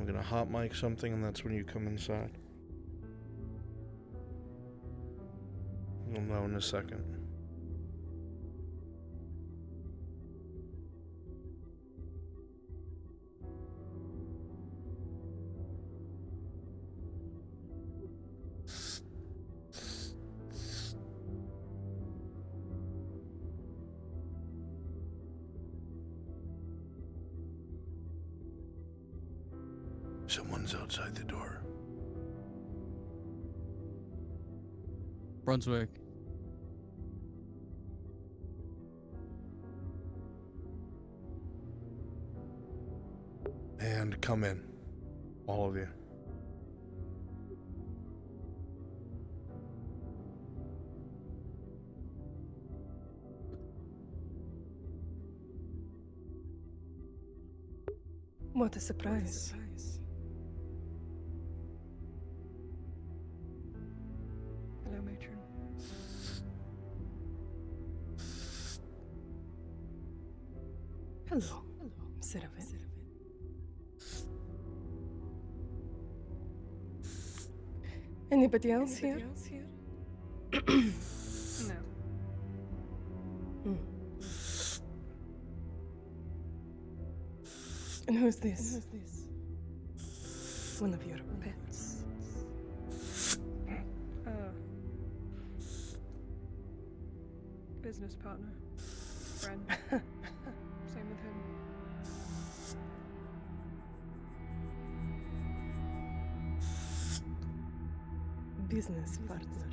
I'm gonna hot mic something, and that's when you come inside. You'll know in a second. Someone's outside the door. Brunswick. And come in. All of you. What a surprise. Hello, matron. Hello. Servant. Anybody else here? No. And who's this? One of your pets. Business partner. Friend. Same with him. Business partner.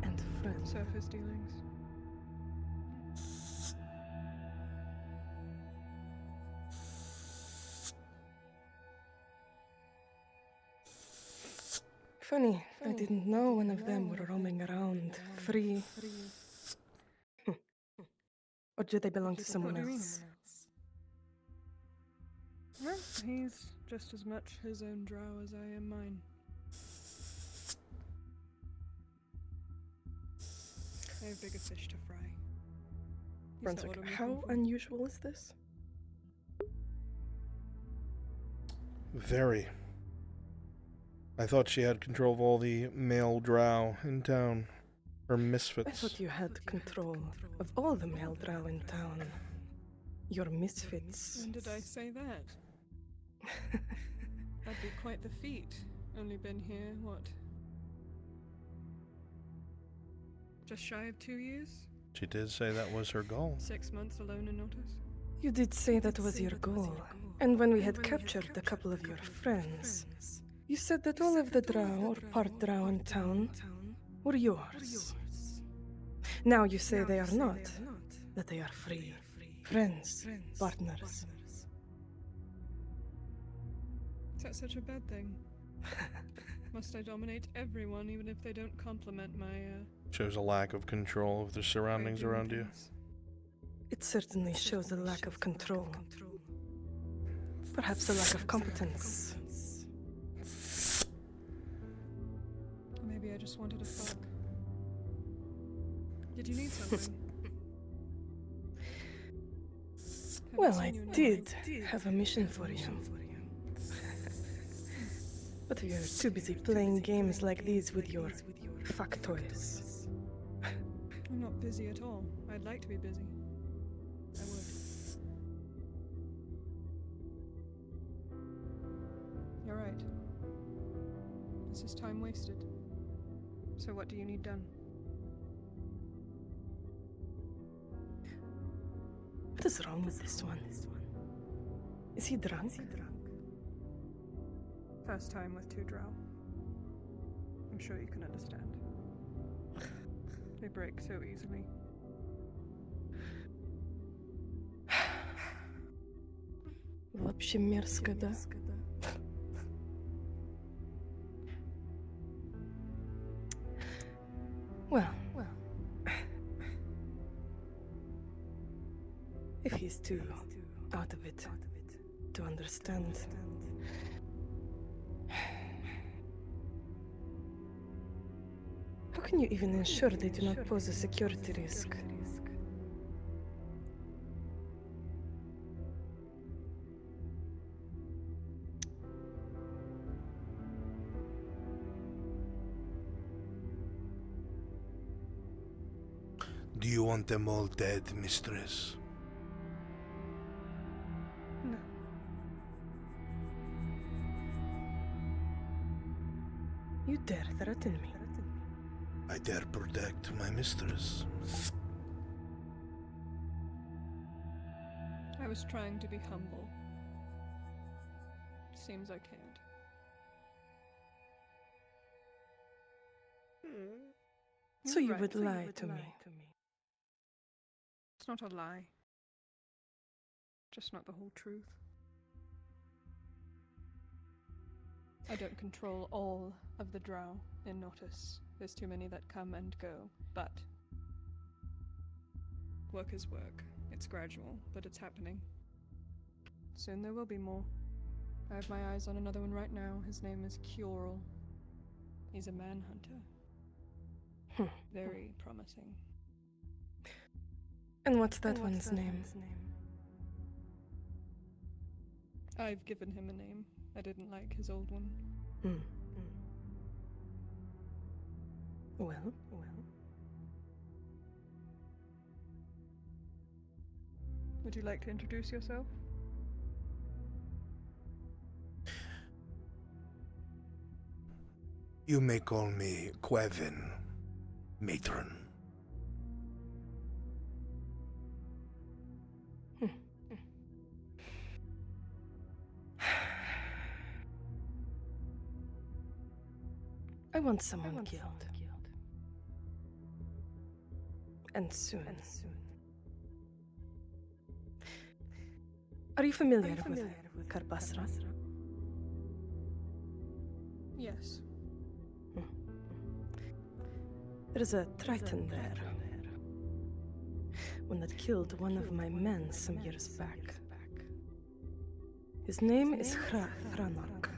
And friend. Surface dealings. Funny, I didn't know one of them were roaming around, free. Or do they belong to someone else? Well, he's just as much his own drow as I am mine. I have bigger fish to fry. Is that Brunswick, what I'm how looking for? unusual is this? Very. I thought she had control of all the male drow in town. Or I misfits. thought you had control of all the male drow in town. Your misfits. When did I say that? That'd be quite the feat. Only been here, what? Just shy of 2 years? She did say that was her goal. 6 months alone in Otis? You did say that was your goal. And when we had captured a couple of your friends, you said that all of the drow or part drow in town were yours. Now you say they are not, that they are free. Friends, partners. Is that such a bad thing? Must I dominate everyone even if they don't complement my, Shows a lack of control of the surroundings way of around doing you. things? It certainly shows a lack of control. Perhaps a lack of competence. Or maybe I just wanted a fuck. Did you need something? Well, I did have a mission for you. But you're too busy playing games like these with your fuck toys. I'm not busy at all. I'd like to be busy. I would. You're right. This is time wasted. So what do you need done? What is wrong with this one? Is he drunk? First time with 2 drow. I'm sure you can understand. They break so easily. Вообще мерзко, да? Well, if he's too out of it to understand, how can you even ensure they do not pose a security risk? Do you want them all dead, mistress? No. You dare threaten me? I dare protect my mistress. I was trying to be humble. Seems I can't. So you would lie to me? It's not a lie. Just not the whole truth. I don't control all of the drow in Notus. There's too many that come and go. But work is work. It's gradual, but it's happening. Soon there will be more. I have my eyes on another one right now. His name is Kjorl. He's a manhunter. Very promising. And what's that one's name? I've given him a name. I didn't like his old one. Well. Would you like to introduce yourself? You may call me Quevin, matron. I want someone killed. And soon. Are you familiar with Karbasra? Yes. There's a Triton there. One that killed one of my men some years back. His name is Thranok.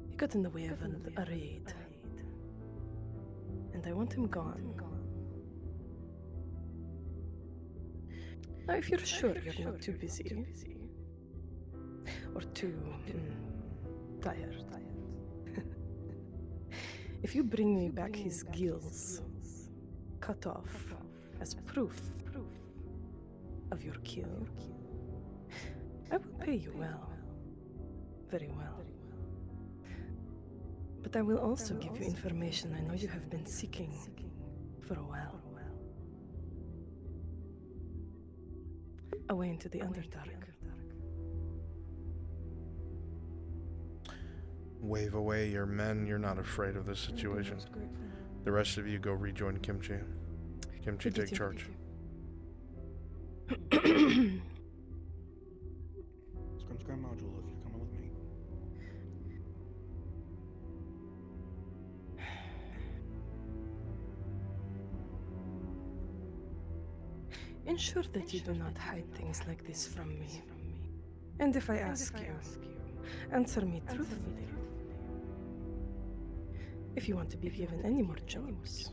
He got in the way of a raid. And I want him gone. Now, if you're sure you're not too busy, or too tired, if you bring me back his gills, cut off as proof of your kill, I will pay you well, very well. But I will also give you information I know you have been seeking for a while. Away into the Underdark. Wave away your men. You're not afraid of this situation. The rest of you go rejoin Kimchi. Kimchi, take charge. Scrum module if you're coming with me. Ensure that you do not hide things like this from me. And if I ask you, answer me truthfully. If you want to be given any more jobs,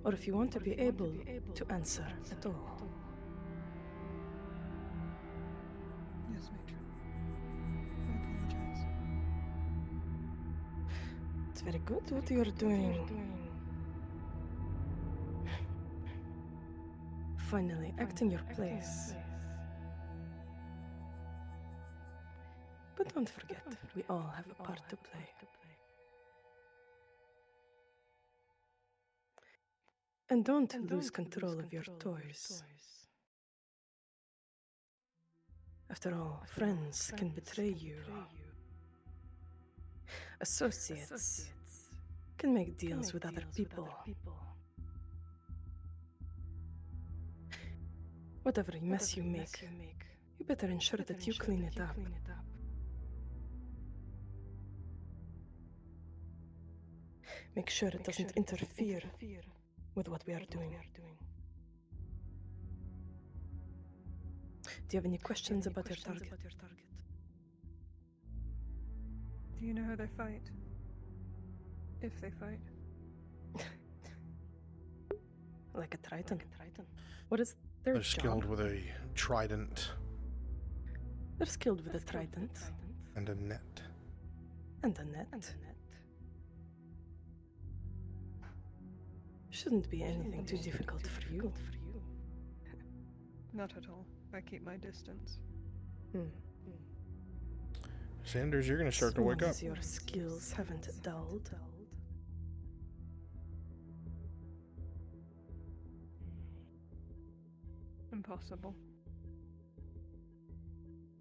or if you want to be able to answer at all. Yes, matron. I apologize. It's very good what you're doing. Finally, act in your place. But don't forget, we all have a part to play. And don't lose control of your toys. After all, friends can betray you. Associates can make deals with other people. Whatever mess you make, you better ensure that you clean it up. Make sure it doesn't interfere with what we are doing. Do you have any questions about your target? Do you know how they fight? If they fight. Like a Triton. What is their They're job? skilled with a trident They're skilled with a trident and a net. and a net. Shouldn't be anything too difficult for you. Not at all. I keep my distance. Sanders, you're gonna start to As wake long up. as your skills haven't dulled. Impossible.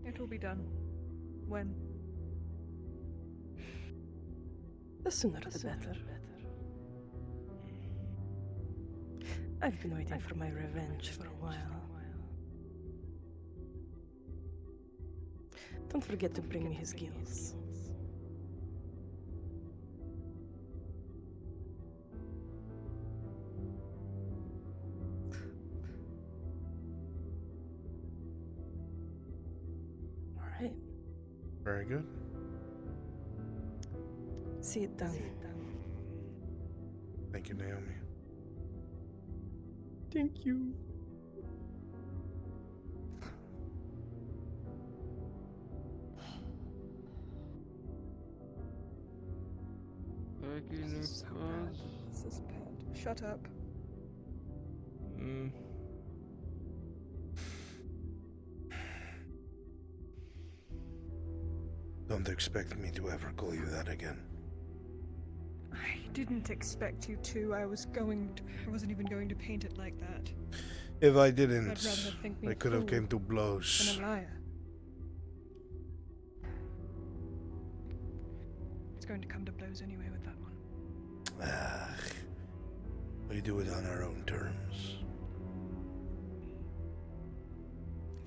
It will be done. When? The sooner the better. I've been waiting for my revenge for a while. Don't forget to bring me his gills. All right. Very good. See it done. Thank you, Naomi. Thank you. This is so bad. This is bad. Shut up. Don't expect me to ever call you that again. I didn't expect you to. I wasn't even going to paint it like that. If I I'd didn't, rather think me I could have fool came to blows. than a liar. It's going to come to blows anyway with that one. We do it on our own terms.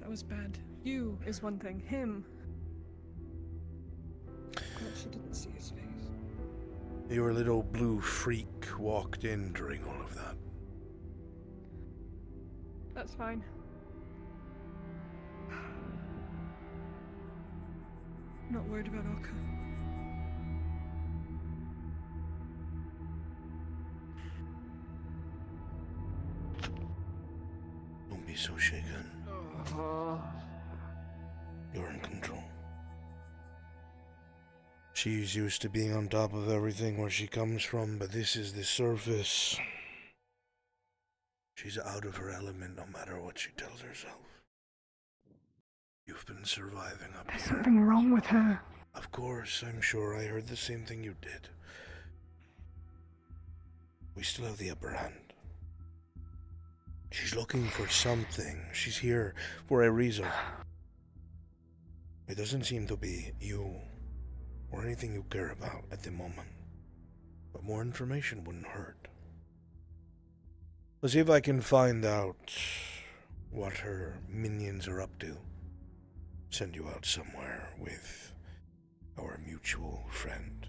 That was bad. You is one thing. Him. Glad she didn't see his face. Your little blue freak walked in during all of that. That's fine. Not worried about Orca. Don't be so shaken. You're in control. She's used to being on top of everything where she comes from, but this is the surface. She's out of her element no matter what she tells herself. You've been surviving up There's here. something wrong with her. Of course, I'm sure I heard the same thing you did. We still have the upper hand. She's looking for something. She's here for a reason. It doesn't seem to be you or anything you care about at the moment. But more information wouldn't hurt. Let's see if I can find out what her minions are up to. Send you out somewhere with our mutual friend.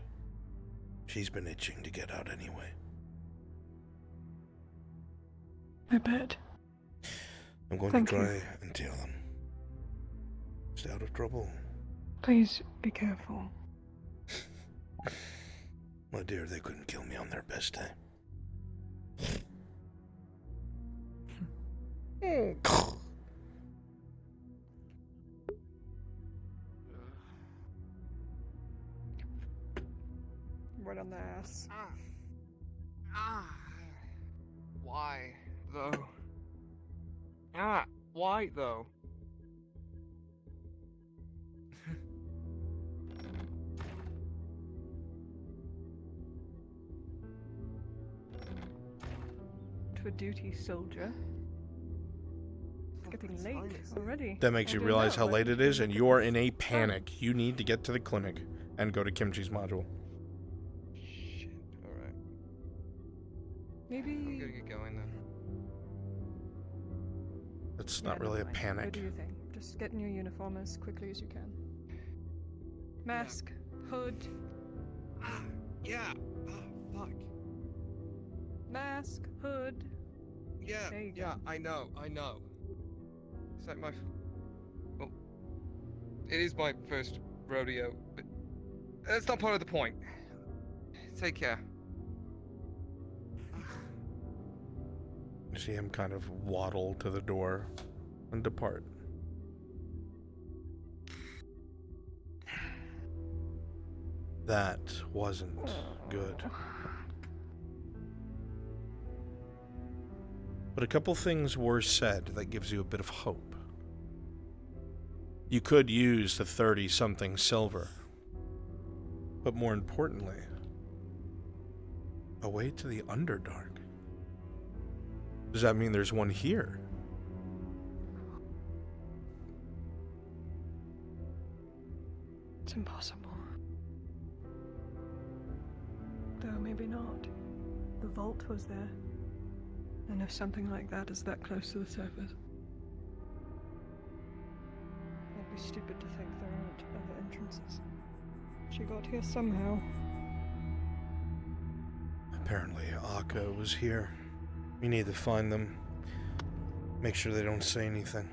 She's been itching to get out anyway. I bet. I'm going Thank to you. try and tell them. Stay out of trouble. Please be careful. My dear, they couldn't kill me on their best day. Right on the ass. Why, though? Why, though? To a duty soldier. It's getting late already. That makes I you don't realize know, how late it I is, can and look you at are this in a time. panic. You need to get to the clinic and go to Kimchi's module. Shit, alright. Maybe. I'm gonna get going then. It's Yeah, not really a never mind. Go panic. do your thing. Just get in your uniform as quickly as you can. Mask, hood, Yeah. Fuck. mask, hood. Yeah, There you yeah, go. I know. It's like well, it is my first rodeo, but that's not part of the point. Take care. You see him kind of waddle to the door and depart. That wasn't good. But a couple things were said that gives you a bit of hope. You could use the 30-something silver. But more importantly, a way to the Underdark. Does that mean there's one here? It's impossible. Though maybe not. The vault was there. And if something like that is that close to the surface, I'd be stupid to think there aren't other entrances. She got here somehow. Apparently, Akka was here. We need to find them. Make sure they don't say anything.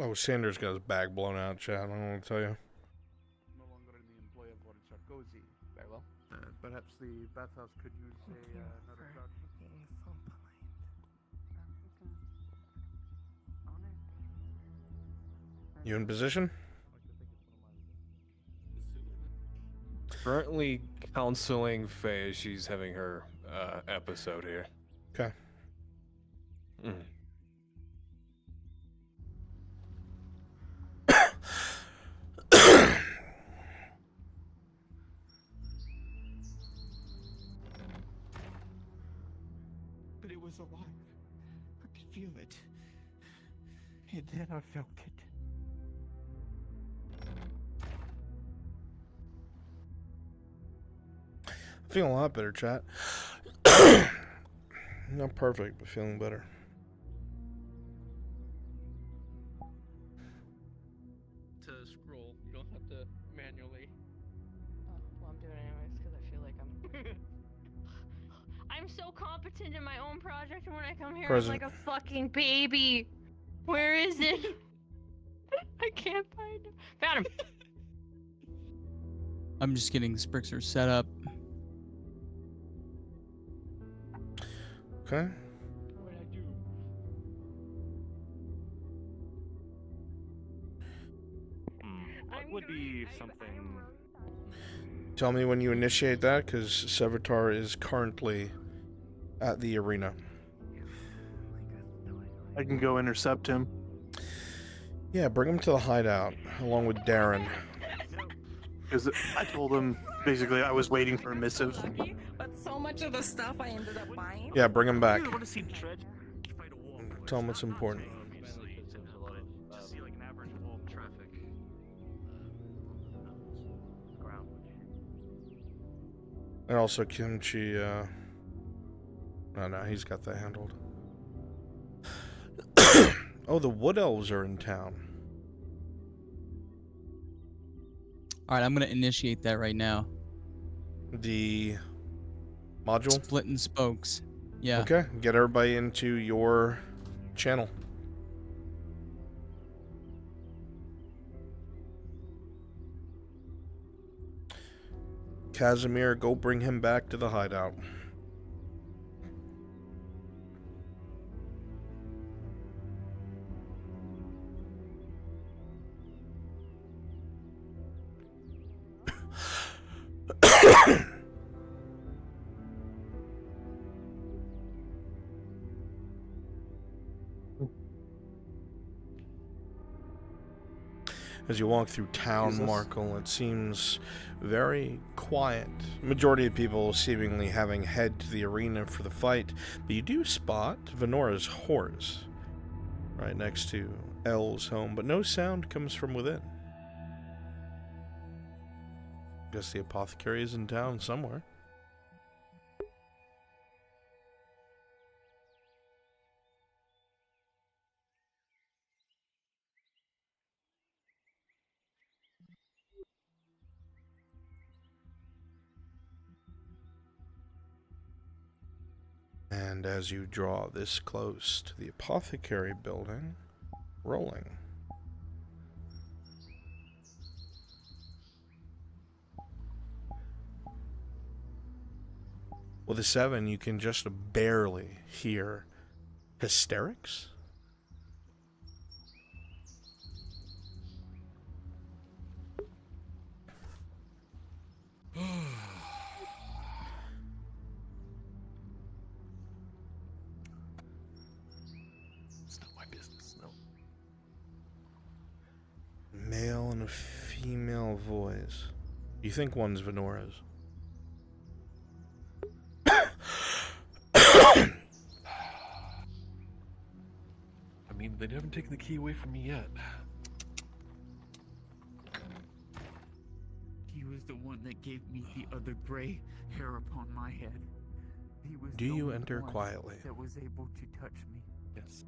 Oh, Sanders got his bag blown out, chat. I don't want to tell you. No longer in the employ of Lord Sarkozy. Very well. Perhaps the bathhouse could use another crowd. You in position? Currently counseling Faye as she's having her episode here. Okay. But it was alive. I could feel it. And then I felt it. Feeling a lot better, chat. Not perfect, but feeling better. To scroll, you don't have to manually. Oh, well, I'm doing it anyways because I feel like I'm so competent in my own project, and when I come here, Present. I'm like a fucking baby. Where is it? I can't find him. Found him. I'm just getting Sprixer set up. Okay. What did I do? What would be something... Tell me when you initiate that, because Sevatar is currently at the arena. I can go intercept him. Yeah, bring him to the hideout, along with Darren. Because I told him, basically, I was waiting for a missive. But so much of the stuff I ended up buying. Yeah, bring him back. I want to see Tread fight a wall. Tell him what's important. Just see like an average wall of traffic. Ground. And also Kimchi, oh no, he's got that handled. Oh, the Wood Elves are in town. Alright, I'm gonna initiate that right now. The module? Splitting spokes. Yeah. Okay, get everybody into your channel. Casimir, go bring him back to the hideout. As you walk through town, Markle, it seems very quiet. Majority of people seemingly having head to the arena for the fight, but you do spot Venora's horse right next to Elle's home, but no sound comes from within. Guess the apothecary is in town somewhere. And as you draw this close to the apothecary building, rolling. With a 7, you can just barely hear Hysterics? It's not my business, no. Male and a female voice. You think one's Venora's? I mean, they haven't taken the key away from me yet. He was the one that gave me the other gray hair upon my head. He was Do the you only enter one quietly? that was able to touch me. Yes.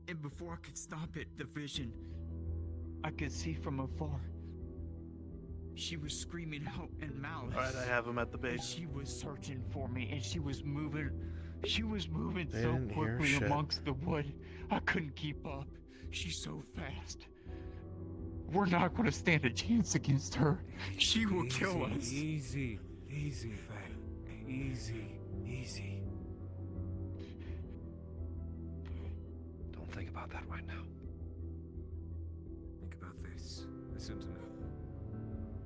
And before I could stop it, the vision, I could see from afar. She was screaming out in malice. Alright, I have him at the And base. she was searching for me, and she was moving They so didn't hear quickly shit. amongst the wood. I couldn't keep up. She's so fast. We're not going to stand a chance against her. She will kill us. Easy, Faye. Easy. Don't think about that right now. Think about this. Listen to me.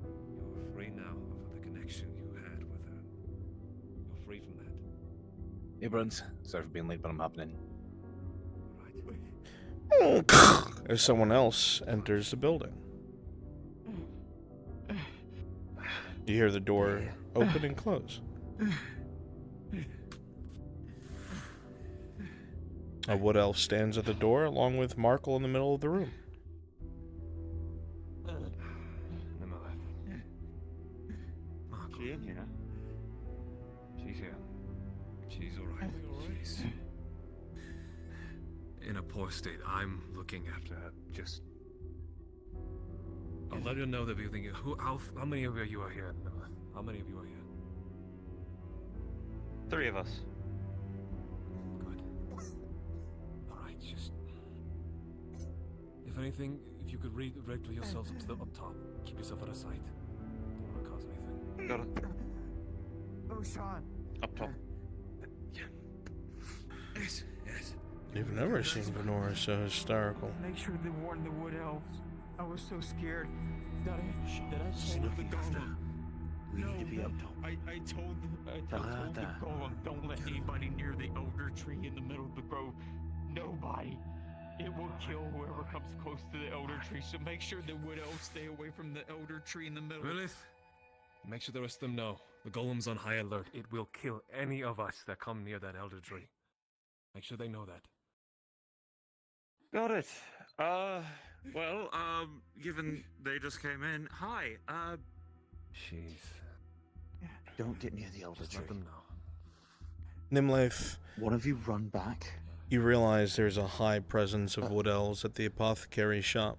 You're free now of the connection you had with her. You're free from that. Hey, Bruns. Sorry for being late, but I'm hopping in. As someone else enters the building. You hear the door open and close. A wood elf stands at the door along with Markle in the middle of the room. She in here? She's here. She's alright. She's in a poor state. I'm looking after her. Just I'll let her know that we're thinking. How many of you are here? How many of you are here? 3 of us. Good. Alright, just if anything, if you could redirect yourselves up to the up top. Keep yourself out of sight. Don't want to cause anything. Got it. Oh, Sean. Up top. Yes. You've never seen Venora so hysterical. Make sure they warn the wood elves. I was so scared that I told the golem. We need to be up top. I told Tell her the that. golem, don't let anybody near the elder tree in the middle of the grove. Nobody. It will kill whoever comes close to the elder tree. So make sure the wood elves stay away from the elder tree in the middle. Lilith, make sure the rest of them know. The golem's on high alert. It will kill any of us that come near that elder tree. Make sure they know that. Got it. Well, given they just came in, hi, Jeez. Don't get near the elder Just tree. let them know. Nimlaith, One of you run back. you realize there's a high presence of wood elves at the apothecary shop.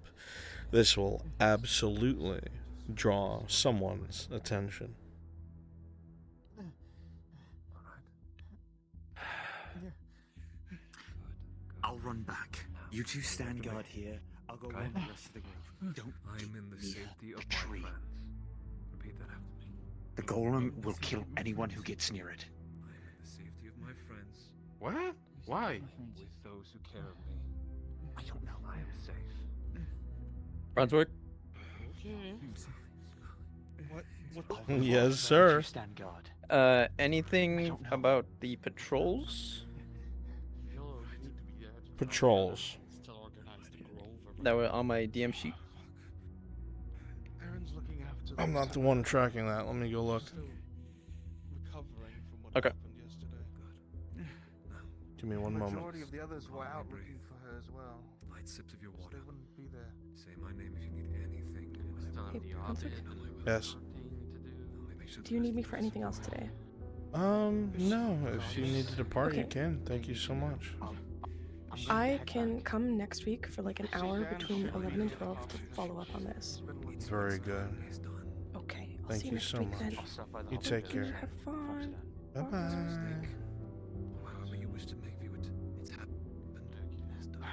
This will absolutely draw someone's attention. I'll run back. You two stand guard here. I'll go around the rest of the grove. Don't I'm in the near safety of the my tree. friends. Repeat that after me. The golem will kill anyone who gets near it. I am in the safety of my friends. What? Why? With those who care of me. I don't know. I am safe. Brunswick? What the Yes, sir. You stand guard. Anything about the patrols Patrols. that were on my DM sheet? Aaron's looking after I'm not the one tracking that. Let me go look. Still recovering from what Okay. happened yesterday. Give me one The moment. majority of the others were out Breathe. looking for her as well. Light sips of your So water. they wouldn't be there. Say my name if you need anything. And I will. Hey, Brunswick, Yes. Only make sure do you the need me rest for of us anything know. else today? No. If you need to depart, you Okay. can. Thank you so much. I can come next week for like an hour between 11 and 12 to follow up on this. Very good. It's done. Okay, I'll Thank see you you next so week much. then. You take Thank you, care. have fun. Bye bye. Mistake. However you wish to make view it. It's happened. It's done.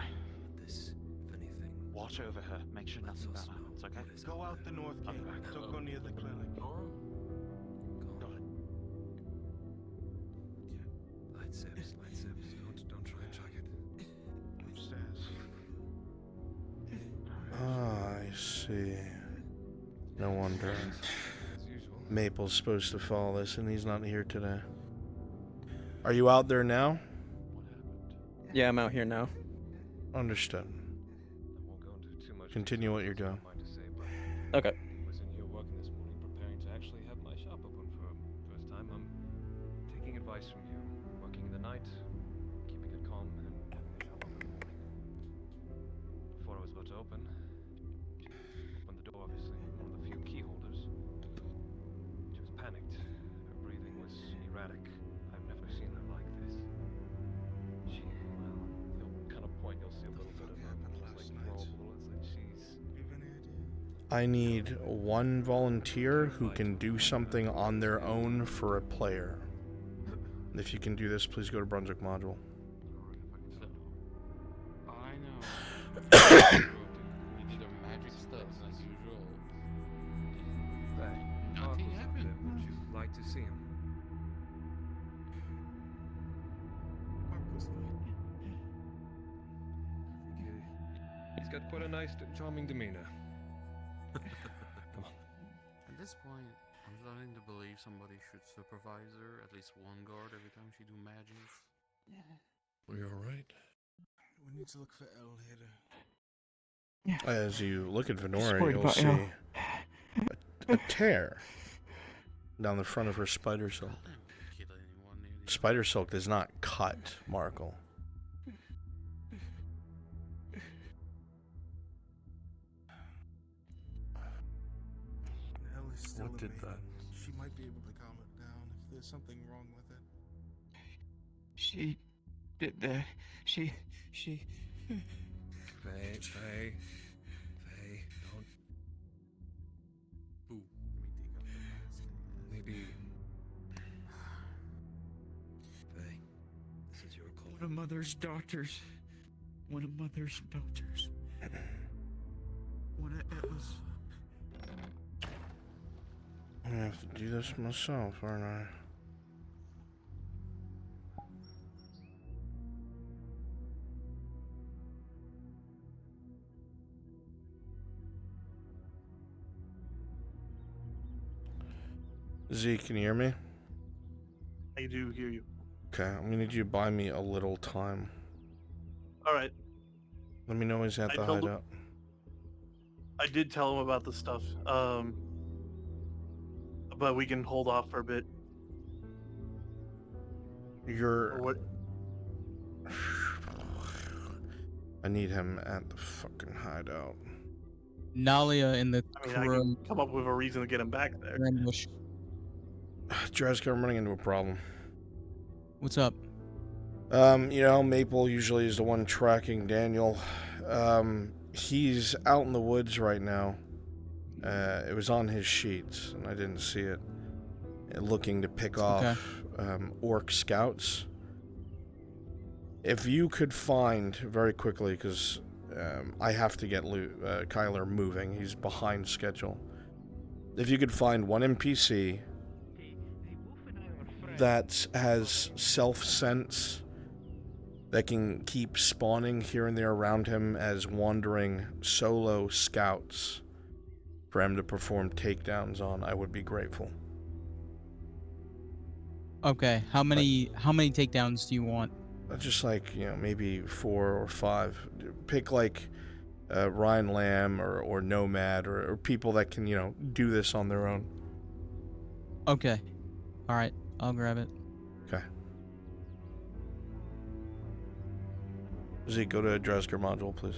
This, if anything. Watch over her. Make sure lets nothing us bad know happens, okay? what is Go out out the there. north I'll gate. be back. Don't go near the clinic. Go. Got it. sips, light sips. Don't try and chug it. Upstairs. Ah, I see. No wonder. As usual. Maple's supposed to follow this, and he's not here today. Are you out there now? Yeah, I'm out here now. Understood. I won't go into too much. Continue what you're doing. Okay. I was in here working this morning, preparing to actually have my shop open for the first time. I'm taking advice from you. Working in the night, keeping it calm, and having the shop open in the morning. Before I was about to open the door, obviously, one of the few key holders. She was panicked. Her breathing was erratic. I've never seen her like this. You'll kind of point, you'll see a little bit of her, just like roll up a little. It's like she's. I need one volunteer who can do something on their own for a player. If you can do this, please go to Brunswick module. I know. You need a magic stuff as usual. Nothing happened. Would you like to see him? He's got quite a nice, charming demeanor. Come on. At this point, I'm starting to believe somebody should supervise her, at least one guard every time she do magic. Are you alright? We need to look for El here. As you look at Just Venora, worried you'll about see you. a tear down the front of her spider silk. Spider silk does not cut, Markle. El is still What did a that? maiden. She might be able to calm it down if there's something wrong with it. She did that. She. Faye, don't. Boo. Maybe. Faye, this is your call. One of Mother's daughters. One of Mother's daughters. One of Ella's. I'm gonna have to do this myself, aren't I? Zeke, can you hear me? I do hear you. Okay, I'm gonna need you to buy me a little time. Alright. Let me know when he's at the hideout. I did tell him about the stuff. But we can hold off for a bit. You're. What? I need him at the fucking hideout. Nalia in the I mean, I can come up with a reason to get him back there. ambush. Dreska, I'm running into a problem. What's up? You know, Maple usually is the one tracking Daniel. He's out in the woods right now. It was on his sheets, and I didn't see it. Looking to pick off orc scouts. If you could find, very quickly, because I have to get Kyler moving. He's behind schedule. If you could find one NPC that has self-sense, that can keep spawning here and there around him as wandering solo scouts for him to perform takedowns on, I would be grateful. Okay, how many takedowns do you want? Just like, you know, maybe 4 or 5. Pick like Ryan Lamb or Nomad or people that can, you know, do this on their own. Okay. Alright, I'll grab it. Okay. Zeke, go to Dresker module, please.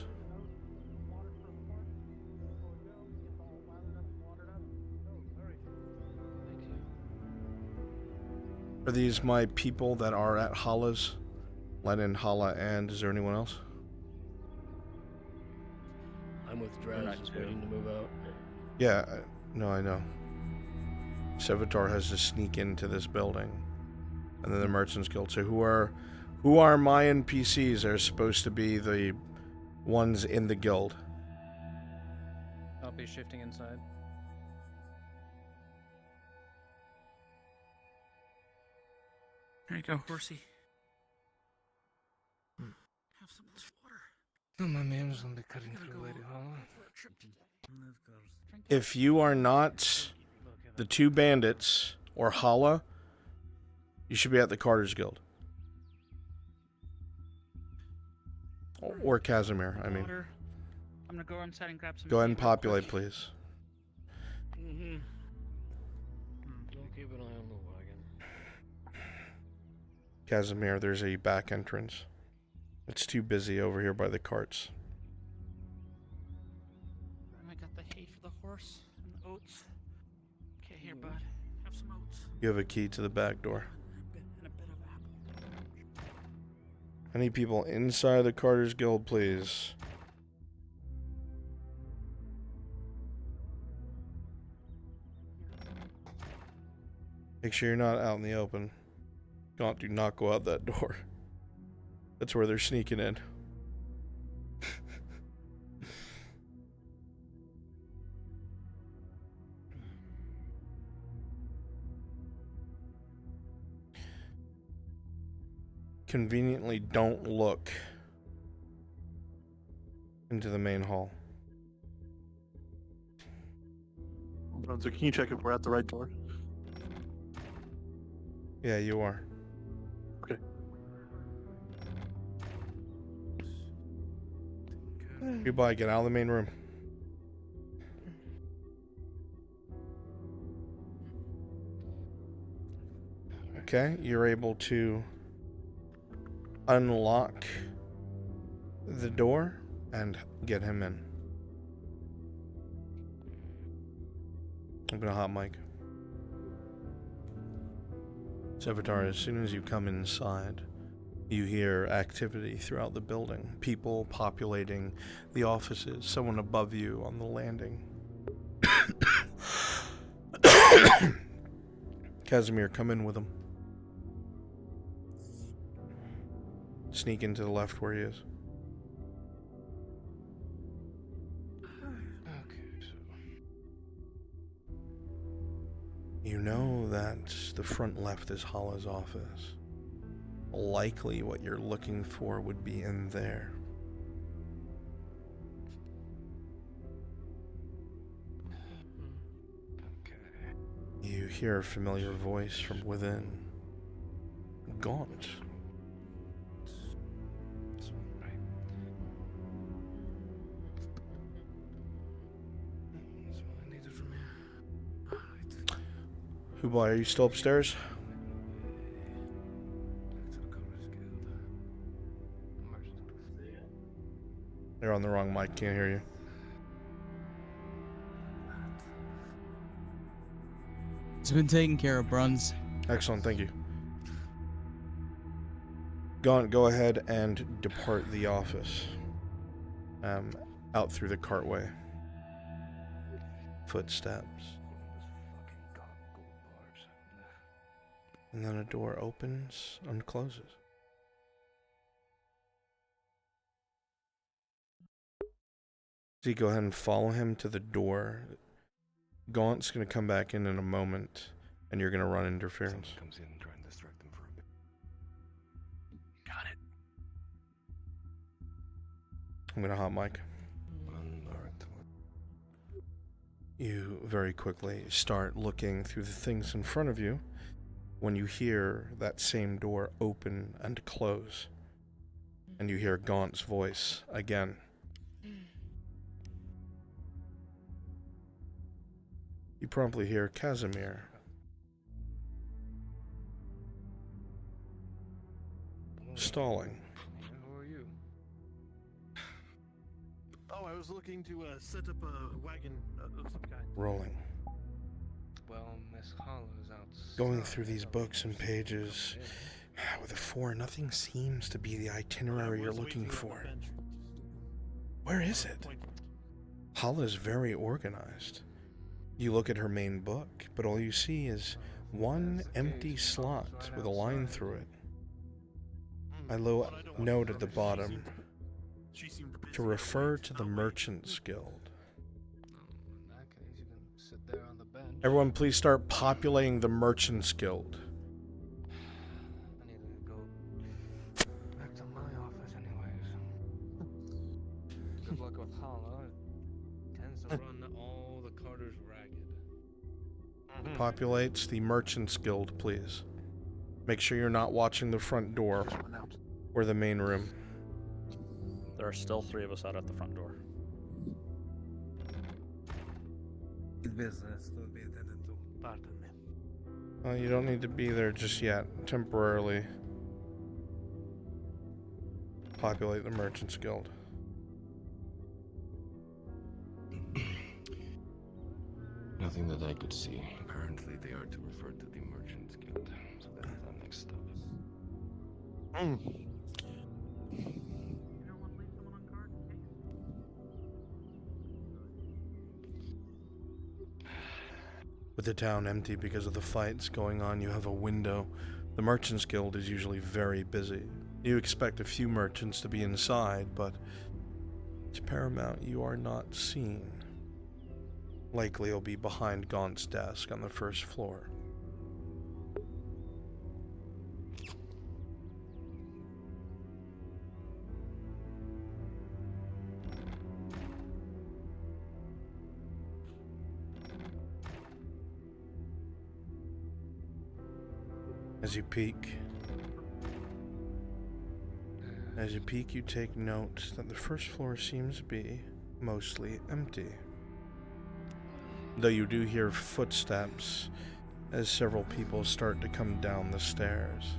Are these my people that are at Hala's? Lennon, Hala, and is there anyone else? I'm with Draz, just waiting to move out. Yeah, no, I know. Sevatar has to sneak into this building, and then the Merchants Guild. So who are my NPCs? Are supposed to be the ones in the guild. I'll be shifting inside. There you go, horsey. Oh, my man's gonna be cutting through Lady Hollow. If you are not the two bandits or Hala, you should be at the Carter's Guild. Or Casimir, I mean. I'm gonna go inside and grab some. Go ahead and meat real populate, quick. please. Don't keep an eye on the wagon. Casimir, there's a back entrance. It's too busy over here by the carts. I got the hay for the horse and the oats. Okay, here, bud. Have some oats. You have a key to the back door. And a bit of apple. Any people inside the Carter's Guild, please? Make sure you're not out in the open. Do not go out that door. That's where they're sneaking in. Conveniently, don't look into the main hall. Brunswick, can you check if we're at the right door? Yeah, you are. Okay. Goodbye, get out of the main room. Okay, you're able to unlock the door and get him in. I'm gonna hot mic. Sevatar, as soon as you come inside, you hear activity throughout the building. People populating the offices, someone above you on the landing. Casimir, come in with him. Sneak into the left where he is. You know that the front left is Hala's office. Likely what you're looking for would be in there. You hear a familiar voice from within. Gaunt. Hubai, are you still upstairs? You're on the wrong mic, can't hear you. It's been taken care of, Bruns. Excellent, thank you. Gaunt, go ahead and depart the office. Out through the cartway. Footsteps. And then a door opens and closes. So you go ahead and follow him to the door. Gaunt's going to come back in a moment, and you're going to run interference. Someone comes in and try and distract them for a bit. Got it. I'm going to hot mic. You very quickly start looking through the things in front of you when you hear that same door open and close. And you hear Gaunt's voice again. You promptly hear Casimir. Stalling. Who are you? Oh, I was looking to set up a wagon of some kind. Rolling. Well, Miss Hollow's out. Going through these books and pages. With a 4, nothing seems to be the itinerary you're looking for. Where is it? Hala is very organized. You look at her main book, but all you see is one empty slot with a line through it. I note at the bottom to refer to the Merchants Guild. In that case, you can sit there on the bench. Everyone, please start populating the Merchants Guild. I need to go back to my office anyways. populates the Merchants Guild, please. Make sure you're not watching the front door or the main room. There are still 3 of us out at the front door. Business will be attended to. Pardon me. You don't need to be there just yet. Temporarily populate the Merchants Guild. Nothing that I could see. Apparently they are to refer to the Merchants Guild, so that is our next stop. With the town empty because of the fights going on, you have a window. The Merchants Guild is usually very busy. You expect a few merchants to be inside, but it's paramount you are not seen. Likely you'll be behind Gaunt's desk on the first floor. As you peek, you take note that the first floor seems to be mostly empty. Though you do hear footsteps as several people start to come down the stairs.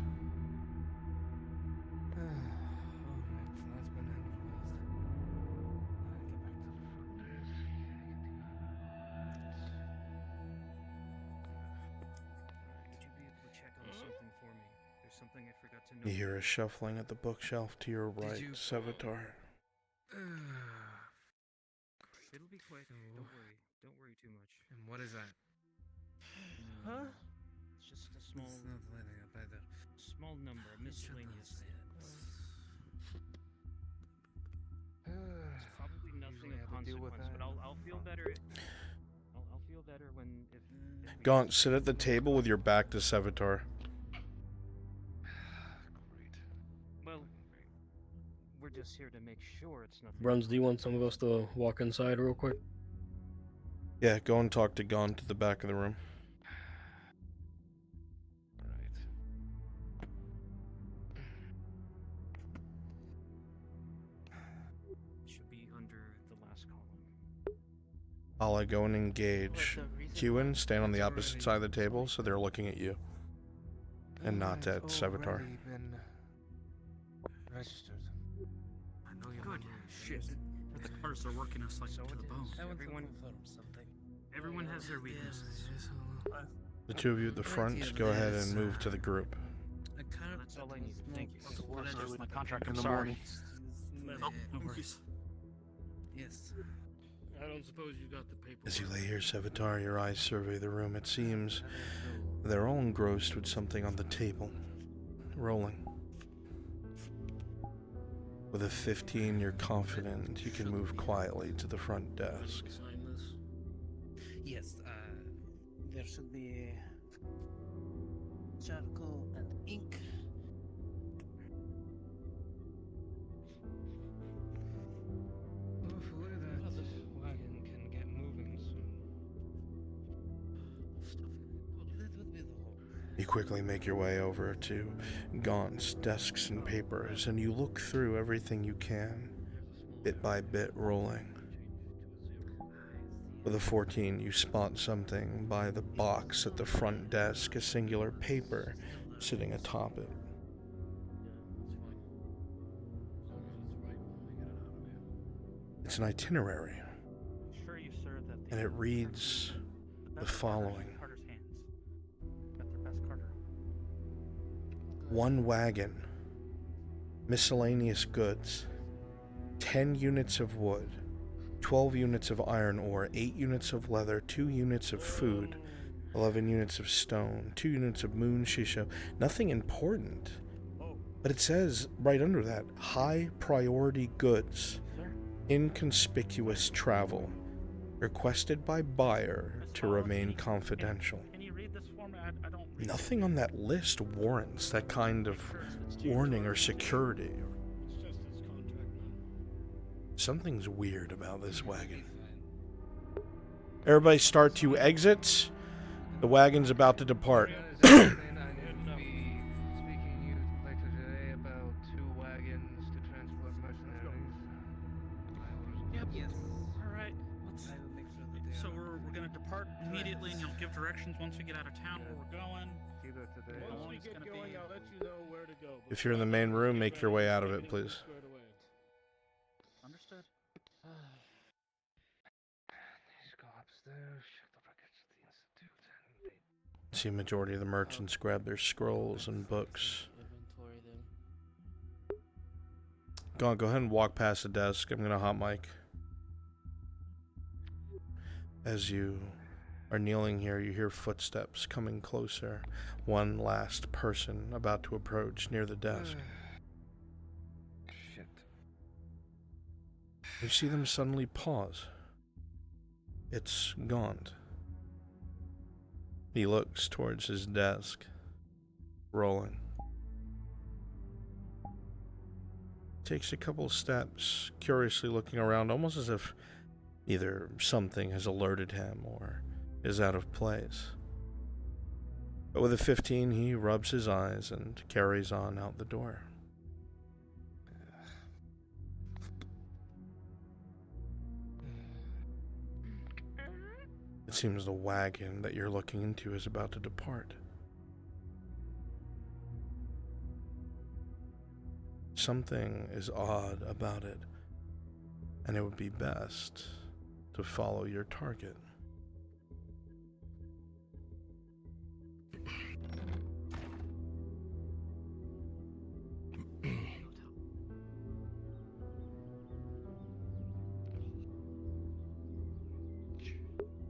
You hear a shuffling at the bookshelf to your right, Sevatar. It'll be quick. Don't worry. Don't worry too much. And what is that? Huh? It's just a small. It's not letting up either. Small number, miscellaneous. It's probably nothing of consequence, but I'll feel better. I'll feel better when if Gaunt, sit at the table with your back to Sevatar. Well, we're just here to make sure it's nothing. Bruns, do you want some of us to walk inside real quick? Yeah, go and talk to Gaunt at the back of the room. Should be under the last column. I'll go and engage. Ewan, stand on the opposite side of the table so they're looking at you. And not at Sevatar. Registered. I know you're good. Shit. The cards are working us like to the bone. Everyone has their weaknesses. The two of you at the front, go ahead and move to the group. That's all I need. Thank you. My contract I'm in the sorry. morning. Oh, no worries. Yes. I don't suppose you got the paper. As you lay here, Sevatar, your eyes survey the room. It seems they're all engrossed with something on the table. Rolling. With a 15, you're confident you can move quietly to the front desk. Yes, there should be charcoal and ink. Oof, look at that. This wagon can get moving soon. That would be the whole. You quickly make your way over to Gaunt's desks and papers, and you look through everything you can, bit by bit rolling. With a 14, you spot something by the box at the front desk, a singular paper sitting atop it. It's an itinerary, and it reads the following. 1 wagon, miscellaneous goods, 10 units of wood, 12 units of iron ore, 8 units of leather, 2 units of food, 11 units of stone, 2 units of moon shisha. Nothing important. But it says right under that, high priority goods, inconspicuous travel, requested by buyer to remain confidential. Can you read this for me? I don't read. Nothing on that list warrants that kind of warning or security. Something's weird about this wagon. Everybody start to exit. The wagon's about to depart. I need to be speaking to you later today about 2 wagons to transport mercenaries. Yep. Yes. All right. I will make sure that they So are. we're gonna depart immediately, and you'll give directions once we get out of town where we're going. Either today. How Once long we it's get gonna going, be. I'll let you know where to go. If you're in the main room, make your way out of it, please. Squared away. Understood. Let's go upstairs, check the records of the institute, and they See a majority of the merchants grab their scrolls and books. inventory them. Go ahead and walk past the desk. I'm gonna hot mic. As you are kneeling here, you hear footsteps coming closer. One last person about to approach near the desk. Shit. You see them suddenly pause. It's Gaunt. He looks towards his desk, rolling. Takes a couple steps, curiously looking around, almost as if either something has alerted him or is out of place. But with a 15, he rubs his eyes and carries on out the door. It seems the wagon that you're looking into is about to depart. Something is odd about it, and it would be best to follow your target.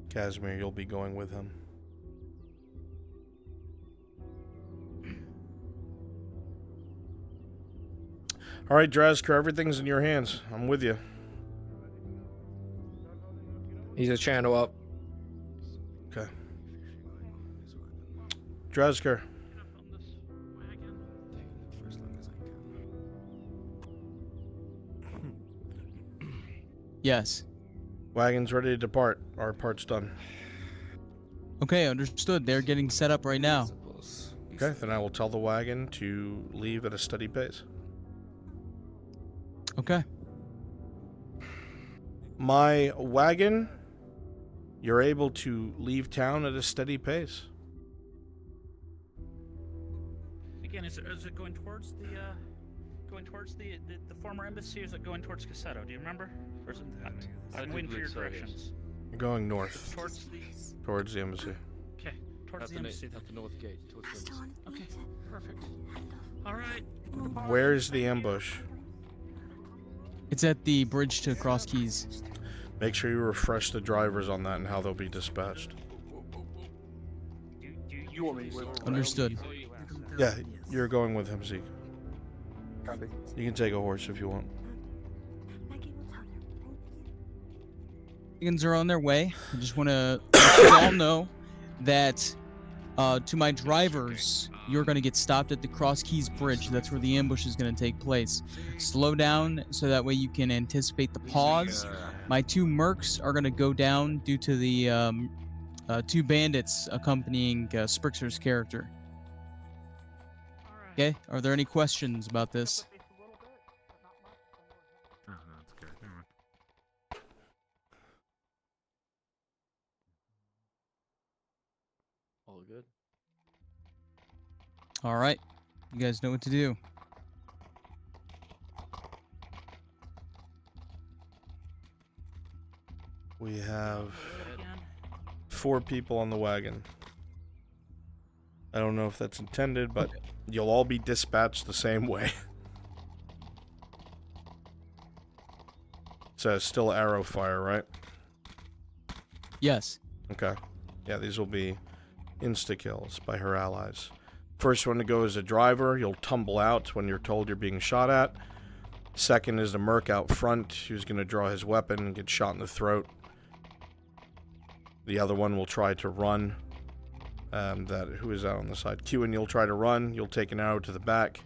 Casimir, you'll be going with him. All right, Drazker, everything's in your hands. I'm with you. He's a channel up. Okay. Drazker. Yes. Wagon's ready to depart. Our part's done. Okay, understood. They're getting set up right now. Okay, then I will tell the wagon to leave at a steady pace. Okay. My wagon, you're able to leave town at a steady pace. Again, is it going towards the former embassy, or is it going towards Cassetto? Do you remember? Or is it, I'm waiting for your directions. You're going north. Towards the embassy. Okay, towards the embassy. At the north gate, towards the embassy. Okay, perfect. All right. Where's the ambush? It's at the bridge to Cross Keys. Make sure you refresh the drivers on that and how they'll be dispatched. You want me? Understood. Yeah, you're going with him, Zeke. You can take a horse if you want. Wagons are on their way. I just want to let you all know that to my drivers, you're going to get stopped at the Cross Keys Bridge. That's where the ambush is going to take place. Slow down so that way you can anticipate the pause. My 2 mercs are going to go down due to the 2 bandits accompanying Sprixer's character. Okay, are there any questions about this? Oh, that's good. Never mind. All good. All right, you guys know what to do. We have 4 people on the wagon. I don't know if that's intended, but you'll all be dispatched the same way. It's still arrow fire, right? Yes. Okay. Yeah, these will be insta-kills by her allies. First one to go is a driver. You'll tumble out when you're told you're being shot at. Second is the merc out front who's going to draw his weapon and get shot in the throat. The other one will try to run. Who is out on the side? Q, and you'll try to run. You'll take an arrow to the back.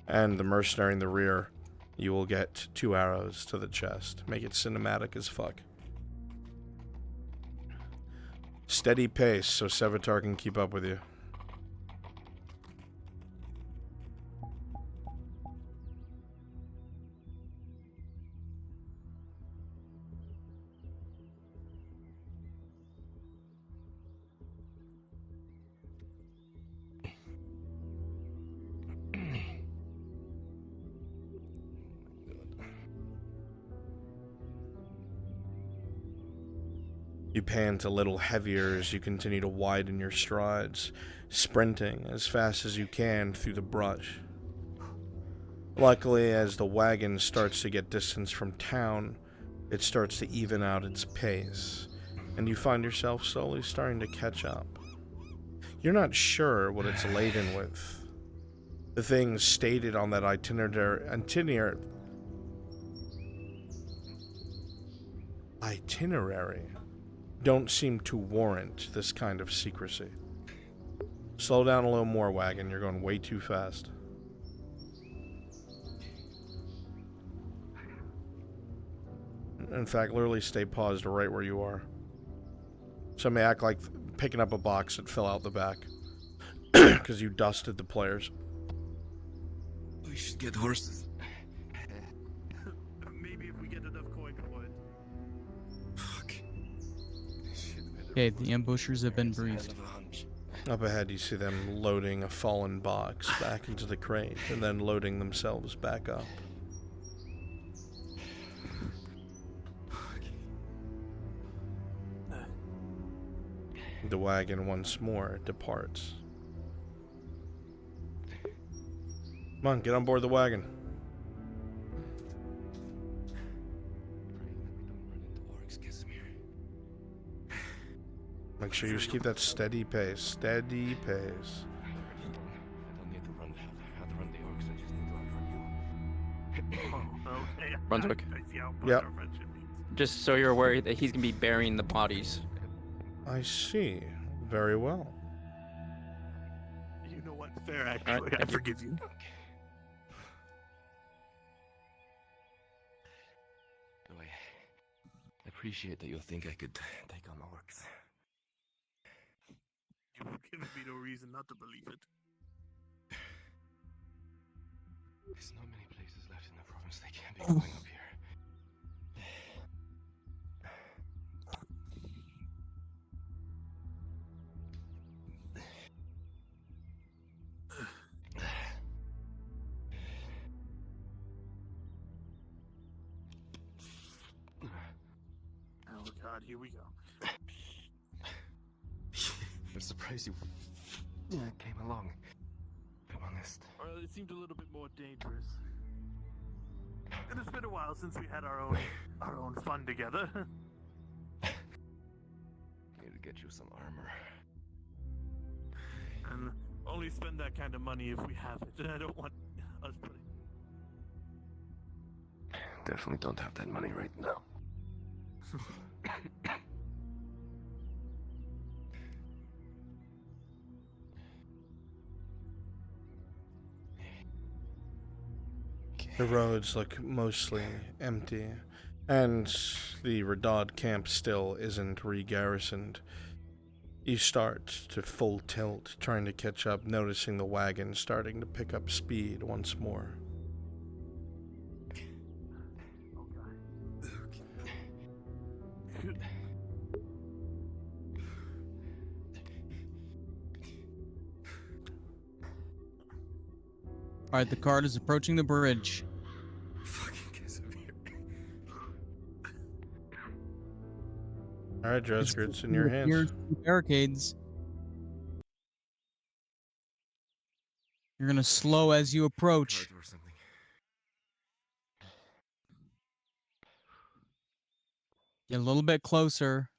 And the mercenary in the rear, you will get 2 arrows to the chest. Make it cinematic as fuck. Steady pace so Sevatar can keep up with you. You pant a little heavier as you continue to widen your strides, sprinting as fast as you can through the brush. Luckily, as the wagon starts to get distance from town, it starts to even out its pace, and you find yourself slowly starting to catch up. You're not sure what it's laden with. The things stated on that itinerary don't seem to warrant this kind of secrecy. Slow down a little more, wagon. You're going way too fast. In fact, literally stay paused right where you are. So it may act like picking up a box that fell out the back. Because you dusted the players. We should get horses. Maybe if we get enough coin for it. Okay, the ambushers have been briefed. Up ahead, you see them loading a fallen box back into the crate, and then loading themselves back up. The wagon once more departs. Come on, get on board the wagon. Make sure you just keep that steady pace. Steady pace. I don't need to run how to run the orcs, I just need to outrun you. Okay. Brunswick. I see how much Yep. our friendship means. Just so you're aware that he's gonna be burying the bodies. I see. Very well. You know what? Fair, actually. I forgive you. Oh, I appreciate that you think I could take on orcs. You've given me no reason not to believe it. There's not many places left in the province they can't be going up here. Oh God, here we go. I'm surprised you came along. To be honest. Well, it seemed a little bit more dangerous. And it's been a while since we had our own fun together. Need to get you some armor. And only spend that kind of money if we have it. And I don't want us putting. Definitely don't have that money right now. The roads look mostly empty, and the Radad camp still isn't re-garrisoned. You start to full tilt, trying to catch up, noticing the wagon starting to pick up speed once more. Alright, the cart is approaching the bridge. Alright, Dresker, it's in your hands. Here's the barricades. You're gonna slow as you approach. Get a little bit closer.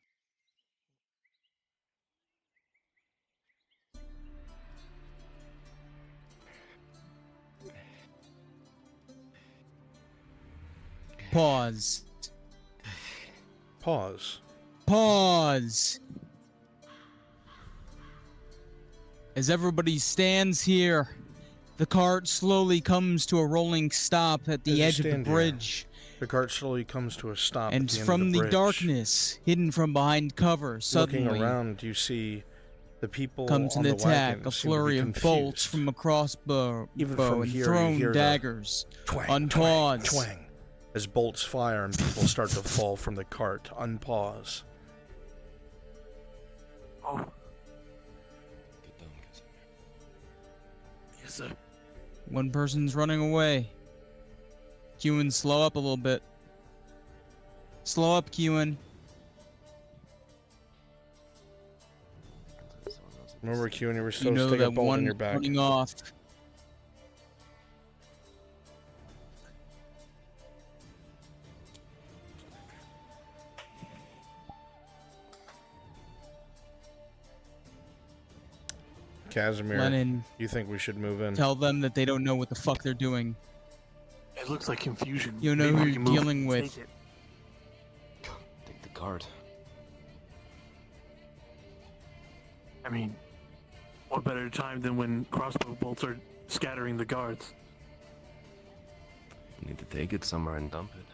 Pause. Pause. Pause. As everybody stands here, the cart slowly comes to a rolling stop at the As you edge of the stand here. bridge. The cart slowly comes to a stop And at the end from of the the bridge. darkness, hidden from behind cover, suddenly Looking around, you see the people comes on an the attack, wagon a seem to be flurry of bolts confused. from a crossbow Even from and here, you thrown hear the daggers, twang, unpause. twang, twang, as bolts fire and people start to fall from the cart. Unpause. Oh. Get down, Casimir. Yes, sir. One person's running away. Kewen, slow up a little bit. Slow up, Kewen. Remember, Q, and you were You supposed know to take a that bolt in one your back. running off. Casimir, Lennon, you think we should move in? tell them that they don't know what the fuck they're doing. It looks like confusion. You know Maybe who we you're can move dealing and with. take it. Take the cart. I mean, what better time than when crossbow bolts are scattering the guards? You need to take it somewhere and dump it.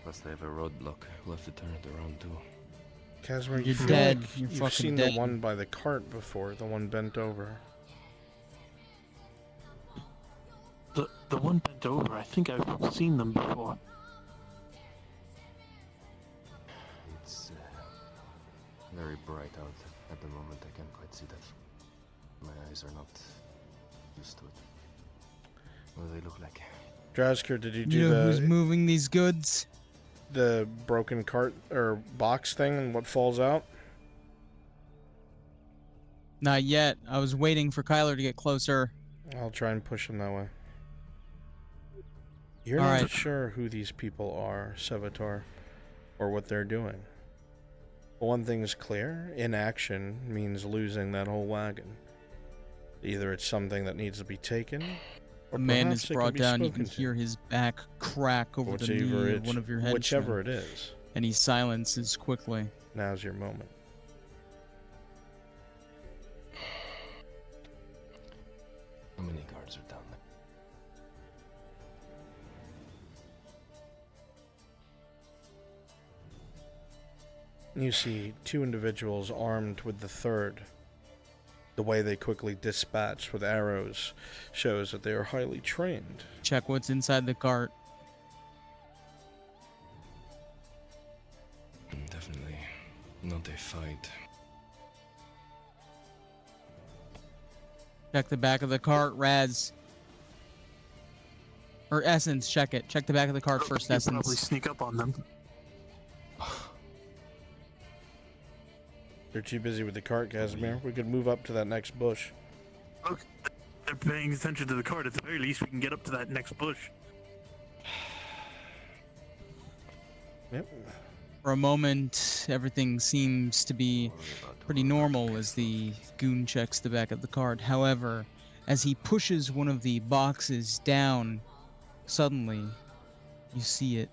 Plus they have a roadblock. We'll have to turn it around too. Casimir, You're you feel dead. like You're you've fucking seen dead. the one by the cart before, the one bent over. The one bent over, I think I've seen them before. It's very bright out at the moment. I can't quite see that. My eyes are not used to it. What do they look like? Draskar, did you do You know who's the moving these goods? broken cart or box thing and what falls out? Not yet. I was waiting for Kyler to get closer. I'll try and push him that way. You're All not right. sure who these people are, Sevatar, or what they're doing. But one thing is clear, inaction means losing that whole wagon. Either it's something that needs to be taken, or A man perhaps is it can brought be down. You spoken can to. hear his back crack over the Whichever knee of one of your henchmen. whichever it is. And he silences quickly. Now's your moment. How many guards are down there? You see two individuals armed with the third. The way they quickly dispatch with arrows shows that they are highly trained. Check what's inside the cart. Definitely not a fight. Check the back of the cart, Raz. Or Essence, check it. Check the back of the cart first, You probably Essence. sneak up on them. They're too busy with the cart, Casimir. We could move up to that next bush. Okay. They're paying attention to the cart. At the very least, we can get up to that next bush. Yep. For a moment, everything seems to be pretty normal as the goon checks the back of the cart. However, as he pushes one of the boxes down, suddenly, you see it.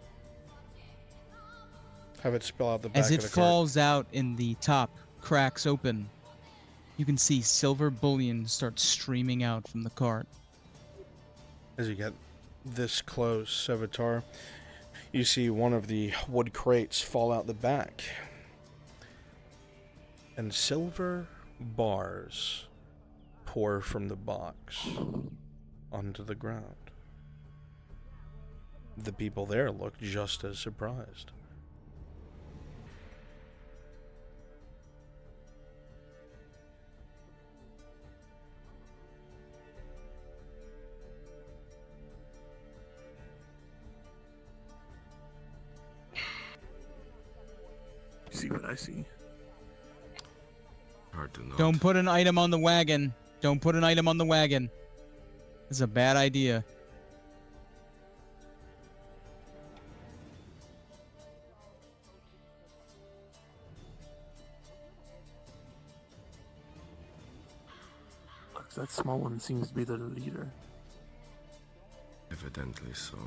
Have it spill out the back As of it the cart. falls out in the top, cracks open, you can see silver bullion start streaming out from the cart. As you get this close, Sevatar, you see one of the wood crates fall out the back. And silver bars pour from the box onto the ground. The people there look just as surprised. See what I see. Hard to know. Don't put an item on the wagon. Don't put an item on the wagon. It's a bad idea. Look, that small one seems to be the leader. Evidently so.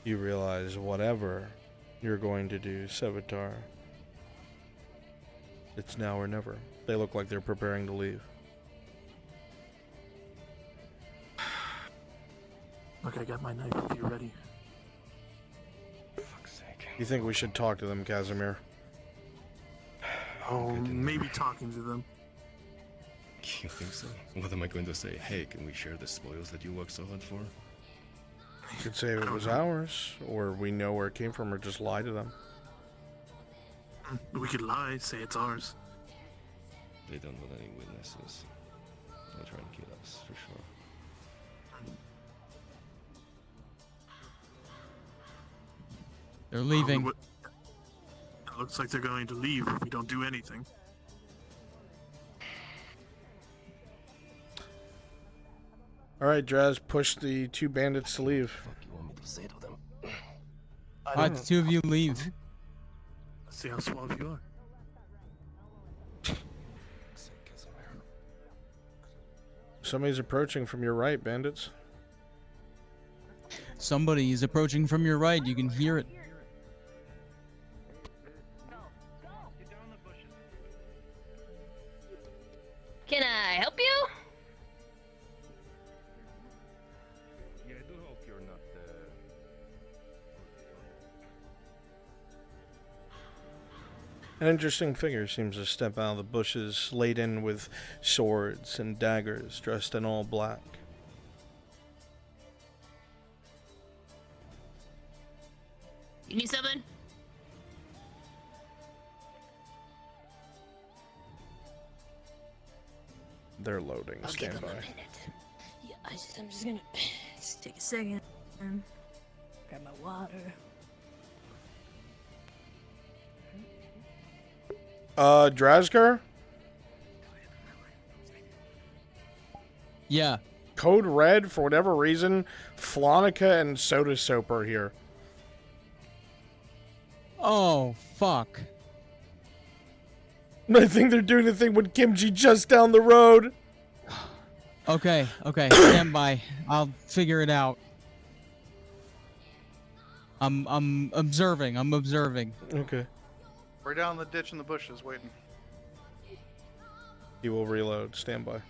you realize whatever you're going to do, Sevatar, it's now or never. They look like they're preparing to leave. Look, I got my knife if you're ready. Fuck's sake. You think we should talk to them, Casimir? Oh, maybe talking to them. You think so? What am I going to say? Hey, can we share the spoils that you worked so hard for? You could say it was ours, or we know where it came from, or just lie to them. We could lie, say it's ours. They don't want any witnesses. They'll try and kill us, for sure. They're leaving. It looks like they're going to leave if we don't do anything. Alright, Draz, push the 2 bandits to leave. What do you want me to say to them? Alright, the 2 of you leave. Let's see how suave you are. Somebody's approaching from your right, bandits. Somebody is approaching from your right. You can hear it. Can I help you? Yeah, I do hope you're not, An interesting figure seems to step out of the bushes, laden with swords and daggers, dressed in all black. You need something? They're loading. I'll Stand give them by. a minute. Yeah, I'm just gonna just take a second. Grab my water. Drazgar? Yeah. Code Red, for whatever reason, Flonica and Soda Soap are here. Oh, fuck. I think they're doing the thing with Kimchi just down the road. Okay, stand by. I'll figure it out. I'm observing. Okay. We're down the ditch in the bushes waiting. He will reload. Stand by.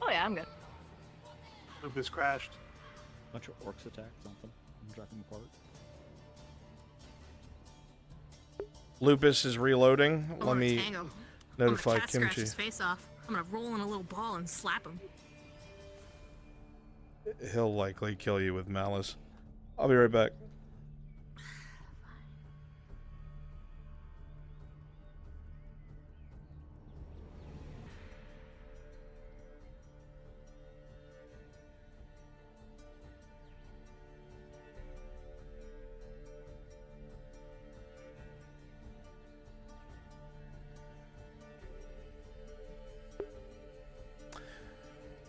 Oh yeah, I'm good. Lupus crashed. Bunch of orcs attack something. I'm driving apart. Lupus is reloading. I'm Let gonna me tang him. notify I'm gonna cat scratch Kimchi. his face off. I'm gonna roll in a little ball and slap him. He'll likely kill you with malice. I'll be right back.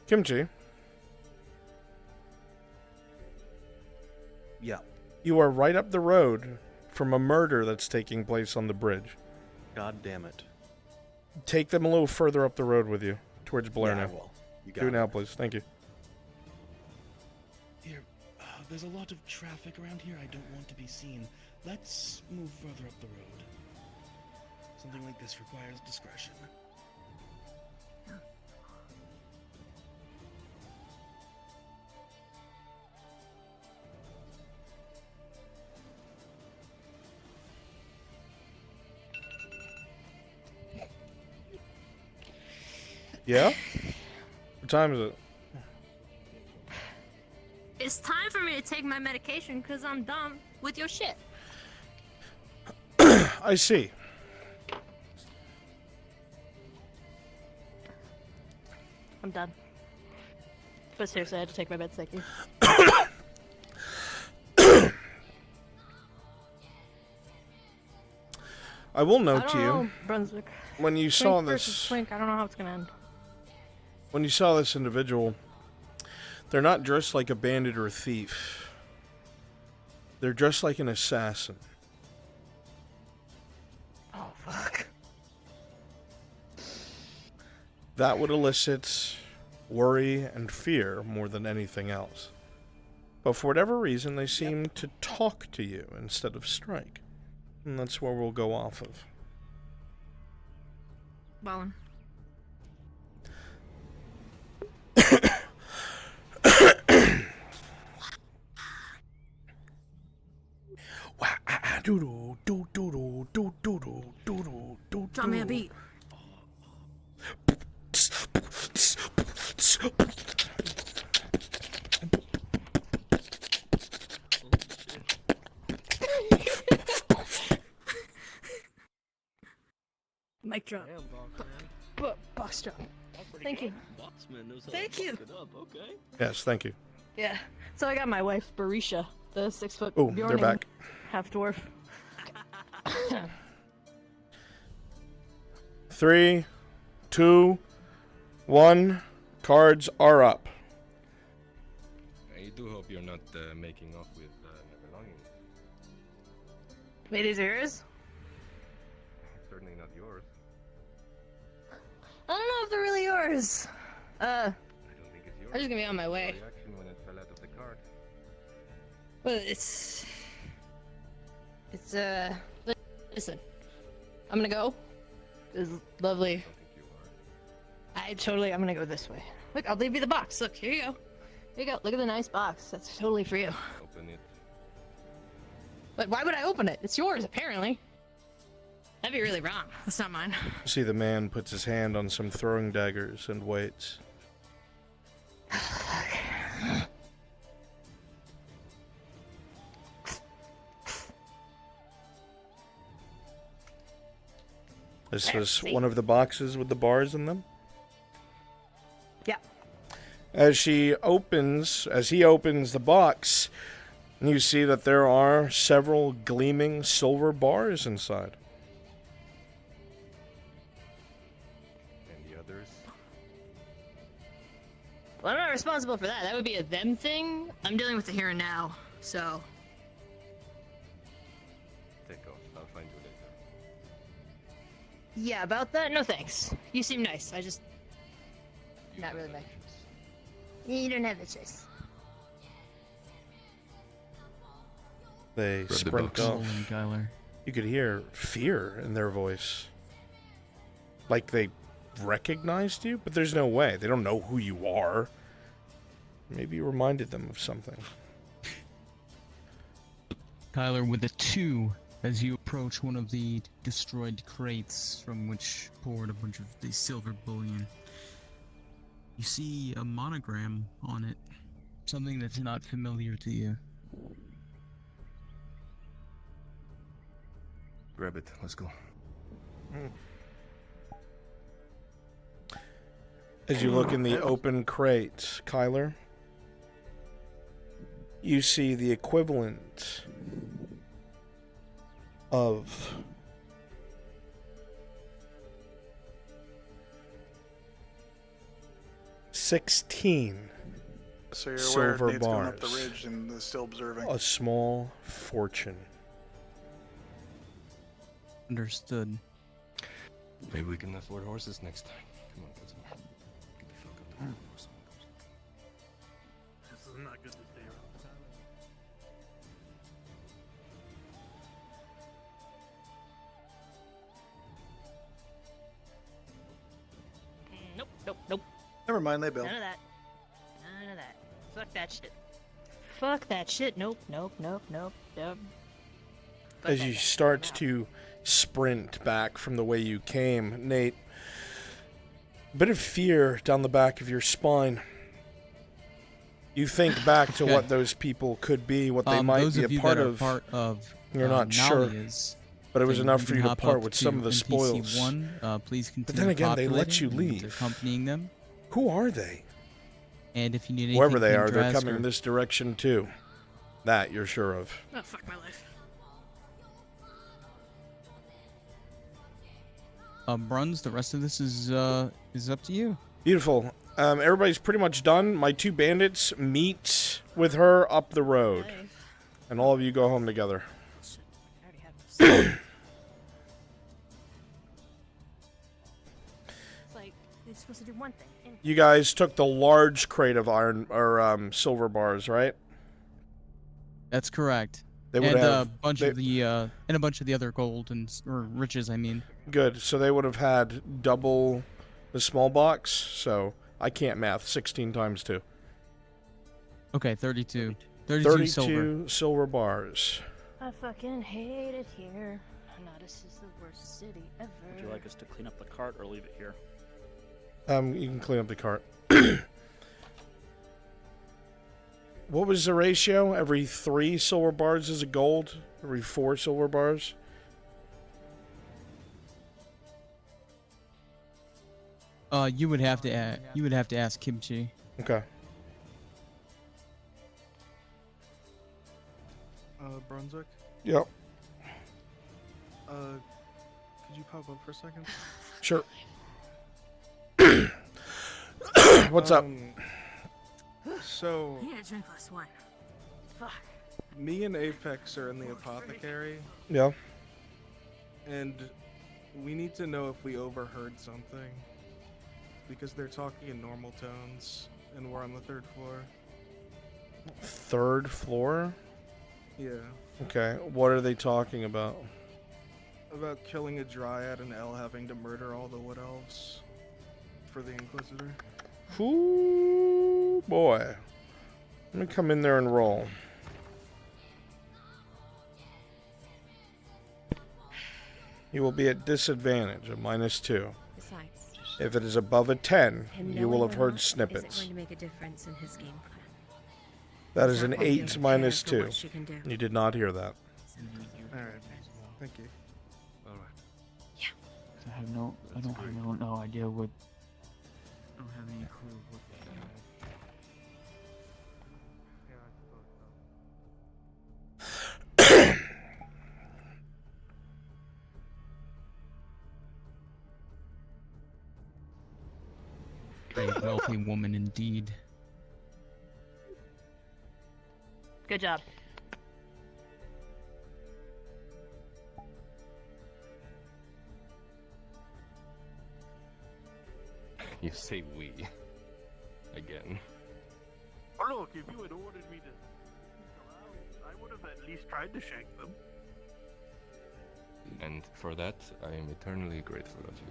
Kimchi. Yeah. You are right up the road from a murder that's taking place on the bridge. God damn it. Take them a little further up the road with you, towards Blair Yeah, I now. will. You Do got it now, it. please. Thank you. Here, there's a lot of traffic around here. I don't want to be seen. Let's move further up the road. Something like this requires discretion. Yeah? What time is it? It's time for me to take my medication because I'm done with your shit. I see. I'm done. But seriously, I had to take my meds, thank you. I will note I to don't you, know, Brunswick. when you saw Twink versus this, Twink, I don't know how it's gonna end. when you saw this individual, they're not dressed like a bandit or a thief. They're dressed like an assassin. Oh, fuck. That would elicit worry and fear more than anything else. but for whatever reason, they seem to talk to you instead of strike. And that's where we'll go off of. Ballin'. Drop me a beat. Mic drop. Box drop. Thank you. Thank you. Okay. Yes, thank you. Yeah. So I got my wife, Barisha, the 6-foot Oh, they're back. half dwarf. 3, 2, 1. Cards are up. I do hope you're not making off with Neverlonging. Wait, these are yours? Certainly not yours. I don't know if they're really yours. I don't think it's yours. I'm just gonna be on my way. Reaction when it fell out of the card. Well, it's listen. I'm gonna go. It's lovely. I'm gonna go this way. Look, I'll leave you the box. Look, here you go. Here you go. Look at the nice box. That's totally for you. Open it. But why would I open it? It's yours, apparently. That'd be really wrong. That's not mine. See the man puts his hand on some throwing daggers and waits. This was one of the boxes with the bars in them? Yeah. As he opens the box, you see that there are several gleaming silver bars inside. And the others? Well, I'm not responsible for that. That would be a them thing. I'm dealing with the here and now, so. Take off. I'll find you later. Yeah, about that? No thanks. You seem nice. I just. Not really nice. You don't have a choice. They the sprint box. off. Kyler. You could hear fear in their voice. Like they recognized you, but there's no way. They don't know who you are. Maybe you reminded them of something. Kyler with a 2 as you approach one of the destroyed crates from which poured a bunch of the silver bullion. You see a monogram on it, something that's not familiar to you. Grab it. Let's go. As you look in the open crate, Kyler, you see the equivalent of $16 So you're aware silver Nate's going up bars. the ridge and is still observing. A small fortune. Understood. Maybe we can afford horses next time. Come on, let's go. Get the fuck out of here. This is not good to stay around. Nope. Never mind, they built. None of that. None of that. Fuck that shit. Fuck that shit. Nope. As you start to sprint back from the way you came, Nate, a bit of fear down the back of your spine. You think back to what those people could be, what they might those be of a you part that are of. part of You're not sure, Nalia's but it was thing, enough you for can you to hop part up with to some of the spoils. NPC1, please continue But then again, they let populating you and leave. accompanying them. Who are they? And if you need anything Whoever they from are, they're Drask coming or- in this direction too. That you're sure of. Oh, fuck my life. Bruns, the rest of this is up to you. Beautiful. Everybody's pretty much done. My 2 bandits meet with her up the road. And all of you go home together. It's like, they're supposed to do one thing. You guys took the large crate of iron or silver bars, right? That's correct. They would and have a bunch of the other gold or riches. I mean. Good. So they would have had double the small box. So I can't math. 16 times 2. Okay, 32. 32 silver bars. I fucking hate it here. This is the worst city ever. Would you like us to clean up the cart or leave it here? You can clean up the cart. What was the ratio? Every 3 silver bars is a gold? Every 4 silver bars? You would have to ask Kimchi. Okay. Brunswick? Yep. Could you pop up for a second? Sure. What's up? So, You need a drink plus one. Fuck. me and Apex are in the apothecary, Yeah. and we need to know if we overheard something. Because they're talking in normal tones, and we're on the 3rd floor. 3rd floor? Yeah. Okay. What are they talking about? About killing a dryad and Elle having to murder all the wood elves for the Inquisitor. Ooh, boy. Let me come in there and roll. You will be at disadvantage of -2. Besides, If it is above a 10, him you will knowing have or heard not snippets. isn't going to make a difference in his game plan. That He's is not an going to be 8 prepared minus for 2. what she can do. You did not hear that. Alright. Thank you. Alright. Yeah. I don't have no idea what. I don't have any clue what. A wealthy woman indeed. Good job. You say we. Again. Oh, look, if you had ordered me to sneak around, I would have at least tried to shank them. And for that, I am eternally grateful of you.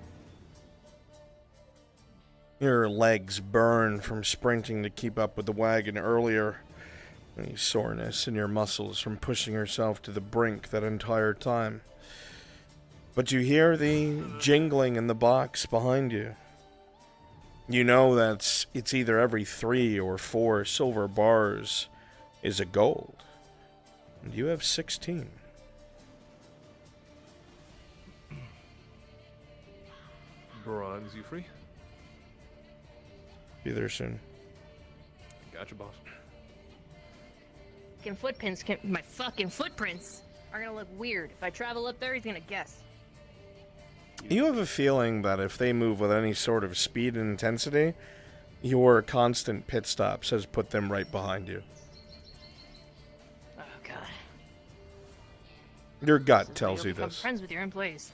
Your legs burn from sprinting to keep up with the wagon earlier. Any soreness in your muscles from pushing yourself to the brink that entire time. But you hear the jingling in the box behind you. You know that it's either every 3 or 4 silver bars is a gold. And you have 16. Brunswick. Be there soon. Gotcha, boss. My fucking footprints are gonna look weird. If I travel up there, he's gonna guess. You have a feeling that if they move with any sort of speed and intensity, your constant pit stops has put them right behind you. Oh god. Your gut tells You'll you become this. friends with your employees.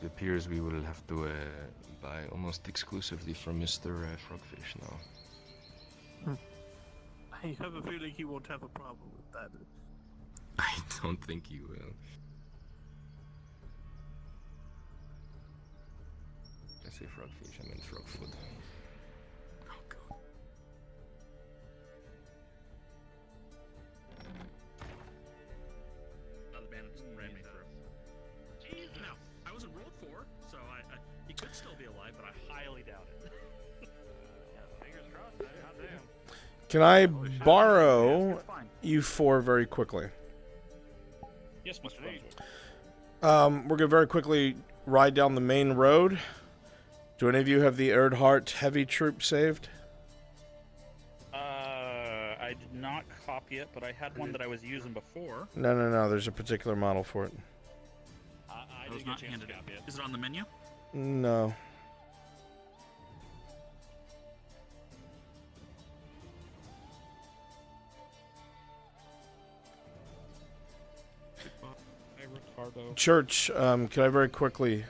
It appears we will have to buy almost exclusively from Mr. Frogfish now. I have a feeling he won't have a problem with that. I don't think he will. I say frogfish, I mean frog food. Oh god. Another bandit ran me through. Jeez, no. I wasn't rolled for, so he could still be alive, but I highly doubt it. Fingers crossed, man. Goddamn. Can I borrow you 4 very quickly? Yes, Mr. Brunswick. We're going to very quickly ride down the main road. Do any of you have the Erdhart heavy troop saved? I did not copy it, but I had one that I was using before. No. There's a particular model for it. I didn't get a chance to copy it. Is it on the menu? No. Cardo. Church, can I very quickly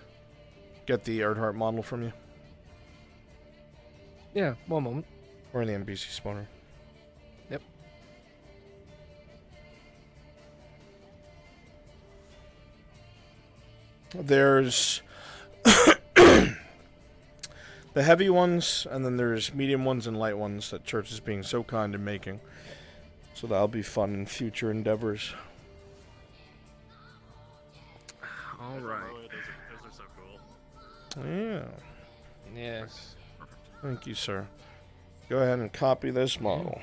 get the Earnhardt model from you? Yeah, one moment. We're in the NBC spawner. Yep. There's the heavy ones, and then there's medium ones and light ones that Church is being so kind in making. So that'll be fun in future endeavors. All right. Those are so cool. Yeah. Yes. Thank you, sir. Go ahead and copy this model.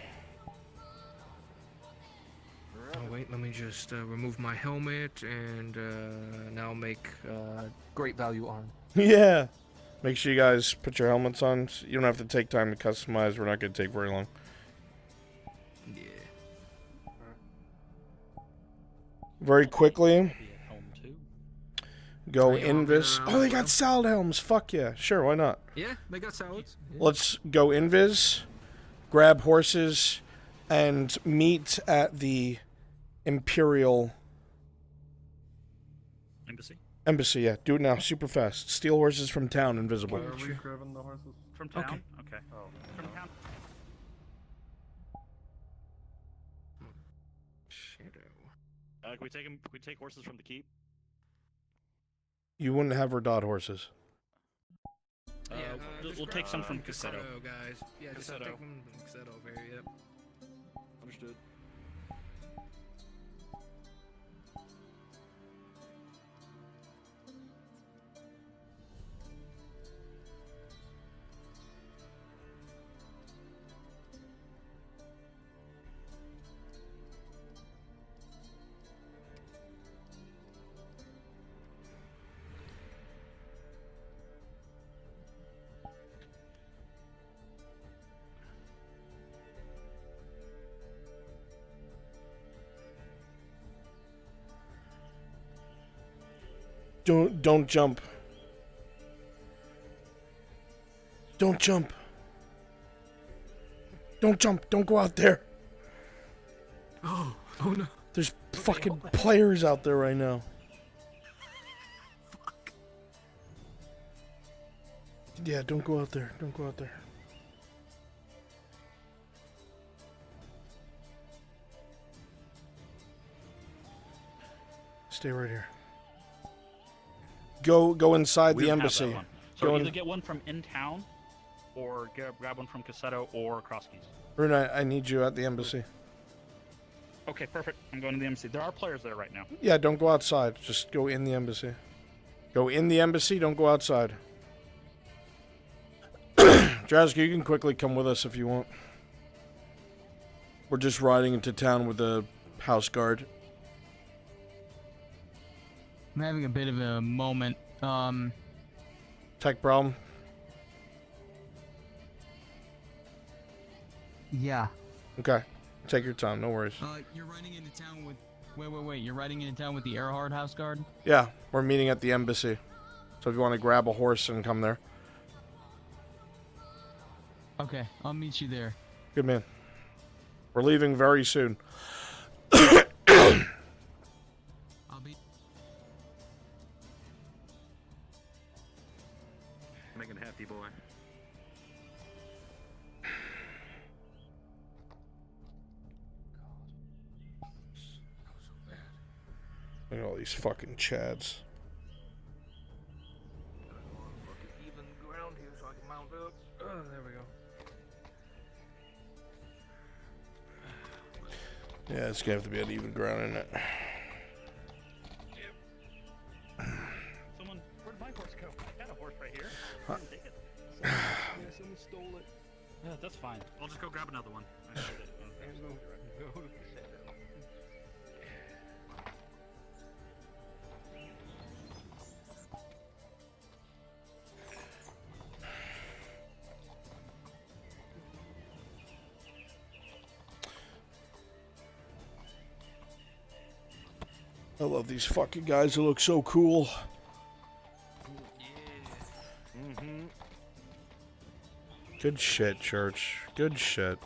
Oh, wait, let me just remove my helmet and now make great value arm. Yeah. Make sure you guys put your helmets on. You don't have to take time to customize. We're not going to take very long. Yeah. Very quickly. Go Try on invis. there, Oh, they got salad helms. Fuck yeah. Sure, why not? Yeah, they got salads. Yeah. Let's go invis, grab horses, and meet at the Imperial Embassy. Yeah, do it now, super fast. Steal horses from town, invisible. Where are we grabbing the horses? From town? Okay. Oh. From town. Can we take him? Can we take horses from the keep? You wouldn't have Redot horses. We'll take some from Cassetto. Guys. Yeah, just take Cassetto. from Cassetto over here, yep. Understood. Don't jump. Don't jump. Don't jump. Don't go out there. Oh no. There's fucking players out there right now. Yeah, don't go out there. Don't go out there. Stay right here. Go inside We the don't have embassy. that one. So Go either in. get one from in town, or grab one from Cassetto or Crosskeys. Runa, I need you at the embassy. Okay, perfect. I'm going to the embassy. There are players there right now. Yeah, don't go outside. Just go in the embassy. Go in the embassy, don't go outside. Drask, you can quickly come with us if you want. We're just riding into town with the house guard. I'm having a bit of a moment. Tech problem? Yeah. Okay. Take your time, no worries. You're riding into town with... Wait. You're riding into town with the Earhart House Guard? Yeah, we're meeting at the embassy. So if you want to grab a horse and come there. Okay, I'll meet you there. Good man. We're leaving very soon. I'll be... Making a happy boy. Look at all these fucking chads. Even ground here so I can mount up. There we go. Yeah, it's gonna have to be at even ground, isn't it? Someone, where'd my horse go? I had a horse right here. Huh. I didn't take it. Someone stole it. Yeah, that's fine. I'll just go grab another one. I know that. I love these fucking guys. They look so cool. Mm-hmm. Good shit, Church. Good shit.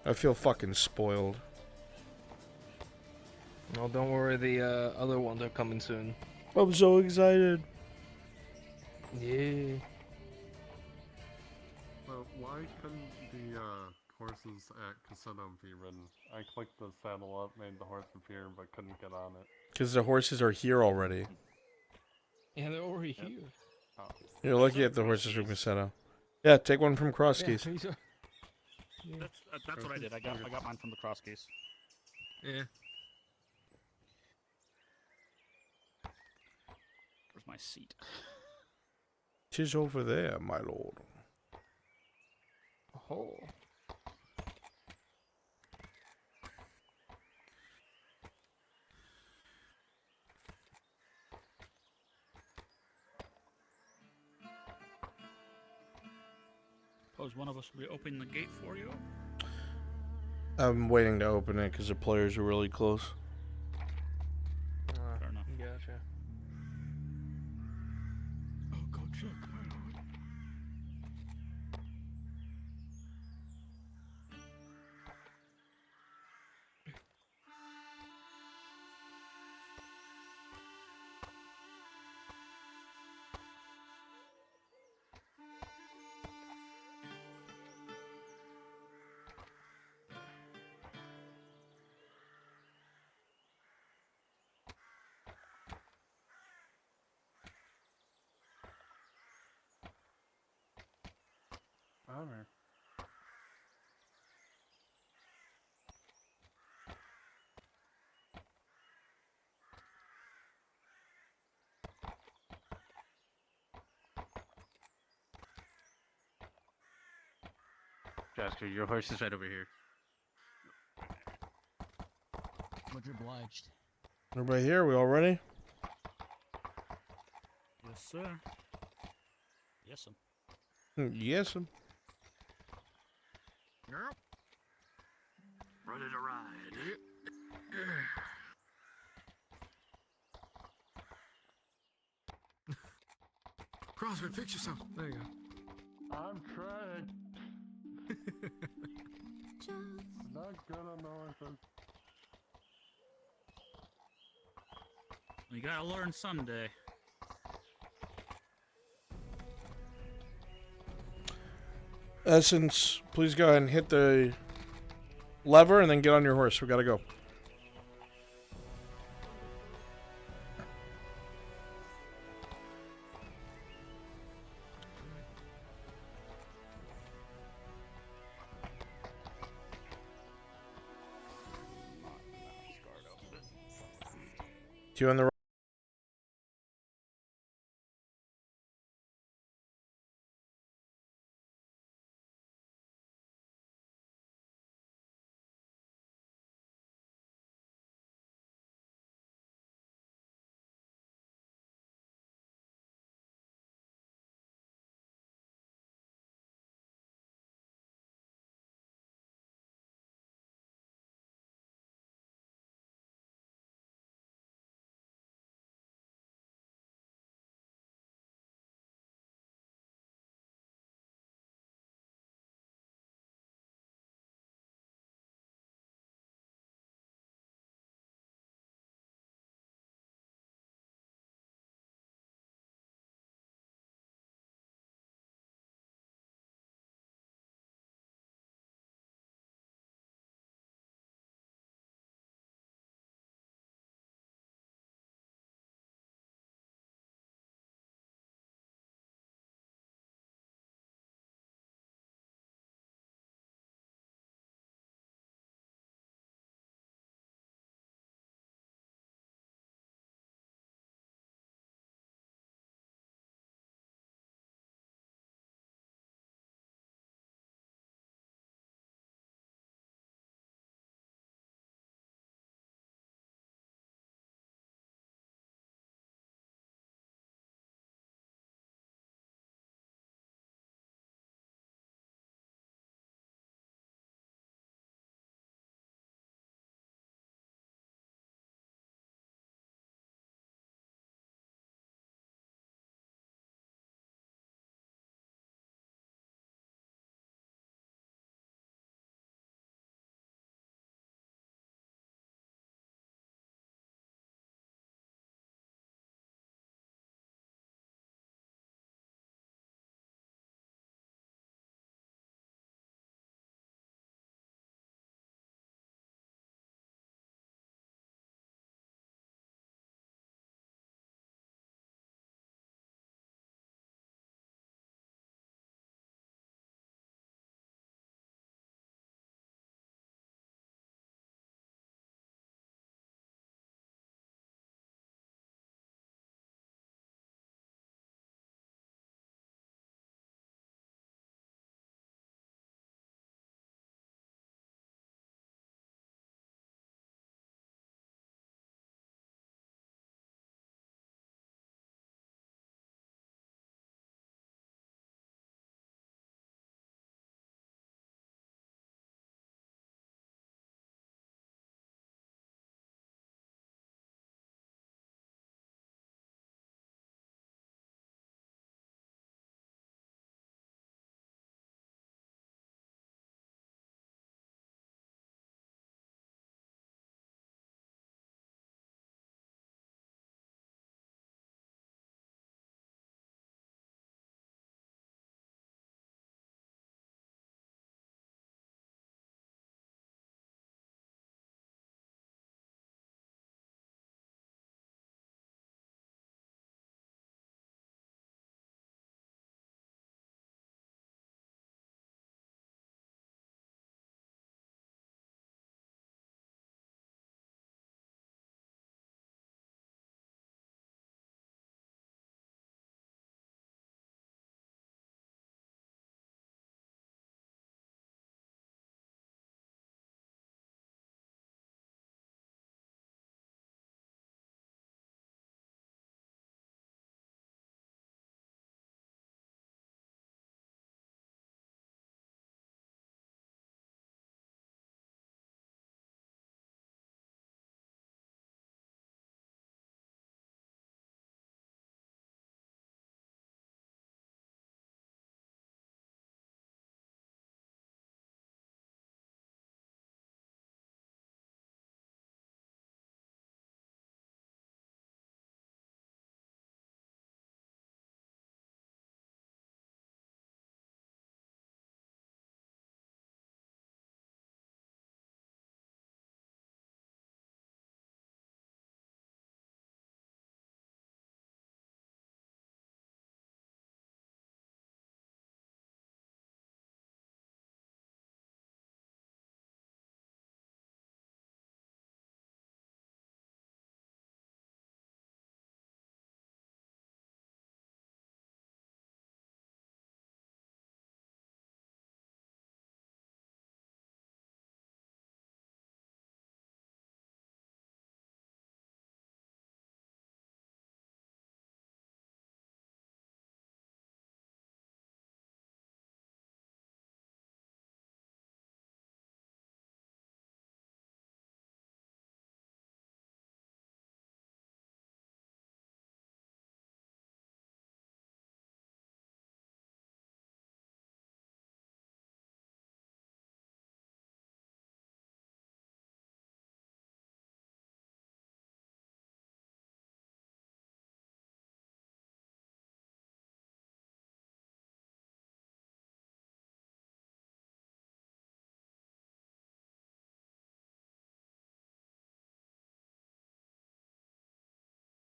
I feel fucking spoiled. Oh, don't worry, the other ones are coming soon. I'm so excited. Yeah. Well, why couldn't the horses at Casino be ridden? I clicked the saddle up, made the horse appear, but couldn't get on it. Because the horses are here already. Yeah, they're already here. Oh. You're lucky at the horses from Cassetto. Yeah, take one from Crosskeys. Yeah, these are... Yeah. That's what I did. I got mine from the cross keys. Yeah. Where's my seat? 'Tis over there, my lord. Oh. Suppose one of us will be opening the gate for you. I'm waiting to open it because the players are really close. Fair enough. Gotcha. Oh, go check, my lord. Honor. Jasper, your horse is right over here. Much obliged. Everybody here? We all ready? Yes, sir. Yes, sir. Yes, sir. Yep. Ready to ride. Crossman, fix yourself. There you go. I'm trying. Not good on the horses. You gotta learn someday. Essence, please go ahead and hit the lever and then get on your horse. We gotta go. You on the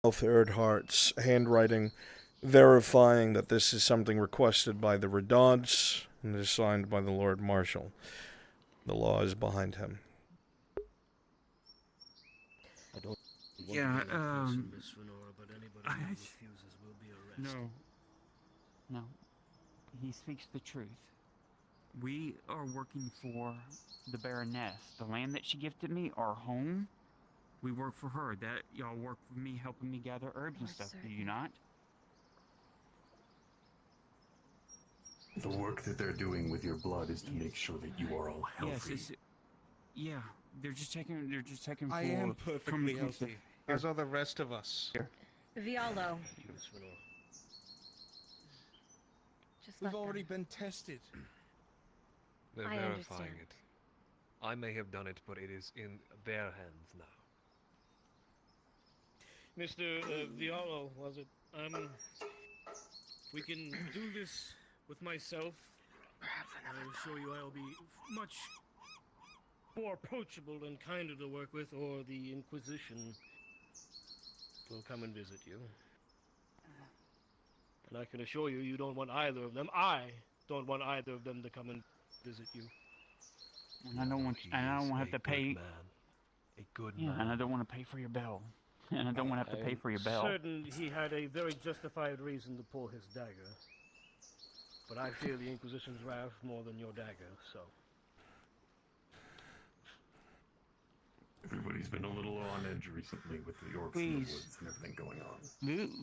Erdhart's handwriting, verifying that this is something requested by the Redauds and is signed by the Lord Marshal. The law is behind him. Yeah, no. No. He speaks the truth. We are working for the Baroness. The land that she gifted me, our home, we work for her. That y'all work for me, helping me gather herbs and stuff. Do you not? The work that they're doing with your blood is to make sure that you are all healthy. Yes, yeah. They're just taking I am perfectly healthy, as are the rest of us. Vialo. We've already been tested. They're I verifying understand. it. I may have done it, but it is in their hands now. Mr. Vialo, was it? We can do this with myself. I assure you I will be much more approachable and kinder to work with, or the Inquisition will come and visit you. And I can assure you, you don't want either of them. I don't want either of them to come and visit you. And I don't want to have to pay. A good Yeah, and I don't want to pay for your bill. And I don't want to have to pay for your bill. Certain he had a very justified reason to pull his dagger. But I fear the Inquisition's wrath more than your dagger, so. Everybody's been a little on edge recently with the orcs in the woods and everything going on.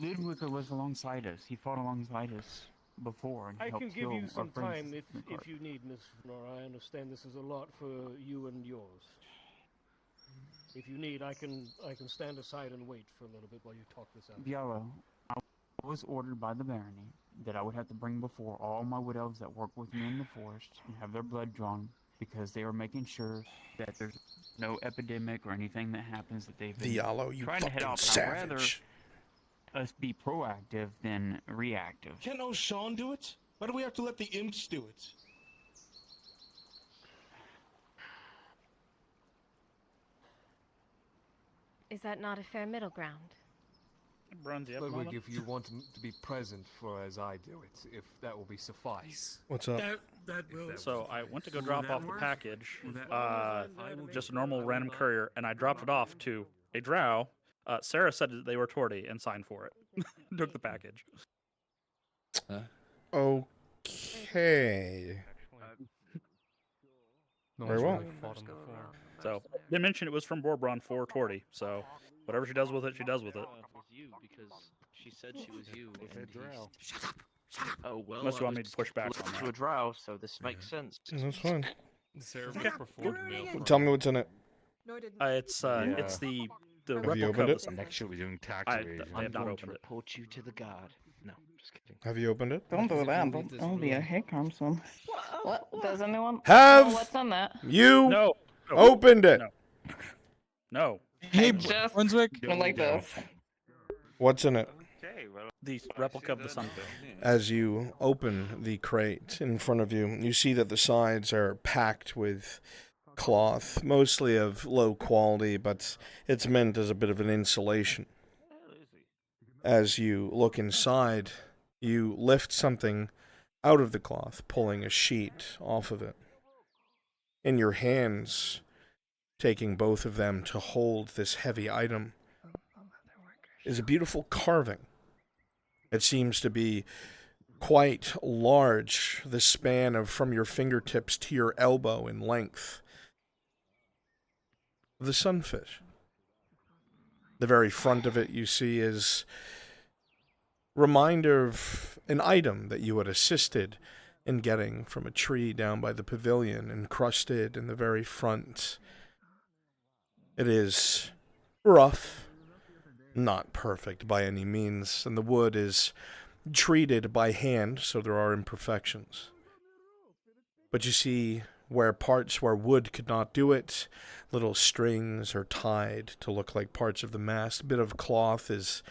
Ludwig was alongside us. He fought alongside us before and I helped can give kill you our some friends time in the if you need, Miss Nora. I understand this is a lot for you and yours. If you need, I can stand aside and wait for a little bit while you talk this out. Vialo, I was ordered by the barony that I would have to bring before all my wood elves that work with me in the forest and have their blood drawn because they are making sure that there's no epidemic or anything that happens that they've been Vialo, you trying to head fucking off. I'd rather savage. us be proactive than reactive. Can't O'Shawn do it? Why do we have to let the imps do it? Is that not a fair middle ground? Ludwig, if you want to be present for as I do it, if that will be suffice. What's up? That will. So I went to go drop off the package, just a normal random courier, and I dropped it off to a drow. Sarah said that they were Torty and signed for it. Took the package. Okay. Very well. So they mentioned it was from Borbron for Torty. So whatever she does with it, she does with it. Was you because she said she was you. a drow. Shut up! Shut up! Oh well. Unless you want me to push back on to a that. drow, so this makes sense. That's fine. Sarah Okay. performed mail. Tell me what's in it. It's the Have you replica opened of the it? sun. Next, you'll be doing tax I evasion. have not going opened to it. report you to the guard. No, just kidding. Have you opened it? Don't do that. Don't be a hick, Armstrong. What? Does anyone Have know what's on that? you No. opened it? No. Hey, Just Brunswick. went like this. What's in it? The replica of the sunfish. As you open the crate in front of you, you see that the sides are packed with cloth, mostly of low quality, but it's meant as a bit of an insulation. As you look inside, you lift something out of the cloth, pulling a sheet off of it. In your hands, taking both of them to hold this heavy item, is a beautiful carving. It seems to be quite large, the span of from your fingertips to your elbow in length. The sunfish. The very front of it you see is reminder of an item that you had assisted in getting from a tree down by the pavilion, encrusted in the very front. It is rough, not perfect by any means, and the wood is treated by hand, so there are imperfections. But you see where parts where wood could not do it, little strings are tied to look like parts of the mast. A bit of cloth is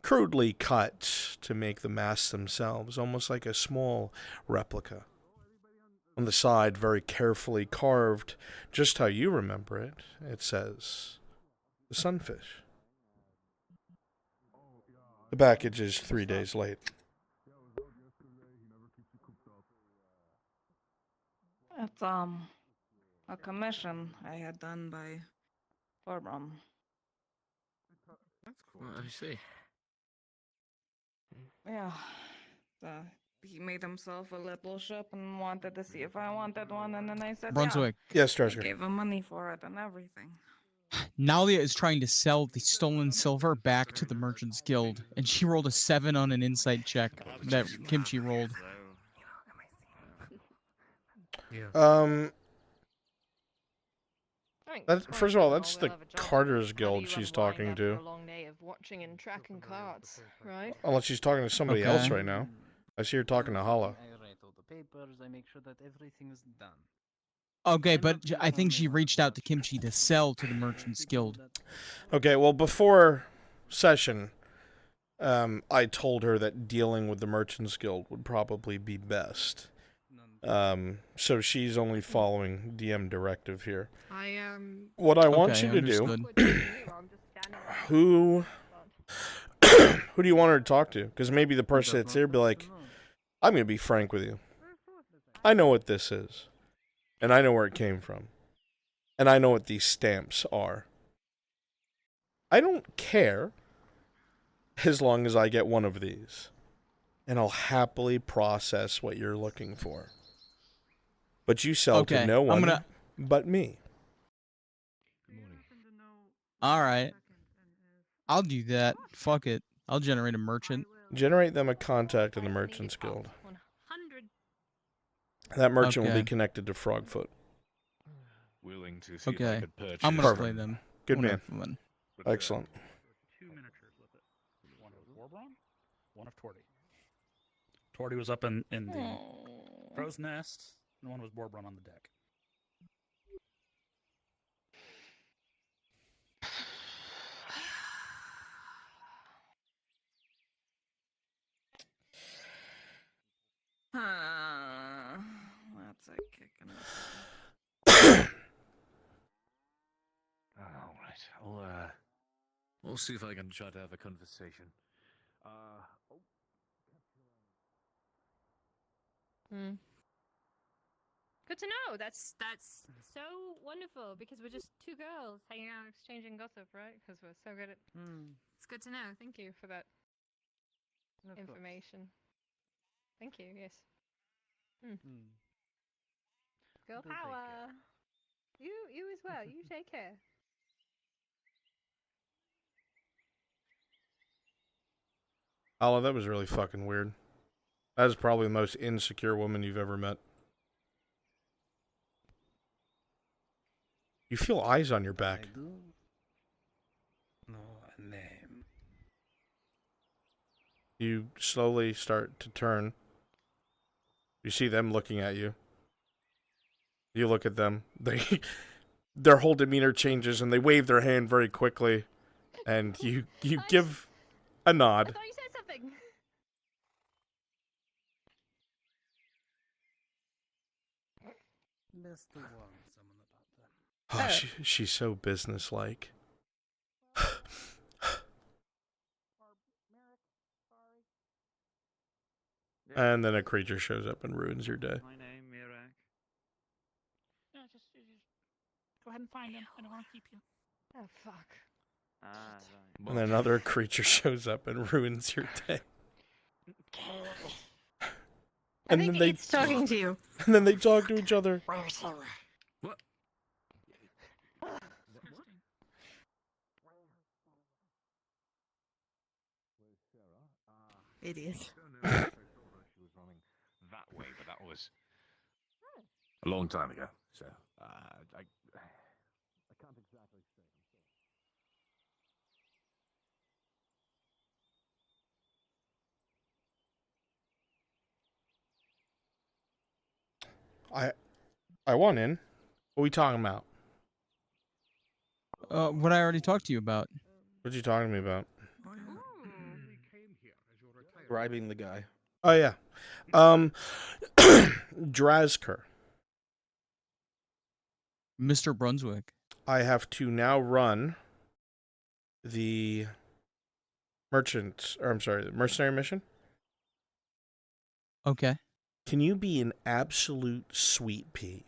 crudely cut to make the masts themselves, almost like a small replica. On the side, very carefully carved, just how you remember it, it says, the sunfish. The package is 3 days late. It's a commission I had done by Forbrum. That's cool. I see. Yeah. He made himself a little ship and wanted to see if I wanted one, and then I said Brunswick. yeah. Yes, I Treasure. gave him money for it and everything. Nalia is trying to sell the stolen silver back to the Merchants Guild, and she rolled a 7 on an insight check that Kimchi rolled. First of all, that's the Carter's Guild she's talking to. A long day of watching and tracking cards, right? Unless she's talking to somebody else right now. I see her talking to Hala. I write all the papers. I make sure that everything is done. Okay, but I think she reached out to Kimchi to sell to the Merchants Guild. Okay, well, before session, I told her that dealing with the Merchants Guild would probably be best. So she's only following DM directive here. What I want you to do, who do you want her to talk to? Because maybe the person that's here be like, I'm going to be frank with you. I know what this is. And I know where it came from. And I know what these stamps are. I don't care as long as I get one of these. And I'll happily process what you're looking for. But you sell to no one but me. Alright. I'll do that. Fuck it. I'll generate a merchant. Generate them a contact in the Merchants Guild. That merchant will be connected to Frogfoot. Willing to see if I Okay. could purchase. I'm gonna play them. Good One man. of them. Excellent. 2 miniatures with it. One of Warbron, one of Torty. Torty was up in the crow's nest, and one was Warbron on the deck. That's a kick in the All right. We'll see if I can try to have a conversation. Good to know. That's so wonderful because we're just two girls hanging out, exchanging gossip, right? Because we're so good at. It's good to know. Thank you for that information. Thank you. Yes. Girl Do take power. You as well. You take care. Hala, that was really fucking weird. That is probably the most insecure woman you've ever met. You feel eyes on your back. I do. No, a name. You slowly start to turn. You see them looking at you. You look at them. Their whole demeanor changes and they wave their hand very quickly. And you give a nod. I thought you said something. Best to warn someone about that. Oh, she's so businesslike. And then a creature shows up and ruins your day. My name, Mirak. No, just go ahead and find him. I don't want to keep you. Oh fuck. Right. And then another creature shows up and ruins your day. I think it's talking to you. And then they talk to each other. What? Idiot. She was running that way, but that was a long time ago. So I can't exactly say. I want in. What are we talking about? What I already talked to you about. What are you talking to me about? Bribing the guy. Oh, yeah. Drazker. Mr. Brunswick. I have to now run the mercenary mission. Okay. Can you be an absolute sweet pea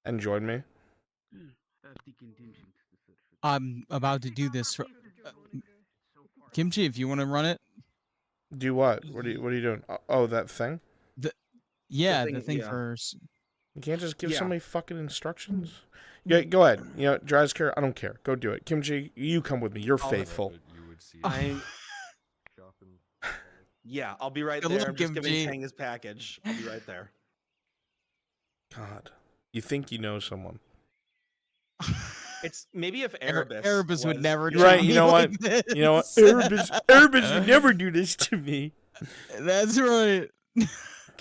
and join me? I'm about to do this. Kimchi, if you want to run it. Do what? What are you doing? Oh, that thing? The thing yeah. for... You can't just give somebody fucking instructions? Yeah, go ahead. You know, Dry's care. I don't care. Go do it. Kimchi, you come with me. You're faithful. Yeah, I'll be right Good there. luck, I'm just giving Kimchi. Tang his package. I'll be right there. God. You think you know someone. It's maybe if Erebus Erebus would never do Right, you know like what? this. You know what? Erebus would never do this to me. That's right.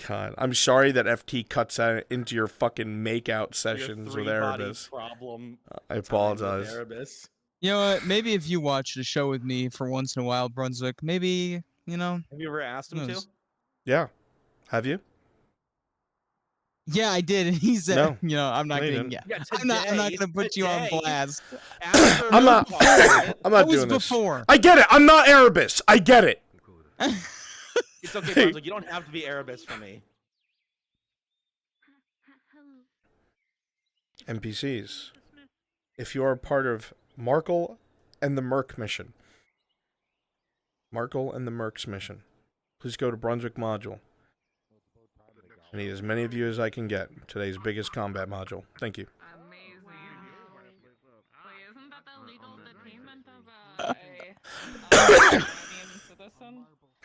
God, I'm sorry that FT cuts out into your fucking makeout sessions with Erebus. Problem. I apologize. Erebus. You know what? Maybe if you watch the show with me for once in a while, Brunswick, maybe, you know. Have you ever asked him to? Yeah. Have you? Yeah, I did. And he said, No. you know, I'm not No, you going didn't. to. I'm not going to put you on blast. I'm not That was doing this. before. I get it. I'm not Erebus. I get it. It's okay, Brunswick. You don't have to be Erebus for me. NPCs. If you are part of Markle and the Merc mission. Markle and the Mercs mission. Please go to Brunswick module. I need as many of you as I can get. Today's biggest combat module. Thank you.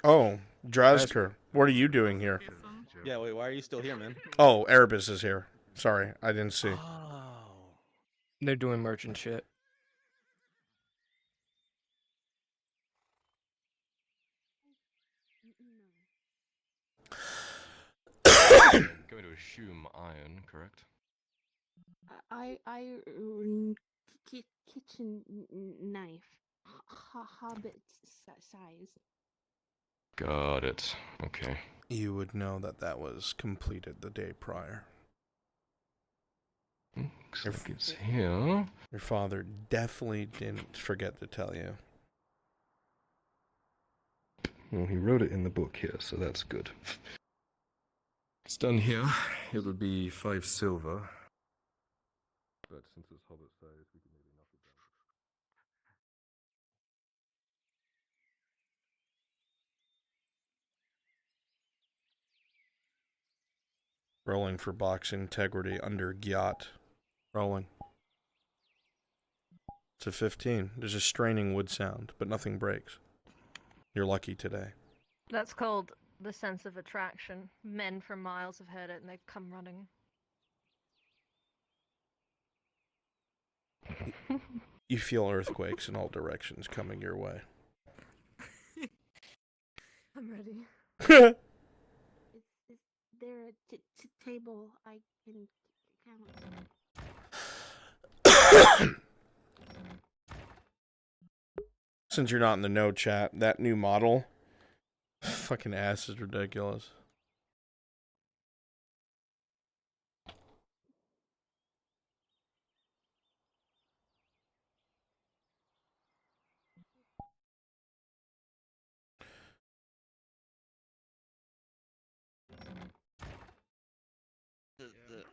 Oh, Drazker, what are you doing here? Yeah, wait, why are you still here, man? Oh, Erebus is here. Sorry, I didn't see. They're doing merchant shit. Going to assume iron, correct? Kitchen knife, hobbit size. Got it. Okay. You would know that that was completed the day prior. Looks like it's here. Your father definitely didn't forget to tell you. Well, he wrote it in the book here, so that's good. It's done here. It would be 5 silver. But since it's hobbit size, we can maybe knock it down. Rolling for box integrity under Gyat. Rolling. It's a 15. There's a straining wood sound, but nothing breaks. You're lucky today. That's called the sense of attraction. Men for miles have heard it and they've come running. You feel earthquakes in all directions coming your way. I'm ready. Is there a table I can count? Since you're not in the no chat, that new model, fucking ass is ridiculous.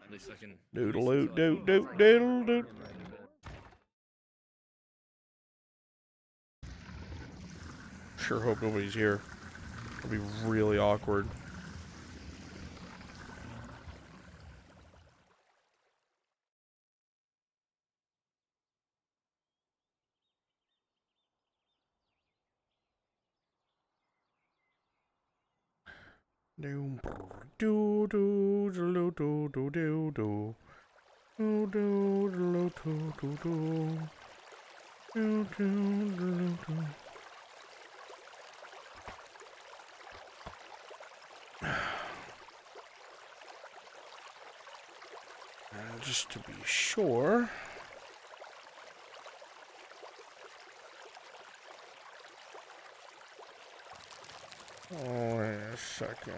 At least I can. Doodle doot doot doodle doot. Sure hope nobody's here. It'll be really awkward. Do do do do do do do do do do do do do do do do. Just to be sure. Oh, wait a second.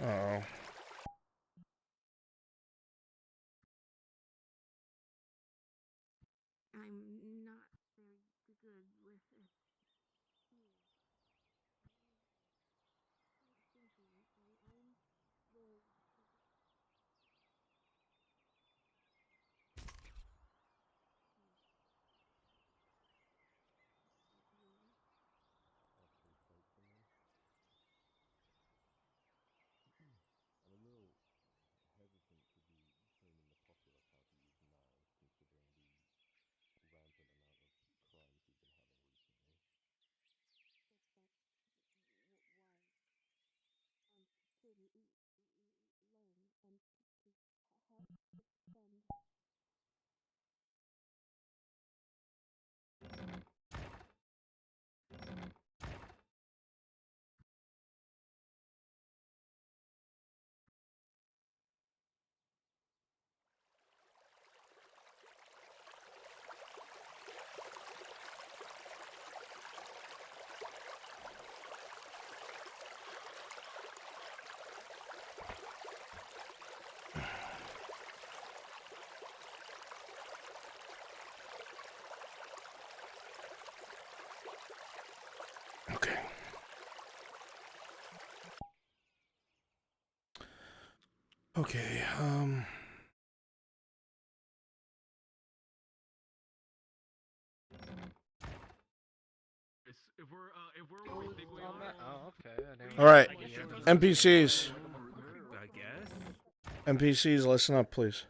Uh-oh. I'm not very good with it. I'm a little hesitant to be training the populace how to use knives, considering the rampant amount of crimes we've been having recently. Okay. Okay, Oh, okay. I didn't all right. realize- NPCs. I guess. NPCs, listen up, please.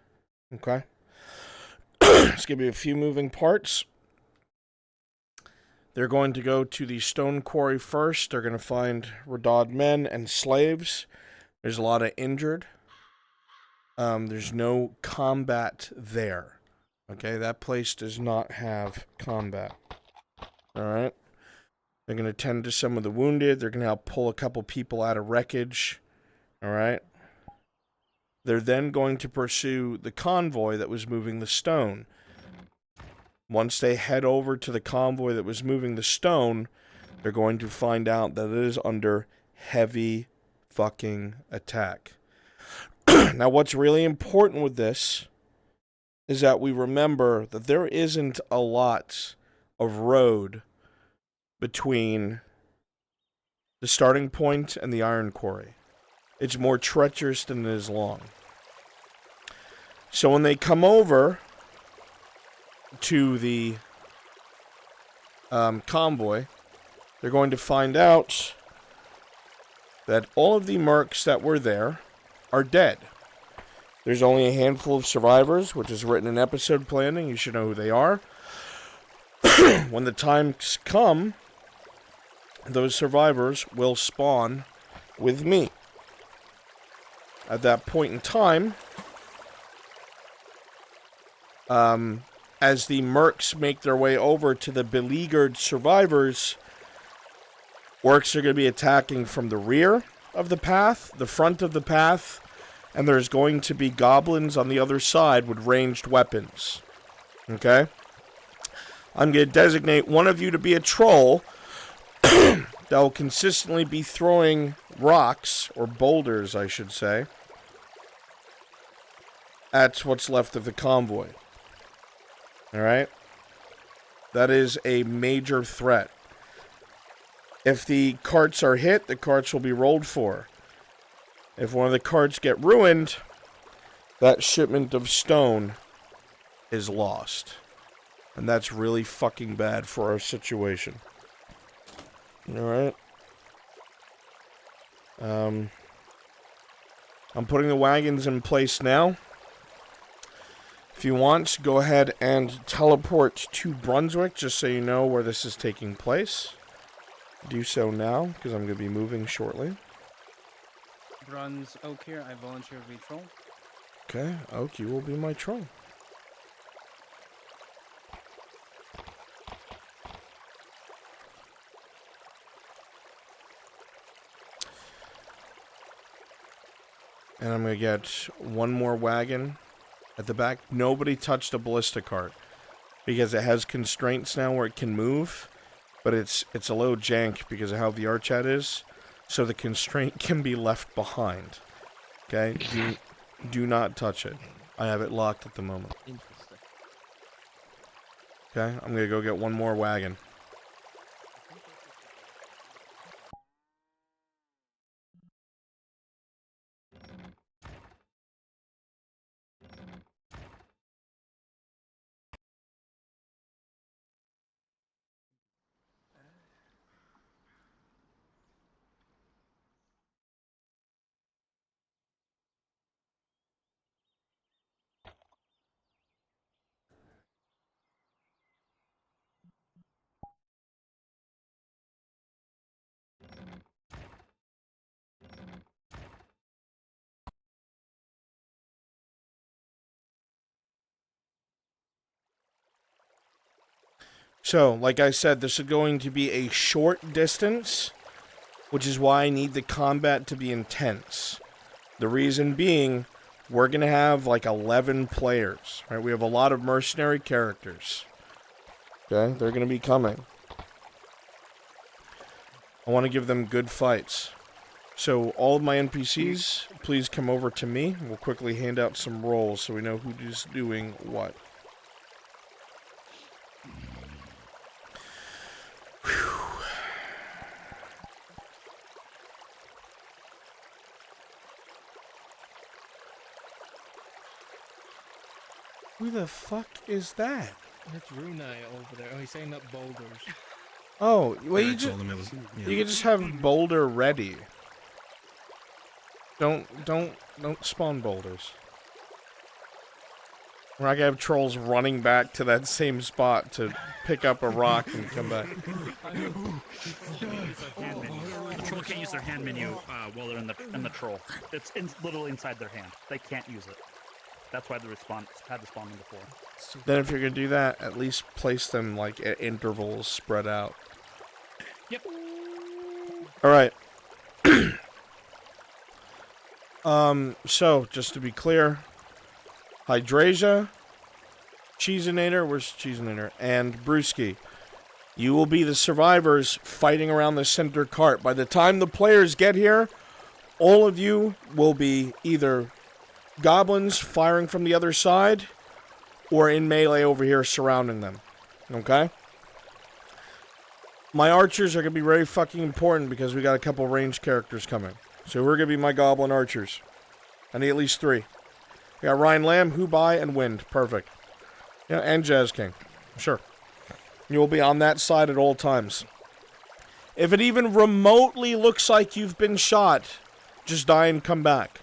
Okay? Let's give you a few moving parts. They're going to go to the stone quarry first. They're going to find Radad men and slaves. There's a lot of injured. There's no combat there. Okay, that place does not have combat. Alright? They're going to tend to some of the wounded. They're going to help pull a couple people out of wreckage. Alright? They're then going to pursue the convoy that was moving the stone. Once they head over to the convoy that was moving the stone, they're going to find out that it is under heavy fucking attack. Now, what's really important with this is that we remember that there isn't a lot of road between the starting point and the iron quarry. It's more treacherous than it is long. So when they come over to the convoy, they're going to find out that all of the mercs that were there are dead. There's only a handful of survivors, which is written in episode planning. You should know who they are. When the times come, those survivors will spawn with me. At that point in time, as the mercs make their way over to the beleaguered survivors, orcs are going to be attacking from the rear of the path, the front of the path, and there's going to be goblins on the other side with ranged weapons. Okay? I'm going to designate one of you to be a troll that will consistently be throwing rocks, or boulders, I should say, at what's left of the convoy. Alright? That is a major threat. If the carts are hit, the carts will be rolled for. If one of the carts get ruined, that shipment of stone is lost. And that's really fucking bad for our situation. Alright? I'm putting the wagons in place now. If you want, go ahead and teleport to Brunswick, just so you know where this is taking place. Do so now, because I'm going to be moving shortly. Bruns Oak here. I volunteer to be troll. Okay, Oak, you will be my troll. And I'm going to get one more wagon at the back. Nobody touched a ballista cart, because it has constraints now where it can move, but it's a little jank because of how VRChat is. so the constraint can be left behind. Okay? Do not touch it. I have it locked at the moment. Interesting. Okay? I'm gonna go get one more wagon. So, like I said, this is going to be a short distance, which is why I need the combat to be intense. The reason being, we're going to have like 11 players, right? We have a lot of mercenary characters. Okay, they're going to be coming. I want to give them good fights. So, all of my NPCs, please come over to me. We'll quickly hand out some roles so we know who's doing what. Who the fuck is that? That's Runai over there. Oh, he's setting up boulders. Oh, well, Yeah, I you told him it was- yeah. can just have boulder ready. Don't spawn boulders. We're not gonna have trolls running back to that same spot to pick up a rock and come back. The troll can't use their hand menu while they're in the troll. It's literally inside their hand. They can't use it. That's why the respawn had the spawn in before. Then if you're gonna do that, at least place them like at intervals spread out. Yep. Alright. So just to be clear, Hydrasia, Cheesinator, where's Cheesinator? And Brewski. You will be the survivors fighting around the center cart. By the time the players get here, all of you will be either goblins firing from the other side, or in melee over here surrounding them. Okay? My archers are going to be very fucking important because we got a couple ranged characters coming. So we're going to be my goblin archers. I need at least 3. We got Ryan Lamb, Hubai, and Wind. Perfect. Yeah, and Jazz King. Sure. You will be on that side at all times. If it even remotely looks like you've been shot, just die and come back.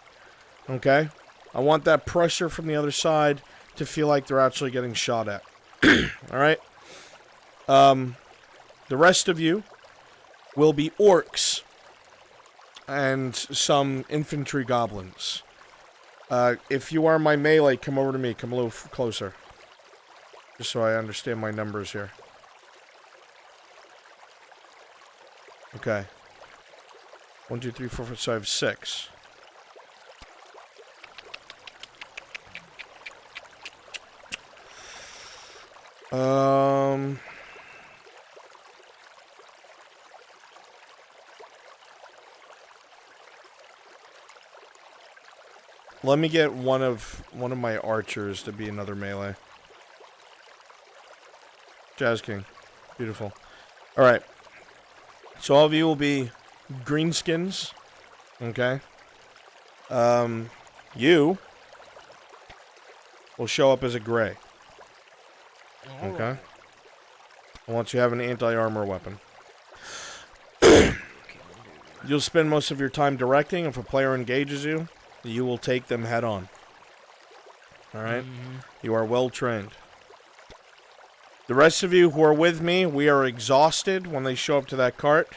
Okay? I want that pressure from the other side to feel like they're actually getting shot at. Alright? The rest of you will be orcs and some infantry goblins. If you are my melee, come over to me. Come a little closer. Just so I understand my numbers here. Okay. 1, 2, 3, 4, 5, so I have 6. Let me get one of my archers to be another melee. Jazz King. Beautiful. Alright. So all of you will be greenskins. Okay. You will show up as a gray. Okay. I want you to have an anti-armor weapon. You'll spend most of your time directing. If a player engages you, you will take them head on. Alright? You are well trained. The rest of you who are with me, we are exhausted when they show up to that cart,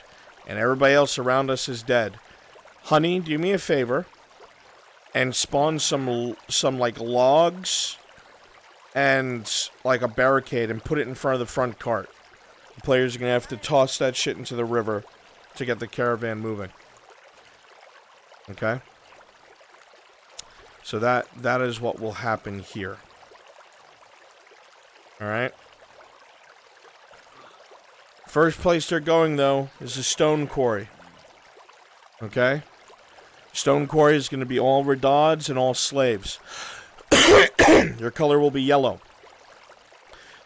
and everybody else around us is dead. Honey, do me a favor and spawn some like logs and like a barricade and put it in front of the front cart. The players are gonna have to toss that shit into the river to get the caravan moving. Okay? So that is what will happen here. Alright? First place they're going, though, is the stone quarry. Okay? Stone quarry is going to be all Redods and all slaves. Your color will be yellow.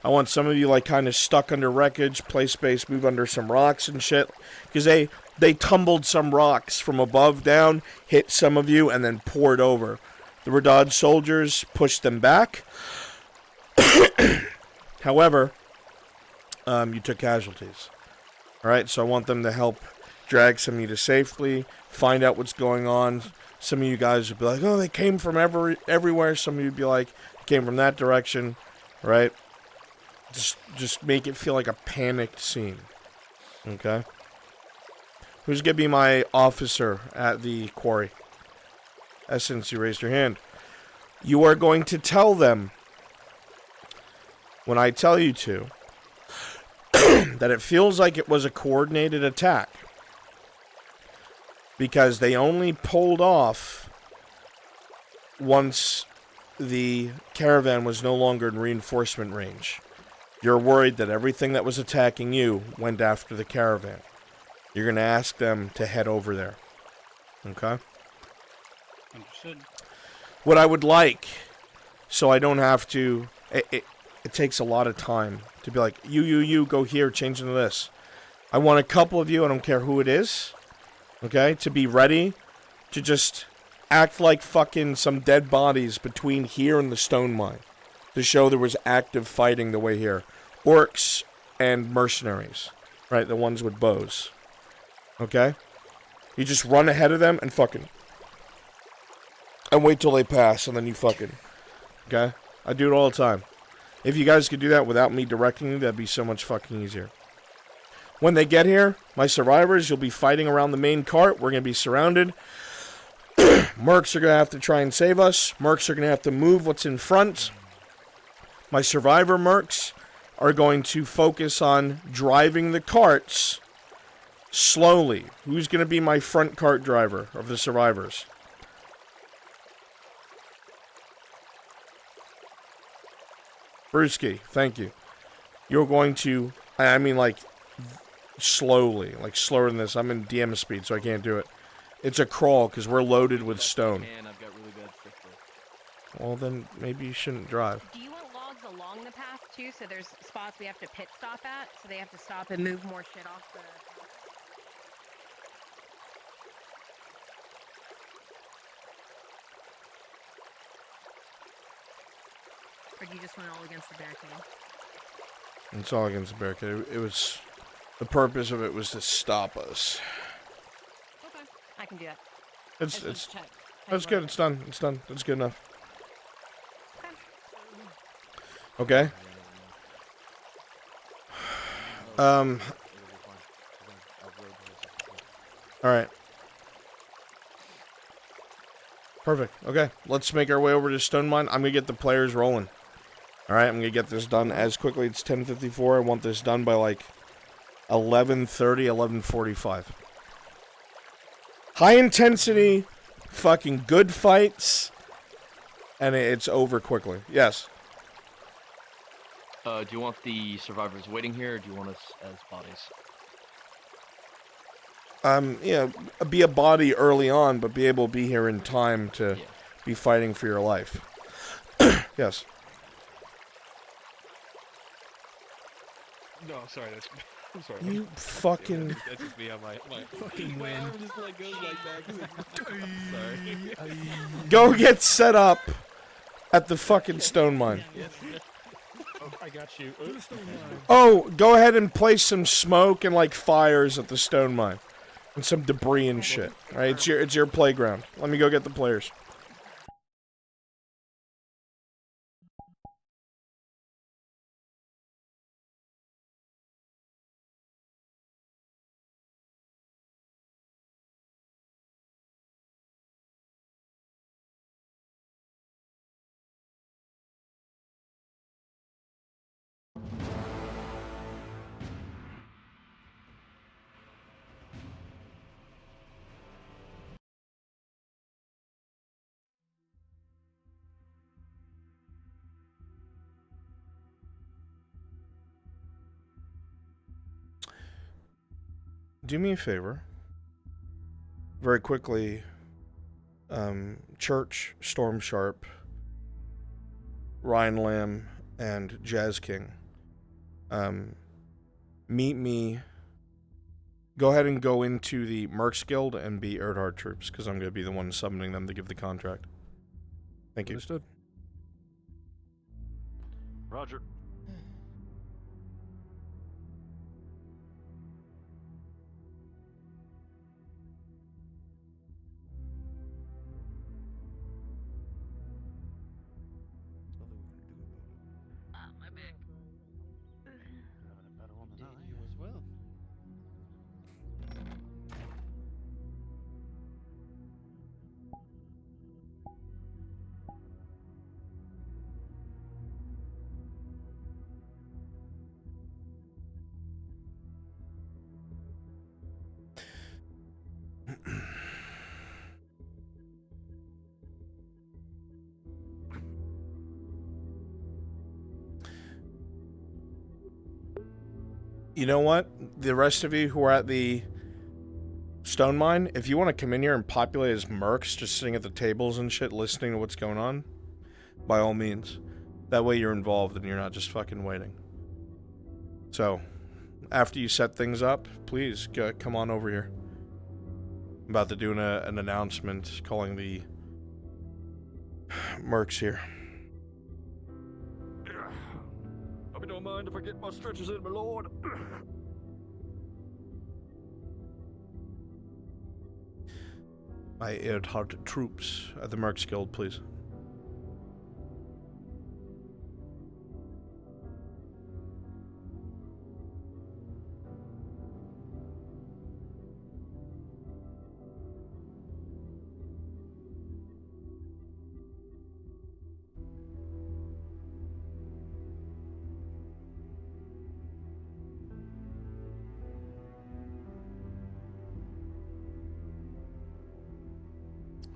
I want some of you like kind of stuck under wreckage, play space, move under some rocks and shit. Because they tumbled some rocks from above down, hit some of you, and then poured over. The Redod soldiers pushed them back. However, you took casualties. Alright, so I want them to help drag some of you to safely, find out what's going on. Some of you guys would be like, oh, they came from everywhere. Some of you would be like, came from that direction. Right? Just make it feel like a panicked scene. Okay? Who's going to be my officer at the quarry? Essence, you raised your hand. You are going to tell them, when I tell you to, that it feels like it was a coordinated attack. Because they only pulled off once the caravan was no longer in reinforcement range. You're worried that everything that was attacking you went after the caravan. You're going to ask them to head over there. Okay? Understood. What I would like, so I don't have to... It takes a lot of time to be like, you, go here, change into this. I want a couple of you, I don't care who it is, okay, to be ready to just act like fucking some dead bodies between here and the stone mine to show there was active fighting the way here. Orcs and mercenaries, right, the ones with bows, okay? You just run ahead of them and fucking... and wait till they pass, and then you fucking... Okay? I do it all the time. If you guys could do that without me directing you, that'd be so much fucking easier. When they get here, my survivors, you'll be fighting around the main cart. We're going to be surrounded. Mercs are going to have to try and save us. Mercs are going to have to move what's in front. My survivor mercs are going to focus on driving the carts slowly. Who's going to be my front cart driver of the survivors? Brewski, thank you. You're going to, I mean like, slowly. Like, slower than this. I'm in DM speed, so I can't do it. It's a crawl, because we're loaded with stone. I've got really bad sick though. Well, then, maybe you shouldn't drive. Do you want logs along the path too? So there's spots we have to pit stop at, so they have to stop and move more shit off the. Or do you just want it all against the barricade? It's all against the barricade. It was... The purpose of it was to stop us. Okay. I can do that. It's check. That's good. It's done. It's done. That's good enough. Okay. All right. Perfect. Okay. Let's make our way over to Stone Mine. I'm gonna get the players rolling. All right. I'm gonna get this done as quickly. It's 10:54. I want this done by like 11:30, 11:45. High intensity, fucking good fights, and it's over quickly. Yes. Do you want the survivors waiting here, or do you want us as bodies? Yeah, be a body early on, but be able to be here in time to be fighting for your life. Yes. No, sorry, that's... I'm sorry. You fucking... That's just me on my fucking win. arm just like goes like that 'cause it's... Sorry. Go get set up at the fucking stone mine. Oh, I got you. Oh, go ahead and place some smoke and like fires at the stone mine. And some debris and shit. Alright, it's your playground. Let me go get the players. Do me a favor. very quickly, Church, Storm Sharp, Ryan Lamb, and Jazz King, meet me. Go ahead and go into the Mercs Guild and be Erdhard troops, because I'm going to be the one summoning them to give the contract. Thank you. Understood. Roger. My back. Having a better one than I. You as well. You know what? The rest of you who are at the Stone Mine, if you want to come in here and populate as mercs, just sitting at the tables and shit, listening to what's going on, by all means. That way you're involved and you're not just fucking waiting. So, after you set things up, please come on over here. I'm about to do an announcement calling the mercs here. Hope you don't mind if I get my stretchers in, my lord. My Erdhard troops at the Mercs Guild, please.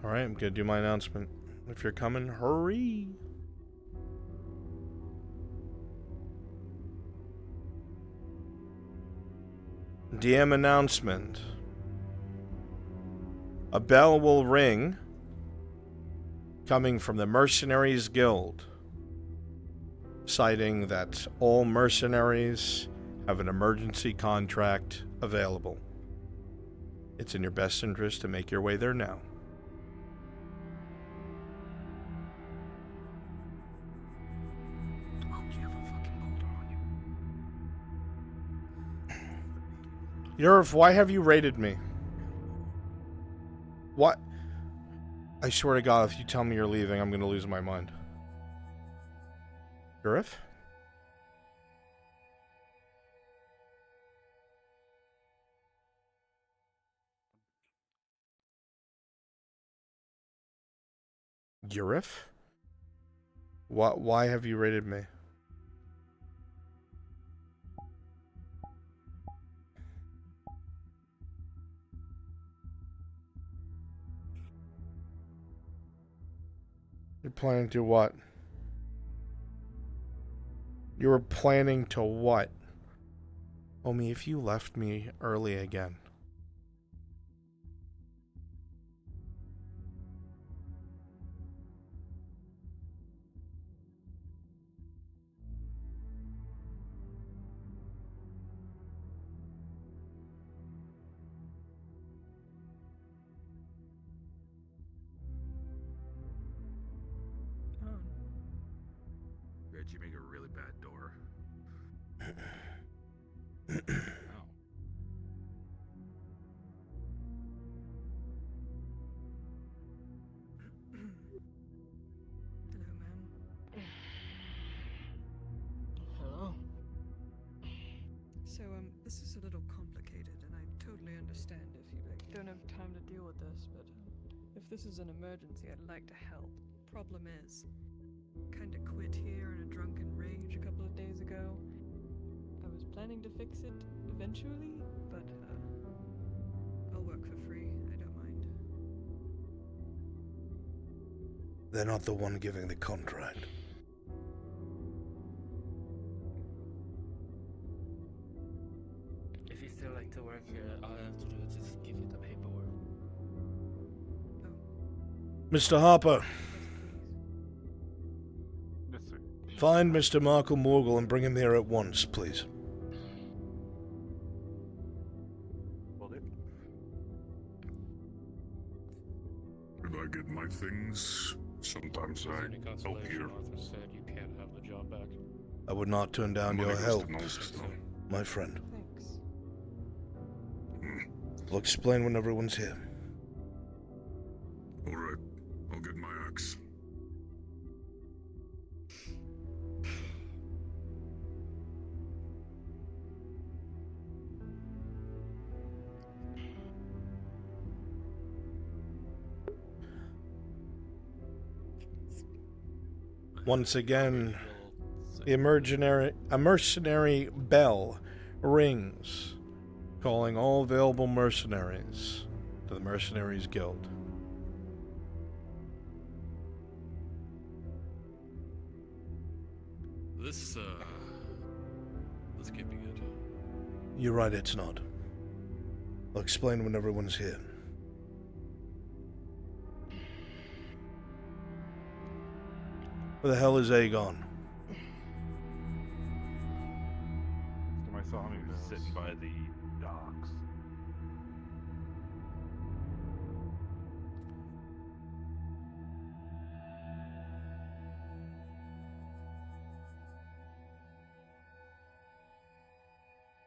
Alright, I'm gonna do my announcement. If you're coming, hurry! DM announcement. A bell will ring coming from the Mercenaries Guild, citing that all mercenaries have an emergency contract available. It's in your best interest to make your way there now. Yerv, why have you raided me? What? I swear to God, if you tell me you're leaving, I'm gonna lose my mind. Yerv? Yerv? Why have you raided me? You're planning to what? You were planning to what? Omi, if you left me early again. Bet you make a really bad door. Hello. So, this is a little complicated, and I totally understand if you don't have time to deal with this, but if this is an emergency, I'd like to help. Problem is, kinda quit here in a drunken rage a couple of days ago. I was planning to fix it eventually, but I'll work for free. I don't mind. They're not the one giving the contract. If you still like to work here, all I have to do is just give you the paperwork. Mr. Harper, Yes, sir. find Mr. Markle Morgul and bring him here at once, please. Will do. If I get my things, sometimes I help here. Arthur said you can't have the job back. I would not turn down Money your goes help, to Knowles, though. my friend. Thanks. I'll explain when everyone's here. All right, I'll get my axe. Once again, the mercenary bell rings, calling all available mercenaries to the Mercenaries Guild. This can't be good. You're right, it's not. I'll explain when everyone's here. Where the hell is Aegon? I saw him, he was sitting by the docks.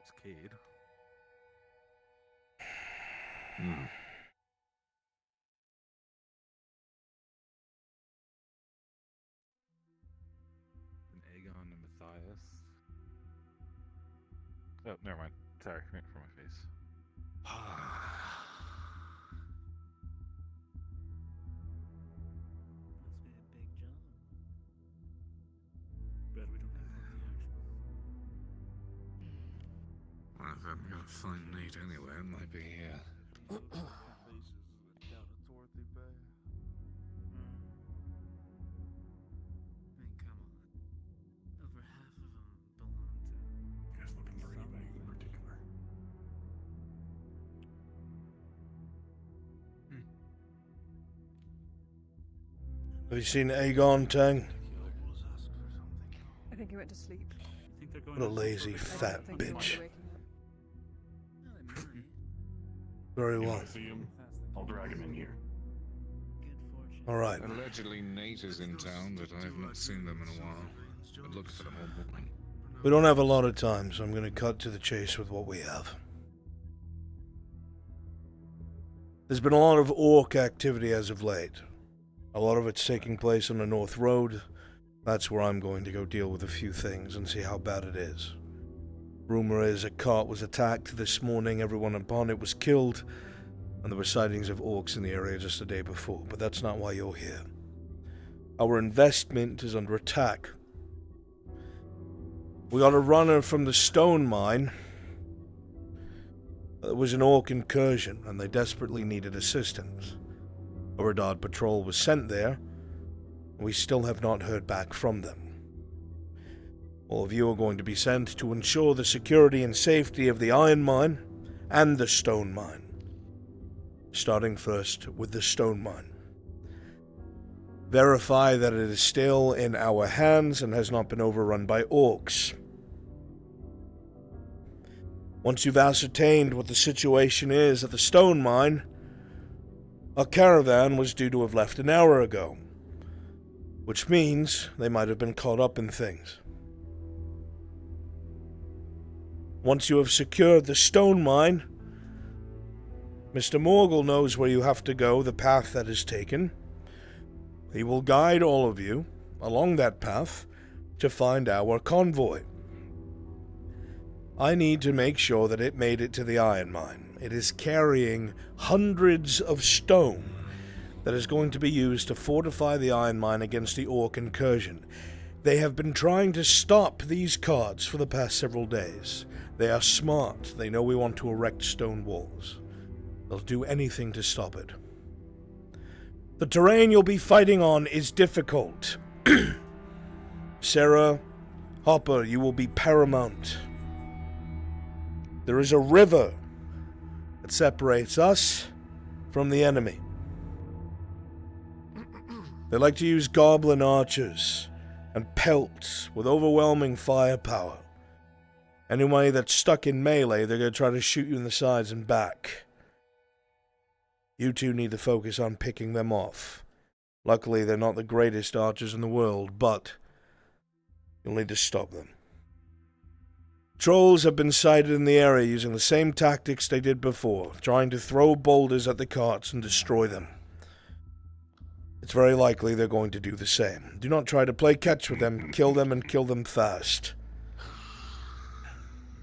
It's Cade. Hmm. And Aegon and Matthias. Oh, never mind. Sorry, right for my face. Bet we don't have all the action. Well, if I'm gonna find Nate anyway, it might be here. Over half of them belong to. You guys looking for anybody in particular? Have you seen Aegon, Tang? I think he went to sleep. What a lazy fat I don't think he wanted bitch. waking up. Very You well. wanna see him? I'll drag him in here. All right. Allegedly, Nate is in town, but I have not seen them in a while. Been looking for them all morning. We don't have a lot of time, so I'm going to cut to the chase with what we have. There's been a lot of orc activity as of late. A lot of it's taking place on the North Road. That's where I'm going to go deal with a few things and see how bad it is. Rumor is a cart was attacked this morning, everyone upon it was killed, and there were sightings of orcs in the area just the day before, but that's not why you're here. Our investment is under attack. We got a runner from the stone mine. There was an orc incursion, and they desperately needed assistance. A Radard patrol was sent there. We still have not heard back from them. All of you are going to be sent to ensure the security and safety of the iron mine and the stone mine. Starting first with the stone mine. Verify that it is still in our hands and has not been overrun by orcs. Once you've ascertained what the situation is at the stone mine, our caravan was due to have left an hour ago, which means they might have been caught up in things. Once you have secured the stone mine, Mr. Morgul knows where you have to go, the path that is taken. He will guide all of you along that path to find our convoy. I need to make sure that it made it to the iron mine. It is carrying hundreds of stone that is going to be used to fortify the iron mine against the orc incursion. They have been trying to stop these carts for the past several days. They are smart. They know we want to erect stone walls. They'll do anything to stop it. The terrain you'll be fighting on is difficult. Sarah, Hopper, you will be paramount. There is a river that separates us from the enemy. They like to use goblin archers and pelts with overwhelming firepower. Anybody that's stuck in melee, they're going to try to shoot you in the sides and back. You two need to focus on picking them off. Luckily, they're not the greatest archers in the world, but you'll need to stop them. Trolls have been sighted in the area using the same tactics they did before, trying to throw boulders at the carts and destroy them. It's very likely they're going to do the same. Do not try to play catch with them, and kill them fast.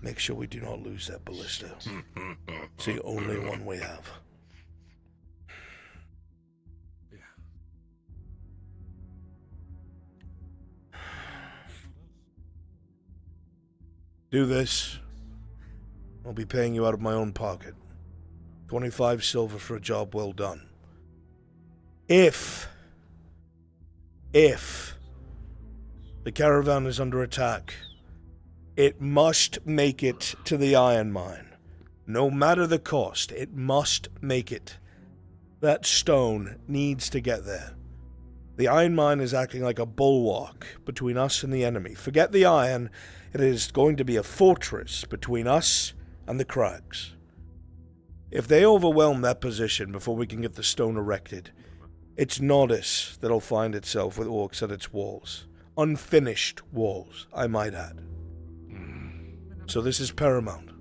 Make sure we do not lose that ballista. It's the only one we have. Do this. I'll be paying you out of my own pocket. 25 silver for a job well done. If the caravan is under attack, it must make it to the iron mine. No matter the cost, it must make it. That stone needs to get there. The iron mine is acting like a bulwark between us and the enemy. Forget the iron. It is going to be a fortress between us and the crags. If they overwhelm that position before we can get the stone erected, it's Nodis that'll find itself with orcs at its walls. Unfinished walls, I might add. So this is paramount.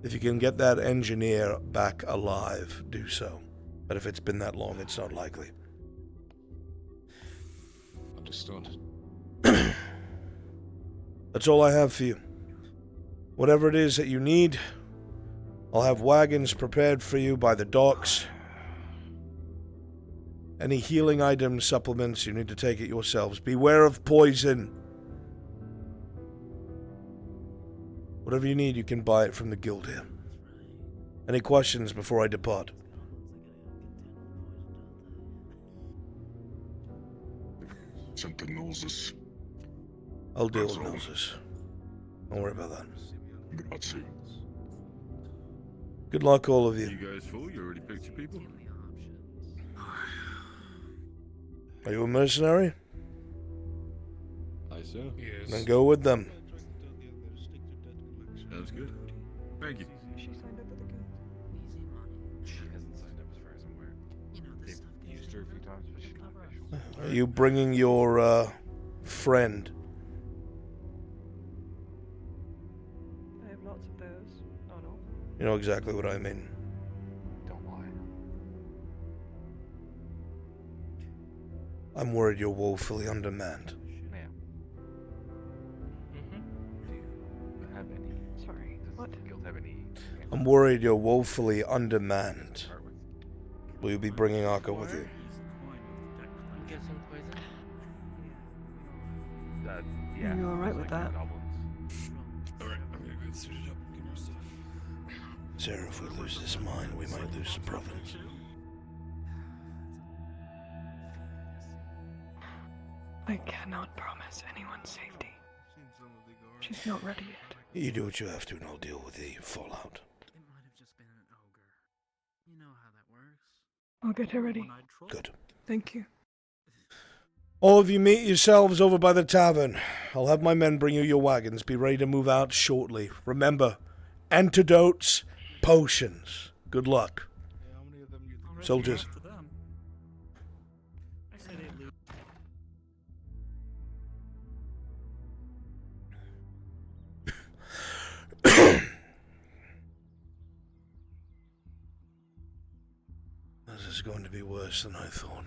If you can get that engineer back alive, do so. But if it's been that long, it's not likely. Understood. That's all I have for you. Whatever it is that you need, I'll have wagons prepared for you by the docks. Any healing items, supplements, you need to take it yourselves. Beware of poison. Whatever you need, you can buy it from the guild here. Any questions before I depart? Something knows us. I'll deal with Moses. Don't worry about that. Grazie. Good luck, all of you. You guys full? You already picked your people? Are you a mercenary? I so. Yes. Then go with them. Sounds good. Thank you. She signed up with the guild. She hasn't signed up as far as I'm aware. They've used her a few times, but she's not official. Are you bringing your, friend? I have lots of those. Oh no. You know exactly what I mean. Don't lie. I'm worried you're woefully undermanned. Ma'am. Do you have any... Sorry, what? Does the guild have any... I'm worried you're woefully undermanned. Will you be bringing Arca with you? Get some poison. Yeah. You alright with that? Alright, I'm gonna go suit it up and get more stuff. Sarah, if we lose this mine, we might lose the province. I cannot promise anyone safety. She's not ready yet. You do what you have to, and I'll deal with the fallout. It might have just been an ogre. You know how that works. I'll get her ready. Good. Thank you. All of you meet yourselves over by the tavern. I'll have my men bring you your wagons. Be ready to move out shortly. Remember, antidotes, potions. Good luck. Soldiers. This is going to be worse than I thought.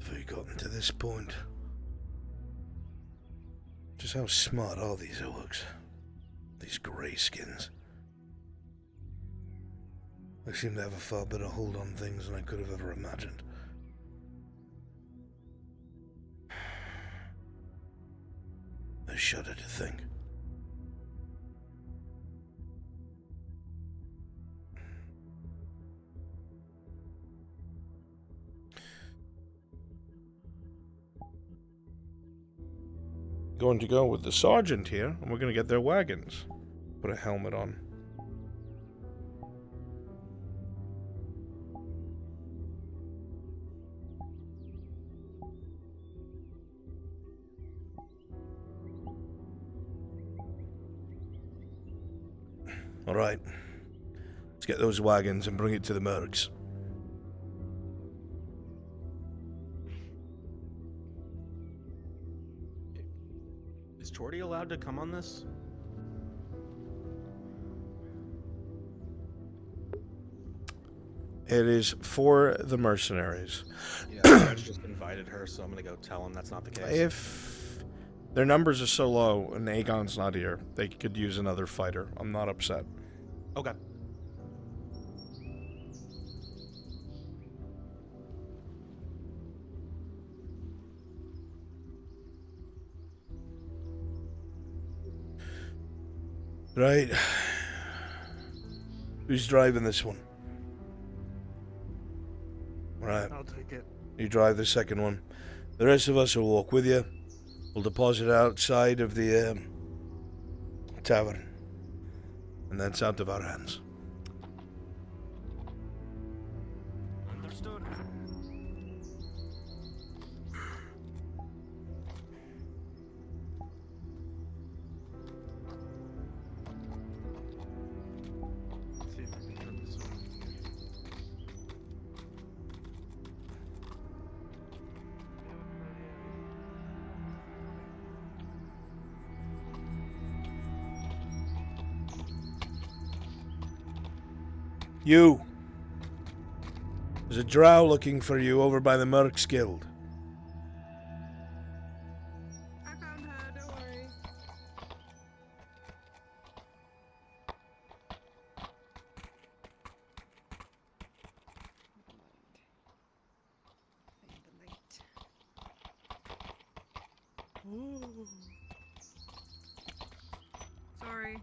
Have we gotten to this point? Just how smart are these orcs? These greyskins. They seem to have a far better hold on things than I could have ever imagined. I shudder to think. going to go with the sergeant here, and we're going to get their wagons. Put a helmet on. All right. Let's get those wagons and bring it to the Mercs. Is Chorty allowed to come on this? It is for the mercenaries. Yeah, I just invited her, so I'm gonna go tell him that's not the case. If their numbers are so low and Aegon's not here, they could use another fighter. I'm not upset. Okay. Right. Who's driving this one? Right. I'll take it. You drive the second one. The rest of us will walk with you. We'll deposit outside of the tavern. And that's out of our hands. Understood. See if I can turn this on. You. There's a drow looking for you over by the Mercs Guild. I found her, don't worry. Ooh. Sorry.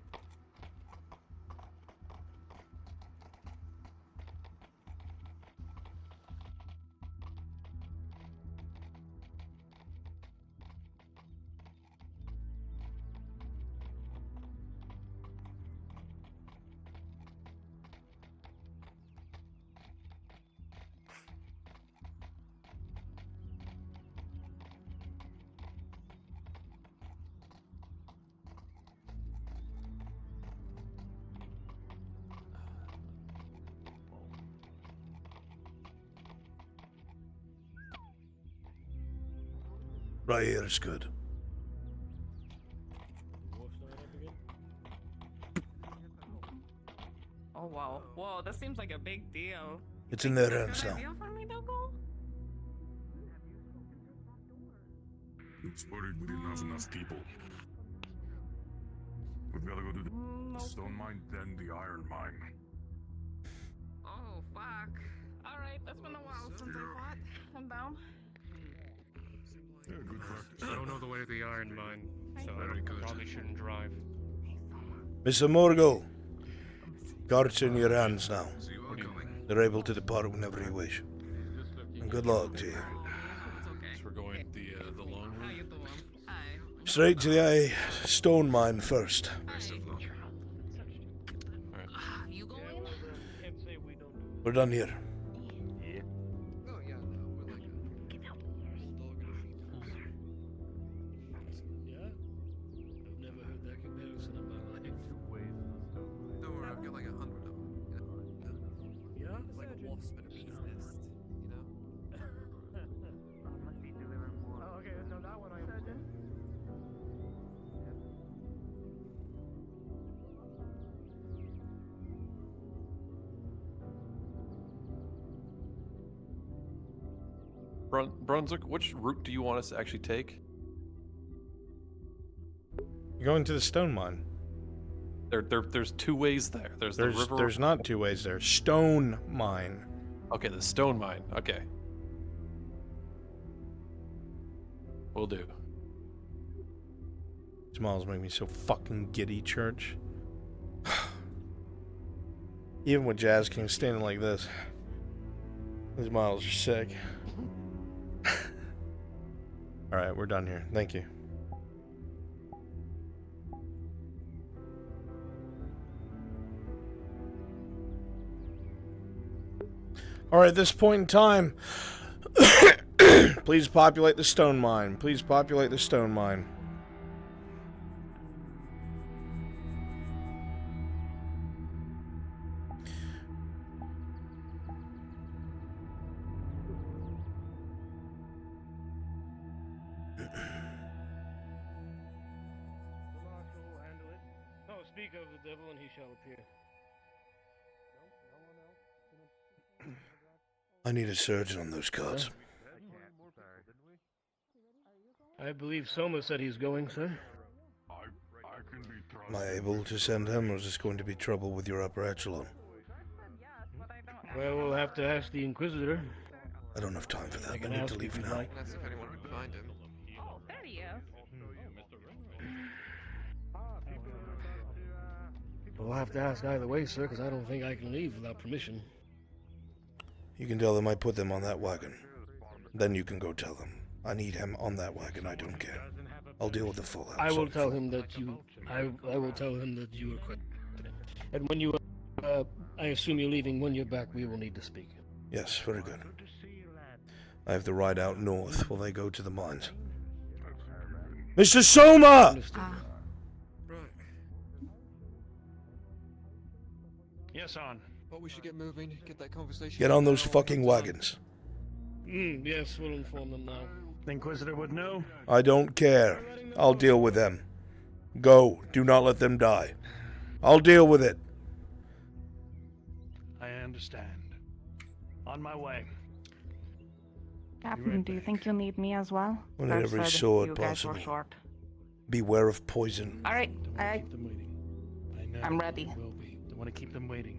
Right here is good. Oh wow. Whoa, that seems like a big deal. It's in their hands now. Deal for me, Dogo? It's worried we didn't have enough people. We've got to go to the stone mine, then the iron mine. Oh fuck. Alright, that's been a while since I fought. I'm down. Yeah, good practice. I don't know the way to the iron mine, so I probably shouldn't drive. Mr. Morgul, cart's in your hands now. They're able to depart whenever you wish. And good luck to you. So we're going the long route. Straight to the stone mine first. We're done here. Brunswick, which route do you want us to actually take? You're going to the stone mine. There's two ways there. There's the river. There's not two ways there. Stone mine. Okay, the stone mine. Okay. Will do. Smiles make me so fucking giddy, Church. Even with Jazz King standing like this, these models are sick. Alright, we're done here. Thank you. Or at this point in time, please populate the stone mine. Please populate the stone mine. Speak of the devil, and he shall appear. I need a surgeon on those cards. I believe Soma said he's going, sir. Am I able to send him, or is this going to be trouble with your upper echelon? Well, we'll have to ask the Inquisitor. I don't have time for that. I can need to ask leave if you'd now. like. That's if anyone can find him. Oh, there he is. We'll have to ask either way, sir, because I don't think I can leave without permission. You can tell them I put them on that wagon. Then you can go tell them. I need him on that wagon. I don't care. I'll deal with the full house. I will tell him that you. I will tell him that you are quite. And when you, I assume you're leaving. When you're back, we will need to speak. Yes, very good. I have to ride out north while they go to the mines. Mr. Soma! Yes, on. But we should get moving. Get that conversation. Get on those fucking wagons. Yes, we'll inform them now. The Inquisitor would know. I don't care. I'll deal with them. Go. Do not let them die. I'll deal with it. I understand. On my way. Captain, do you think you'll need me as well? I need I've every heard sword you guys were possible. short. Beware of poison. All right, Keep them waiting. I know I'm ready. they will be. Don't want to keep them waiting.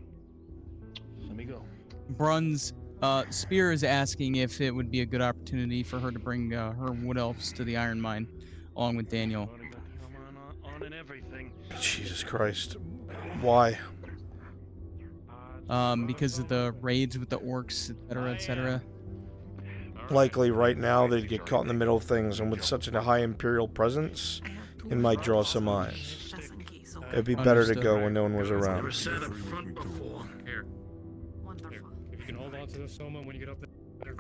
Let me go. Bruns, Spear is asking if it would be a good opportunity for her to bring her wood elves to the iron mine, along with Daniel. On and everything. Jesus Christ. Why? Because of the raids with the orcs, etc., etc. Likely right now they'd get caught in the middle of things, and with such a high Imperial presence, it might draw some eyes. It'd be better to go when no one was around. Never sat up front before. Here. If you can hold on to the Soma when you get up there.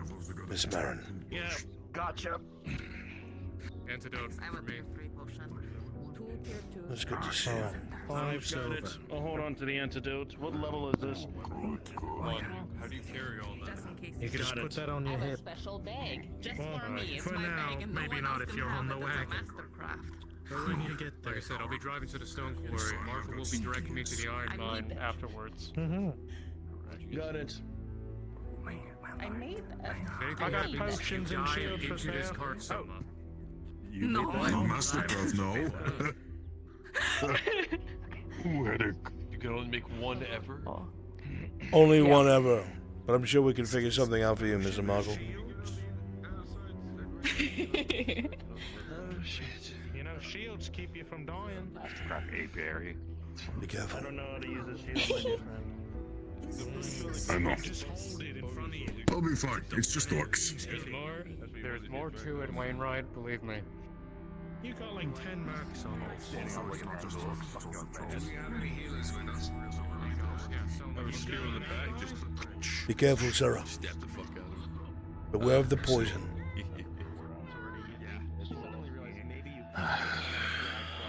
Miss Marin. Yeah, gotcha. Antidote for me. It's good to see you. 5 silver. I'll hold on to the antidote. What level is this? 1. How do you carry all that? You can just put that on your hip. special bag just Well, for me. It's for my now, bag, and no maybe one not else if can you're have on the it. It's a wagon. mastercraft. But when you get there. Like I said, I'll be driving to the stone quarry. Marco will be directing me to the iron mine afterwards. Got it. I made I got potions and shields for into this sale. cart, Soma. You no. Mastercraft now. You can only make one ever? Only one ever. But I'm sure we can figure something out for you, Mr. Markle. Oh shit. You know, shields keep you from dying. Mastercraft apiary. Be careful. I don't know how to use this shield, my dear friend. I know. Just hold it in front of you. I'll be fine. It's just orcs. There's more to it, Wainwright, believe me. You got like 10 marks on it. I was spear on the back, just Be careful, Sarah. stab the fuck out of him. Beware of the poison.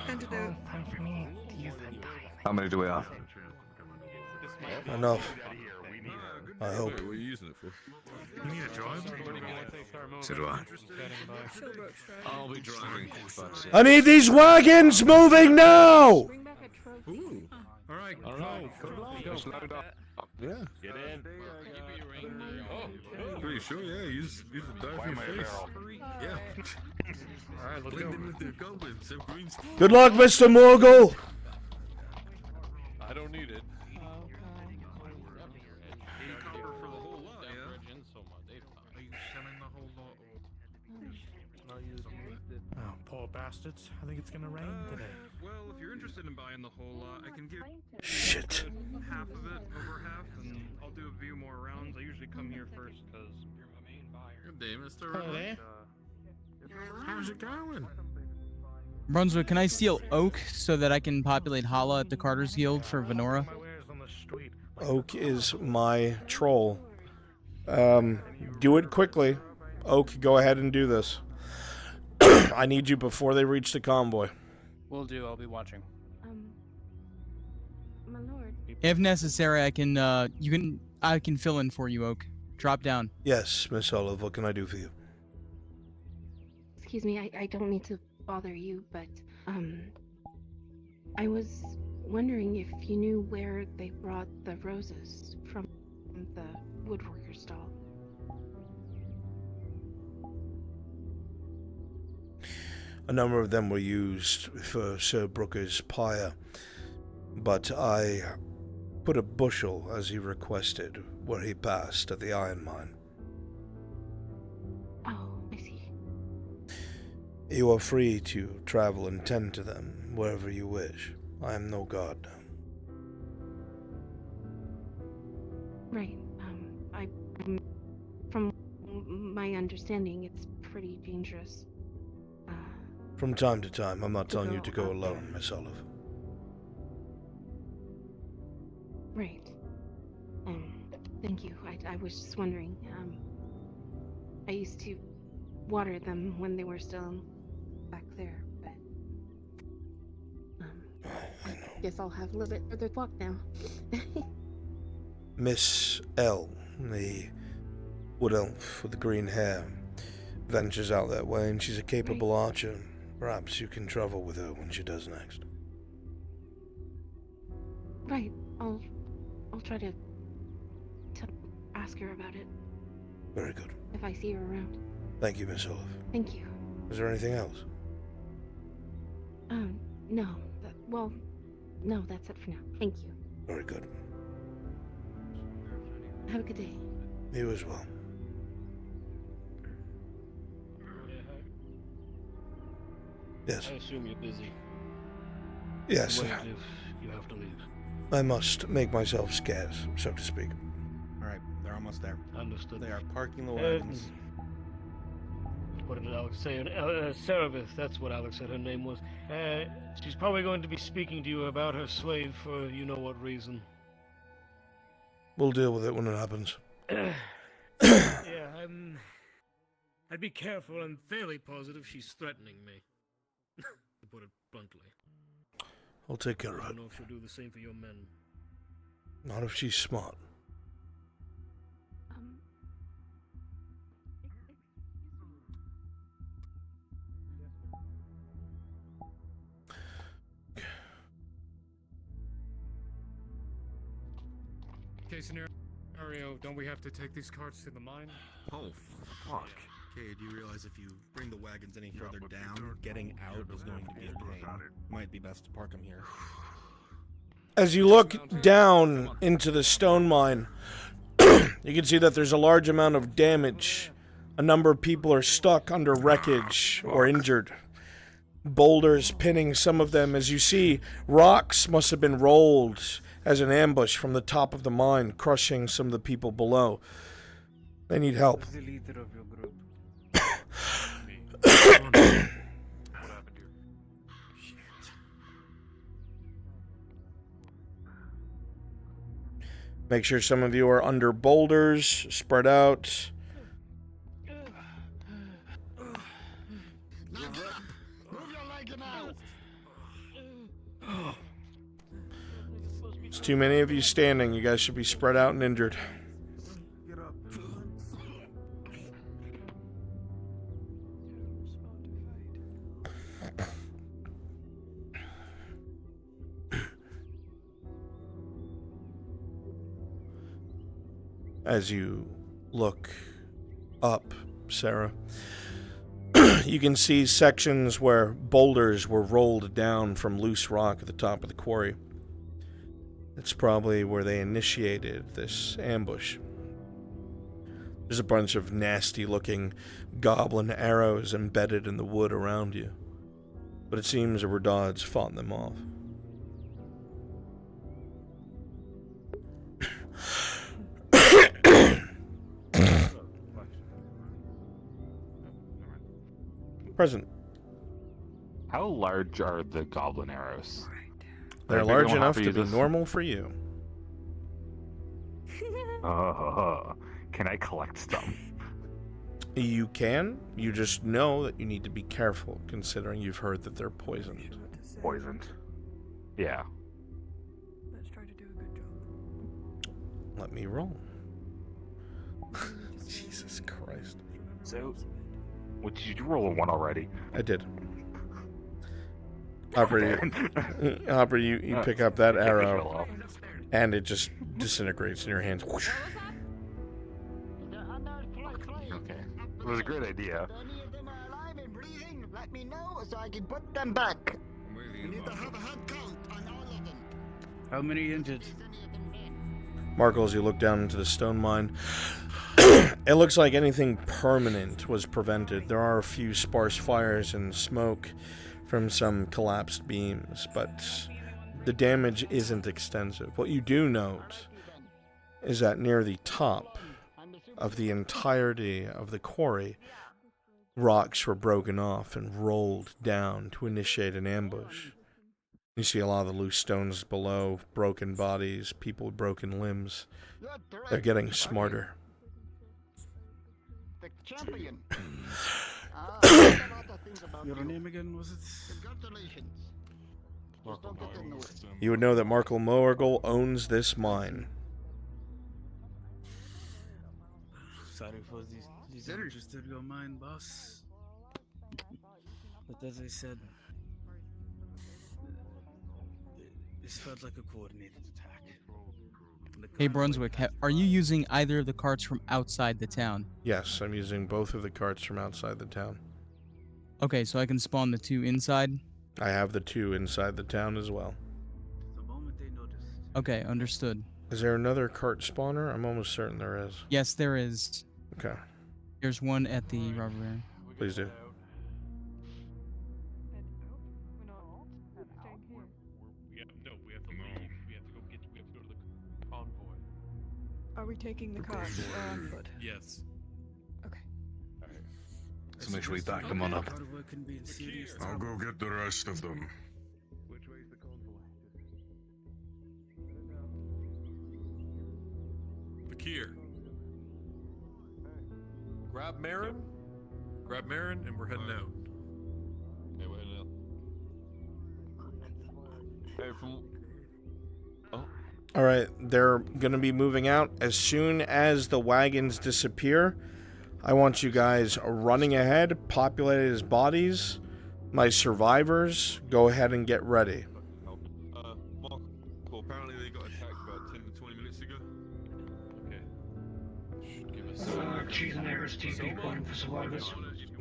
Antidote. How many do we have? Enough. I hope. What are you using it for? You need a drive? So do I. I'll be driving. I need these wagons moving now! Ooh. Alright, I don't know. Let's load up. Yeah. Get in. Pretty sure, yeah. Use the die for your face. Yeah. Alright, let's Blend go. in with the goblins. Have green skin. Good luck, Mr. Morgul! I don't need it. Oh, poor bastards. I think it's gonna rain today. Well, if you're interested in buying the whole lot, I can give Shit. half of it, over half, and I'll do a few more rounds. I usually come here first because you're my main buyer. Good day, Mr. Hello Rubber. there. How's it going? Brunswick, can I steal oak so that I can populate Hala at the Carter's Guild for Venora? Oak is my troll. Do it quickly. Oak, go ahead and do this. I need you before they reach the convoy. Will do. I'll be watching. My lord. If necessary, I can fill in for you, Oak. Drop down. Yes, Miss Olive, what can I do for you? Excuse me, I don't mean to bother you, but I was wondering if you knew where they brought the roses from the woodworker stall. A number of them were used for Sir Brooker's pyre, but I put a bushel, as he requested, where he passed at the iron mine. Oh, I see. You are free to travel and tend to them wherever you wish. I am no god. Right. From my understanding, it's pretty dangerous. From time to time, I'm not telling you to go alone, Miss Olive. Right. Thank you. I was just wondering. I used to water them when they were still back there, but I guess I'll have a little bit further walk now. Miss L, the wood elf with the green hair, ventures out that way, and she's a capable archer. Perhaps you can travel with her when she does next. Right. I'll try to ask her about it. Very good. If I see her around. Thank you, Miss Olive. Thank you. Is there anything else? No. No, that's it for now. Thank you. Very good. Have a good day. You as well. Yes. I assume you're busy. Yes. Wait if you have to leave. I must make myself scarce, so to speak. Alright, they're almost there. Understood. They are parking the wagons. What did Alex say? Cerevis, that's what Alex said her name was. She's probably going to be speaking to you about her slave for you know what reason. We'll deal with it when it happens. Yeah, I'd be careful. I'm fairly positive she's threatening me. To put it bluntly. I'll take care of I it. don't know if she'll do the same for your men. Not if she's smart. Case scenario, don't we have to take these carts to the mine? Oh, fuck. Okay, do you realize if you bring the wagons any further down, getting out is going to be a pain. Might be best to park them here. As you look down into the stone mine, you can see that there's a large amount of damage. A number of people are stuck under wreckage or injured. Boulders pinning some of them. As you see, rocks must have been rolled as an ambush from the top of the mine, crushing some of the people below. They need help. Who's the leader of your group? What happened here? Make sure some of you are under boulders, spread out. It's too many of you standing. You guys should be spread out and injured. As you look up, Sarah, you can see sections where boulders were rolled down from loose rock at the top of the quarry. It's probably where they initiated this ambush. There's a bunch of nasty-looking goblin arrows embedded in the wood around you, but it seems Redod's fought them off. Present. How large are the goblin arrows? They're large enough to be normal for you. Can I collect stuff? You can. You just know that you need to be careful, considering you've heard that they're poisoned. Poisoned. Yeah. Let's try to do a good job. Let me roll. Jesus Christ. So, what did you roll a 1 already? I did. Hopper, you pick up that arrow, and it just disintegrates in your hands. Whoosh. Okay. It was a great idea. Let me know so I can put them back. We need to have a head count on all of them. How many injured? Markle, as you look down into the stone mine, it looks like anything permanent was prevented. There are a few sparse fires and smoke from some collapsed beams, but the damage isn't extensive. What you do note is that near the top of the entirety of the quarry, rocks were broken off and rolled down to initiate an ambush. You see a lot of the loose stones below, broken bodies, people with broken limbs. They're getting smarter. The champion. Your name again, was it? Congratulations. Just don't get in the way. You would know that Markle Morgul owns this mine. Sorry for this interested your mind, boss. But as I said, this felt like a coordinated attack. Hey, Brunswick, are you using either of the carts from outside the town? Yes, I'm using both of the carts from outside the town. Okay, so I can spawn the 2 inside? I have the 2 inside the town as well. Okay, understood. Is there another cart spawner? I'm almost certain there is. Yes, there is. Okay. There's one at the rubber ring. Please do. Are we taking the car on foot? Yes. Okay. So make sure we back them on up. I'll go get the rest of them. Fakir. Grab Marin. Grab Marin, and we're heading out. Okay, we're heading out. Hey, from... Oh. All right, they're going to be moving out. As soon as the wagons disappear, I want you guys running ahead, populated as bodies. My survivors, go ahead and get ready. Mark, well, apparently they got attacked about 10 to 20 minutes ago. Okay. Should give us... Cheese and Harris TP point for survivors.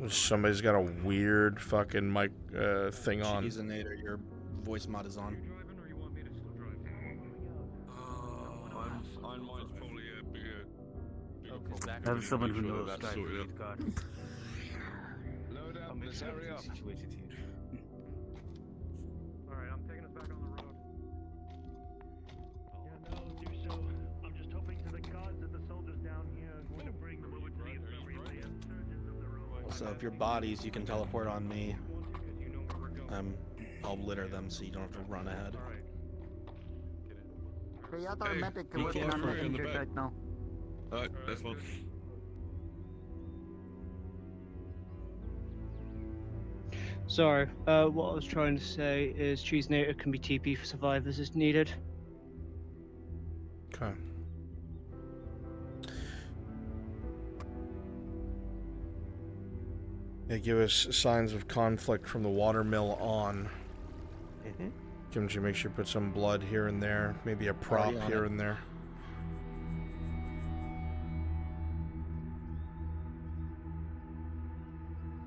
Somebody's got a weird fucking mic thing on. Cheeseinator, your voice mod is on. Mine's probably a bigger problem. Have someone who knows that that. sorted out. Load up, let's hurry up. Alright, I'm taking us back on the road. Yeah, no, do so. I'm just hoping to the gods that the soldiers down here are going to bring them over to the infirmary. They have surgeons of their own. So if your bodies, you can teleport on me. I'll litter them so you don't have to run ahead. The other medic working on the injured right now. Alright, that's fine. Sorry, what I was trying to say is Cheeseinator can be TP for survivors as needed. Okay. Yeah, give us signs of conflict from the watermill on. Can you make sure you put some blood here and there, maybe a prop here and there.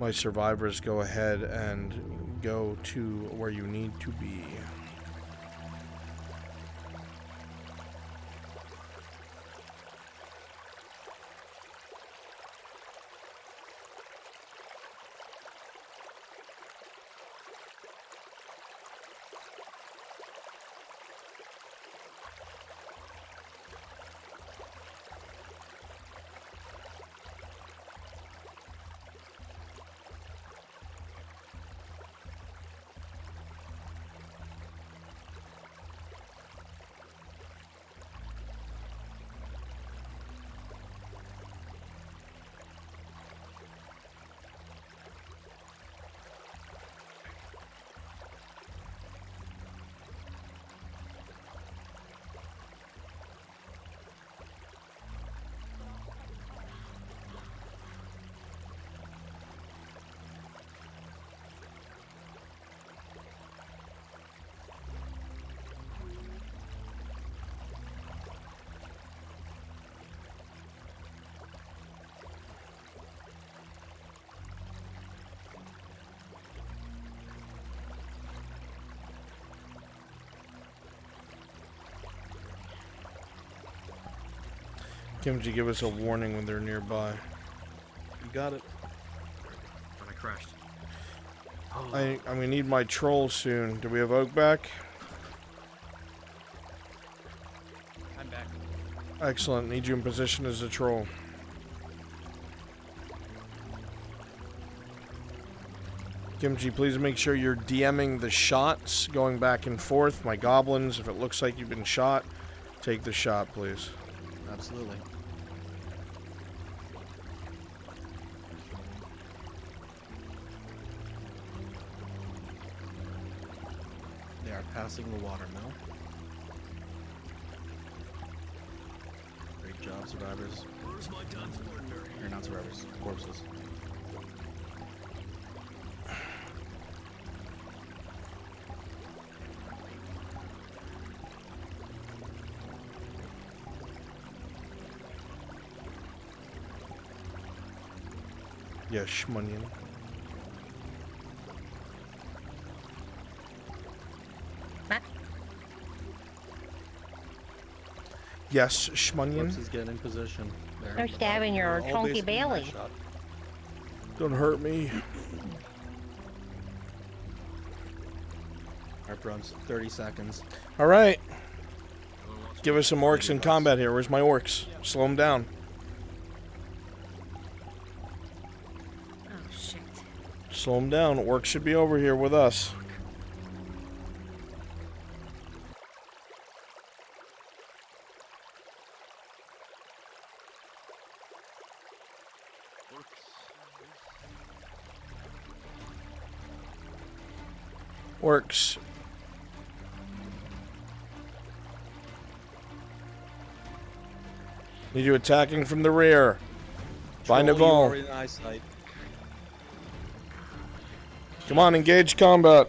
My survivors, go ahead and go to where you need to be. Kimchi, give us a warning when they're nearby. You got it. But I crashed. I'm gonna need my troll soon. Do we have Oak back? I'm back. Excellent. Need you in position as a troll. Kimchi, please make sure you're DMing the shots, going back and forth. My goblins, if it looks like you've been shot, take the shot, please. Absolutely. They are passing the watermill. Great job, survivors. Where's my transporter? Or not survivors, corpses. Yes, Shmunion. Yes, Shmunion. Corpses get in position. They're stabbing your All chunky basically belly. headshot. Don't hurt me. Alright, Bruns, 30 seconds. Alright. Give us some orcs in combat here. Where's my orcs? Slow them down. Oh, shit. Slow them down. Orcs should be over here with us. Orcs. Need you attacking from the rear. Bind of Troll, you all. are in eyesight. Come on, engage combat.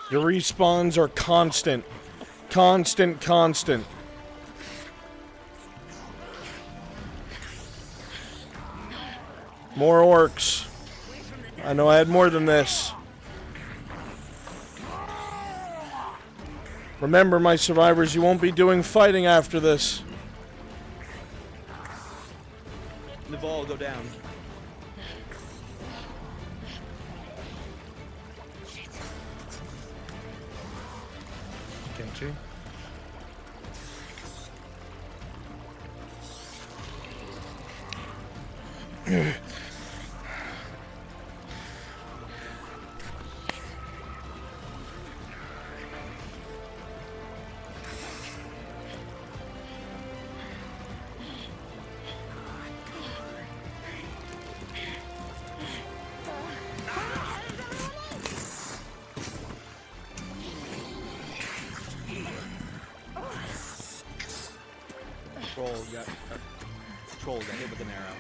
Your respawns are constant. Constant. More orcs. I know I had more than this. Remember, my survivors, you won't be doing fighting after this. Naval, go down. Kimchi. Troll got hit with an arrow.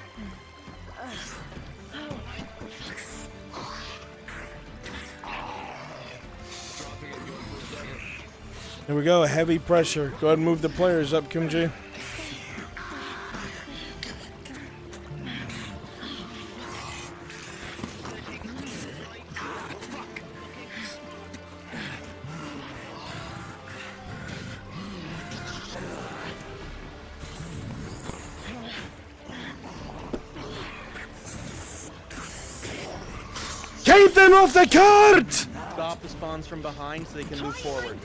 Here we go, heavy pressure. Go ahead and move the players up, Kimchi. Keep them off the cart! Stop the spawns from behind so they can move forward.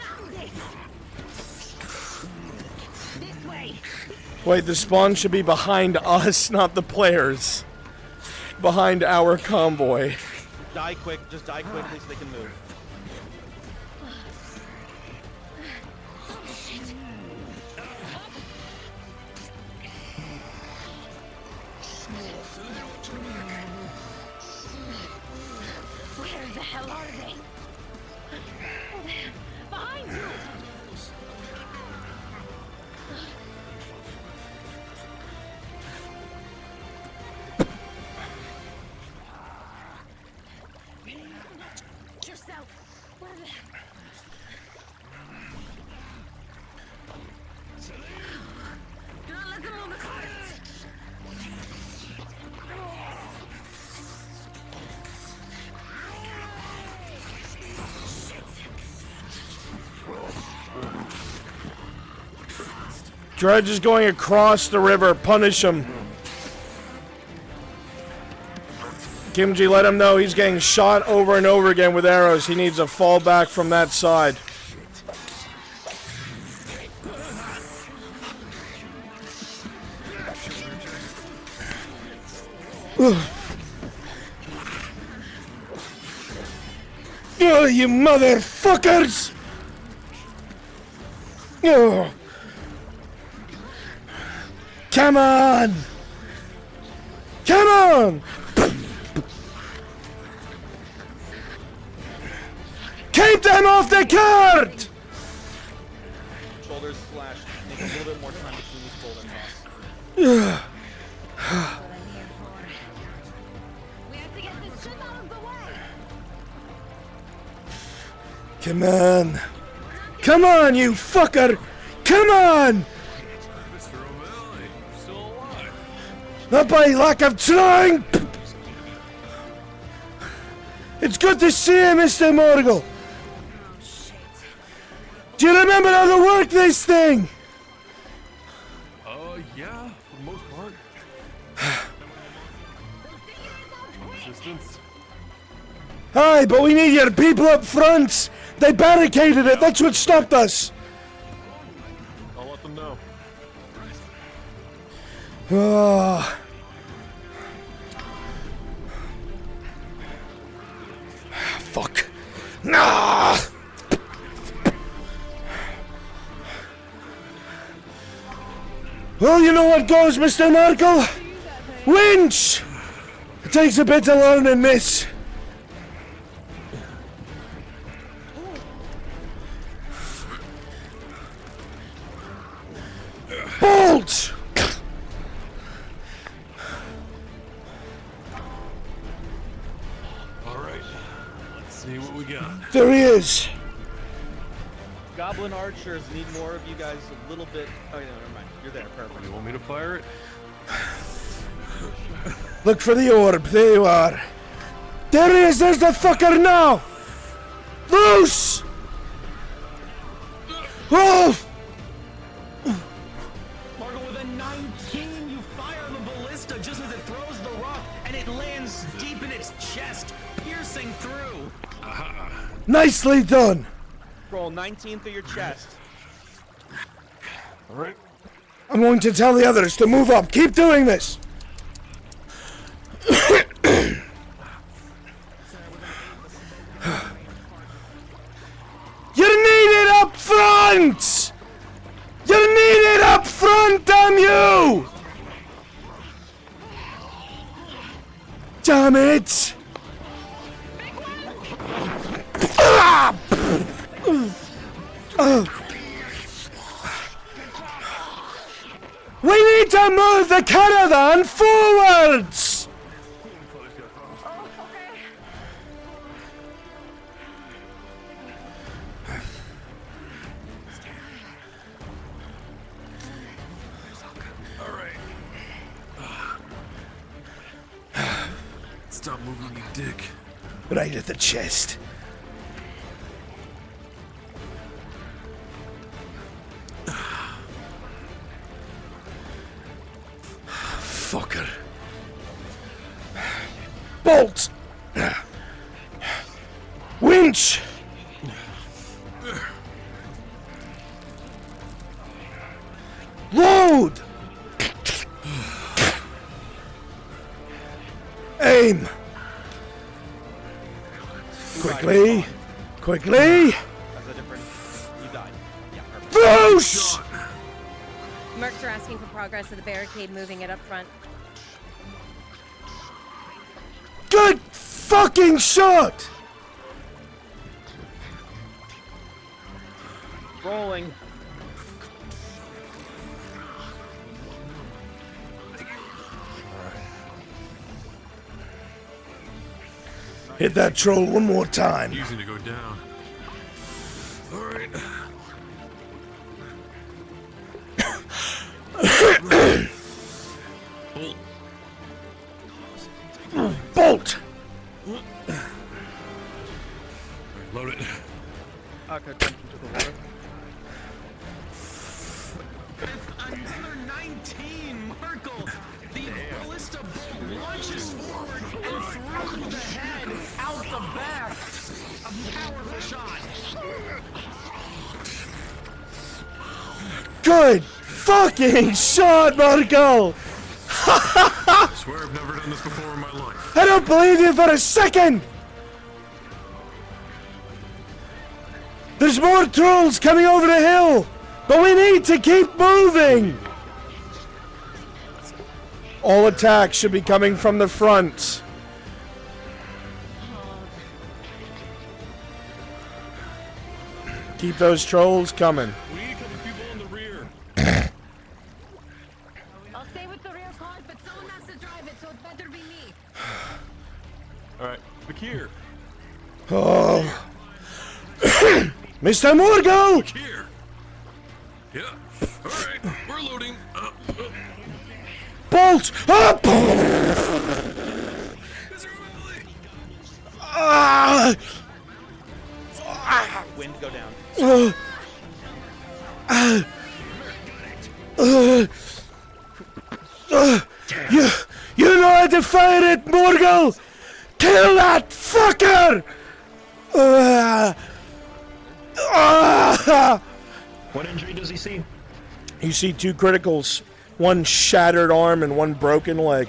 Wait, the spawn should be behind us, not the players. Behind our convoy. Die quick, just die quickly so they can move. Where the hell are they? Behind you! Yourself! Where the... Do not let them on the cards! Dredge is going across the river. Punish him. Kimchi, let him know he's getting shot over and over again with arrows. He needs a fallback from that side. Oh, you motherfuckers! Oh. Come on! Come on! Keep them off the cart! Shoulders slashed. Make a little bit more time between each boulder toss. We have to get this shit out of the way. Come on! Come on, you fucker! Come on! Mr. O'Malley, still alive. Not by lack of trying! It's good to see you, Mr. Morgul! Do you remember how to work this thing? Yeah, for the most part. Assistance? Aye, but we need your people up front! They barricaded it, that's what stopped us! I'll let them know. Oh. Fuck. Nah! Well, you know what goes, Mr. Markle? Winch! It takes a bit to learn and miss. Bolt! Alright, let's see what we got. There he is. Goblin archers need more of you guys a little bit. Oh, yeah, never mind. You're there. Perfect. You want me to fire it? Look for the orb. There you are. There he is. There's the fucker now. Loose! Oh! Margo, with a 19, you fire the ballista just as it throws the rock, and it lands deep in its chest, piercing through. Nicely done. Roll 19 through your chest. Alright. I'm going to tell the others to move up. Keep doing this. You need it up front! You need it up front, damn you! Damn it! We need to move the caravan forwards! Stop moving, you dick. Right at the chest. Fucker. Bolt! Winch! Load! Aim! Quickly! Quickly! That's a different. You died. Yeah, perfect. Bruce! Mercs are asking for progress of the barricade, moving it up front. Good fucking shot! Rolling. Hit that troll one more time. Easy to go down. Alright. Bolt! Load it. Okay, attention to the water. With a Good fucking shot, Marco! I swear I've never done this before in my life. I don't believe you for a second! There's more trolls coming over the hill! But we need to keep moving! All attacks should be coming from the front. Keep those trolls coming. We need a couple people in the rear. I'll stay with the rear car, but someone has to drive it, so it better be me. Alright, Bakir. Oh. Mr. Morgo! Here. Yeah. Alright, we're loading. Bolt up! Wind go down. You know how to fire it, Morgul! Kill that fucker! What injury does he see? You see 2 criticals, 1 shattered arm and 1 broken leg.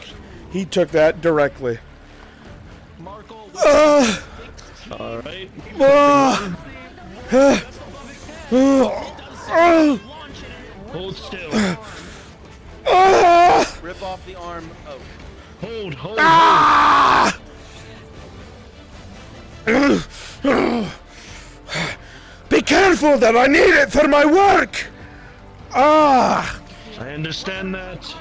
He took that directly. Alright. Hold still. Rip off the arm. Oh. Hold. Be careful that I need it for my work! I understand that.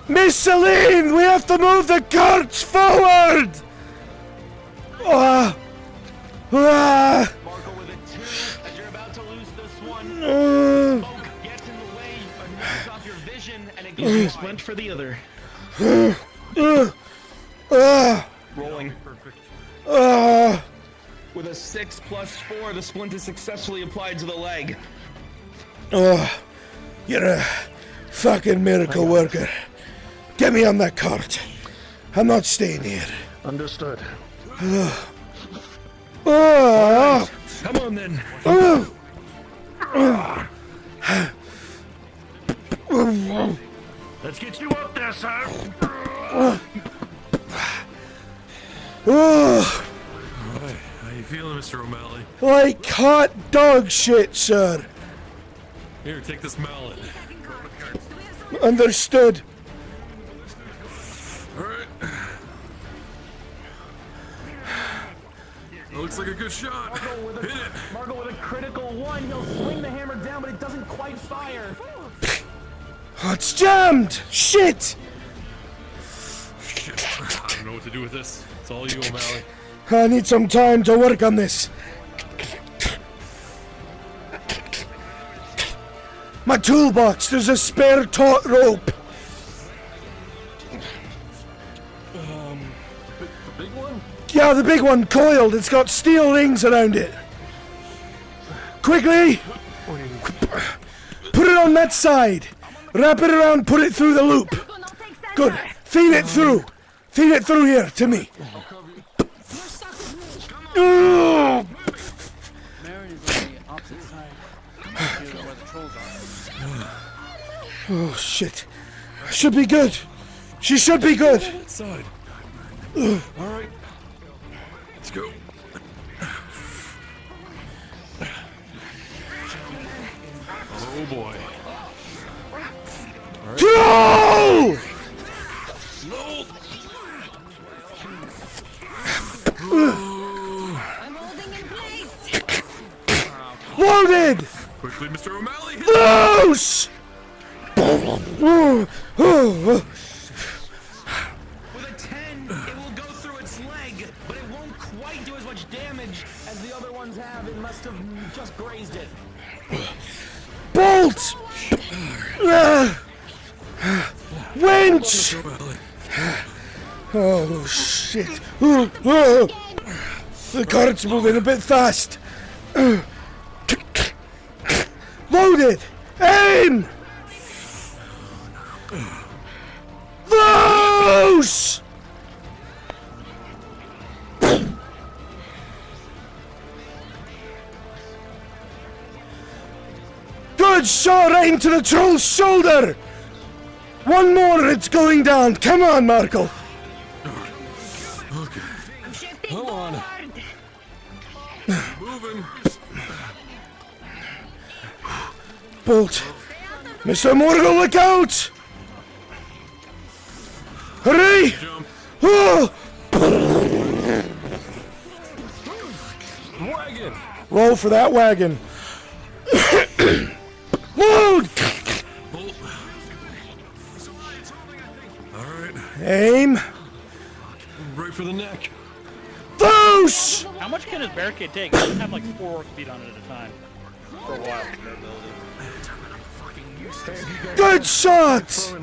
Miss Celine, we have to move the carts forward! Marco with a 2 as you're about to lose this one. Smoke gets in the way, knocks off your vision, and it Using goes splint for the other. rolling. With a 6 + 4, the splint is successfully applied to the leg. You're a fucking miracle worker. Get me on that cart. I'm not staying here. Understood. Come on then. Let's get you up there, sir. How you feeling, Mr. O'Malley? Like hot dog shit, sir. Here, take this mallet. Understood. Alright. Looks like a good shot. Hit it. Marco with a critical 1, he'll swing the hammer down, but it doesn't quite fire. Oh, it's jammed! Shit! Shit. I don't know what to do with this. It's all you, O'Malley. I need some time to work on this. My toolbox, there's a spare taut rope. The big one? Yeah, the big one, coiled. It's got steel rings around it. Quickly! Put it on that side. Wrap it around, put it through the loop. Good. Feed it through. Feed it through here, to me. Marion is on the opposite side. Where the trolls are. Oh, shit. Should be good. She should be good. Side. Alright. Let's go. Oh boy. Go! Loaded! Quickly, Mr. O'Malley. Loose! With a 10, it will go through its leg, but it won't quite do as much damage as the other ones have. It must have just grazed it. Bolt! Winch! Oh, shit. The cart's moving a bit fast. Loaded! Aim! Loose! Good shot right into the troll's shoulder! One more, it's going down. Come on, Markle. Okay. Come on. Moving. Bolt. Mr. Morgul, look out! Hurry! Oh! Wagon. Roll for that wagon. Load! Alright. Aim. Right for the neck. Those! How much can this barricade take? It doesn't have like 4 orc feet on it at a time. For a while. Good shot!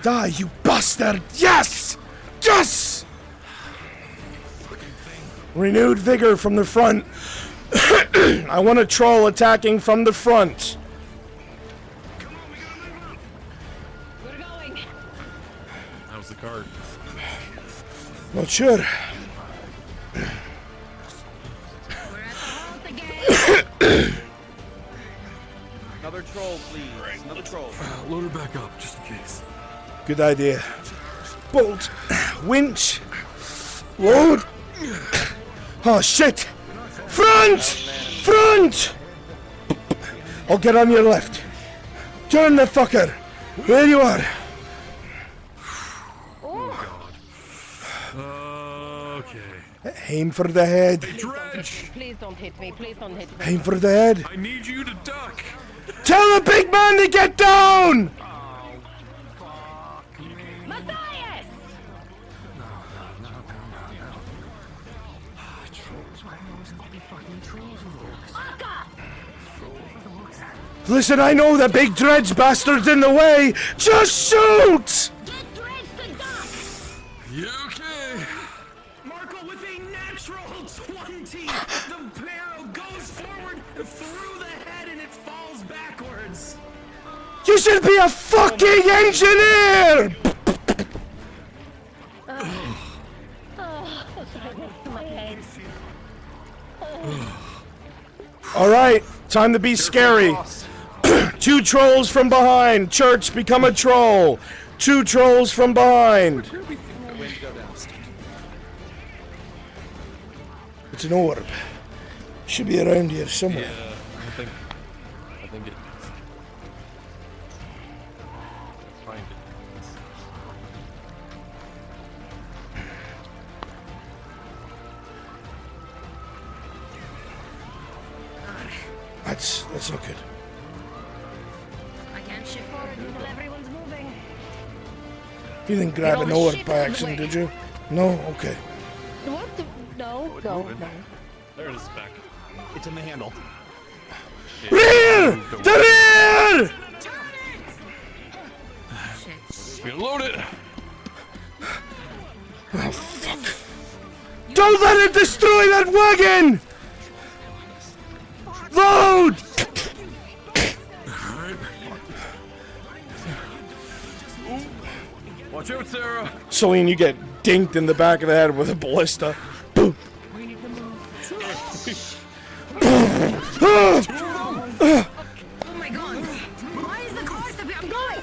Die, you bastard! Yes! Yes! Renewed vigor from the front. I want a troll attacking from the front. How's the card? Not sure. Another troll, please. Another troll. Load her back up, just in case. Good idea. Bolt. Winch. Load. Oh, shit. Front! Front! I'll get on your left. Turn the fucker. There you are. Okay. Aim for the head. Please don't hit me. Please don't hit me. Aim for the head. I need you to duck. Tell the big man to get down! Matthias! Listen, I know the big dredge bastard's in the way. Just shoot! You okay? Marco with a natural 20. The barrel goes forward through the head and it falls backwards. You should be a fucking engineer! Alright, time to be scary. 2 trolls from behind. Church, become a troll. 2 trolls from behind. It's an orb. Should be around here somewhere. I think it. Find it. That's not good. I can't shift forward until everyone's moving. You didn't grab an all orb shit by out of the accident, way. did you? No? Okay. What the? No, no. There it is back. It's in the handle. Rear! The rear! Load it. Oh, fuck. Don't let it destroy that wagon! Load! Watch out, Sarah. Celine, you get dinked in the back of the head with a ballista. Boom. Oh my god! Why is the car so big? I'm going!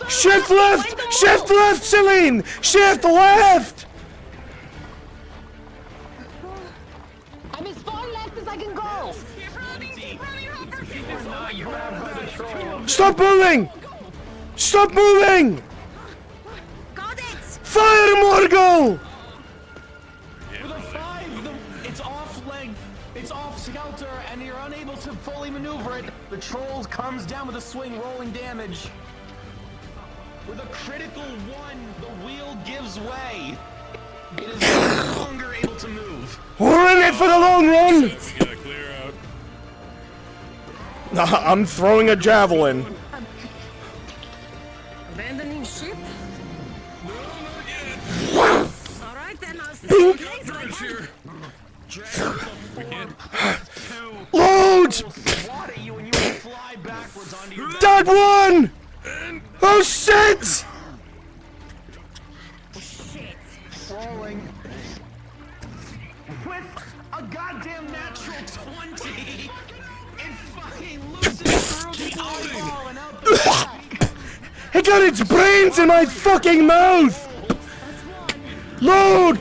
Shift left! Shift left, Celine! Shift left! I'm as far left as I can go! Stop moving! Stop moving! Got it! Fire, Morgul! With a 5, it's off leg, it's off skelter, and you're unable to fully maneuver it. The troll comes down with a swing, rolling damage. With a critical 1, the wheel gives way. It is no longer able to move. We're in it for the long run! We gotta clear out. I'm throwing a javelin. Abandoning ship? Alright then, I'll stay in place like here. Load! That one! Oh shit! Rolling. With a goddamn natural 20, it fucking I got its brains in my fucking mouth! Load!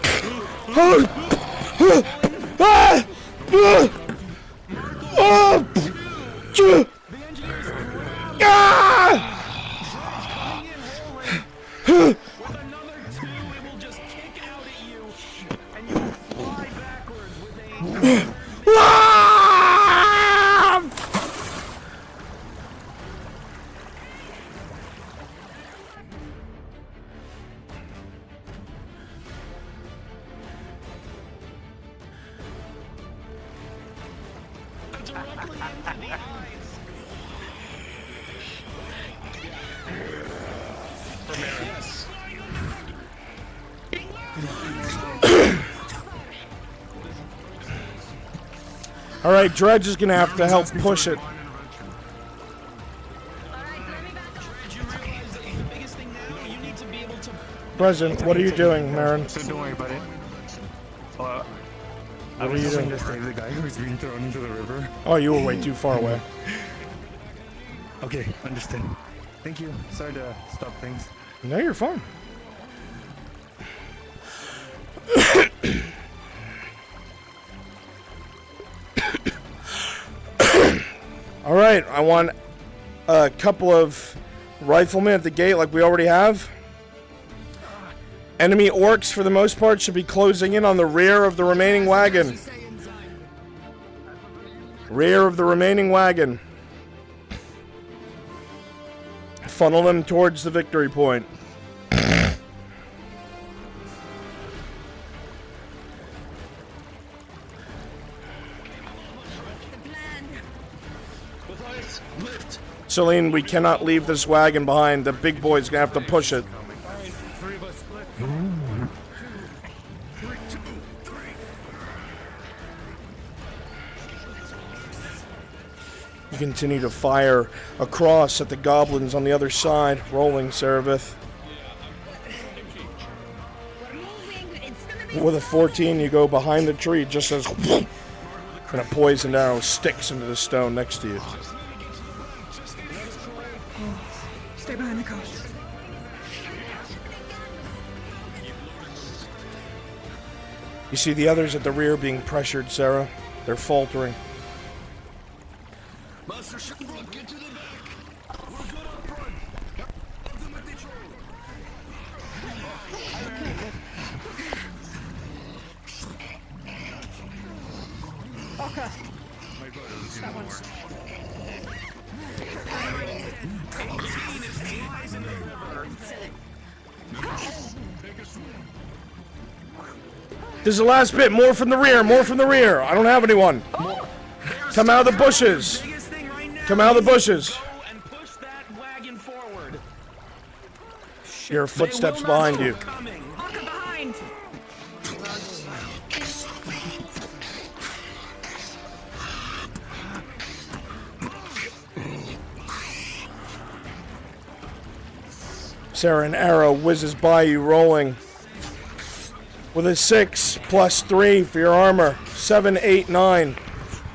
Alright, Dredge is gonna have to help push it. President, what are you doing, Marin? So don't worry about it. What I are was you just doing? trying to save the guy who's being thrown into the river. Oh, you were way too far away. Okay, understood. Thank you. Sorry to stop things. No, you're fine. Alright, I want a couple of riflemen at the gate like we already have. Enemy orcs, for the most part, should be closing in on the rear of the remaining wagon. Rear of the remaining wagon. Funnel them towards the victory point. Celine, we cannot leave this wagon behind. The big boy's gonna have to push it. You continue to fire across at the goblins on the other side. Rolling, Seraph. With a 14, you go behind the tree just as and a poisoned arrow sticks into the stone next to you. Stay behind the carts. You see the others at the rear being pressured, Sarah. They're faltering. Master Shinbrook, get to the back! We're good up front! Ultimate control! Okay. My brother was in more. This is the last bit. More from the rear. More from the rear. I don't have anyone. Come out of the bushes. Come out of the bushes. Your footsteps behind you. Behind. Sarah, an arrow whizzes by you, rolling. With a 6 plus 3 for your armor. 7, 8, 9.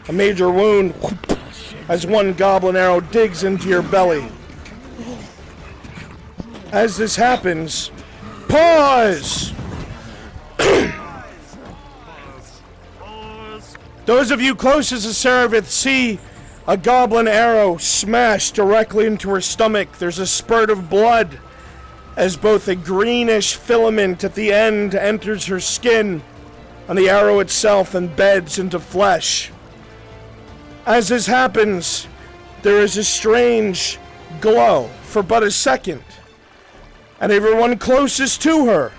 A major wound as one goblin arrow digs into your belly. As this happens, pause! Those of you closest to Seraph see a goblin arrow smash directly into her stomach. There's a spurt of blood as both a greenish filament at the end enters her skin and the arrow itself embeds into flesh. As this happens, there is a strange glow for but a second, and everyone closest to her,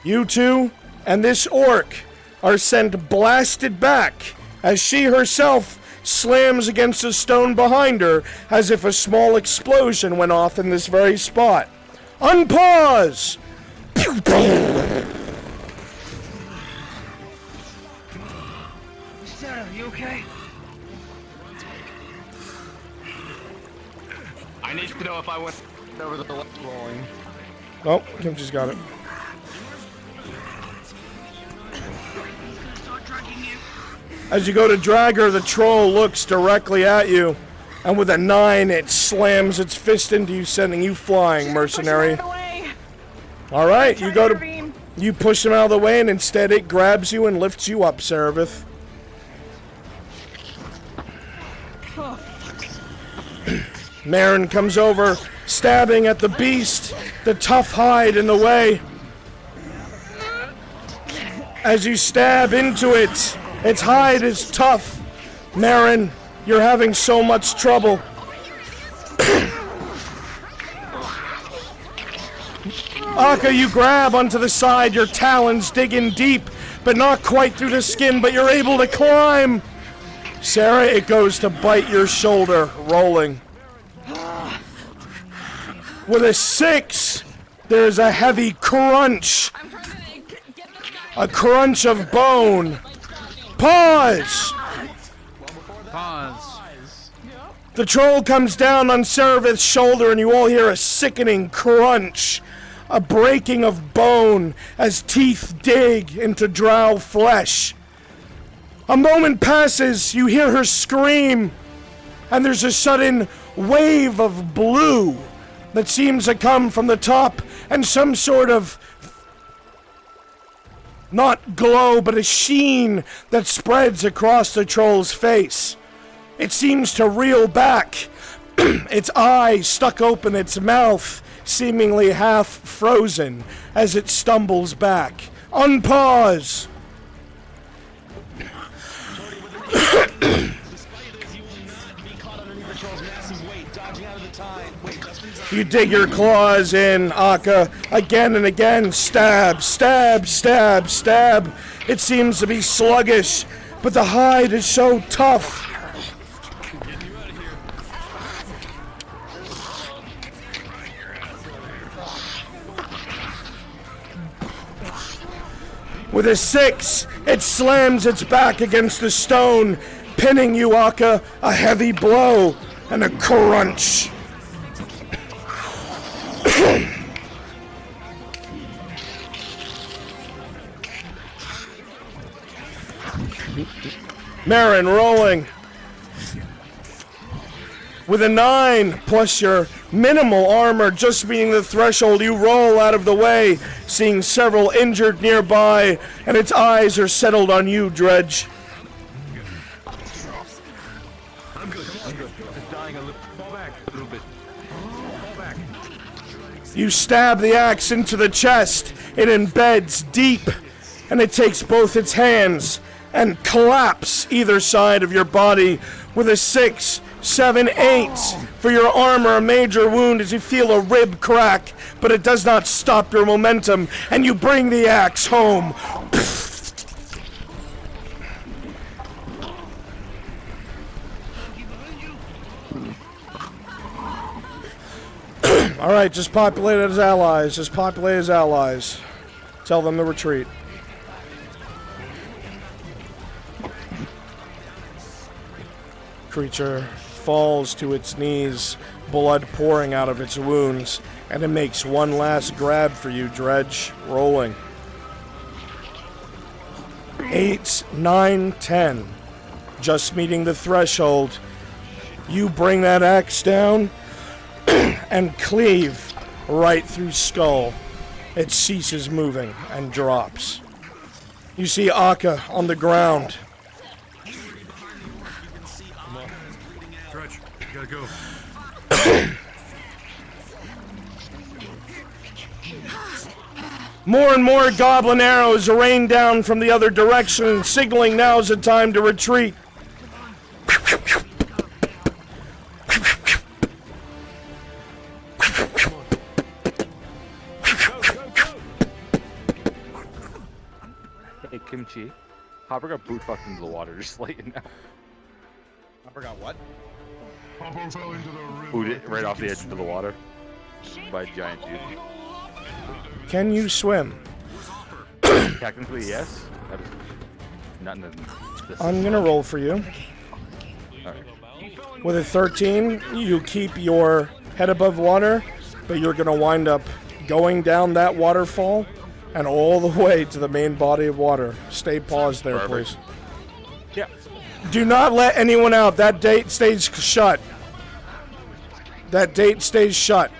you two and this orc, are sent blasted back as she herself slams against a stone behind her as if a small explosion went off in this very spot. Unpause! Sarah, you okay? I need to know if I went over the left rolling. Oh, Kimchi's got it. As you go to drag her, the troll looks directly at you And with a 9, it slams its fist into you, sending you flying, mercenary. Alright, you push him out of the way, and instead it grabs you and lifts you up, Seraph. Marin comes over, stabbing at the beast, the tough hide in the way. As you stab into it, its hide is tough. Marin, you're having so much trouble. Akka, you grab onto the side, your talons digging deep, but not quite through the skin, but you're able to climb. Sarah, it goes to bite your shoulder, rolling. With a 6, there's a heavy crunch. A crunch of bone. Pause! Pause. The troll comes down on Seraphith's shoulder, and you all hear a sickening crunch. A breaking of bone as teeth dig into drow flesh. A moment passes, you hear her scream, and there's a sudden wave of blue that seems to come from the top, and some sort of, not glow, but a sheen that spreads across the troll's face. It seems to reel back, its eye stuck open, its mouth seemingly half frozen as it stumbles back. Unpause! You dig your claws in, Akka, again and again. Stab, stab, stab, stab. It seems to be sluggish, but the hide is so tough. With a 6, it slams its back against the stone, pinning you, Akka, a heavy blow and a crunch. Marin rolling. With a 9 plus your minimal armor just being the threshold, you roll out of the way, seeing several injured nearby, and its eyes are settled on you, Dredge. I'm good. Just dying a little. Fall back a little bit. Fall back. You stab the axe into the chest. It embeds deep, and it takes both its hands and claps either side of your body with a 6, 7, 8 for your armor, a major wound as you feel a rib crack, but it does not stop your momentum, and you bring the axe home. Alright, just populate as allies. Just populate as allies. Tell them to retreat. Creature falls to its knees, blood pouring out of its wounds, and it makes one last grab for you, Dredge. Rolling. 8, 9, 10. Just meeting the threshold. You bring that axe down and cleave right through skull. It ceases moving and drops. You see Akka on the ground. Dredge, you gotta go. More and more goblin arrows rain down from the other direction, signaling now's the time to retreat. Hey, Kimchi. Hopper got boot fucked into the water, just like now. Hopper got what? Hopper fell into the river. Booted right off the edge into the water by a giant dude. Can you swim? Technically, yes. That is not in the I'm gonna roll for you. Alright. With a 13, you keep your head above water, but you're gonna wind up going down that waterfall and all the way to the main body of water. Stay paused there, Perfect. please. Yeah. Do not let anyone out. That date stays shut. That date stays shut.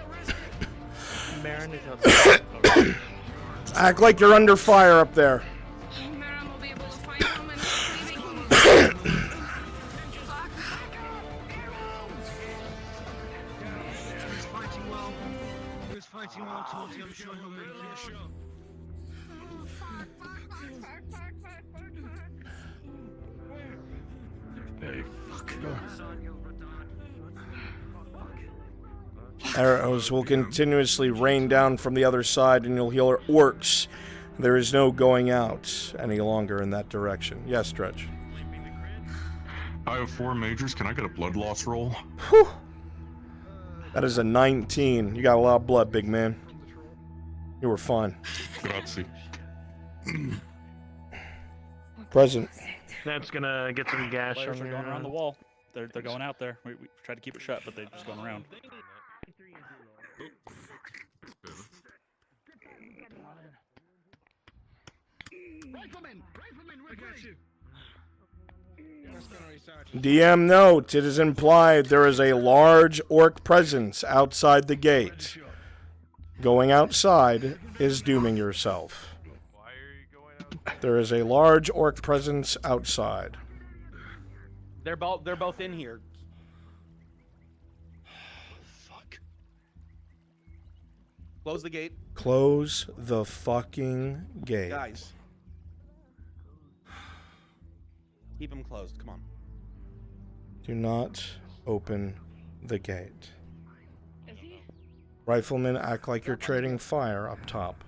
Marin is outside. Act like you're under fire up there. Arrows will continuously rain down from the other side, and you'll hear orcs. There is no going out any longer in that direction. Yes, Dredge. I have 4 majors. Can I get a blood loss roll? Whew. That is a 19. You got a lot of blood, big man. You were fine. Grazie. Present. That's gonna get some gash Players on are going around the wall. They're going out there. We tried to keep it shut, but they're just going around. DM note, it is implied there is a large orc presence outside the gate. Going outside is dooming yourself. There is a large orc presence outside. They're both in here. Fuck. Close the gate. Close the fucking gate. Guys. Keep them closed. Come on. Do not open the gate. Riflemen, act like you're trading fire up top.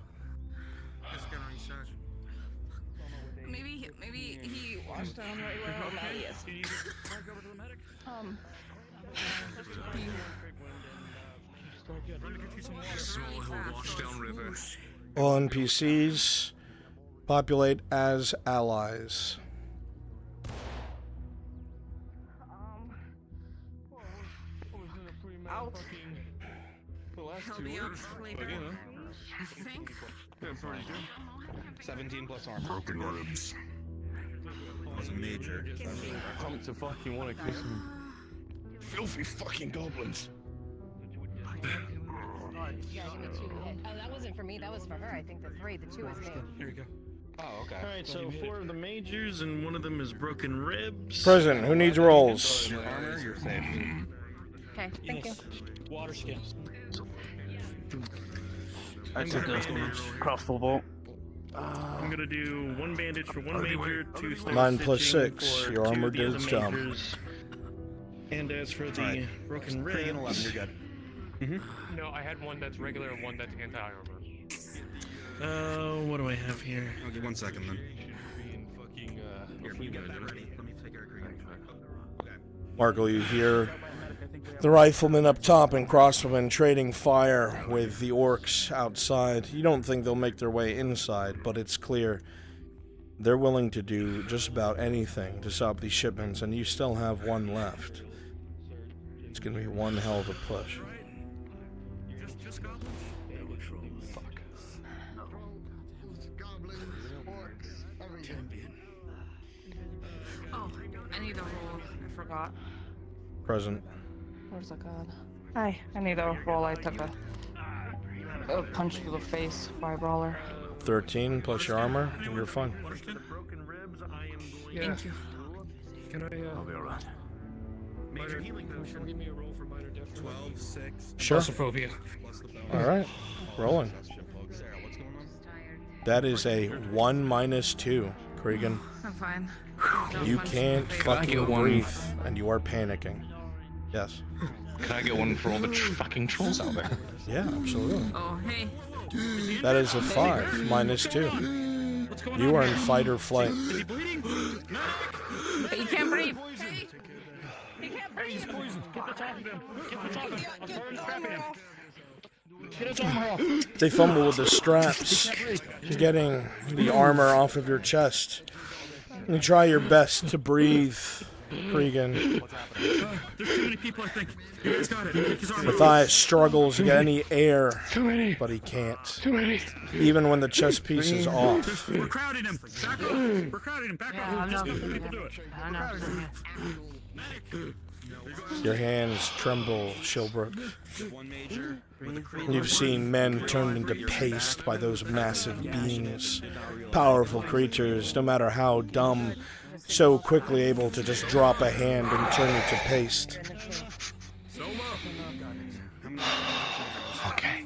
Maybe he washed down right where O'Malley is. Small hill wash down river. All NPCs populate as allies. Out. He'll be up later. I think. 17 plus armor. Broken ribs. That's a major. Come to fucking want to kiss me. Filthy fucking goblins. Yeah, give me 2. Oh, that wasn't for me. That was for her. I think the 3. The 2 is me. Here you go. Oh, okay. Alright, so 4 of the majors, and one of them is broken ribs. Present, who needs rolls? Armor, you're safe. Okay, thank you. Water skin. I took a crossbow bolt. I'm gonna do 1 bandage for 1 major, 2 stone 9 plus stitching 6. for Your 2 armor of the other did its job. majors. And as for the broken ribs... 3 and 11, you're good. No, I had one that's regular and one that's anti-armor. What do I have here? Okay, 1 second then. Markle, you hear the riflemen up top and crossbowmen trading fire with the orcs outside. You don't think they'll make their way inside, but it's clear they're willing to do just about anything to stop these shipments, and you still have 1 left. It's going to be one hell of a push. Just goblins? Fuck. Goblins, orcs, everything. Oh, I need a roll. I forgot. Present. Where's the god? Hi, I need a roll. I took a punch to the face by a brawler. 13 plus your armor, and you're fine. Yeah. Thank you. Can I, I'll be alright. Major healing potion. Give me a roll for minor death. 12, 6. Sure. Claustrophobia. Alright, rolling. That is a 1 minus 2, Cregan. I'm fine. You can't fucking breathe, and you are panicking. Yes. Can I get one for all the fucking trolls out there? Yeah, absolutely. Oh, hey. That is a 5 minus 2. You are in fight or flight. He can't breathe. He can't breathe. He's poisoned. Get the top of him. Get the top of him. I'm throwing scrap at him. Get his armor off. They fumble with the straps, getting the armor off of your chest. You try your best to breathe, Cregan. There's too many people, I think. You guys got it. Take his armor. Matthias struggles to get any air, but he can't. Even when the chest piece is off. We're crowding him. Back off. We're crowding him. Back off. Just let people do it. We're crowding him. Your hands tremble, Shilbrook. One major with a crit. You've seen men turned into paste by those massive beings. Powerful creatures, no matter how dumb, so quickly able to just drop a hand and turn it to paste. Okay.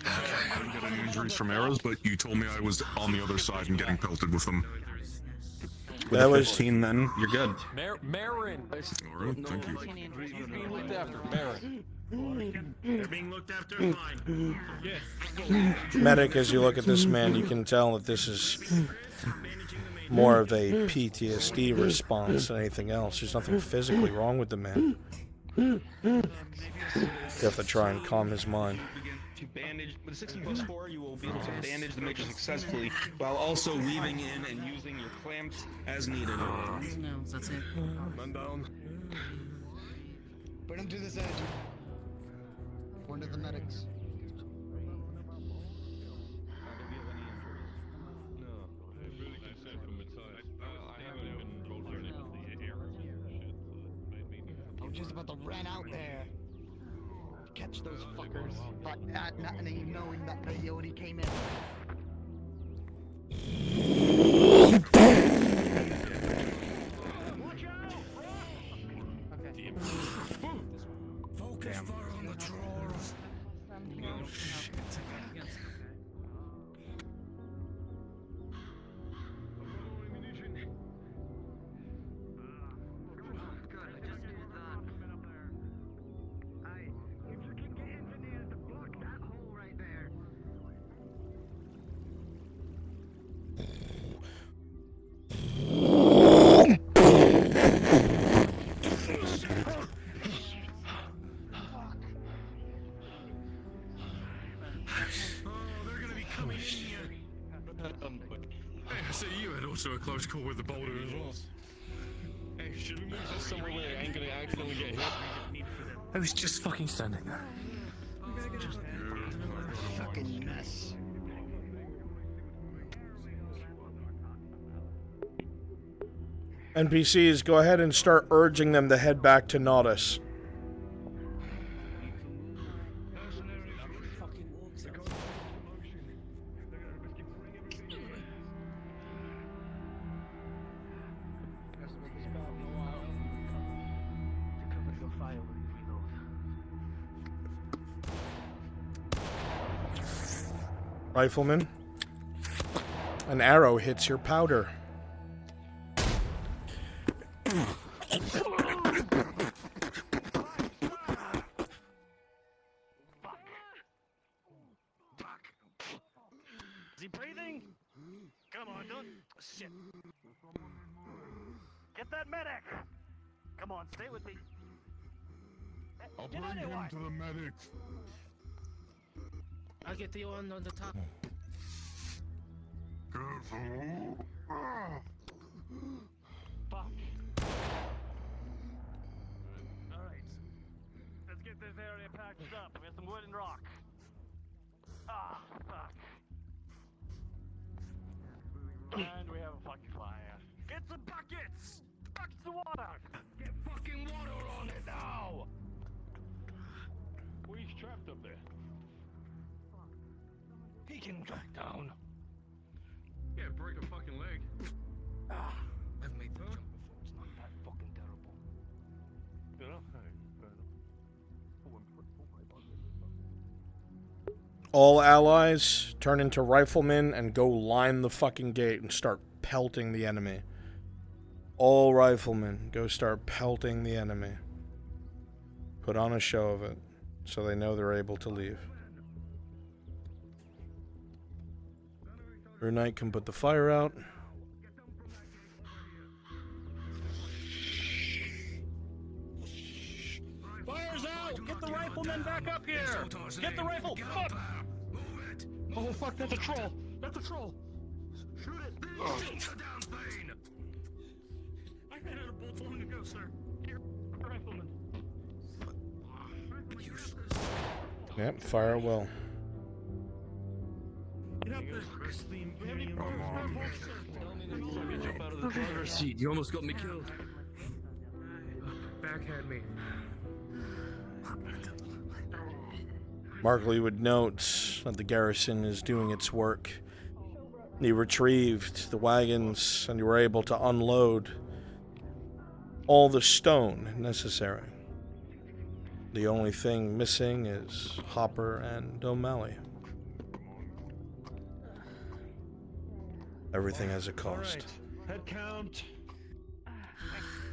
I didn't get any injuries from arrows, but you told me I was on the other side and getting pelted with them. With That a was 15 then, you're good. Alright, Marin. thank you. He's being looked after. Marin. They're being looked after. Fine. Yes. Medic, as you look at this man, you can tell that this is more of a PTSD response than anything else. There's nothing physically wrong with the man. You have to try and calm his mind. To bandage with 16+4, you will be able to bandage the major successfully while also weaving in and using your clamps as needed. No, that's it. Man down. Put him to the edge. One of the medics. I was just about to run out there. Catch those fuckers, but not even knowing that peyote came in. Focus fire on the trolls. Oh shit. I see you had also a close call with the boulder as well. Hey, should we move this somewhere where they ain't gonna accidentally get hit? I was just fucking standing there. Fucking mess. NPCs, go ahead and start urging them to head back to Naudus. Rifleman, an arrow hits your powder. Is he breathing? Come on, don't. Shit. Get that medic! Come on, stay with me. I'll bring him to the medic. I'll get the one on the top. Careful. Fuck. Alright. Let's get this area patched up. We have some wood and rock. Ah, fuck. And we have a fucking fire. Get some buckets! Buckets of water! Get fucking water on it now! He's trapped up there. He can back down. Yeah, break a fucking leg. Ah, I've made the jump before. It's not that fucking terrible. You know? All allies turn into riflemen and go line the fucking gate and start pelting the enemy. All riflemen go start pelting the enemy. Put on a show of it so they know they're able to leave. Rune Knight can put the fire out. Fire's out! Get the riflemen back up here! Get the rifle! Fuck! Oh fuck, that's a troll! That's a troll! Shoot it! Oh. I ran out of bolts long ago, sir. Here, rifleman. Yep, fire at will. Get up there. We have any more bolts, sir? Jump out of the driver's seat. You almost got me killed. Back had me. Markley would note that the garrison is doing its work. You retrieved the wagons and you were able to unload all the stone necessary. The only thing missing is Hopper and O'Malley. Everything has a cost. Head count.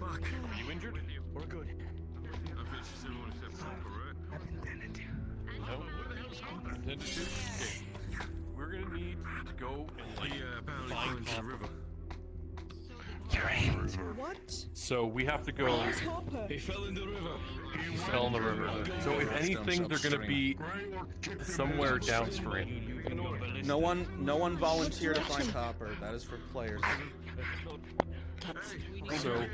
Fuck. Are you injured? We're good. I bet she said we want to set Hopper, right? I've been tended to. No? Where the hell is Hopper? Intended to? Okay. We're gonna need to go and like apparently fell into the river. What? So we have to go. Where's Hopper? He fell in the river. He fell in the river. So if anything, they're gonna be somewhere downstream. No one volunteered to find Hopper. That is for players. So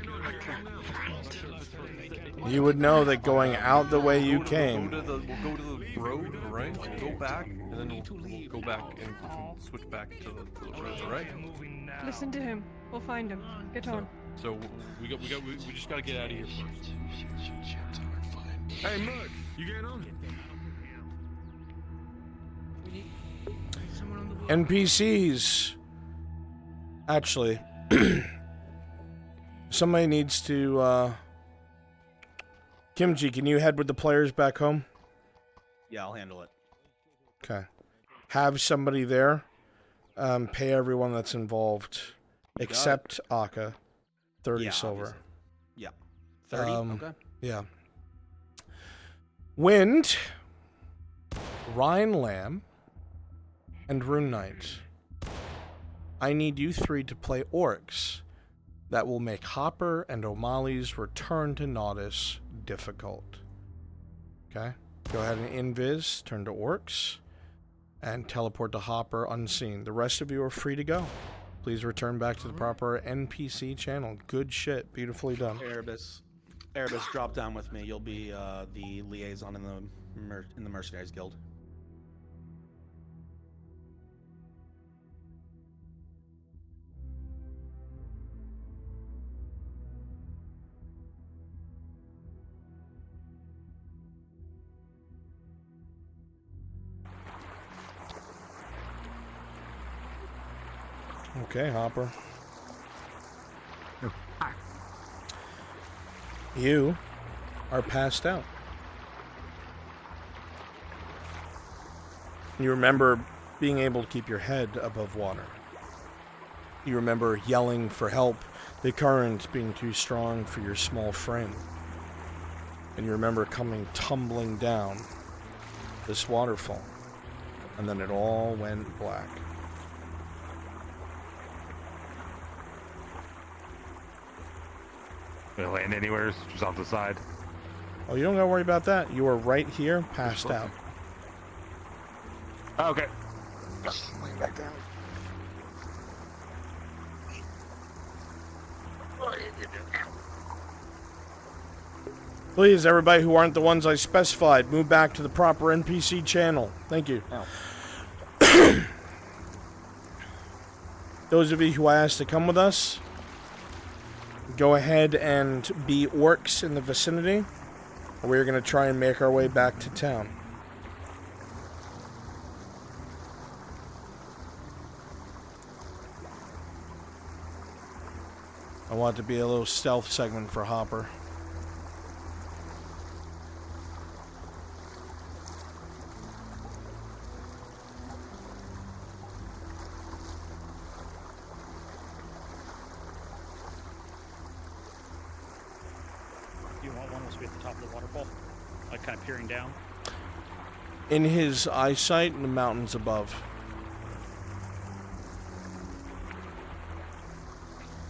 You would know that going out the way you came. We'll go to the road, right? We'll go back, and then we'll go back and switch back to the road, right? Listen to him. We'll find him. Get on. So we just gotta get out of here first. Hey, Mud, you getting on? NPCs. Actually, somebody needs to, Kimchi, can you head with the players back home? Yeah, I'll handle it. Okay. Have somebody there. Pay everyone that's involved. Except Aka. 30 silver. Obviously. Yeah. 30? Okay. Yeah. Wind, Ryan Lamb, and Rune Knight. I need you three to play orcs. That will make Hopper and O'Malley's return to Nodus difficult. Okay? Go ahead and invis, turn to orcs, and teleport to Hopper unseen. The rest of you are free to go. Please return back to the proper NPC channel. Good shit. Beautifully done. Erebus, drop down with me. You'll be the liaison in the Mercenaries Guild. Okay, Hopper. You are passed out. You remember being able to keep your head above water. You remember yelling for help, the current being too strong for your small frame. And you remember coming tumbling down this waterfall. And then it all went black. Did it land anywhere? Just off the side. Oh, you don't gotta worry about that. You are right here, passed out. Okay. Lay back down. Please, everybody who aren't the ones I specified, move back to the proper NPC channel. Thank you. Those of you who I asked to come with us, go ahead and be orcs in the vicinity. We're going to try and make our way back to town. I want it to be a little stealth segment for Hopper. You want one that's be at the top of the waterfall? Like kind of peering down? In his eyesight in the mountains above.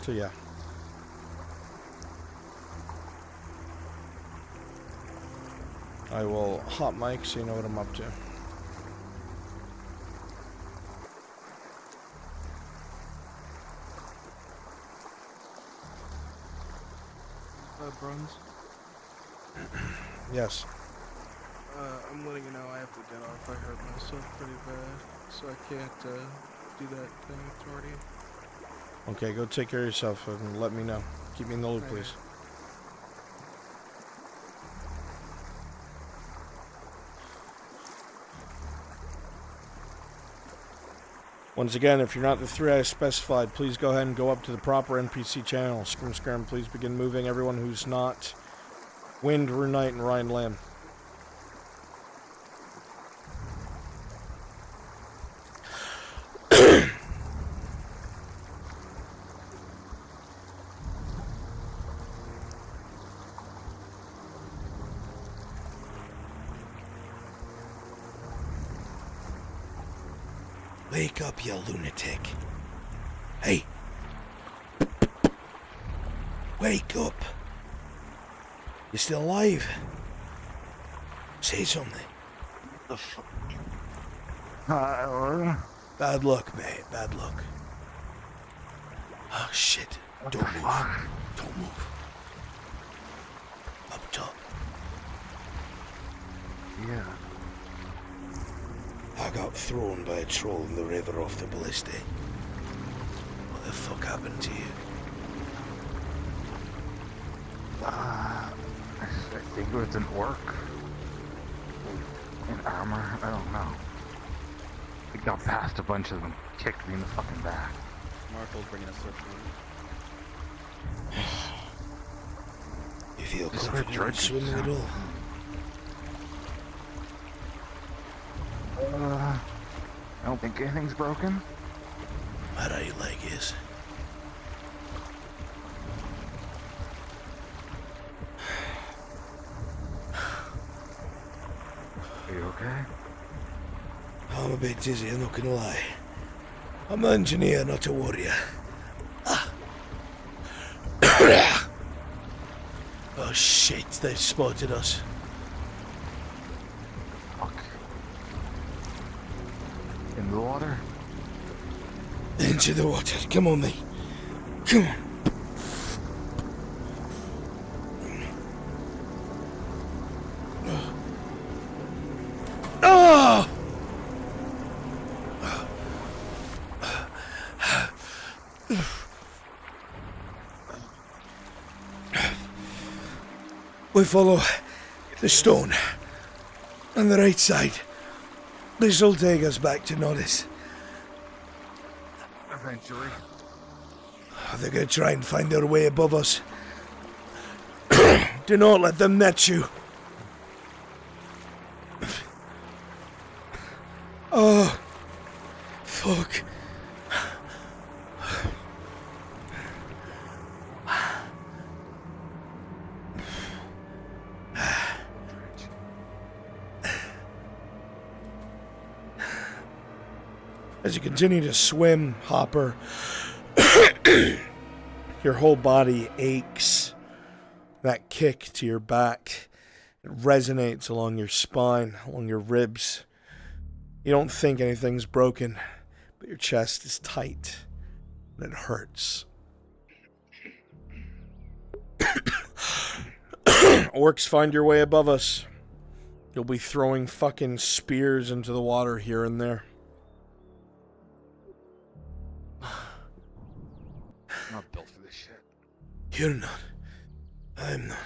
So yeah. I will hot mic so you know what I'm up to. Bruns? Yes. I'm letting you know I have to get off. I hurt myself pretty bad, so I can't do that thing authority. Okay, go take care of yourself and let me know. Keep me in the loop, please. Once again, if you're not the 3 I specified, please go ahead and go up to the proper NPC channel. Scrim, please begin moving everyone who's not Wind, Rune Knight, and Ryan Lamb. Wake up, you lunatic. Hey. Wake up. You still alive? Say something. The fuck? Bad luck, mate. Bad luck. Oh, shit. Don't move. Don't move. Up top. Yeah. I got thrown by a troll in the river off the ballista. What the fuck happened to you? I think it was an orc. In armor, I don't know. It got past a bunch of them, kicked me in the fucking back. Marco's bringing us up. You feel This is comfortable where in swimming at all? I don't think anything's broken. My right leg is. Are you okay? I'm a bit dizzy, I'm not gonna lie. I'm an engineer, not a warrior. Oh shit, they've spotted us. Fuck. In the water? Into the water. Come on, mate. Come on. Oh! We follow the stone on the right side. This'll take us back to Nodis. Eventually. They're gonna try and find their way above us. Do not let them net you. Oh, fuck. As you continue to swim, Hopper, your whole body aches. That kick to your back, it resonates along your spine, along your ribs. You don't think anything's broken, but your chest is tight, and it hurts. Orcs find your way above us. You'll be throwing fucking spears into the water here and there. I'm not built for this shit. You're not. I'm not.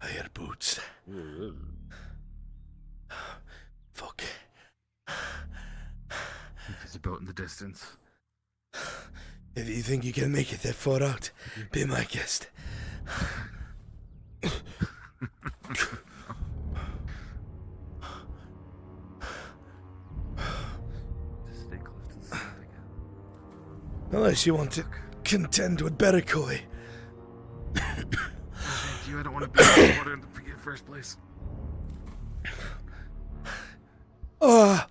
I hear boots. Fuck. There's a boat in the distance. If you think you can make it that far out, be my guest. Stay close to the sand again. Unless you want to contend with Berakoi. Thank you, I don't want to be in the water in the first place. Oh,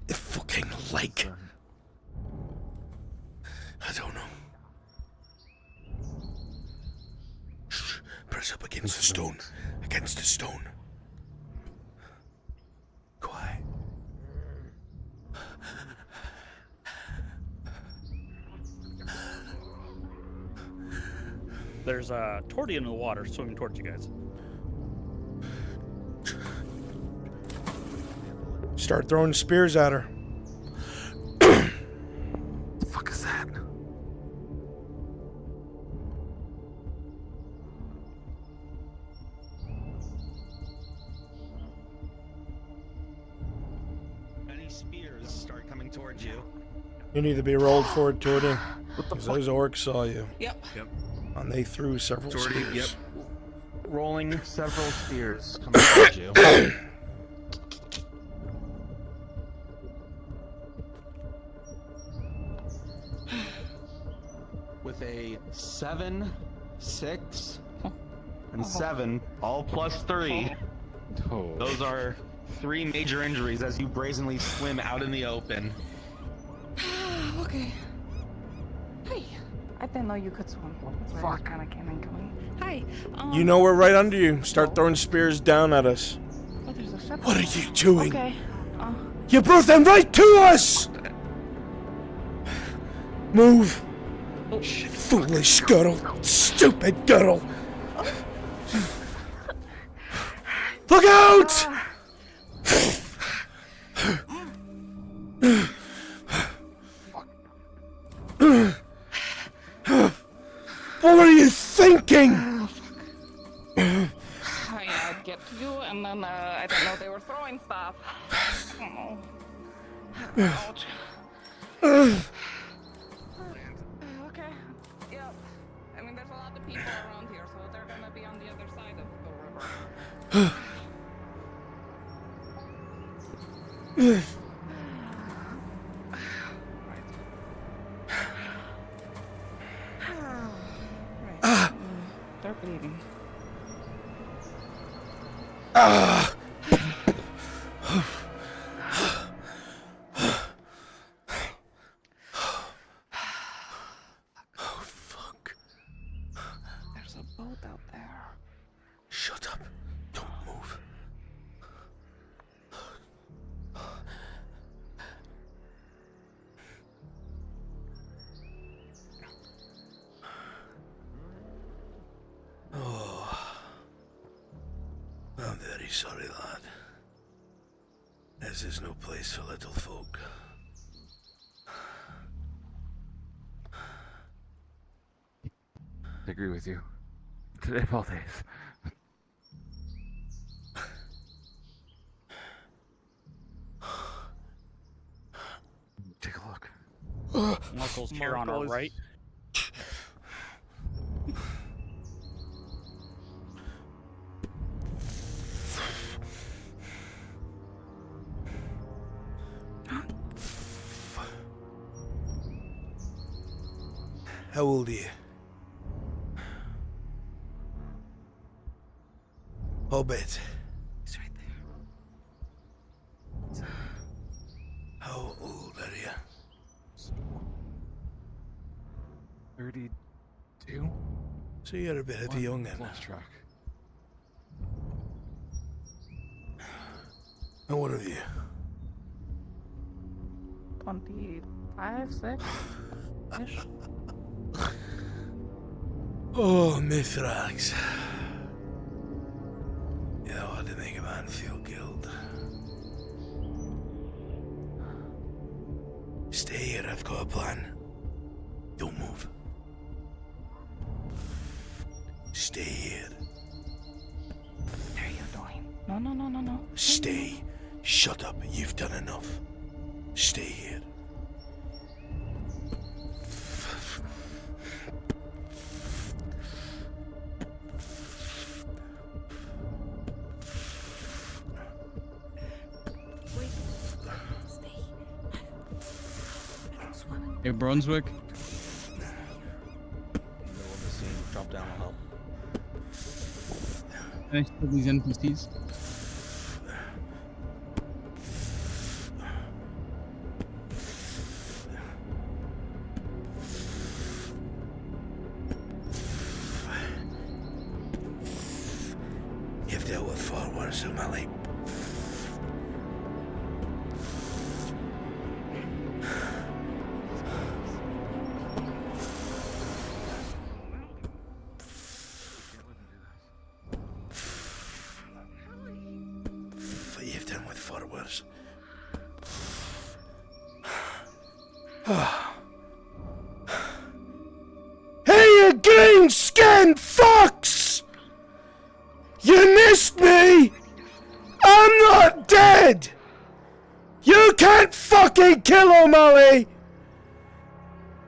fucking like. I don't know. Shh. Press up against the stone. Against the stone. Quiet. There's a torty in the water swimming towards you guys. Start throwing spears at her. The fuck is that? spears start coming towards you. You need to be rolled for it, Jordy. Because those orcs saw you. Yep. And they threw several Jordy, spears. Rolling several spears coming towards you. With a 7, 6, and 7, all +3. Those are 3 major injuries as you brazenly swim out in the open. Okay. Hey, I didn't know you could swim. That's why I was panicking and going. Hi. You know we're right under you. Start throwing spears down at us. Oh, there's a ship. What are you doing? Okay. You brought them right to us! Move. Foolish girl. Stupid girl. Look out! What were you thinking? I'd get to you, and then I didn't know they were throwing stuff. Oh. Ouch. Okay. Yep. I mean, there's a lot of people around here, so they're gonna be on the other side of the river. They're bleeding. Oh, fuck. There's a boat out there. Shut up. Don't move. Oh. I'm very sorry, lad. This is no place for little folk. I agree with you. Today of all days. Take a look. Marco's here on our right. How old are you? Hobbit. It's right there. How old are you? 32? So you're a bit of a young'un. Lost track. And what are you? 25, 6-ish. Oh, Mithrax. You know how to make a man feel guilt. Stay here, I've got a plan. Don't move. Stay here. What are you doing? No. Stay. Shut up, you've done enough. Stay here. Hey, Brunswick. Drop down will help. Can I steal these NPCs? You've dealt with far worse in my life. You've done with far worse. Hey, you green-skinned fucks! You missed me! I'm not dead! You can't fucking kill O'Malley!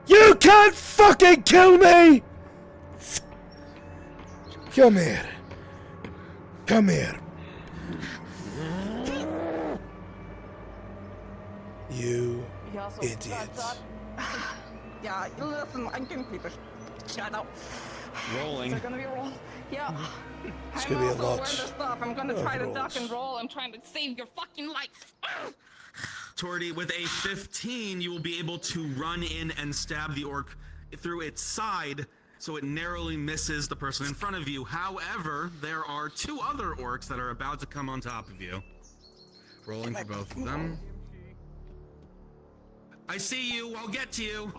You can't fucking kill me! Come here. Come here. You idiot. Yeah, listen, I'm gonna keep it. Shut up. Rolling. Is it gonna be a roll? Yeah. It's I'm gonna be a also lot learned this stuff. I'm gonna of try to rolls. duck and roll. I'm trying to save your fucking life. Torty, with a 15, you will be able to run in and stab the orc through its side, so it narrowly misses the person in front of you. However, there are two other orcs that are about to come on top of you. Rolling for both of them. I see you. I'll get to you.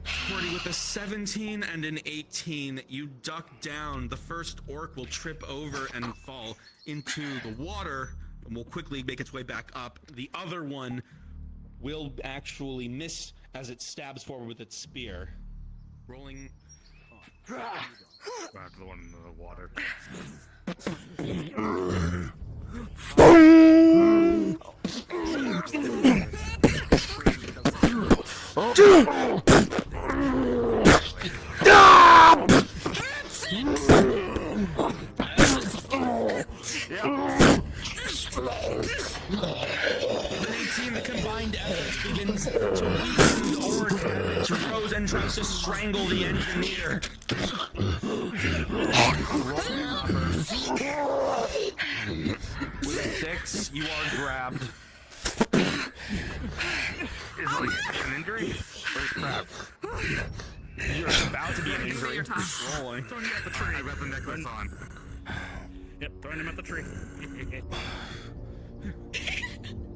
Torty, with a 17 and an 18, you duck down. The first orc will trip over and fall into the water and will quickly make its way back up. The other one will actually miss as it stabs forward with its spear. Rolling. Back to the one in the water. The combined efforts begins to weaken the orc as it grows and tries to strangle the engineer. With a 6, you are grabbed. Is it an injury? Or is crap? You're about to be an injury. Rolling. Throwing him at the tree. I got the necklace on. Yep, throwing him at the tree.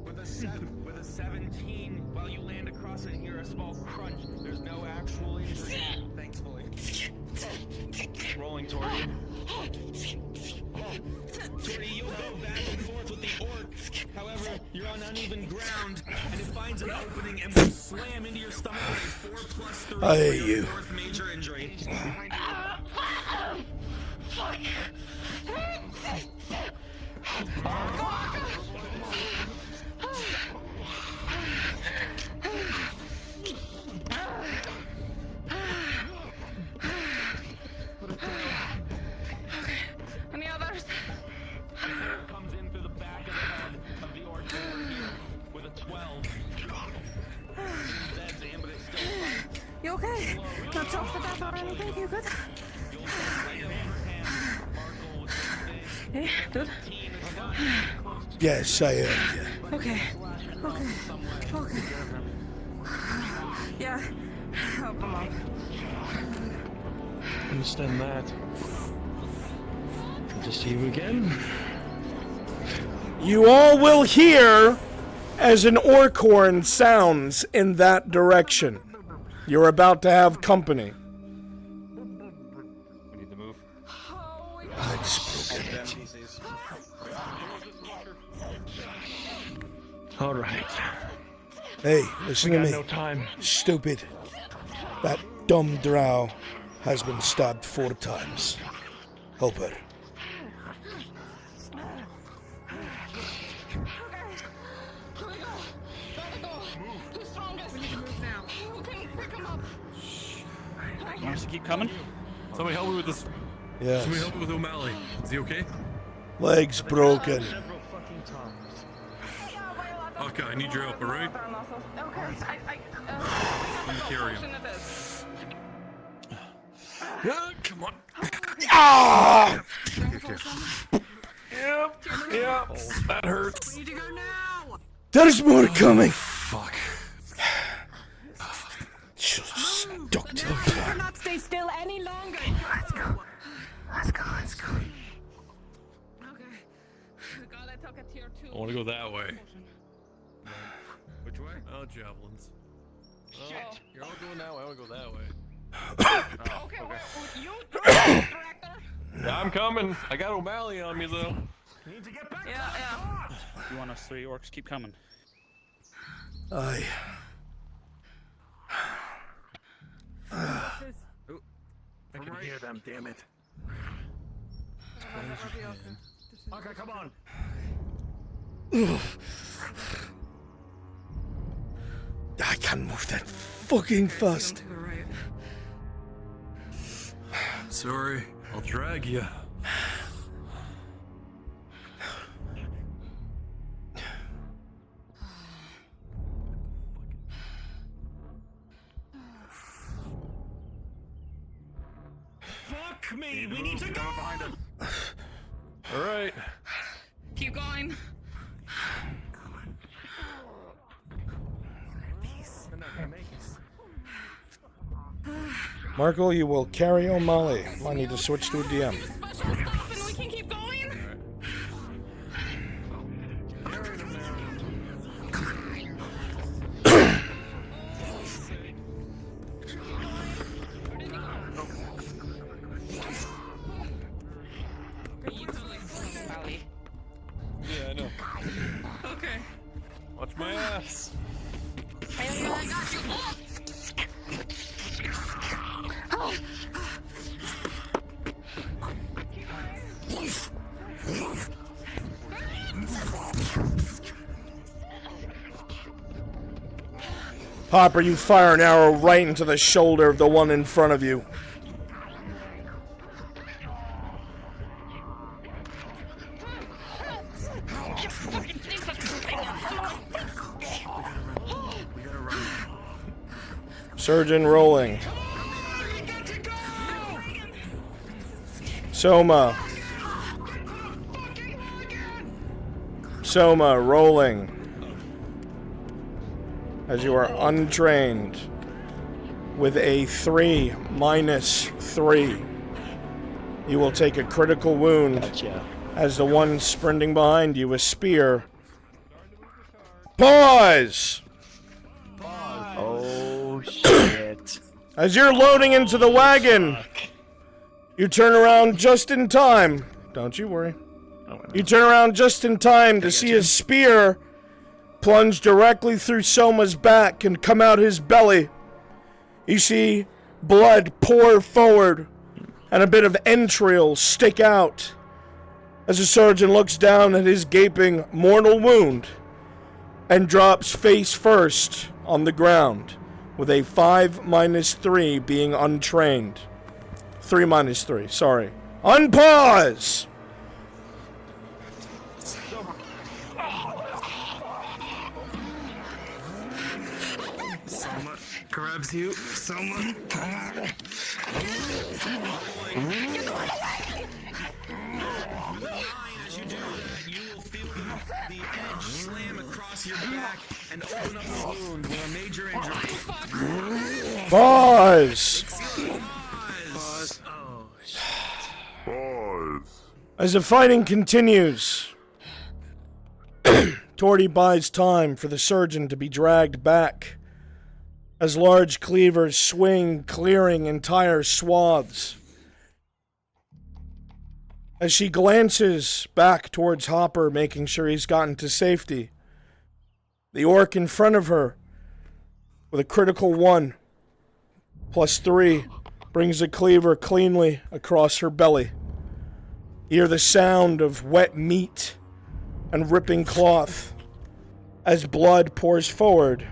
With a 17, while you land across it and hear a small crunch, there's no actual injury, thankfully. Rolling toward you. Torty, you'll go back and forth with the orc. However, you're on uneven ground, and it finds an opening and will slam into your stomach with a 4+3 I hate for your you. 4th major injury. Any others? Comes in through the back of the head of the orc over here with a 12. That's in, but it's still fighting. You okay? Not choked to death or anything? You good? Hey, dude. Yes, I heard you. Okay. Okay. Yeah. Help him up. Understand that. Good to see you again. You all will hear as an orc horn sounds in that direction. You're about to have company. We need to move. All right. Hey, listen We to got me. no time. Stupid. That dumb drow has been stabbed 4 times. Help her. You want us to keep coming? Somebody help me with this. Yes. Somebody help me with O'Malley. Is he okay? Legs broken. Okay, I need your help, alright? Okay, Carry him. Come on. Ah! Yep, that hurts. We need to go now. There's more coming. Fuck. Doctor. We cannot stay still any longer. Let's go. Okay. God, I took a tier 2. I want to go that way. Which way? Oh, javelins. Shit. Oh, you're all going that way. I want to go that way. Okay, well, you director. Yeah, I'm coming. I got O'Malley on me, though. Need to get back. Yeah. You want us 3 orcs keep coming? Aye. I can hear them, damn it. Okay, Okay, come on. I can't move that fucking fast. Sorry, I'll drag you. Fuck me! We need to go! Alright. Keep going. Markle, you will carry O'Malley. I need to switch to a DM. And we can keep going. Yeah, I know. Okay. Watch my ass. I got you. Hopper, you fire an arrow right into the shoulder of the one in front of you. Surgeon rolling. Soma. Soma rolling. As you are untrained with a 3 minus 3. You will take a critical wound as the one sprinting behind you, a spear. Pause! Oh, shit. As you're loading into the wagon, you turn around just in time. Don't you worry. You turn around just in time to see a spear plunge directly through Soma's back and come out his belly. You see blood pour forward and a bit of entrails stick out as the surgeon looks down at his gaping mortal wound and drops face first on the ground with a 5 minus 3 being untrained. 3 minus 3, sorry. Unpause! Soma grabs you. Soma. As you do that, you will feel the edge slam across your back and open up the wound with a major injury. Pause! Pause. Oh, shit. Pause. As the fighting continues, Torty buys time for the surgeon to be dragged back as large cleavers swing, clearing entire swaths. As she glances back towards Hopper, making sure he's gotten to safety, the orc in front of her, with a critical 1, plus 3, brings the cleaver cleanly across her belly. You hear the sound of wet meat and ripping cloth as blood pours forward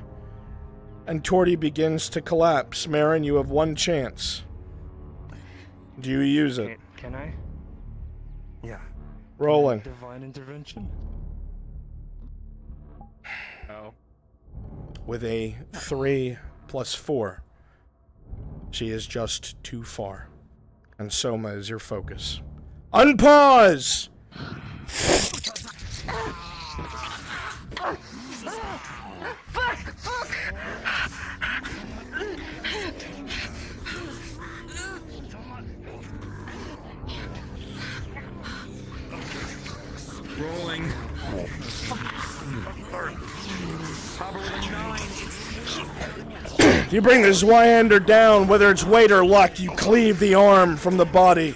and Torty begins to collapse. Marin, you have 1 chance. Do you use it? Can I? Yeah. Rolling. Divine intervention? Oh. With a 3 plus 4. She is just too far. And Soma is your focus. Unpause! Rolling. You bring the Zwyander down, whether it's weight or luck, you cleave the arm from the body.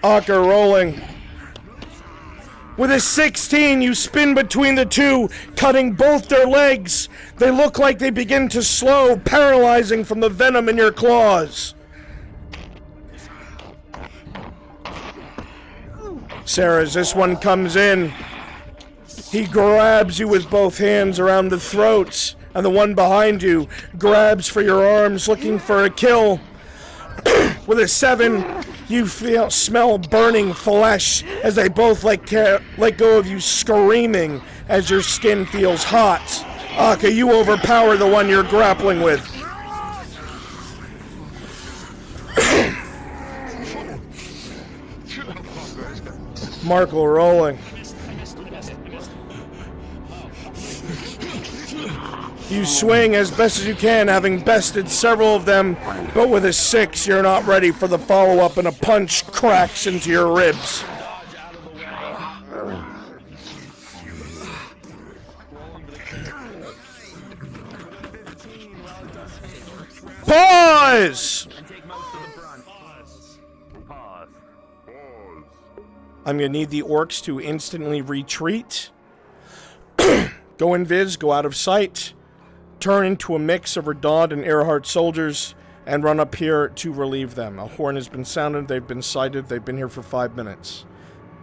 Ocker rolling. With a 16, you spin between the two, cutting both their legs. They look like they begin to slow, paralyzing from the venom in your claws. Sarah, as this one comes in, he grabs you with both hands around the throats, and the one behind you grabs for your arms, looking for a kill. With a 7, you smell burning flesh as they both let go of you, screaming as your skin feels hot. Akka, you overpower the one you're grappling with. Markle rolling. You swing as best as you can, having bested several of them, but with a 6, you're not ready for the follow-up, and a punch cracks into your ribs. Pause! I'm gonna need the orcs to instantly retreat. Go invis, go out of sight. Turn into a mix of Radad and Earhart soldiers, and run up here to relieve them. A horn has been sounded, they've been sighted, they've been here for 5 minutes.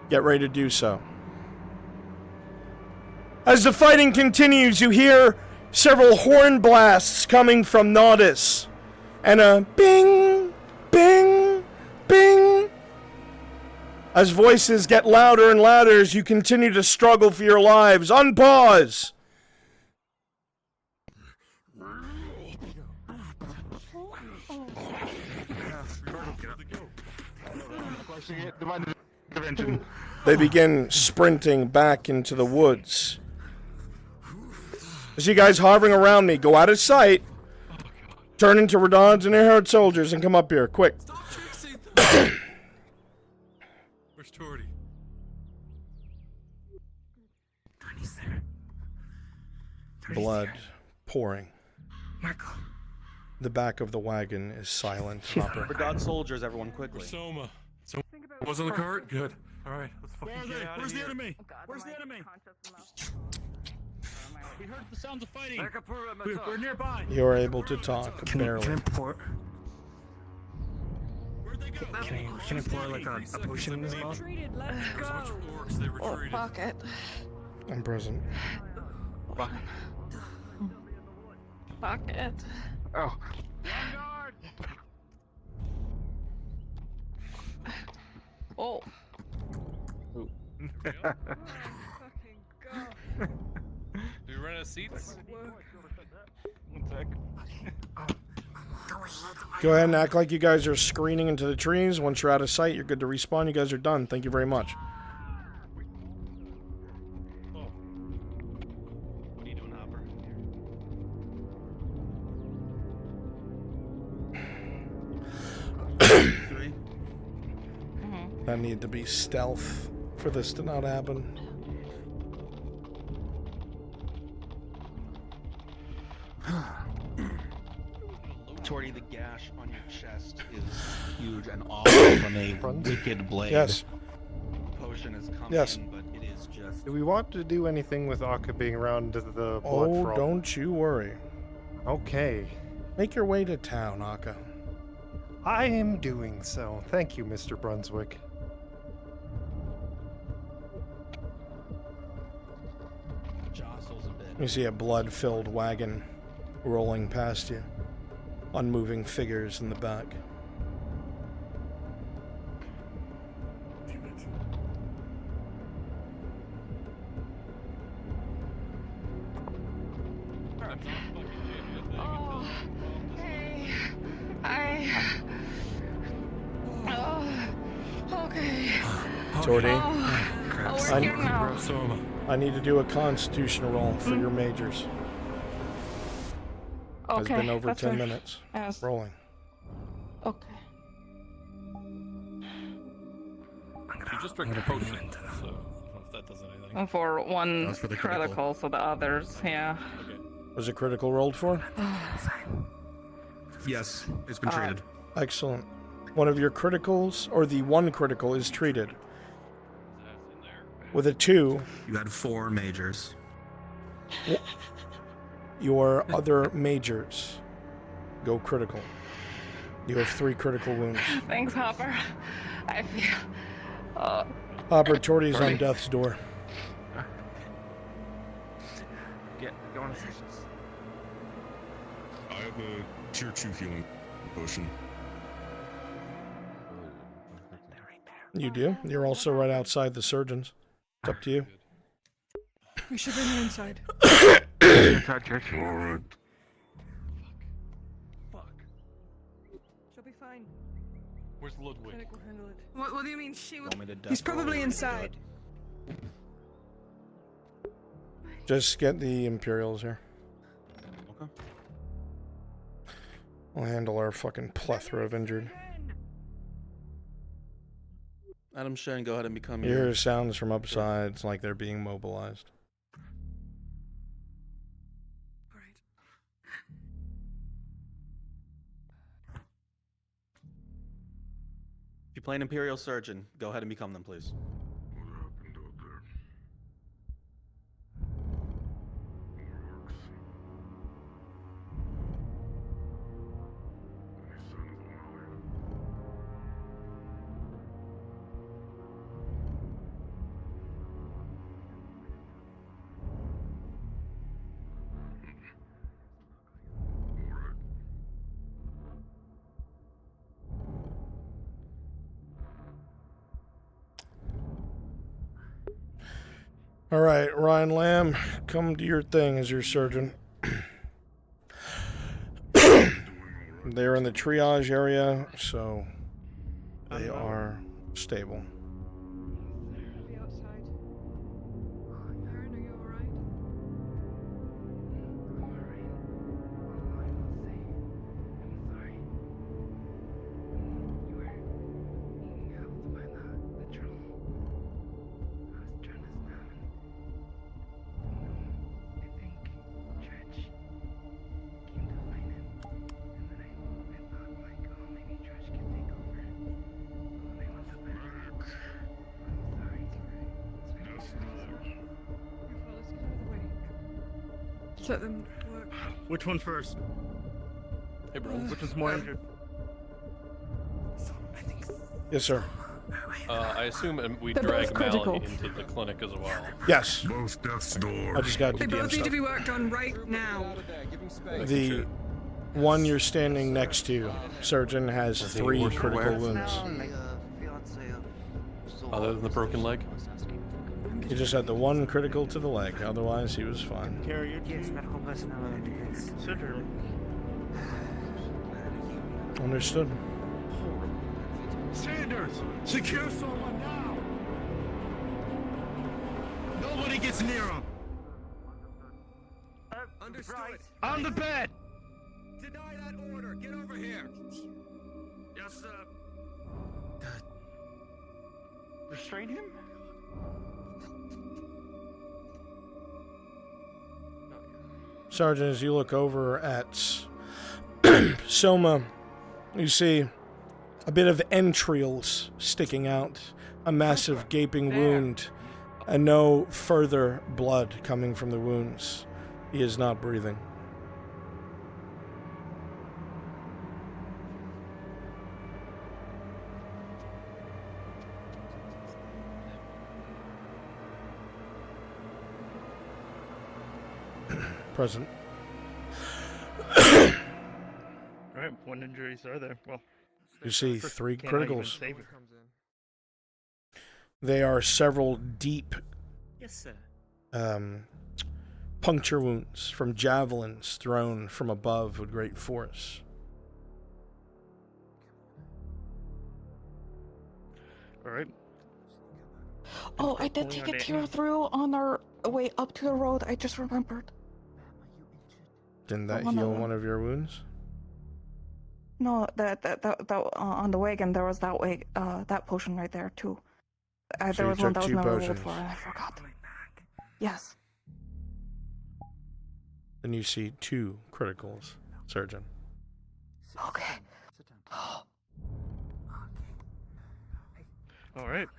Get ready to do so. As the fighting continues, you hear several horn blasts coming from Naudis, and a bing, bing, bing. As voices get louder and louder as you continue to struggle for your lives. Unpause! They begin sprinting back into the woods. As you guys hovering around me, go out of sight, turn into Radons and Earhart soldiers, and come up here, quick. Where's Torty? Blood pouring. Marco. The back of the wagon is silent. Hopper. Radad soldiers, everyone, quickly. Soma. So was on the cart? Good. Alright, let's fucking get out of here. Where's the enemy? Where's the enemy? We heard the sounds of fighting. We're nearby. You are able to talk, barely. Can I pour? Can I pour like a potion in this mouth? Oh, fuck it. I'm present. Fuck it. Oh. Oh. Do we run out of seats? Go ahead and act like you guys are screening into the trees. Once you're out of sight, you're good to respawn. You guys are done. Thank you very much. What are you doing, Hopper? That need to be stealth for this to not happen. Torty, the gash on your chest is huge and awful from a wicked blade. Yes. Potion is coming, Yes. but it is just... Do we want to do anything with Akka being around the blood Oh, frog? don't you worry. Okay. Make your way to town, Akka. I am doing so. Thank you, Mr. Brunswick. Jostles a bit. You see a blood-filled wagon rolling past you. Unmoving figures in the back. Oh, hey. Okay. Torty, we're here now. I need to do a constitution roll for your majors. Okay, It's been over that's 10 fine. minutes. Yes. Rolling. Okay. You just drank a potion, so I don't know if that does anything. For one That's for the critical. critical. So the others, yeah. Was it critical rolled for? Yes, it's been treated. Excellent. One of your criticals, or the one critical, is treated. With a 2, You had 4 majors. your other majors go critical. You have 3 critical wounds. Thanks, Hopper. I feel. Opportunities on death's door. Go on assistance. I have a tier 2 healing potion. You do. You're also right outside the surgeons. It's up to you. We should bring her inside. Alright. She'll be fine. Where's Ludwig? Clinic will handle it. What do you mean she will? Want me to He's death roll probably or inside. Just get the Imperials here. Okay. We'll handle our fucking plethora of injured. Adam Shen, go ahead and become You hear sounds from upsides like they're being mobilized. If you play an Imperial Surgeon, go ahead and become them, please. All right, Ryan Lamb, come do your thing as your surgeon. They're in the triage area, so they are stable. Be outside. Aaron, are you alright? Let them work. Which one first? Hey, bro. Which one's more injured? Yes, sir. I assume we They're drag both critical. Mally into the clinic as well. Yes. Both death's door. I just got to They do both need to stuff. be worked on right now. The one you're standing next to, surgeon, has 3 critical wounds. Other than the broken leg? He just had the 1 critical to the leg. Otherwise, he was fine. Carrier? Yes, medical personnel indicates. Surgery. Understood. Sanders, secure someone now. Nobody gets near him. Understood. On the bed. Deny that order. Get over here. Yes, sir. Restrain him? Sergeant, as you look over at Soma, you see a bit of entrails sticking out, a massive gaping wound, and no further blood coming from the wounds. He is not breathing. Present. Alright, 1 injuries are there. Well, You see 3 can't even criticals. save it. They are several deep Yes, sir. puncture wounds from javelins thrown from above with great force. Alright. Oh, I did take a tear through on our way up to the road. I just remembered. Didn't that Oh, no. heal one of your wounds? No, that on the wagon there was that potion right there too. So There you was one took that was 2 never rolled potions. for, and I forgot. Yes. Then you see 2 criticals, Surgeon. Okay. Alright.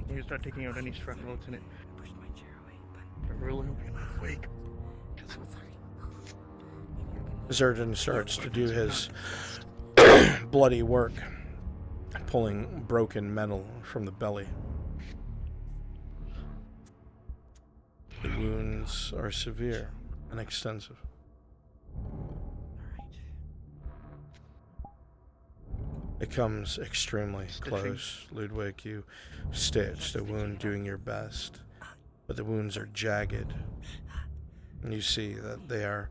You can start taking out any strap loads in it. I really hope you're not awake. The surgeon starts to do his bloody work, pulling broken metal from the belly. The wounds are severe and extensive. It comes extremely close, Ludwig. You stitch the wound, doing your best, but the wounds are jagged, and you see that they are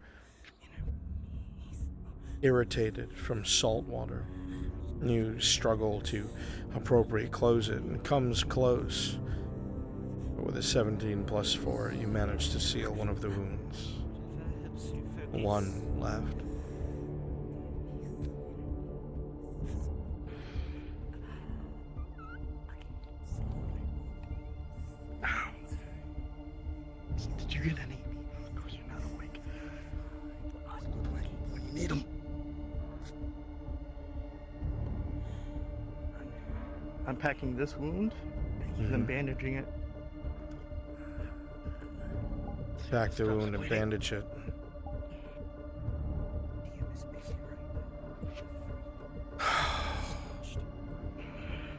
irritated from salt water. You struggle to appropriately close it, and it comes close. But with a 17 plus 4, you manage to seal one of the wounds. One left. Did you get any? Of course you're not awake. When you need them. Unpacking this wound, and then bandaging it. Pack the wound and bandage it.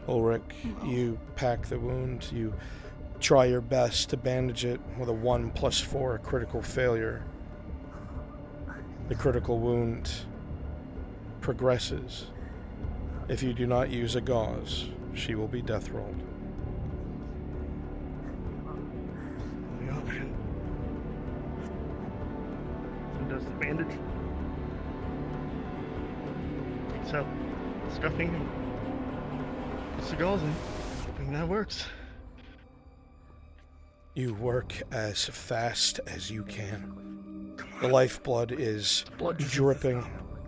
Ulrich, you pack the wound. You try your best to bandage it with a 1 plus 4 critical failure. The critical wound progresses. If you do not use a gauze, she will be death rolled. The option. And does the bandage. Takes out stuffing and puts the gauze in. Hoping that works. You work as fast as you can. The lifeblood is dripping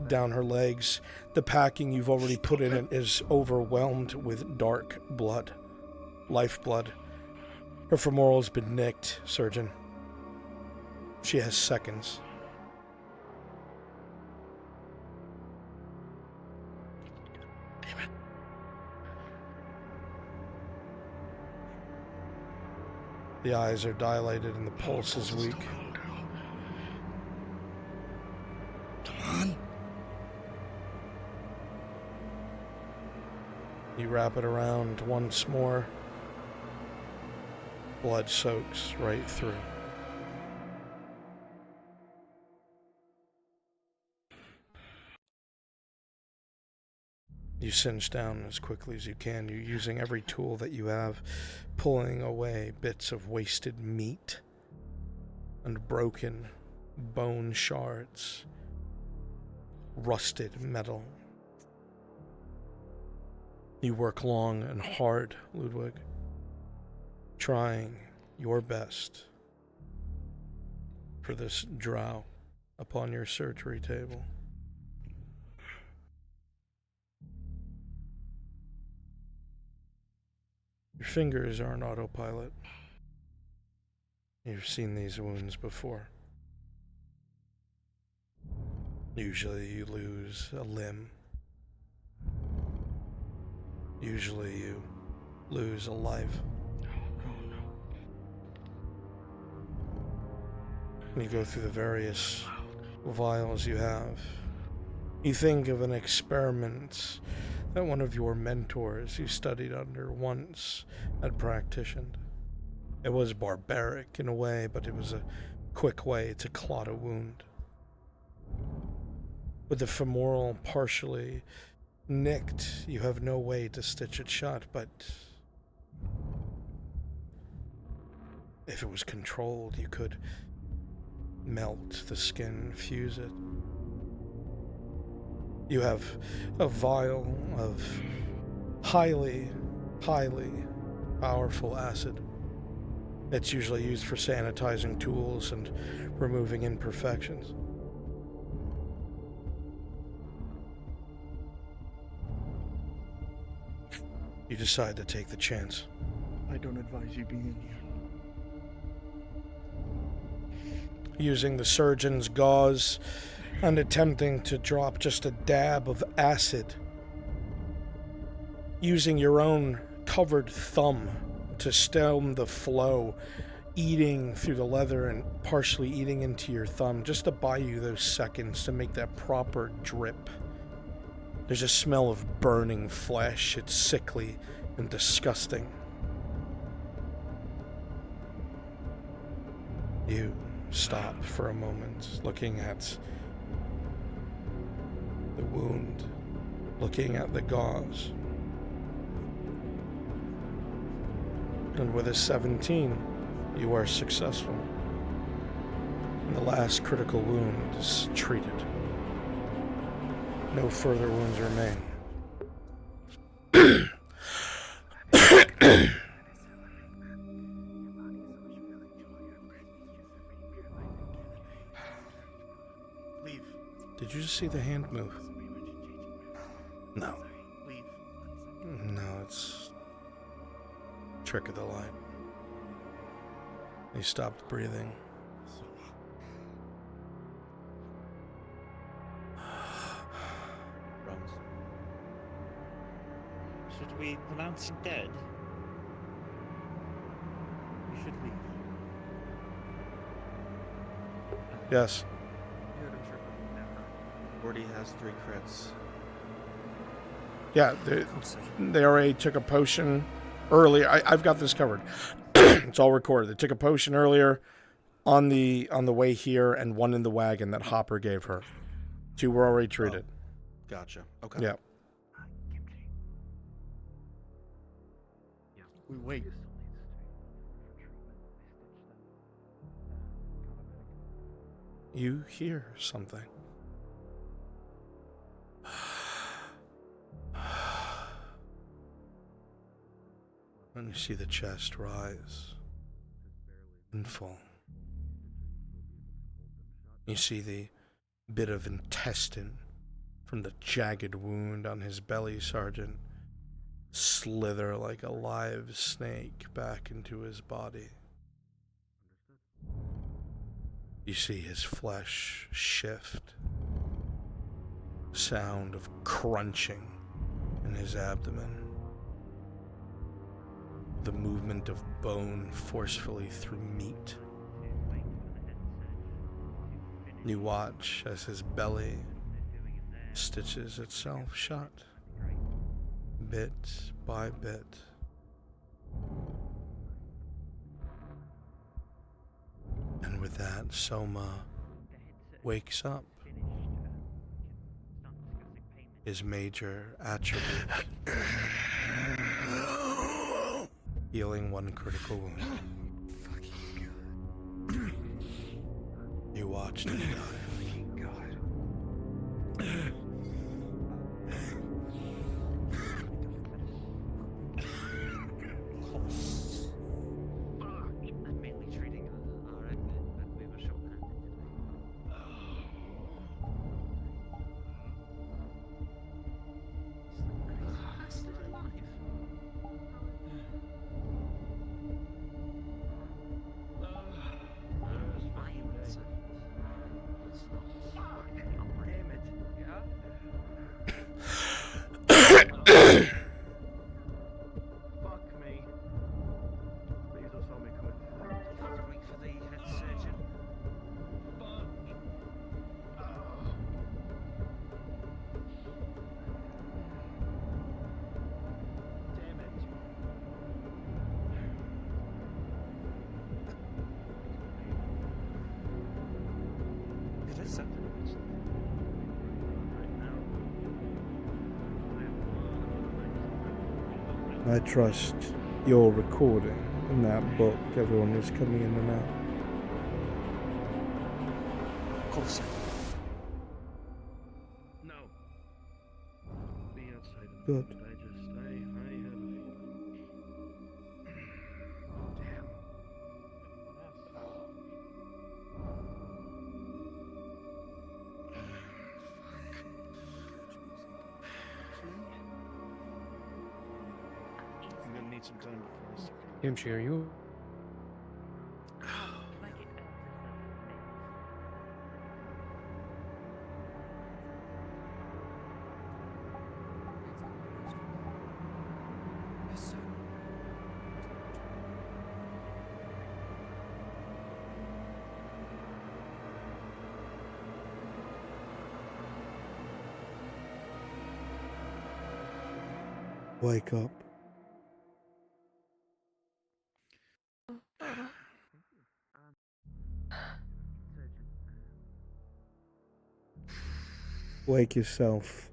down her legs. The packing you've already put in it is overwhelmed with dark blood. Lifeblood. Her femoral has been nicked, surgeon. She has seconds. Damn it. The eyes are dilated and the pulse is weak. Come on. You wrap it around once more. Blood soaks right through. You cinch down as quickly as you can. You're using every tool that you have, pulling away bits of wasted meat and broken bone shards, rusted metal. You work long and hard, Ludwig, trying your best for this drow upon your surgery table. Your fingers are on autopilot. You've seen these wounds before. Usually you lose a limb. Usually you lose a life. You go through the various vials you have. You think of an experiment that one of your mentors you studied under once had practiced. It was barbaric in a way, but it was a quick way to clot a wound. With the femoral partially nicked, you have no way to stitch it shut, but if it was controlled, you could melt the skin, fuse it. You have a vial of highly powerful acid. It's usually used for sanitizing tools and removing imperfections. You decide to take the chance. I don't advise you being in here. Using the surgeon's gauze and attempting to drop just a dab of acid. Using your own covered thumb to stem the flow, eating through the leather and partially eating into your thumb, just to buy you those seconds to make that proper drip. There's a smell of burning flesh. It's sickly and disgusting. You stop for a moment, looking at the wound, looking at the gauze. And with a 17, you are successful. And the last critical wound is treated. No further wounds remain. Leave. Did you just see the hand move? No. Leave. No, it's trick of the light. He stopped breathing. Runs. Should we pronounce him dead? We should leave. Yes. Gordy has 3 crits. Yeah, they already took a potion earlier. I've got this covered. It's all recorded. They took a potion earlier on the way here, and 1 in the wagon that Hopper gave her. 2 were already treated. Gotcha. Okay. Yeah. We wait. You hear something. And you see the chest rise and fall. You see the bit of intestine from the jagged wound on his belly, Sergeant, slither like a live snake back into his body. You see his flesh shift. Sound of crunching in his abdomen. The movement of bone forcefully through meat. You watch as his belly stitches itself shut, bit by bit. And with that, Soma wakes up. His major attribute, healing 1 critical wound. You watched him die. I'm mainly treating our end, but we were short-handed Fuck me. Please don't tell me quit. Wait for the head surgeon. Damn it. It is something. I trust your recording in that book. Everyone is coming in and out. Of course. No. Be outside of Good. I have a feeling. Damn. I'm gonna need some time before I start. Kimchi, are you? Wake up. Wake yourself.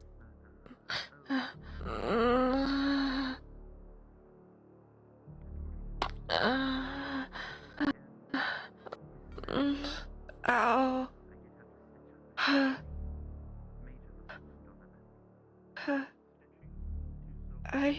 Ow. I...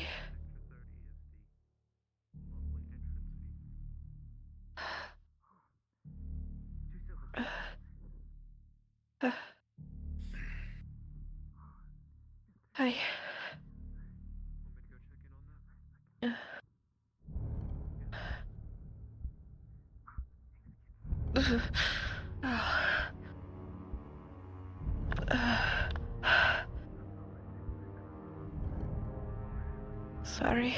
I... Sorry.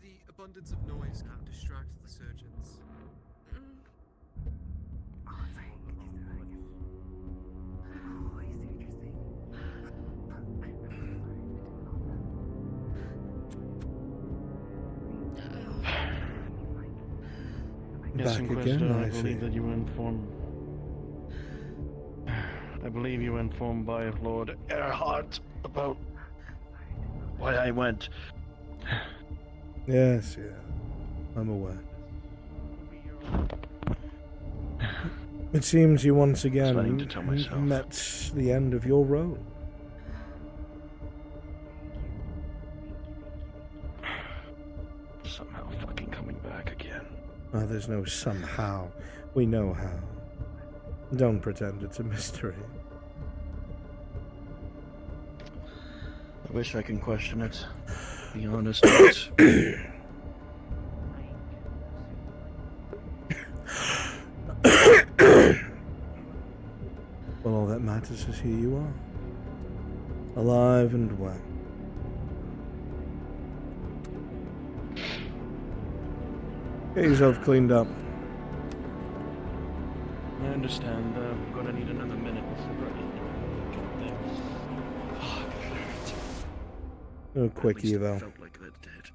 The abundance of noise can distract the surgeons. Yes, Back Inquisitor, again, I I believe see. that you were informed. I believe you were informed by Lord Earhart about why I went. Yes, yeah. I'm aware. It seems you once again Starting to tell myself. met the end of your road. Somehow fucking coming back again. Oh, there's no somehow. We know how. Don't pretend it's a mystery. I wish I can question it. Be honest with it. Well, all that matters is here you are. Alive and well. Get yourself cleaned up. I understand. I'm gonna need another minute before I get there. Fuck, it hurts. A quick At least it eval. felt like that did.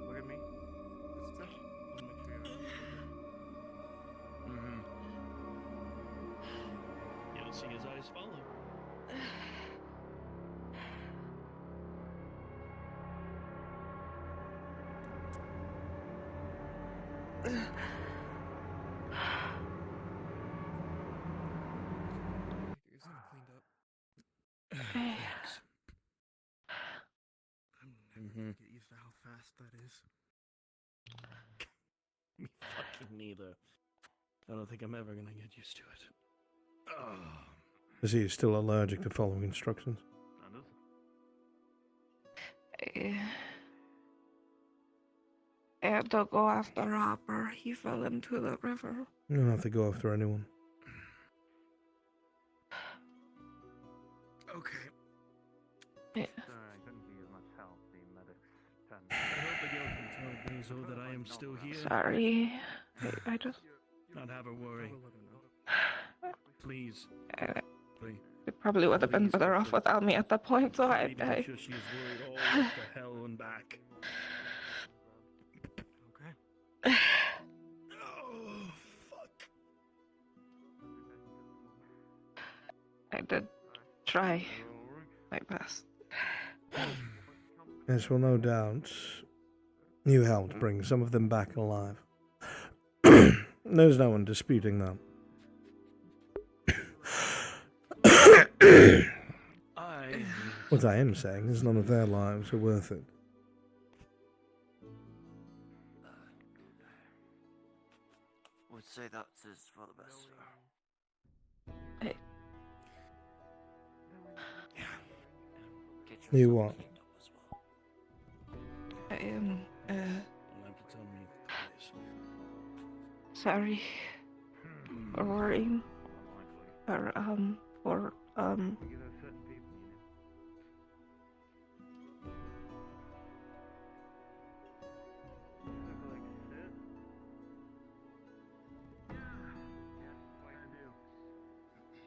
Look at me. You'll see his eyes follow. Get yourself cleaned up. Thanks. I'm never gonna get used to how fast that is. Me fucking neither. I don't think I'm ever gonna get used to it. Is he still allergic to following instructions? I had to go after Hopper. He fell into the river. You don't have to go after anyone. Okay. Yeah. I couldn't be of much help. The medics turned. I hope the girl can tell Basil that I am still here. Sorry. I just... Not have her worry. Please. Please. It probably would have been better off without me at that point, so I... I'm sure she is worried all the way to hell and back. Okay. Oh, fuck. I did try my best. Yes, well, no doubt. You helped bring some of them back alive. There's no one disputing that. What I am saying is none of their lives are worth it. Would say that is for the best. You what? I am, sorry for worrying. for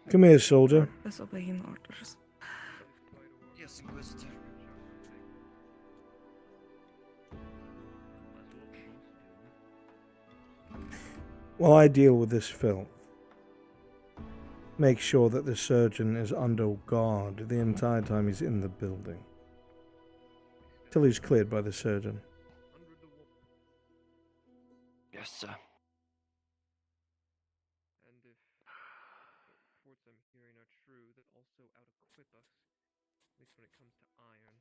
Come here, soldier. disobeying orders. Yes, Inquisitor. While I deal with this filth, make sure that the surgeon is under guard the entire time he's in the building. Till he's cleared by the surgeon. Yes, sir. And if reports I'm hearing are true, that also out-equip us, at least when it comes to iron.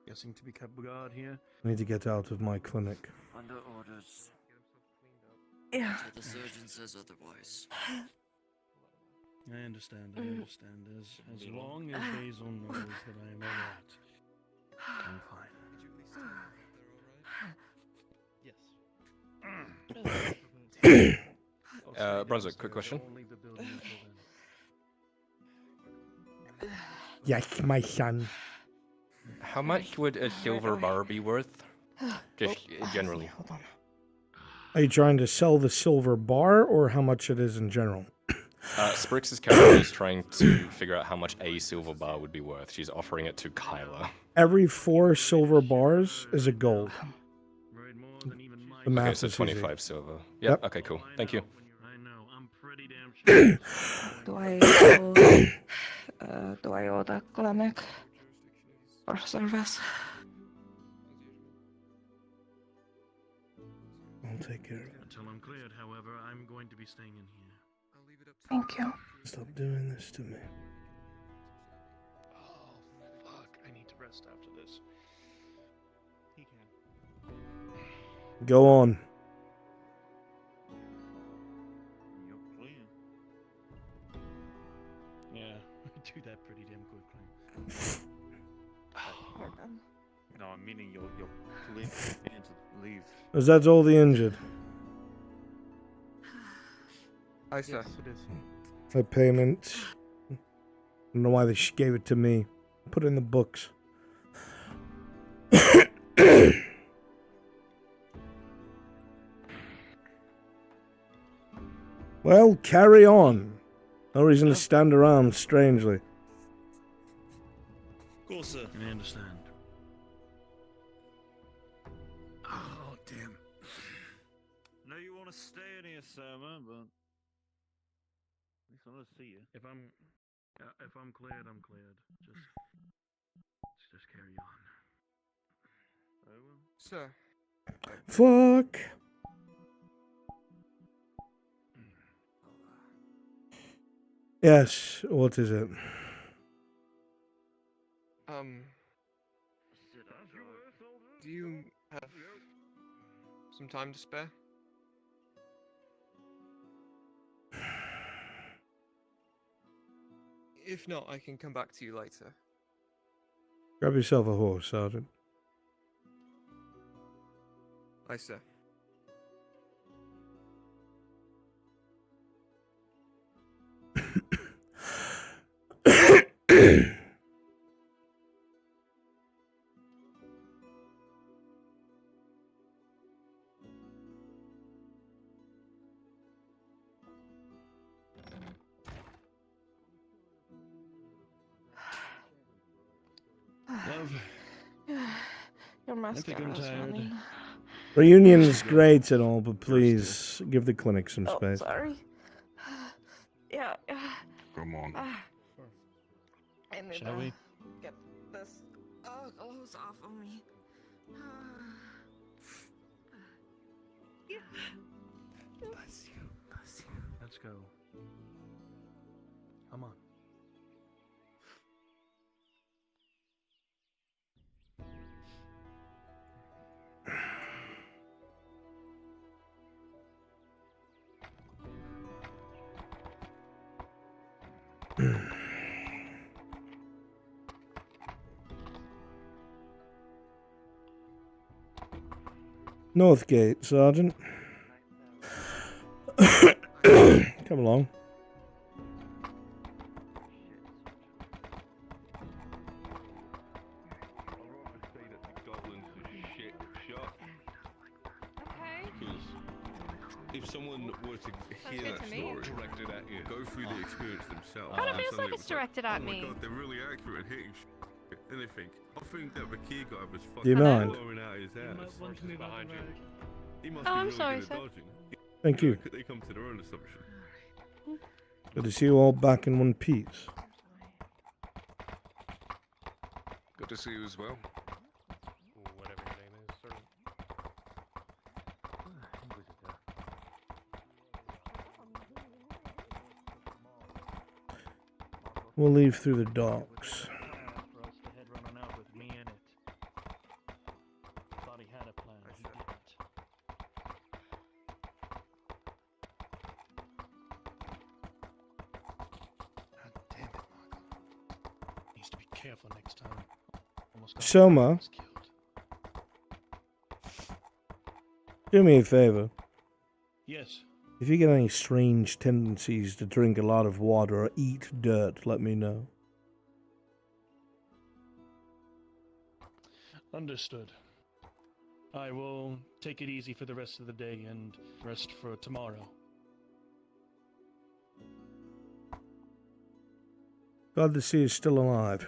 Guessing to be kept guard here. I need to get out of my clinic. Under orders. Yeah. Until the surgeon says otherwise. I understand. As long as Basil knows that I am alright, I'm fine. Brunswick, quick question. Yes, my son. How much would a silver bar be worth? Just generally. Are you trying to sell the silver bar, or how much it is in general? Sprix's character is trying to figure out how much a silver bar would be worth. She's offering it to Kyla. Every 4 silver bars is a gold. The math Okay, so is 25 easy. silver. Yep, okay, cool. Thank you. Do I owe the clinic for service? I'll take care of it. Until I'm cleared, however, I'm going to be staying in here. I'll leave it up to Thank you. Stop doing this to me. Oh, fuck. I need to rest after this. He can. Go on. You're clean. Yeah, I do that pretty damn quickly. No, I'm meaning you're clean and to leave. Is that all the injured? Aye, sir. Yes, it is. My payment. I don't know why they gave it to me. Put it in the books. Well, carry on. No reason to stand around strangely. Of course, sir. I understand. Oh, damn. No, you want to stay in here, Selma, but at least I want to see you. If I'm cleared, I'm cleared. Just carry on. Very well. Sir. Fuck. Yes, what is it? Do you have some time to spare? If not, I can come back to you later. Grab yourself a horse, Sergeant. Aye, sir. Love. Your I think I'm mascara's tired. running. Reunion's great and all, but please give the clinic some Oh, space. sorry. Yeah. Come on. I need Shall to we? get this clothes off of me. Bless you. Let's go. Come on. Northgate, Sergeant. Come along. If someone were to hear good that to me. story directed at you, go through the experience themselves. Kinda and feels suddenly like it's was like, directed at oh me. my god, they're really accurate at hitting shit. And they think, I think that the key guy was Do you fucking mind? blowing out his ass. behind you. He must Oh, be I'm really sorry, good sir. at dodging. Thank you. They come to their own assumption. Good to see you all back in one piece. Good to see you as well. Whatever your name is, sir. We'll leave through the docks. For us to head running out with me in it. Thought he had a plan. He didn't. God damn it, Michael. Needs to be careful next time. Almost got Soma, us killed. do me a favor. Yes. If you get any strange tendencies to drink a lot of water or eat dirt, let me know. Understood. I will take it easy for the rest of the day and rest for tomorrow. Glad to see you still alive.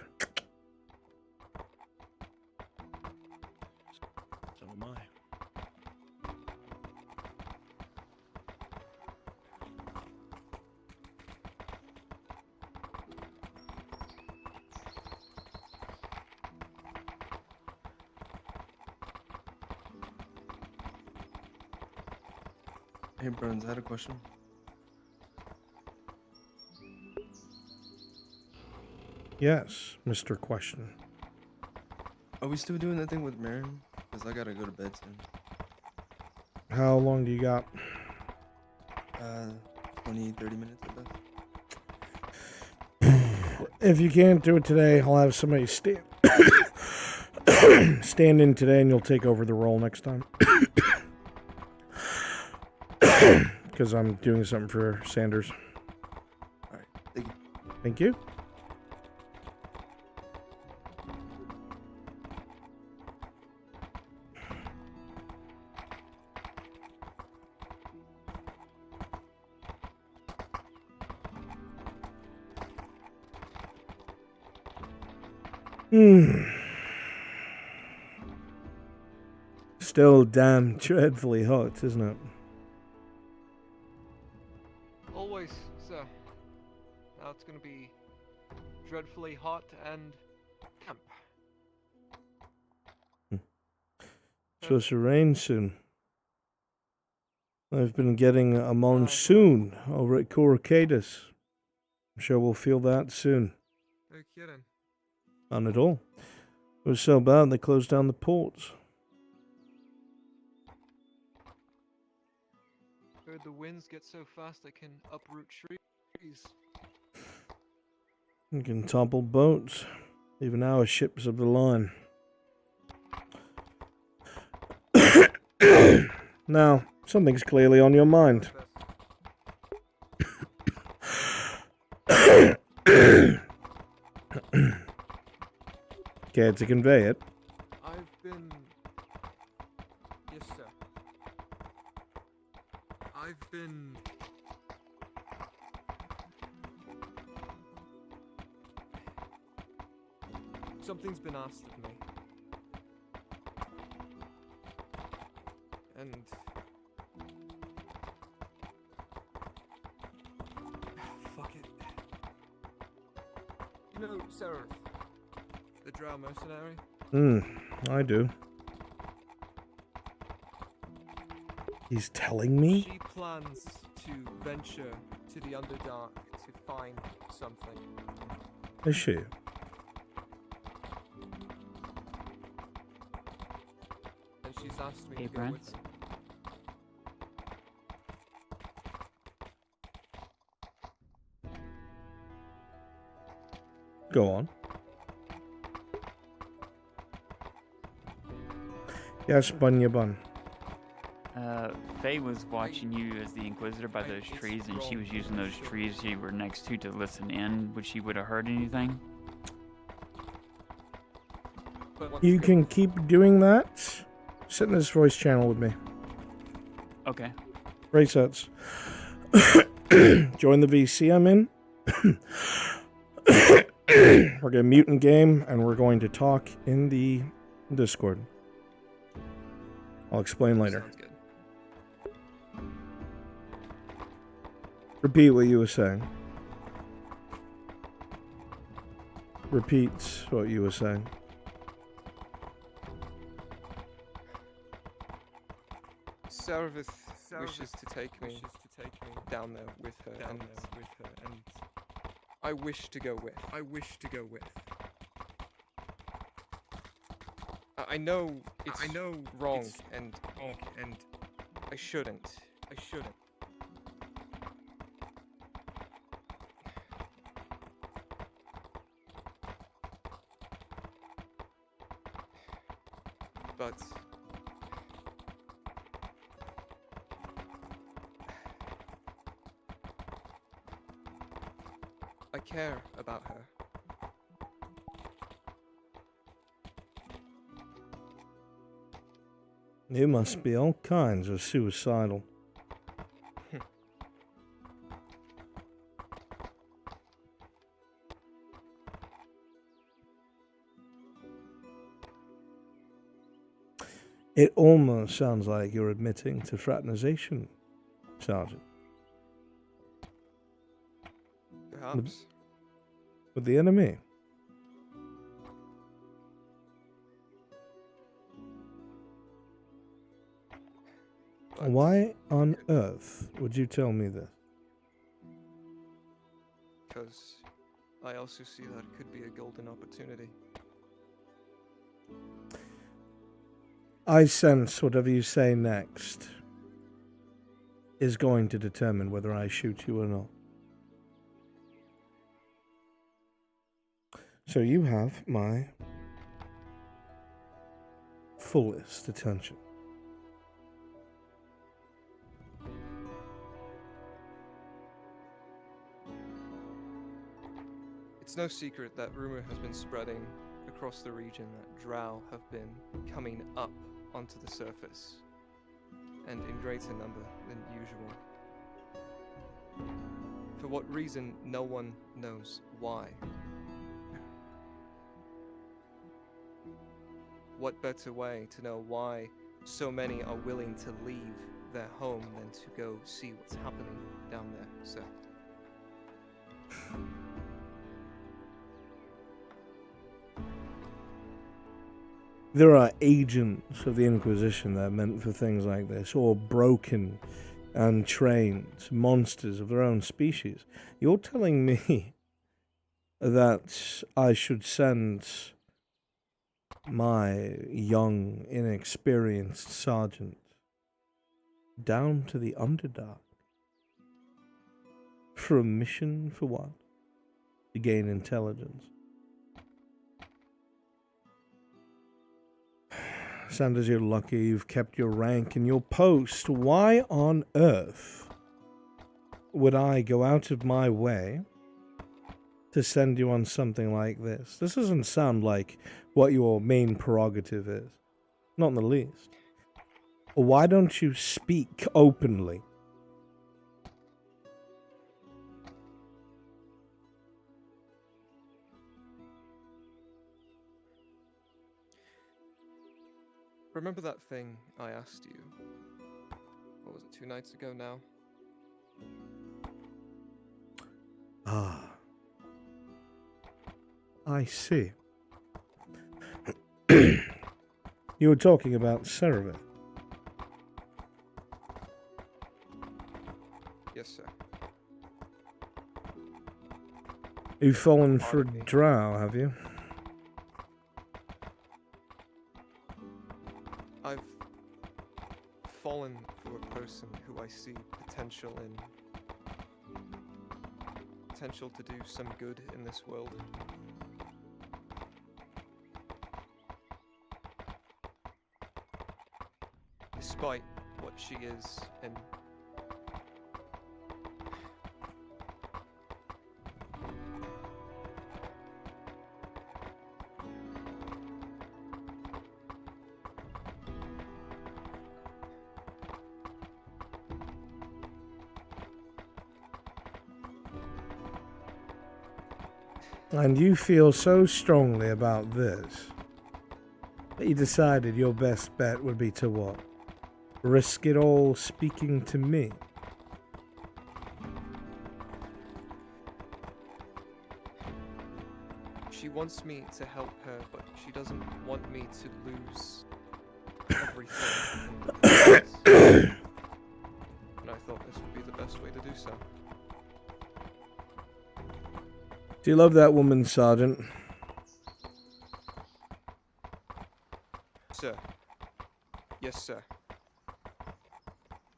So am I. Hey, Burns, I had a question. Yes, Mr. Question. Are we still doing that thing with Marin? Because I gotta go to bed soon. How long do you got? 20, 30 minutes at best. If you can't do it today, I'll have somebody stand in today and you'll take over the role next time. Because I'm doing something for Sanders. Alright, thank you. Thank you. Still damn dreadfully hot, isn't it? Always, sir. Now it's gonna be dreadfully hot and damp. Supposed to rain soon. I've been getting a monsoon over at Coracadus. I'm sure we'll feel that soon. No kidding. None at all. It was so bad they closed down the ports. Heard the winds get so fast they can uproot trees. You can topple boats. Even our ships of the line. Now, something's clearly on your mind. Care to convey it? I've been... Yes, sir. I've been... Something's been asked of me. And... Fuck it. You know, Seraph, the drow mercenary? I do. He's telling me? She plans to venture to the Underdark to find something. Is she? And she's asked me Hey, to go Brent. with her. Go on. Yes, Bunya Bun. Faye was watching you as the Inquisitor by those trees, and she was using those trees you were next to listen in. Would she would have heard anything? You can keep doing that. Sit in this voice channel with me. Okay. Resets. Join the VC I'm in. We're going to mute in game, and we're going to talk in the Discord. I'll explain later. Repeat what you were saying. Repeat what you were saying. Saravith wishes to take me down there with her, and I wish to go with. I know it's wrong, and I shouldn't. But I care about her. You must be all kinds of suicidal. It almost sounds like you're admitting to fraternization, Sergeant. Perhaps. With the enemy. Why on earth would you tell me this? Because I also see that it could be a golden opportunity. I sense whatever you say next is going to determine whether I shoot you or not. So you have my fullest attention. It's no secret that rumor has been spreading across the region that drow have been coming up onto the surface, and in greater number than usual. For what reason, no one knows why. What better way to know why so many are willing to leave their home than to go see what's happening down there, sir? There are agents of the Inquisition that are meant for things like this, or broken and trained monsters of their own species. You're telling me that I should send my young, inexperienced sergeant down to the Underdark for a mission for what? To gain intelligence. Sanders, you're lucky you've kept your rank and your post. Why on earth would I go out of my way to send you on something like this? This doesn't sound like what your main prerogative is. Not in the least. Why don't you speak openly? Remember that thing I asked you? What was it, 2 nights ago now? Ah. I see. You were talking about Cerebrate. Yes, sir. You've fallen for a drow, have you? I've fallen for a person who I see potential in. Potential to do some good in this world. despite what she is, and And you feel so strongly about this that you decided your best bet would be to what? Risk it all speaking to me? she wants me to help her, but she doesn't want me to lose everything in the process. And I thought this would be the best way to do so. Do you love that woman, Sergeant? Sir. Yes, sir.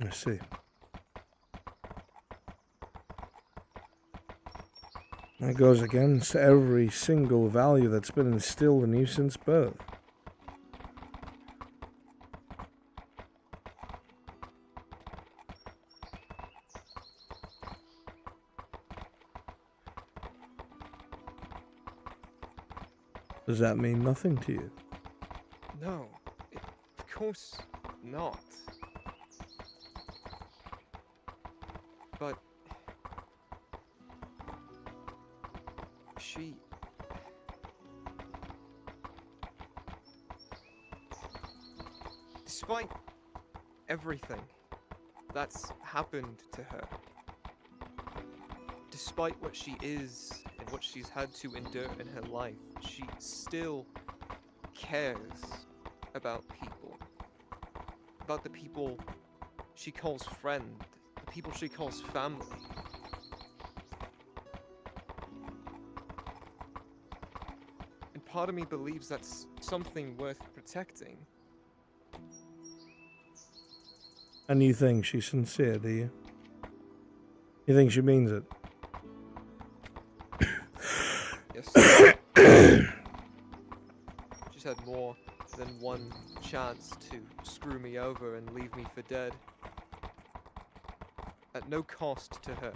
I see. That goes against every single value that's been instilled in you since birth. Does that mean nothing to you? No, of course not. But she... Despite everything that's happened to her, despite what she is and what she's had to endure in her life, she still cares about people. About the people she calls friend, the people she calls family. And part of me believes that's something worth protecting. And you think she's sincere, do you? You think she means it? Yes, sir. She's had more than one chance to screw me over and leave me for dead. At no cost to her.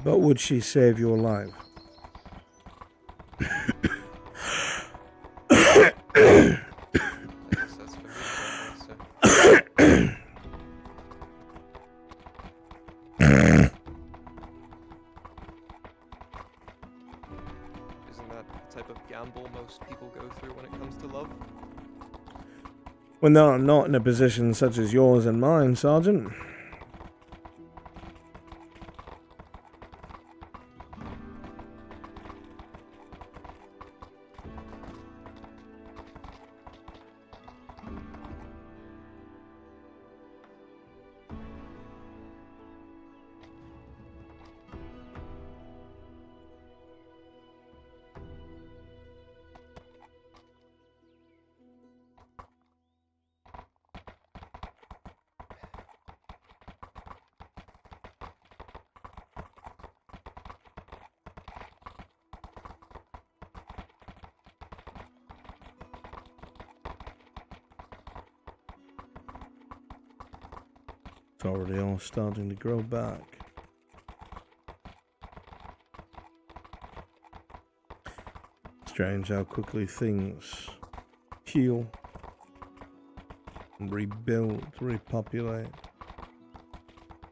But would she save your life? I guess that's for me to answer. Isn't that the type of gamble most people go through when it comes to love? When they're not in a position such as yours and mine, Sergeant. It's already all starting to grow back. Strange how quickly things heal, and rebuild, repopulate,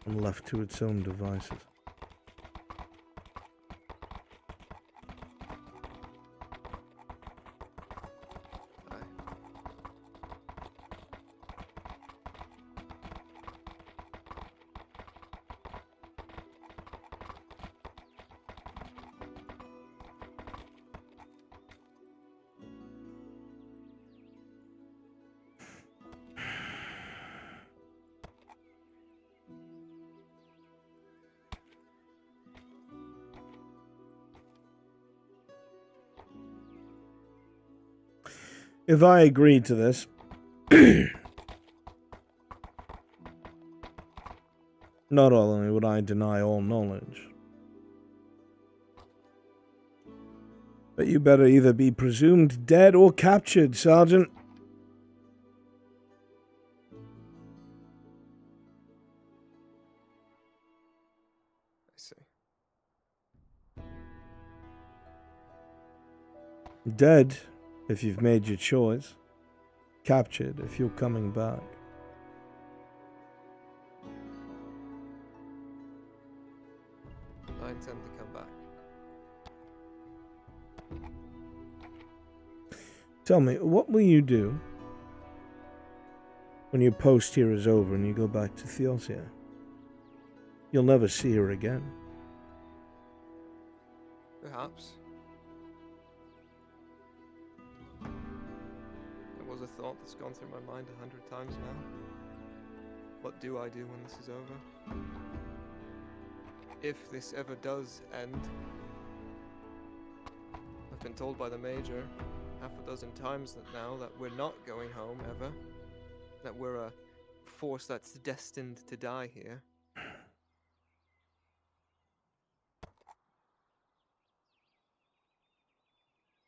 and left to its own devices. If I agreed to this, not only would I deny all knowledge, but you better either be presumed dead or captured, Sergeant. see. Dead, if you've made your choice. Captured, if you're coming back. I intend to come back. Tell me, what will you do when your post here is over and you go back to Theosia? You'll never see her again. Perhaps. There was a thought that's gone through my mind 100 times now. What do I do when this is over? If this ever does end, I've been told by the Major half a dozen times now that we're not going home ever. That we're a force that's destined to die here.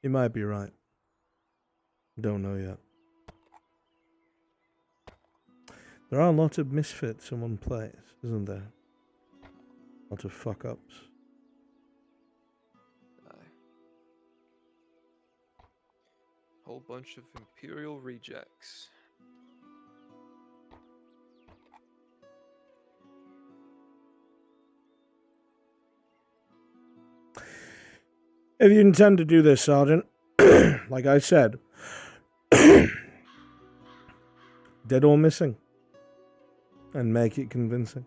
You might be right. Don't know yet. There are a lot of misfits in one place, isn't there? A lot of fuck-ups. Whole bunch of Imperial rejects. If you intend to do this, Sergeant, like I said, dead or missing, and make it convincing.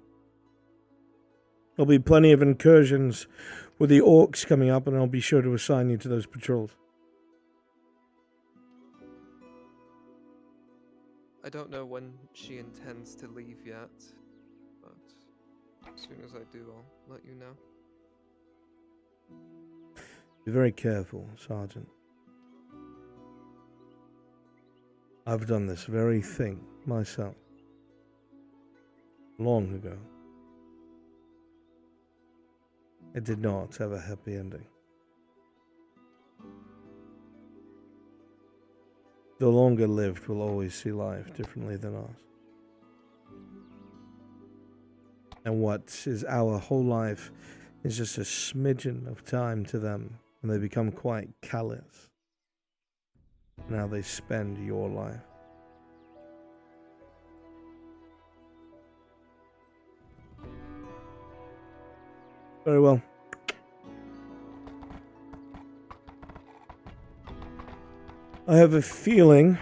There'll be plenty of incursions with the orcs coming up, and I'll be sure to assign you to those patrols. I don't know when she intends to leave yet, but as soon as I do, I'll let you know. Be very careful, Sergeant. I've done this very thing myself. Long ago. It did not have a happy ending. The longer lived will always see life differently than us. And what is our whole life is just a smidgen of time to them, and they become quite callous in how they spend your life. Very well. I have a feeling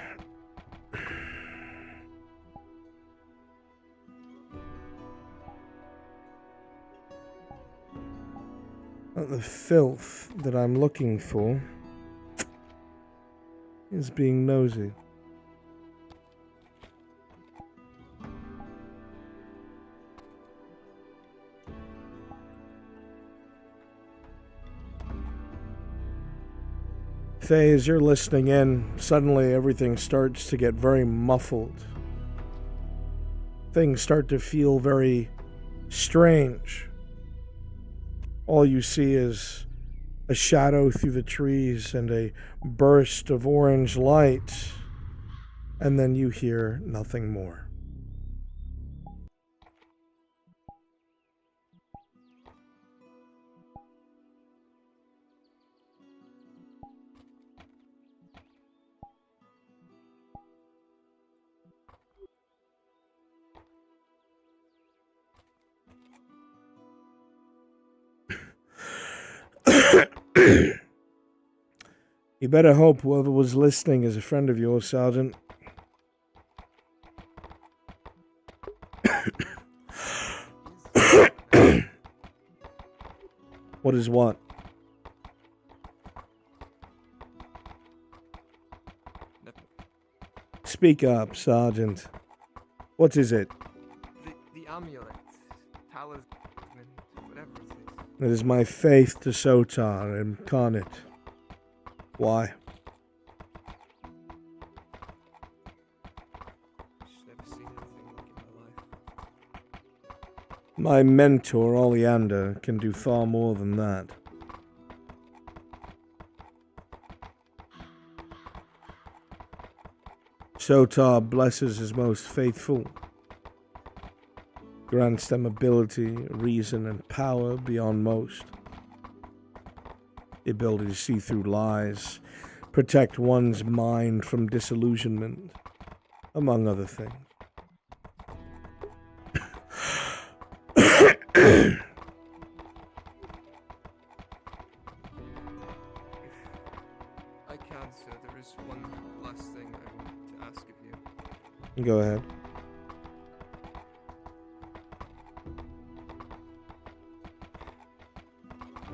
that the filth that I'm looking for is being nosy. Faye, as you're listening in, suddenly everything starts to get very muffled. Things start to feel very strange. All you see is a shadow through the trees and a burst of orange light, and then you hear nothing more. You better hope whoever was listening is a friend of yours, Sergeant. What is what? Speak up, Sergeant. What is it? The amulet. Talisman. Whatever it is. It is my faith to Sotar incarnate. Why? Just never seen anything like it in my life. My mentor, Oleander, can do far more than that. Sotar blesses his most faithful. grants them ability, reason, and power beyond most. The ability to see through lies, protect one's mind from disillusionment, among other things. I can, sir. There is one last thing I want to ask of you. Go ahead.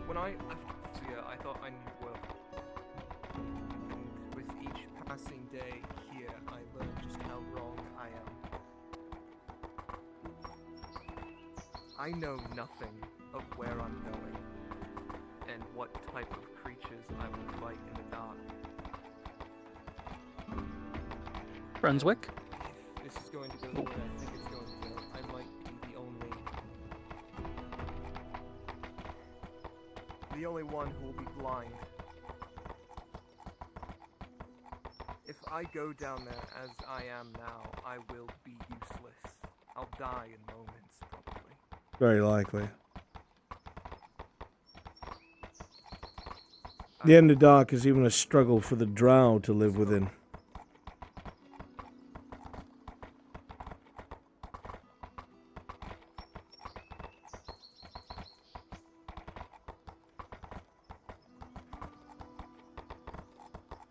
When I left here, I thought I knew well. And with each passing day here, I learned just how wrong I am. I know nothing of where I'm going, and what type of creatures I will fight in the dark. Brunswick? If this is going to go the way I think it's going to go, I might be the only one who will be blind. If I go down there as I am now, I will be useless. I'll die in moments, probably. Very likely. The Underdark is even a struggle for the drow to live within.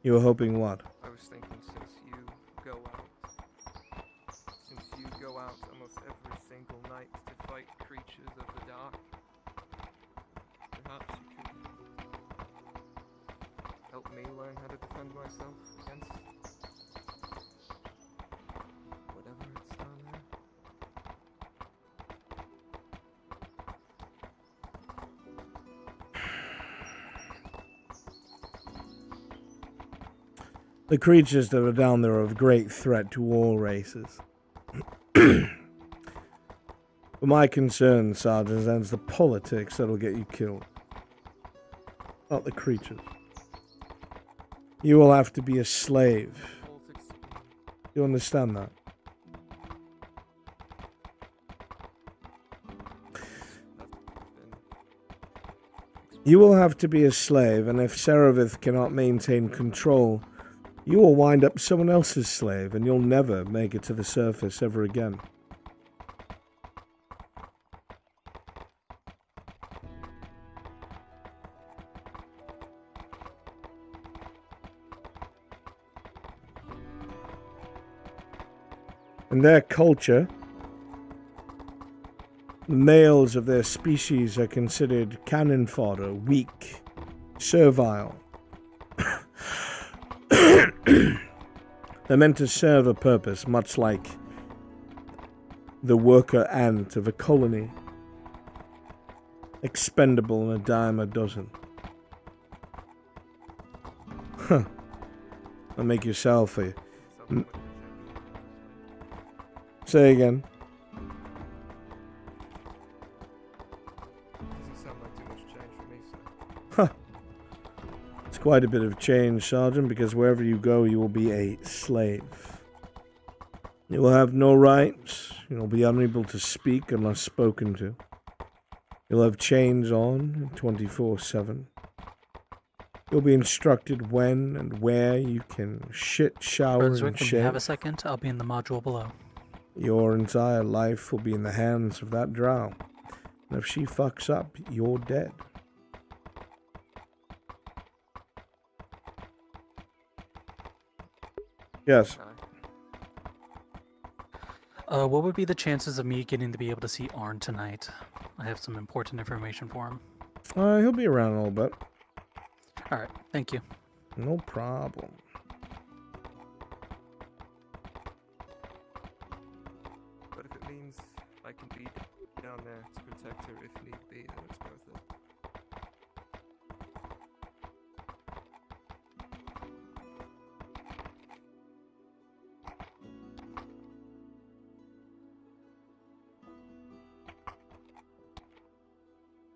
You were hoping what? I was thinking since you go out almost every single night to fight creatures of the dark, perhaps you could help me learn how to defend myself against whatever it's down there. The creatures that are down there are of great threat to all races. But my concern, Sergeant, is the politics that'll get you killed. Not the creatures. You will have to be a slave. You understand that? You will have to be a slave, and if Seravith cannot maintain control, you will wind up someone else's slave, and you'll never make it to the surface ever again. In their culture, the males of their species are considered cannon fodder, weak, servile. They're meant to serve a purpose, much like the worker ant of a colony. Expendable in a dime a dozen. Huh. I'll make yourself a... Say again. Doesn't sound like too much change for me, sir. Huh. It's quite a bit of change, Sergeant, because wherever you go, you will be a slave. You will have no rights. You'll be unable to speak unless spoken to. You'll have chains on 24/7. You'll be instructed when and where you can shit, shower, Brunswick, and when shave. you have a second, I'll be in the module below. Your entire life will be in the hands of that drow. And if she fucks up, you're dead. Yes. What would be the chances of me getting to be able to see Arn tonight? I have some important information for him. He'll be around a little bit. Alright, thank you. No problem. But if it means I can be down there to protect her if need be, then it's worth it.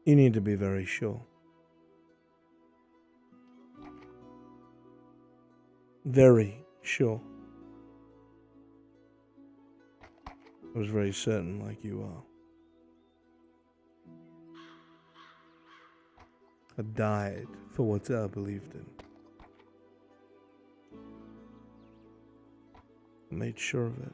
You need to be very sure. Very sure. I was very certain, like you are. I died for what I believed in. I made sure of it.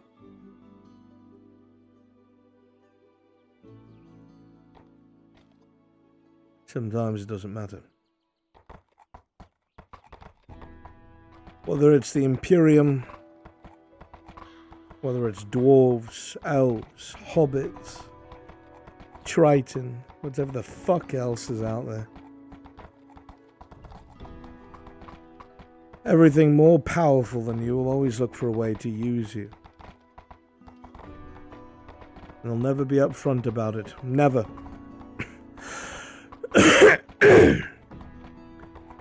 Sometimes it doesn't matter. Whether it's the Imperium, whether it's dwarves, elves, hobbits, Triton, whatever the fuck else is out there. Everything more powerful than you will always look for a way to use you. And they'll never be upfront about it. Never.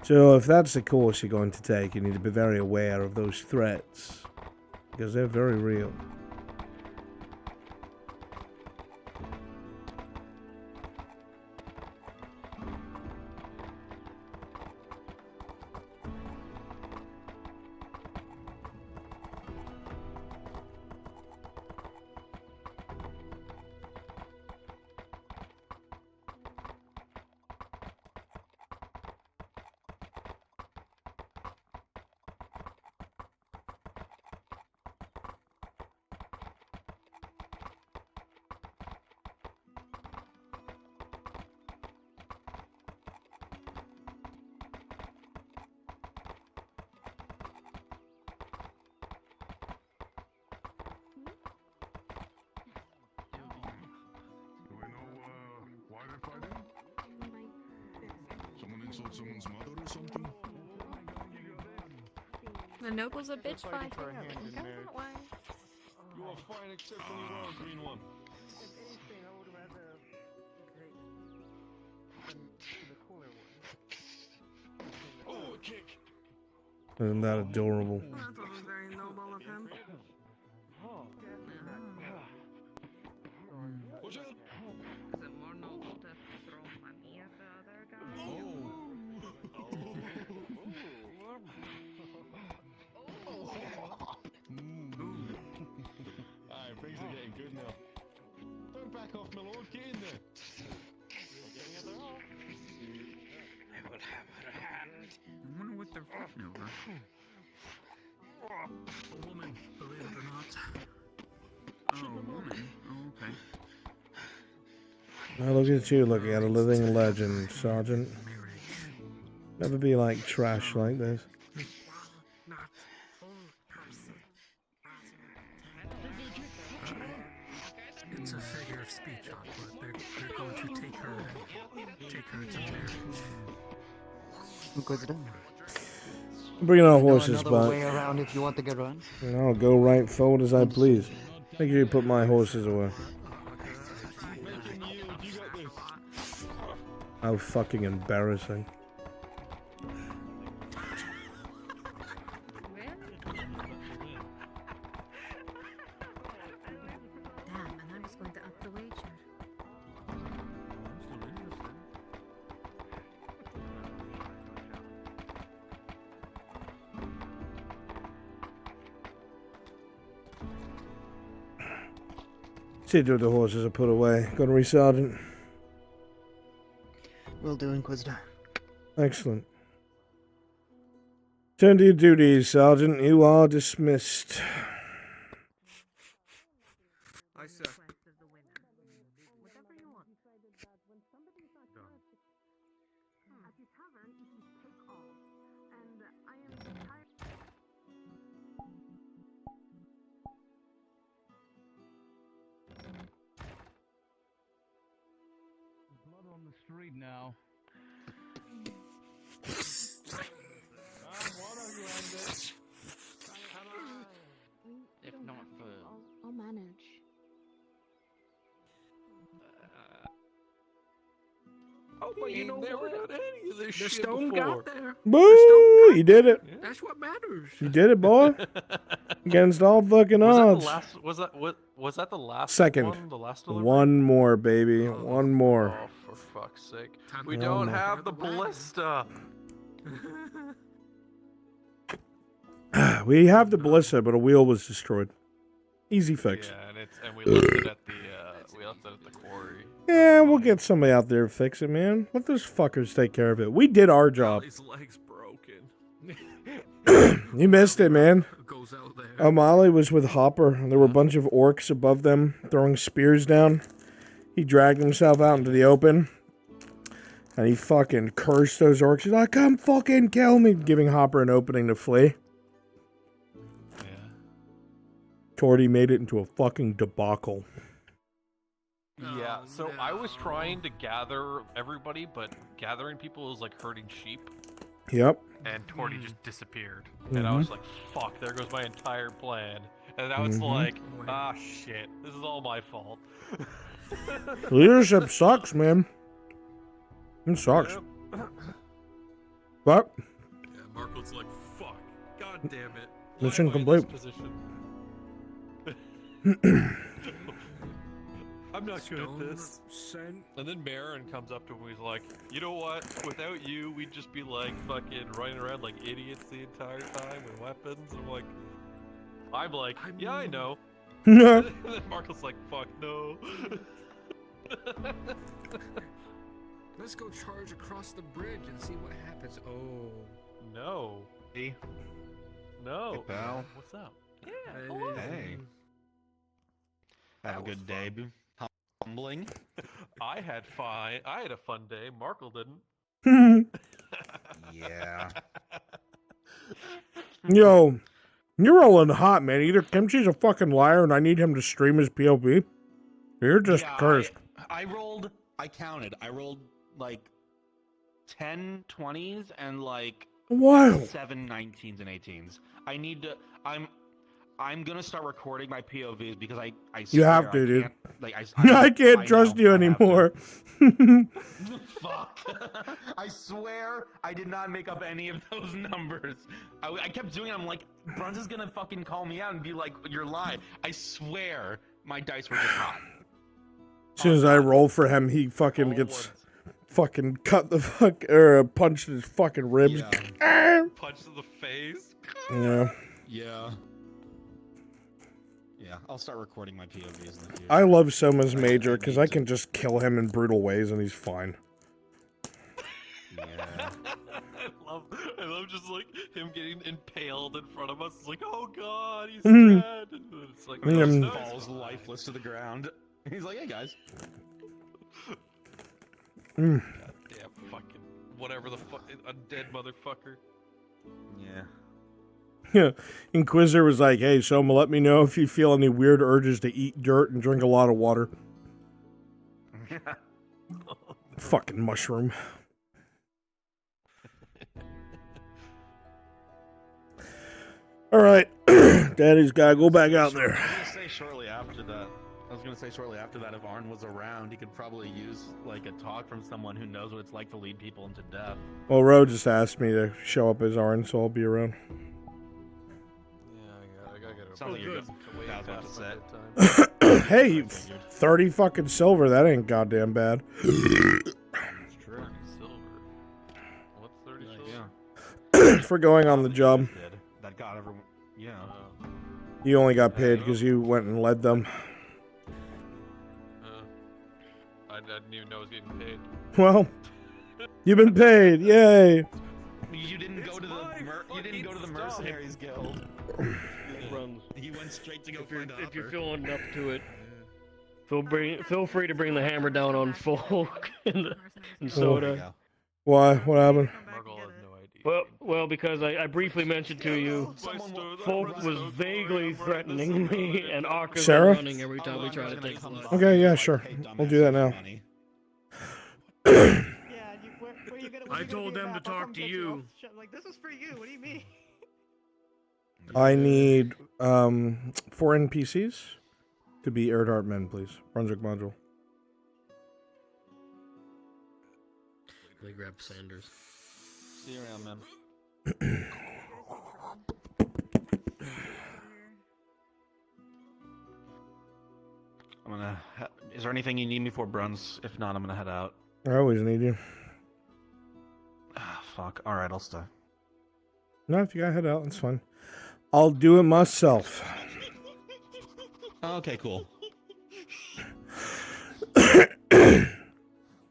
So if that's the course you're going to take, you need to be very aware of those threats. Because they're very real. Someone's mother or something? The noble's a bitch fighting. You are fine except when you wear a green one. Oh, a kick! Isn't that adorable? That wasn't very noble of him. Watch out! Is it more noble to throw money at the other guy? Alright, things are getting good now. Don't back off, my lord. Get in there. I will have her hand. I wonder what they're fighting over. A woman, believe it or not. Oh, a woman. Oh, okay. Now look at you looking at a living legend, Sergeant. Never be like trash like this. It's a figure of speech, Aqua. They're going to take her to marriage. Inquisitor. Bring our I know horses another back. way around if you want to get run. And I'll go right forward as I please. Make sure you put my horses away. How fucking embarrassing. Damn, and I was going to up the wager. See to it the horses are put away. Got to Sergeant. Will do, Inquisitor. Excellent. Turn to your duties, Sergeant. You are dismissed. Aye, sir. Blood on the street now. If not for I'll manage. Oh, but you know what? Any of this The shit stone before. got there. Boo! You did it. That's what matters. You did it, boy. Against all fucking odds. Was that the last Second. one? The last delivery? One more, baby. One more. Oh, for fuck's sake. We One don't more. have the ballista. We have the ballista, but a wheel was destroyed. Easy fix. Yeah, and we left it at the just at the quarry. Yeah, we'll get somebody out there to fix it, man. Let those fuckers take care of it. We did our job. His leg's broken. You missed it, man. Goes out there. O'Malley was with Hopper, and there were a bunch of orcs above them throwing spears down. He dragged himself out into the open, and he fucking cursed those orcs. He's like, come fucking kill me, giving Hopper an opening to flee. Torty made it into a fucking debacle. Yeah, so I was trying to gather everybody, but gathering people is like herding sheep. Yep. And Torty just disappeared. And I was like, fuck, there goes my entire plan. And now it's like, ah, shit, this is all my fault. Leadership sucks, man. It sucks. But Yeah, Marco's like, fuck. God damn it. mission complete. I'm not good at this. And then Marin comes up to him and he's like, you know what? Without you, we'd just be like fucking running around like idiots the entire time with weapons. I'm like, yeah, I know. And then Marco's like, fuck no. Let's go charge across the bridge and see what happens. Oh. No. Hey. No. Hey, pal. What's up? Yeah, hello. Hey. Have a good day. Humbling. I had a fun day. Markle didn't. Yeah. Yo, you're rolling hot, man. Either Kimchi's a fucking liar and I need him to stream his POV, or you're just cursed. I counted. I rolled like 10 20s and like Wow. 7 19s and 18s. I need to. I'm gonna start recording my POVs because I You swear have to, I dude. can't, like, I can't trust you anymore. Fuck. I swear I did not make up any of those numbers. I kept doing it. I'm like, Bruns is gonna fucking call me out and be like, you're lying. I swear my dice were just hot. As soon as I roll for him, he fucking gets fucking cut the fuck or punched his fucking ribs. Punch to the face. Yeah. Yeah. Yeah, I'll start recording my POVs in the future. I love Soma's Major because I can just kill him in brutal ways and he's fine. Yeah. I love just like him getting impaled in front of us. It's like, oh god, he's Mhm. dead. And it's like, He no, just no, falls lifeless to the ground. He's like, hey guys. Mm. God damn, fucking whatever the fuck, undead motherfucker. Yeah. Yeah. Inquisitor was like, hey, Soma, let me know if you feel any weird urges to eat dirt and drink a lot of water. Fucking mushroom. All right. Daddy's gotta go back out there. I was gonna say shortly after that, if Arn was around, he could probably use like a talk from someone who knows what it's like to lead people into death. Well, Ro just asked me to show up as Arn, so I'll be around. I gotta get Sounds like you're good. Set. Hey, 30 fucking silver, that ain't goddamn bad. It's true. Silver. What's 30 silver? For going on the job. That got everyone. Yeah. You only got paid because you went and led them. I didn't even know I was getting paid. Well, you've been paid, yay! You didn't go to the Mercenaries Guild. He went straight to go find If you're feeling up to it, feel free to bring the hammer down on Folk and Soda. Why? What happened? Well, because I briefly mentioned to you, Folk was vaguely threatening me, and Arca's Sarah? running every time we try to take blood. Okay, yeah, sure. We'll do that now. I told them to talk to you. Like, this is for you. What do you mean? I need 4 NPCs to be Erdart men, please. Brunswick module. They grab Sanders. See you around, man. I'm gonna. Is there anything you need me for, Bruns? If not, I'm gonna head out. I always need you. Ah, fuck. All right, I'll stay. No, if you gotta head out, that's fine. I'll do it myself. Okay, cool.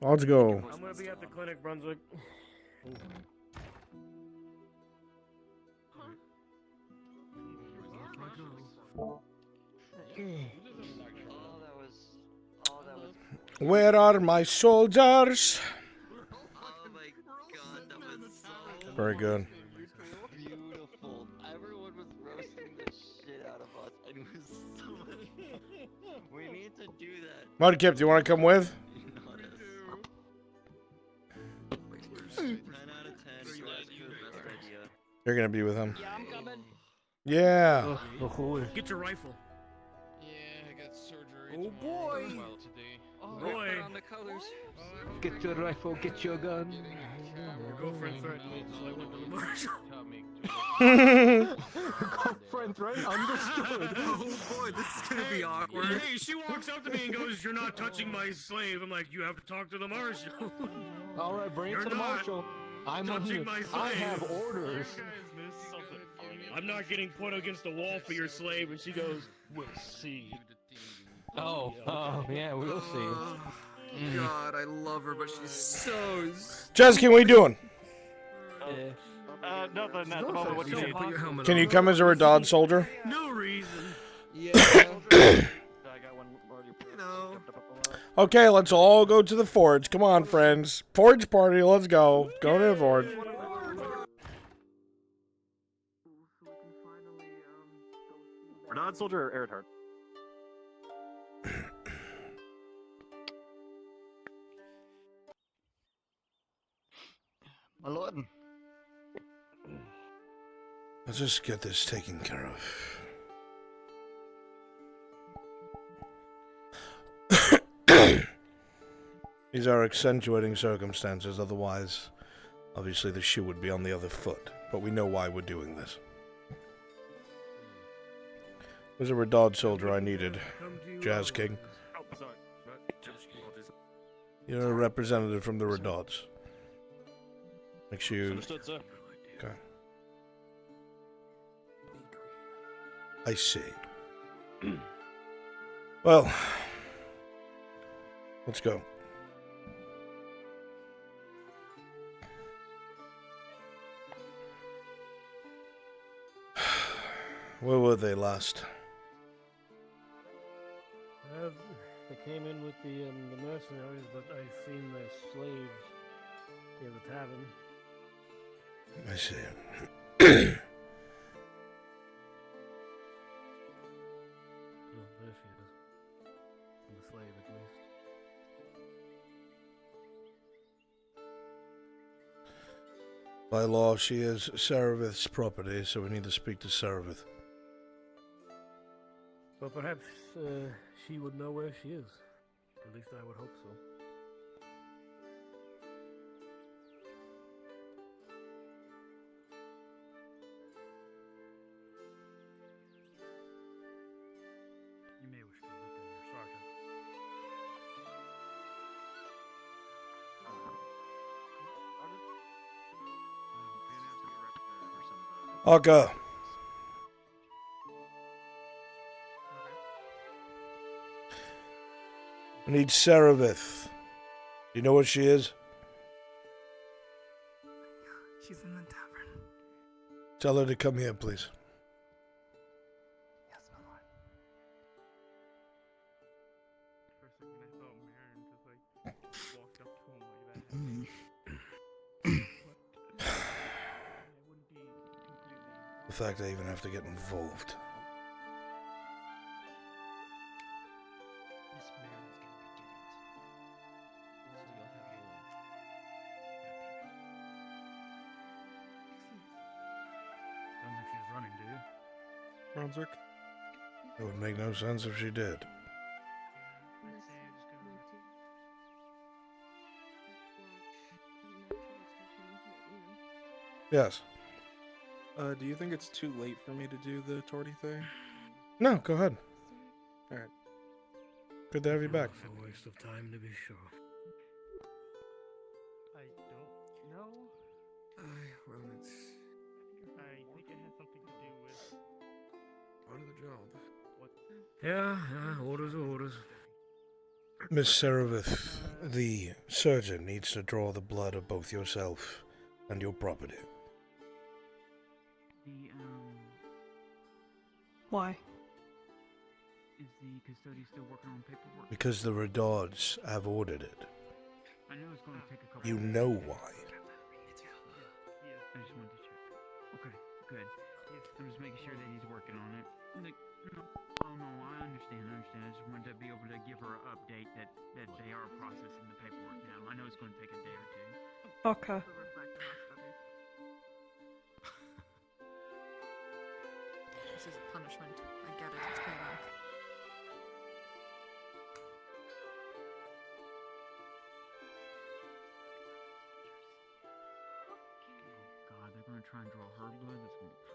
Let's go. I'm gonna be at the clinic, Brunswick. Where are my soldiers? Very good. Beautiful. Everyone was roasting the shit out of us, and it was so much fun. We need to do that. Mudkip, do you want to come with? 10 out of 10. That's the best idea. You're gonna be with him. Yeah, I'm coming. Yeah. Get your rifle. Yeah, I got surgery. Oh boy. Well, today. Boy. On the colors. Get your rifle, get your gun. Your girlfriend threatened me, so I went to the marshal. Girlfriend threatened? Understood. Oh boy, this is gonna be awkward. Hey, she walks up to me and goes, "You're not touching my slave." I'm like, "You have to talk to the marshal." All right, bring it You're to the not marshal. I'm touching my slave. I have orders. I'm not getting put against the wall for your slave. And she goes, "We'll see." Oh, yeah, we'll see. God, I love her, but she's so. Jessica, what are you doing? Nothing at the moment. What do you need? Can you come as a Radod soldier? No reason. Yeah. No. Okay, let's all go to the forge. Come on, friends. Forge party, let's go. Go to the forge. Renard Soldier or Eridhard? My lord. Let's just get this taken care of. These are accentuating circumstances, otherwise, obviously the shoe would be on the other foot. But we know why we're doing this. There's a Radod soldier I needed. Jazz King. Oh, sorry. You're a representative from the Radods. Make sure you... Understood, sir. Okay. I see. Well, let's go. Where were they last? They came in with the mercenaries, but I've seen their slaves near the tavern. I see. Oh, there she is. The slave, at least. By law, she is Saravith's property, so we need to speak to Saravith. Well, perhaps she would know where she is. At least I would hope so. You may wish to look in your sergeant. Aka. I need Saravith. Do you know what she is? She's in the tavern. Tell her to come here, please. Yes, my lord. For a second, I thought Marin just walked up to him like that. The fact I even have to get involved. Miss Marin's gonna be doing it. So you'll have your Don't think she's running, do you? Brunswick? It would make no sense if she did. Yes. Do you think it's too late for me to do the torty thing? No, go ahead. Alright. Good to have you back. A waste of time, to be sure. I don't know. Well, it's I think it has something to do with part of the job. what. Yeah, orders are orders. Miss Serevith, the surgeon needs to draw the blood of both yourself and your property. The, Why? is the custodian still working on paperwork? Because the Redards have ordered it. I know it's going to take a couple You days. know why. I just wanted to check. Okay, good. I'm just making sure that he's working on it. Like, no, oh no, I understand. I just wanted to be able to give her an update that they are processing the paperwork now. I know it's going to take a day or two. Okay. This is a punishment. I get it. It's payback. God, they're going to try and draw her blood? That's going to be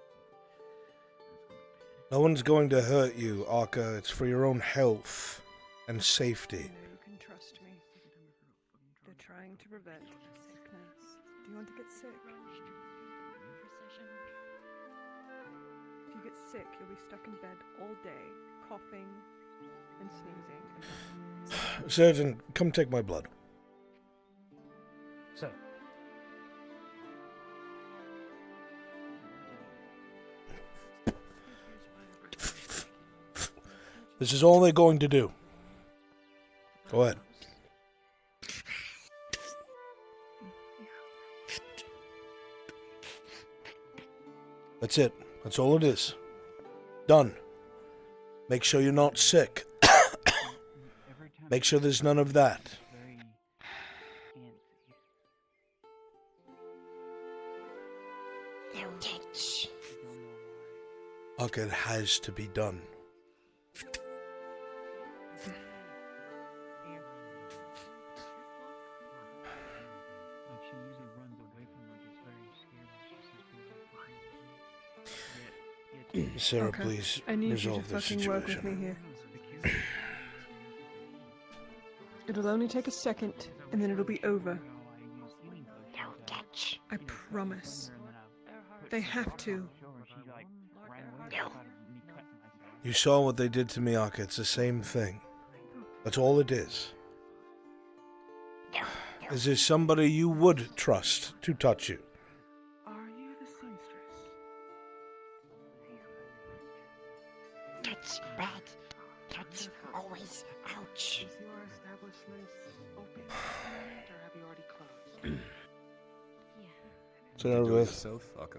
bad. No one's going to hurt you, Arca. It's for your own health and safety. You can trust me. They're trying to prevent sickness. Do you want to get sick? If you get sick, you'll be stuck in bed all day, coughing and sneezing. Surgeon, come take my blood. So. This is all they're going to do. Go ahead. That's it. That's all it is. Done. Make sure you're not sick. Make sure there's none of that. Okay, it has to be done. Sarah, Okay. please I need you to resolve this fucking work with me situation. here. It'll only take a second, and then it'll be over. No touch. I promise. They have to. No. You saw what they did to me, Arca. It's the same thing. That's all it is. Is there somebody you would trust to touch you? Are you the seamstress? Touch bad. Touch always. Ouch. Is your establishment open, or have you already closed? Sarah, with Yourself, Arca.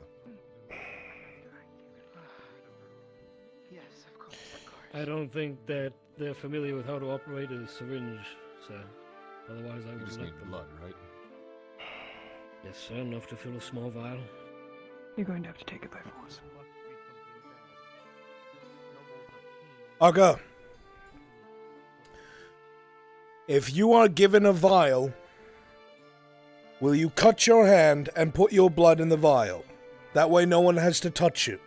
Yes, of course. I don't think that they're familiar with how to operate a syringe, sir. Otherwise, I You would just let need them. blood, right? Yes, sir. Enough to fill a small vial. You're going to have to take it by force. Arca, if you are given a vial, will you cut your hand and put your blood in the vial? That way no one has to touch you.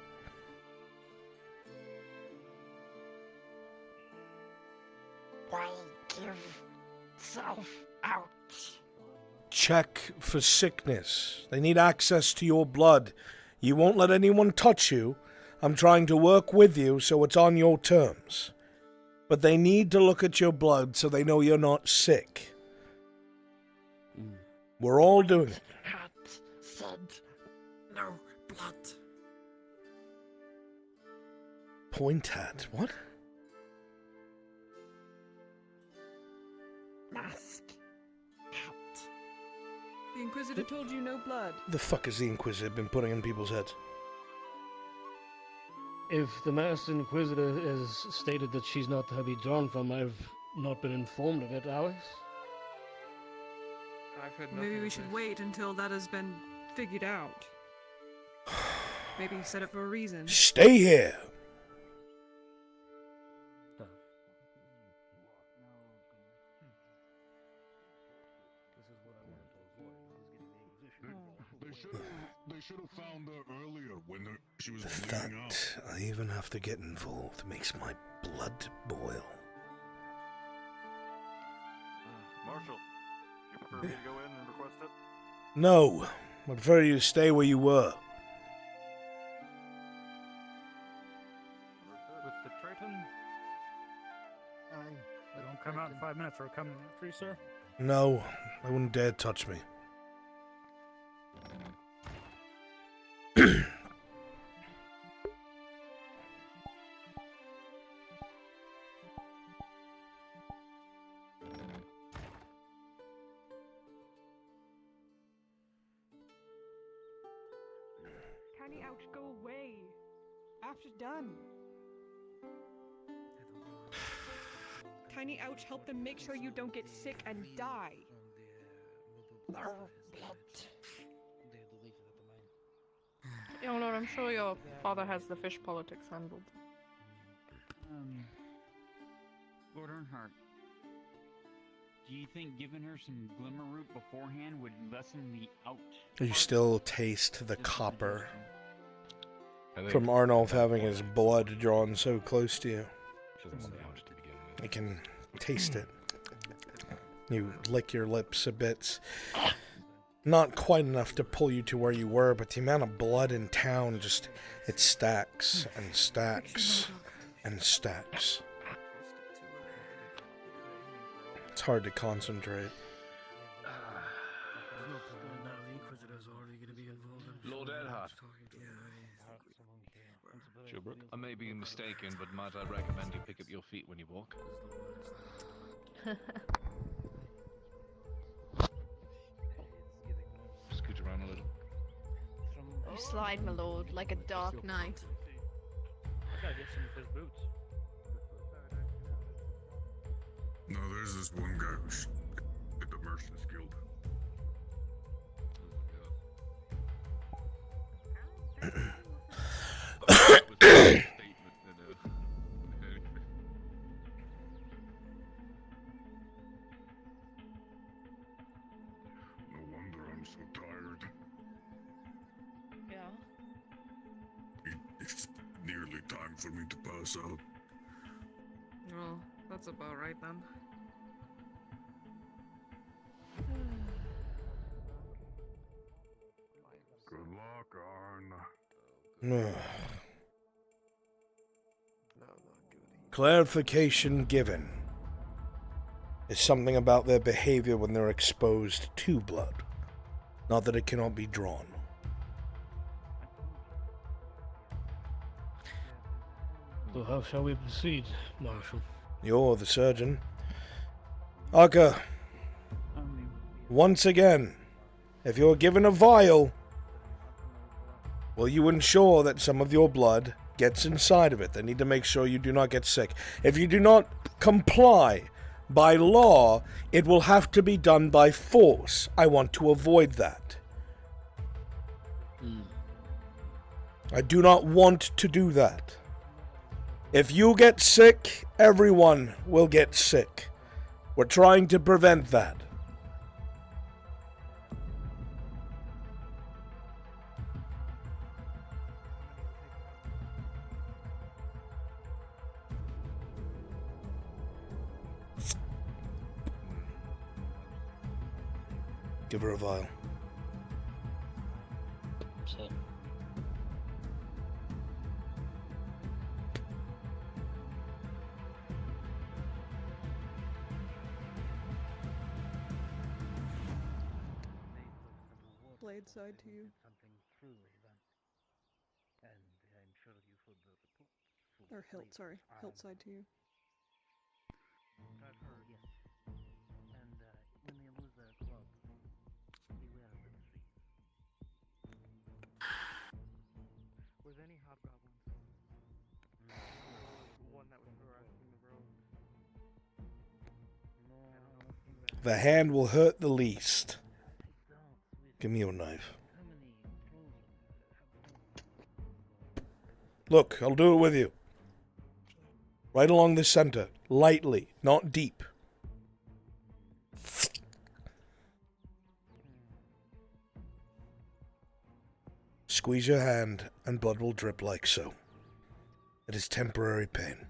Why give self out? Check for sickness. They need access to your blood. You won't let anyone touch you. I'm trying to work with you so it's on your terms. But they need to look at your blood so they know you're not sick. We're all doing it. Hat said no blood. Point at what? Mask. Hat. The Inquisitor told you no blood. The fuck has the Inquisitor been putting in people's heads? If the Master Inquisitor has stated that she's not to be drawn from, I've not been informed of it, Alex. I've heard Maybe nothing we of should this. wait until that has been figured out. Maybe he said it for a reason. Stay here. They should have found her earlier when she was The bleeding out. fact I even have to get involved makes my blood boil. Marshal, you prefer me to go in and request it? No, I prefer you to stay where you were. With the Triton? Don't come out and fight 5 minutes. We're coming after you, sir. No, I wouldn't dare touch me. Tiny ouch, go away. After done. Tiny ouch, help them make sure you don't get sick and die. Young Lord, I'm sure your father has the fish politics handled. Lord Earnhardt, do you think giving her some glimmer root beforehand would lessen the out? You still taste the copper I think from Arnulf having his blood drawn so close to you. she doesn't want the ouch to begin with. I can taste it. You lick your lips a bit. Not quite enough to pull you to where you were, but the amount of blood in town just, it stacks and stacks and stacks. It's hard to concentrate. Lord Earnhardt. I may be mistaken, but might I recommend you pick up your feet when you walk? Scoot around a little. You slide, my lord, like a dark night. I gotta get some of his boots. No, there's this one guy who's at the Merchants Guild. No wonder I'm so tired. Yeah. It's nearly time for me to pass out. Well, that's about right then. Good luck, Arn. Clarification given is something about their behavior when they're exposed to blood. Not that it cannot be drawn. So how shall we proceed, Marshal? You're the surgeon. Aka, once again, if you're given a vial, will you ensure that some of your blood gets inside of it? They need to make sure you do not get sick. If you do not comply by law, it will have to be done by force. I want to avoid that. I do not want to do that. If you get sick, everyone will get sick. We're trying to prevent that. Give her a vial. So. Blade side to you. Or hilt, sorry. Hilt side to you. Was any hobgoblins? One that was harassing the road. The hand will hurt the least. Give me your knife. Look, I'll do it with you. Right along the center. Lightly, not deep. Squeeze your hand, and blood will drip like so. It is temporary pain.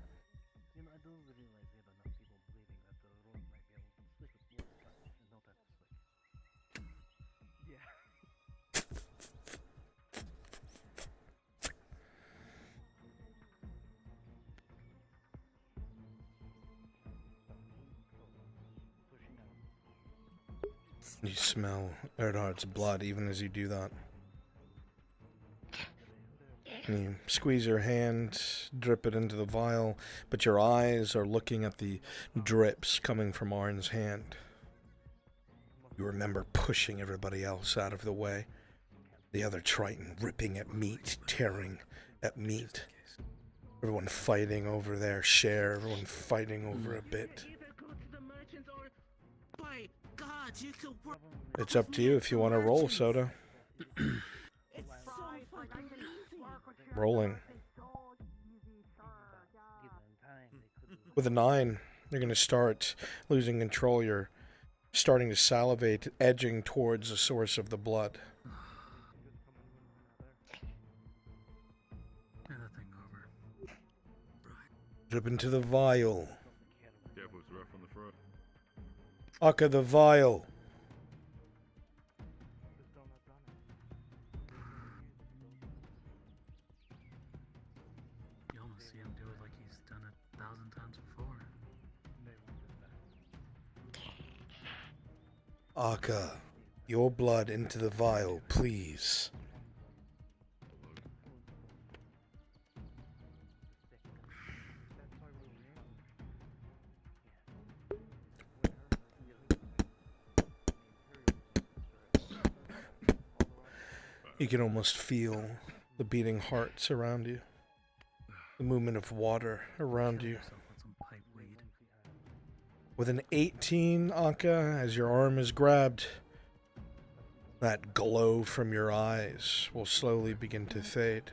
You smell Erdhard's blood even as you do that. And you squeeze your hand, drip it into the vial, but your eyes are looking at the drips coming from Arn's hand. You remember pushing everybody else out of the way. The other Triton ripping at meat, tearing at meat. Everyone fighting over their share, everyone fighting over a bit. It's up to you if you want to roll, Soda. Rolling. With a 9, you're going to start losing control. You're starting to salivate, edging towards the source of the blood. Drip into the vial. Careful, it's rough on the front. Akka, the vial. You almost see him do it like he's done it 1,000 times before. Akka, your blood into the vial, please. You can almost feel the beating hearts around you, the movement of water around you. With an 18, Akka, as your arm is grabbed, that glow from your eyes will slowly begin to fade.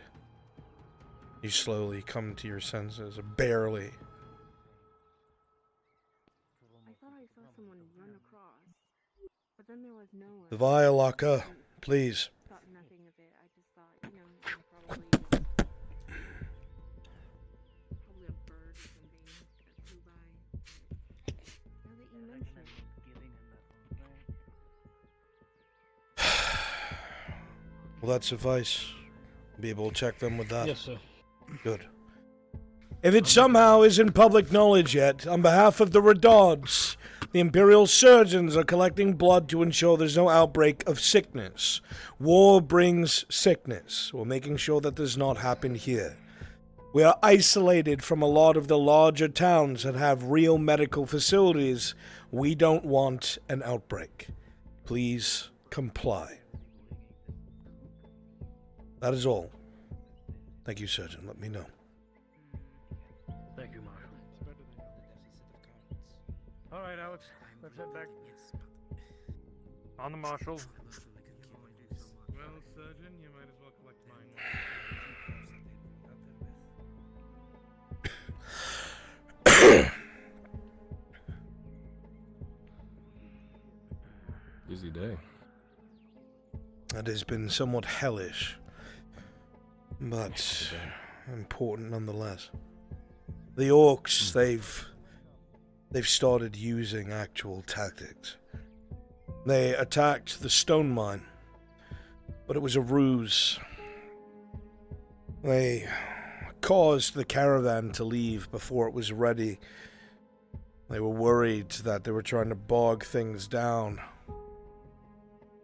You slowly come to your senses, barely. I thought I saw someone run across, but then there was no one. The vial, Akka, please. Thought nothing of it. I just thought, you know, probably a bird or something that flew by. Now that you mention it. Will that suffice? Be able to check them with that? Yes, sir. Good. If it somehow isn't public knowledge yet, on behalf of the Redauds, the Imperial surgeons are collecting blood to ensure there's no outbreak of sickness. War brings sickness. We're making sure that does not happen here. We are isolated from a lot of the larger towns that have real medical facilities. We don't want an outbreak. Please comply. That is all. Thank you, Surgeon. Let me know. Thank you, Marshal. All right, Alex. Let's head back. On the Marshal. Well, Surgeon, you might as well collect mine. Busy day. That has been somewhat hellish, but important nonetheless. The orcs, they've started using actual tactics. They attacked the stone mine, but it was a ruse. They caused the caravan to leave before it was ready. They were worried that they were trying to bog things down.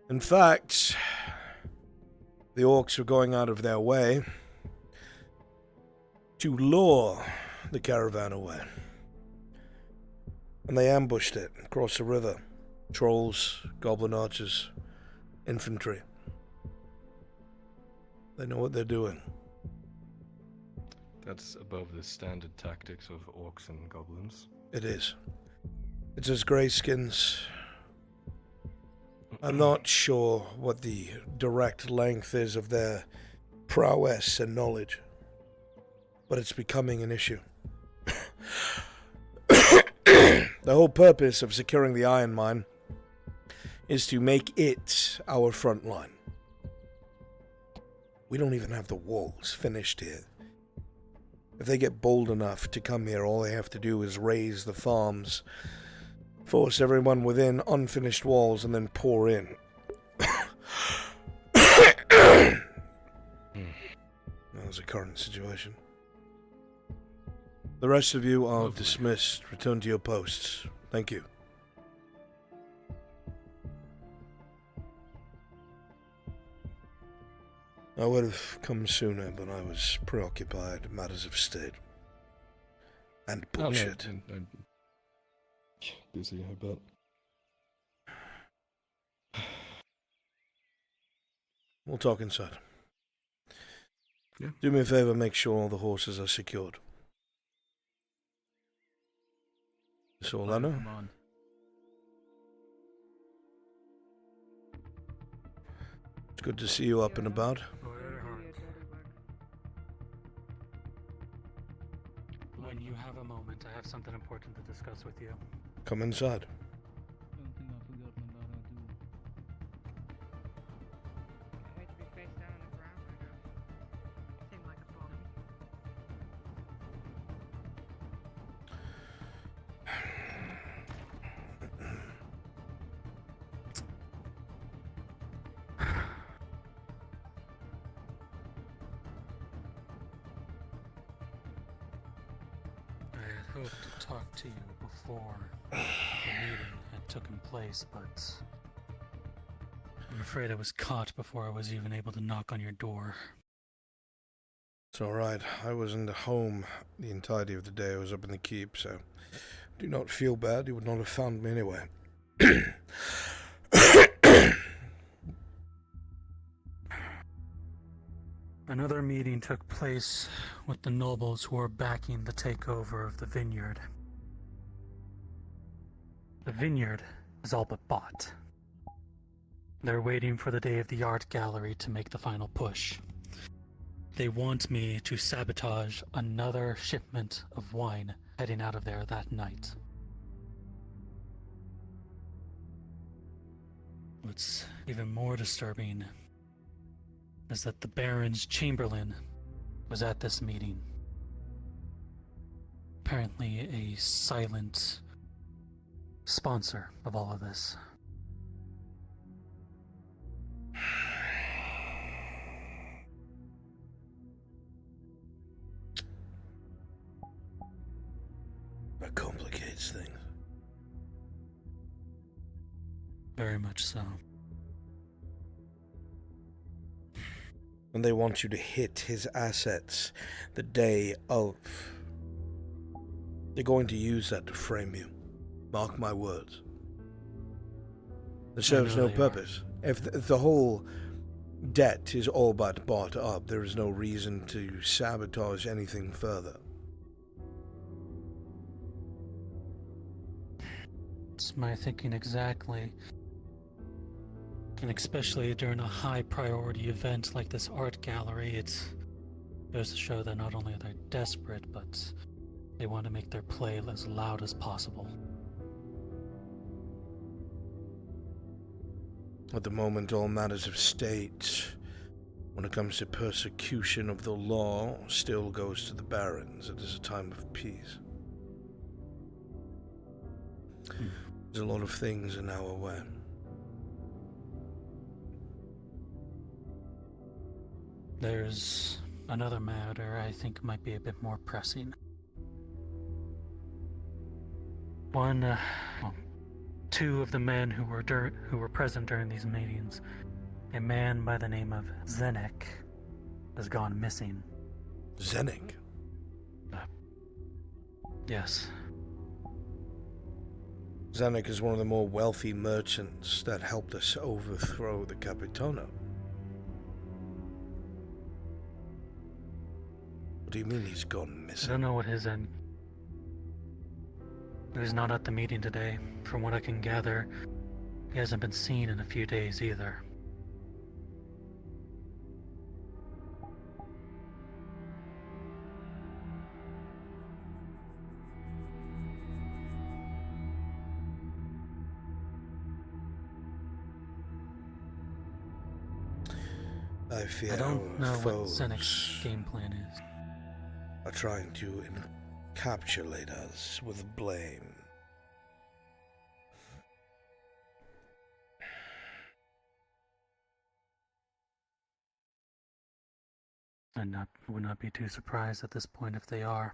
In fact, the orcs were going out of their way to lure the caravan away. And they ambushed it across the river. Trolls, goblin archers, infantry. They know what they're doing. That's above the standard tactics of orcs and goblins. It is. It's as greyskins. I'm not sure what the direct length is of their prowess and knowledge, but it's becoming an issue. The whole purpose of securing the iron mine is to make it our front line. We don't even have the walls finished here. If they get bold enough to come here, all they have to do is raise the farms, force everyone within unfinished walls, and then pour in. That was the current situation. The rest of you are dismissed. Return to your posts. Thank you. I would have come sooner, but I was preoccupied with matters of state. And bullshit. I'm busy, I bet. We'll talk inside. Yeah. Do me a favor, make sure all the horses are secured. That's all I know. Come on. It's good to see you up and about. When you have a moment, I have something important to discuss with you. Come inside. Don't think I've forgotten about our duel. I hate to be face down on the ground, I guess. Seemed like a body. I had hoped to talk to you before the meeting had taken place, but I'm afraid I was caught before I was even able to knock on your door. It's alright. I wasn't home the entirety of the day. I was up in the keep, so do not feel bad. You would not have found me anyway. Another meeting took place with the nobles who are backing the takeover of the vineyard. The vineyard is all but bought. They're waiting for the day of the art gallery to make the final push. They want me to sabotage another shipment of wine heading out of there that night. What's even more disturbing is that the Baron's Chamberlain was at this meeting. Apparently a silent sponsor of all of this. That complicates things. Very much so. And they want you to hit his assets the day of. They're going to use that to frame you. Mark my words. It serves no purpose. If the whole debt is all but bought up, there is no reason to sabotage anything further. It's my thinking exactly. And especially during a high priority event like this art gallery, it goes to show that not only are they desperate, but they want to make their play as loud as possible. At the moment, all matters of state, when it comes to persecution of the law, still goes to the barons. It is a time of peace. There's a lot of things in our way. There's another matter I think might be a bit more pressing. Two of the men who were present during these meetings, a man by the name of Zenek, has gone missing. Zenek? Yes. Zenek is one of the more wealthy merchants that helped us overthrow the Capitano. What do you mean he's gone missing? I don't know what his end. He was not at the meeting today. From what I can gather, he hasn't been seen in a few days either. I fear I don't know what foes Zenek's game plan is. are trying to encapsulate us with blame. I would not be too surprised at this point if they are.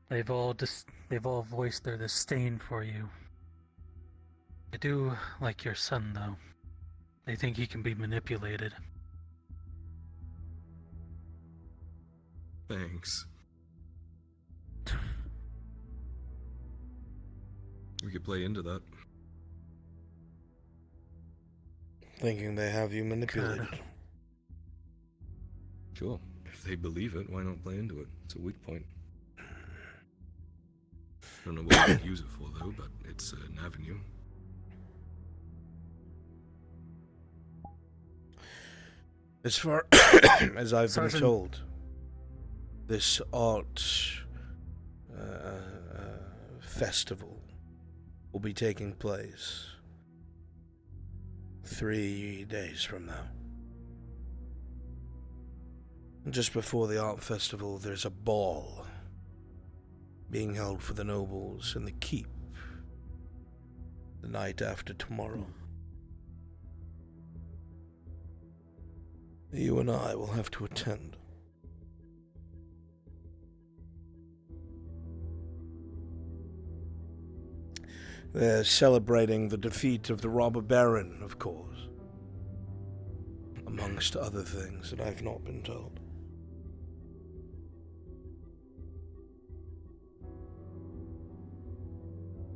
They've all voiced their disdain for you. I do like your son, though. They think he can be manipulated. Thanks. We could play into that. Thinking they have you manipulated. Sure. If they believe it, why not play into it? It's a weak point. Don't know what they'd use it for, though, but it's an avenue. As far as I've been told, this art festival will be taking place 3 days from now. Just before the art festival, there's a ball being held for the nobles in the keep the night after tomorrow. You and I will have to attend. They're celebrating the defeat of the robber baron, of course, amongst other things that I've not been told.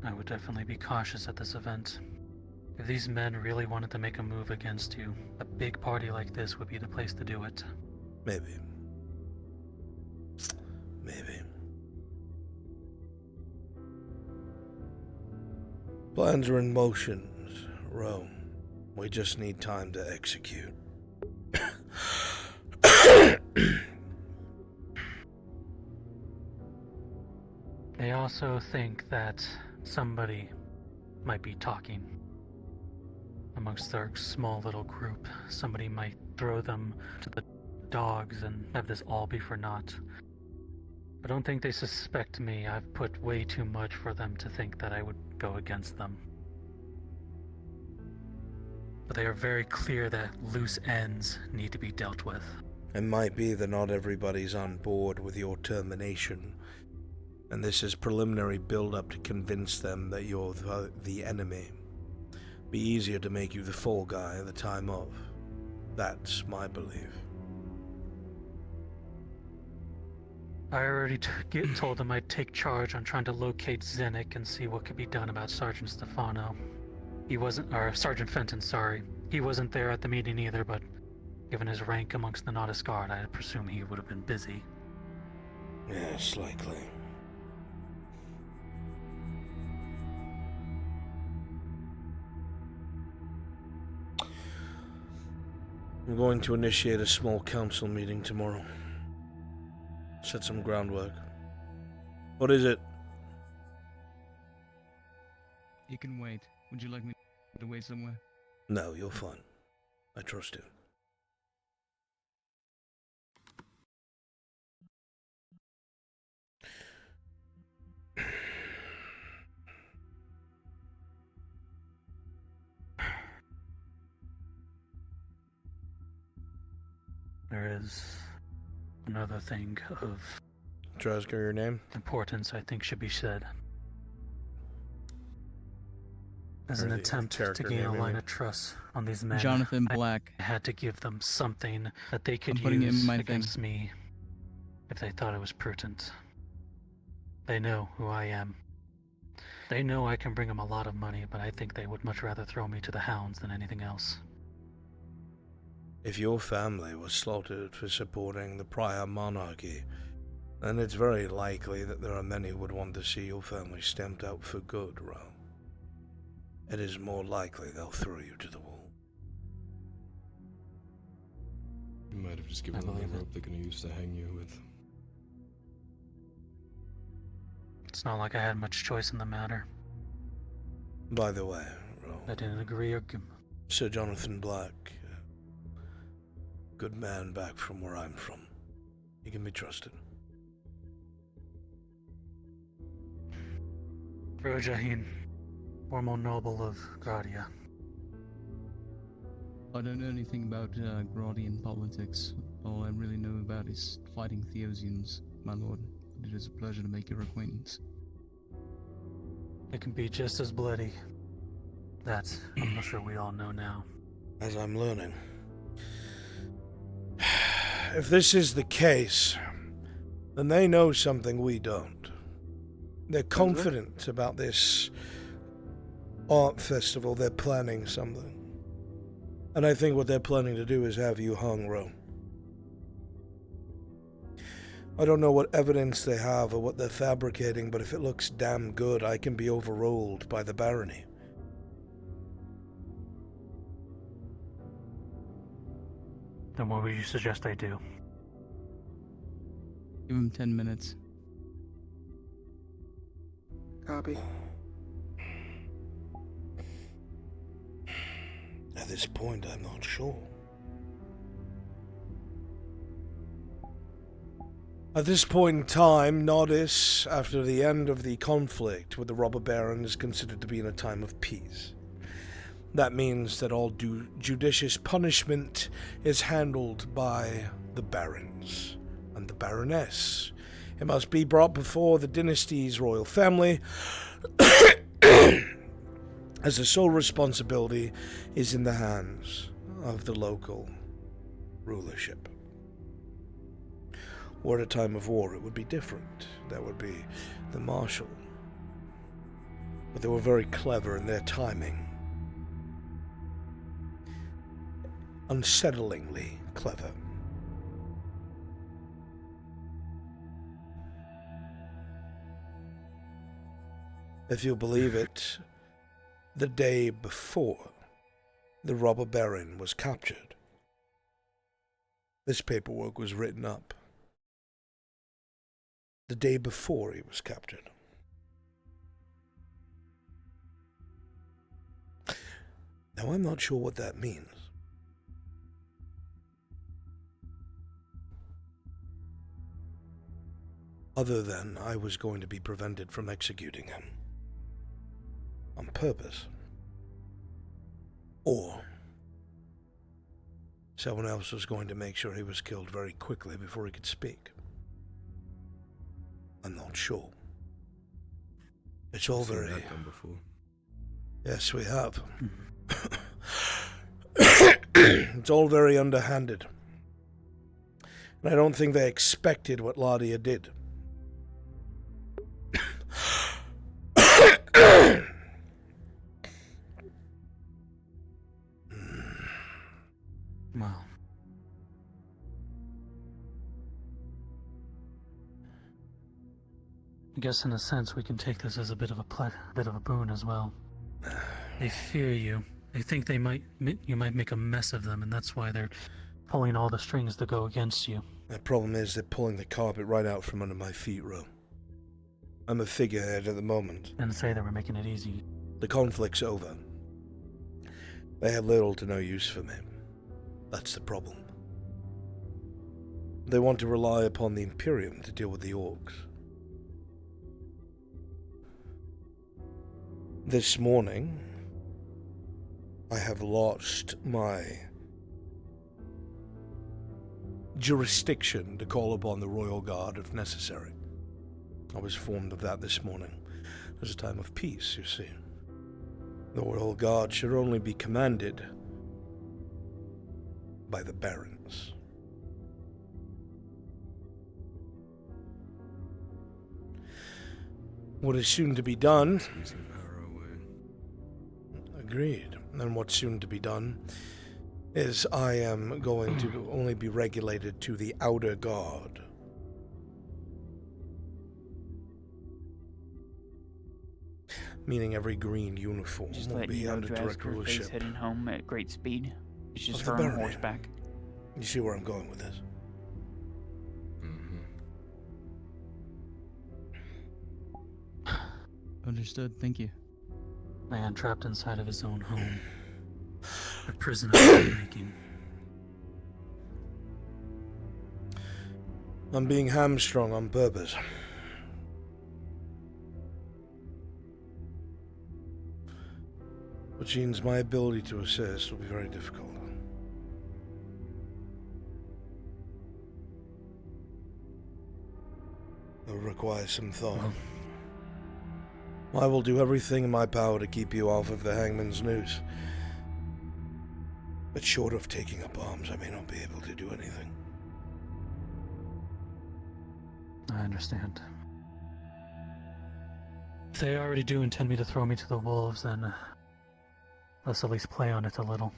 I would definitely be cautious at this event. If these men really wanted to make a move against you, a big party like this would be the place to do it. Maybe. Maybe. Plans are in motion, Rome. We just need time to execute. They also think that somebody might be talking amongst their small little group. Somebody might throw them to the dogs and have this all be for naught. I don't think they suspect me. I've put way too much for them to think that I would go against them. But they are very clear that loose ends need to be dealt with. It might be that not everybody's on board with your termination, and this is preliminary build-up to convince them that you're the enemy. Be easier to make you the fall guy at the time of. That's my belief. I already told them I'd take charge on trying to locate Zennik and see what could be done about Sergeant Stefano. He wasn't, or Sergeant Fenton, sorry. He wasn't there at the meeting either, but given his rank amongst the Nautis Guard, I presume he would have been busy. Yes, likely. I'm going to initiate a small council meeting tomorrow. Set some groundwork. What is it? You can wait. Would you like me to wait somewhere? No, you're fine. I trust you. There is another thing of Drazgar, your name? importance I think should be said. As an attempt to gain a line of trust on these men, Jonathan Black. I had to give them something that they could I'm putting it use in my against me if they thought it was prudent. They know who I am. They know I can bring them a lot of money, but I think they would much rather throw me to the hounds than anything else. If your family was slaughtered for supporting the prior monarchy, then it's very likely that there are many who would want to see your family stamped out for good, Ro. It is more likely they'll throw you to the wall. You might have just given them the rope they're gonna use to hang you with. It's not like I had much choice in the matter. By the way, Ro, I didn't agree or... Sir Jonathan Black, good man back from where I'm from. He can be trusted. Rojahin, former noble of Gradia. I don't know anything about Gradian politics. All I really know about is fighting Theosians, my lord. It is a pleasure to make your acquaintance. It can be just as bloody. That, I'm not sure we all know now. As I'm learning. If this is the case, And they know something we don't. They're confident about this art festival. They're planning something. And I think what they're planning to do is have you hung, Rome. I don't know what evidence they have or what they're fabricating, but if it looks damn good, I can be overruled by the barony. Then what would you suggest I do? Give him 10 minutes. Copy. At this point, I'm not sure. At this point in time, Nodis, after the end of the conflict with the robber baron, is considered to be in a time of peace. That means that all judicious punishment is handled by the barons and the baroness. It must be brought before the dynasty's royal family, as the sole responsibility is in the hands of the local rulership. Or at a time of war, it would be different. That would be the marshal. But they were very clever in their timing. Unsettlingly clever. If you believe it, the day before the robber baron was captured, this paperwork was written up. The day before he was captured. Now, I'm not sure what that means. Other than I was going to be prevented from executing him. On purpose. Or someone else was going to make sure he was killed very quickly before he could speak. I'm not sure. It's all very... Seen that done before. Yes, we have. It's all very underhanded. And I don't think they expected what Ladia did. Well, I guess in a sense we can take this as a bit of a boon as well. They fear you. They think you might make a mess of them, and that's why they're pulling all the strings to go against you. The problem is they're pulling the carpet right out from under my feet, Ro. I'm a figurehead at the moment. And say they were making it easy. The conflict's over. They have little to no use for me. That's the problem. They want to rely upon the Imperium to deal with the orcs. This morning, I have lost my jurisdiction to call upon the Royal Guard if necessary. I was informed of that this morning. There's a time of peace, you see. The Royal Guard should only be commanded by the barons. What is soon to be done... Agreed. And what's soon to be done is I am going to only be regulated to the outer guard. Meaning every green uniform Just will letting be you know, under direct Draskar face rulership heading home at great speed. It's just of the her on barony. horseback. You see where I'm going with this? Understood, thank you. Man trapped inside of his own home. A prison of his making. I'm being hamstrung on purpose. Which means my ability to assist will be very difficult. It will require some thought. I will do everything in my power to keep you off of the hangman's noose. But short of taking up arms, I may not be able to do anything. I understand. If they already do intend me to throw me to the wolves, then let's at least play on it a little.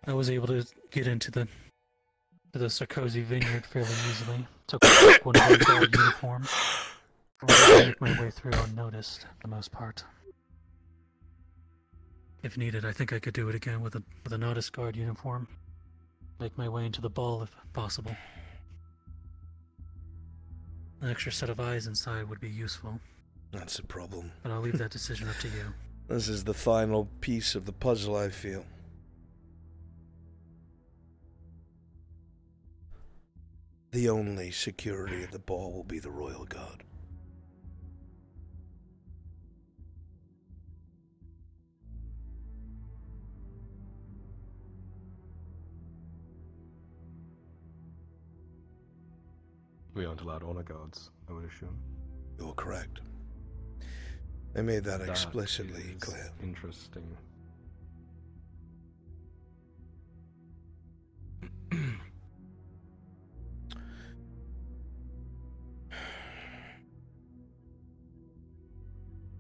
I was able to get into the Sarkozy vineyard fairly easily. Took one of their guard uniforms. I was able to make my way through unnoticed, for the most part. If needed, I think I could do it again with an Otis guard uniform. Make my way into the ball if possible. An extra set of eyes inside would be useful. That's the problem. But I'll leave that decision up to you. This is the final piece of the puzzle, I feel. The only security at the ball will be the Royal Guard. We aren't allowed honor guards, I would assume. You're correct. They made that That explicitly is clear. Interesting.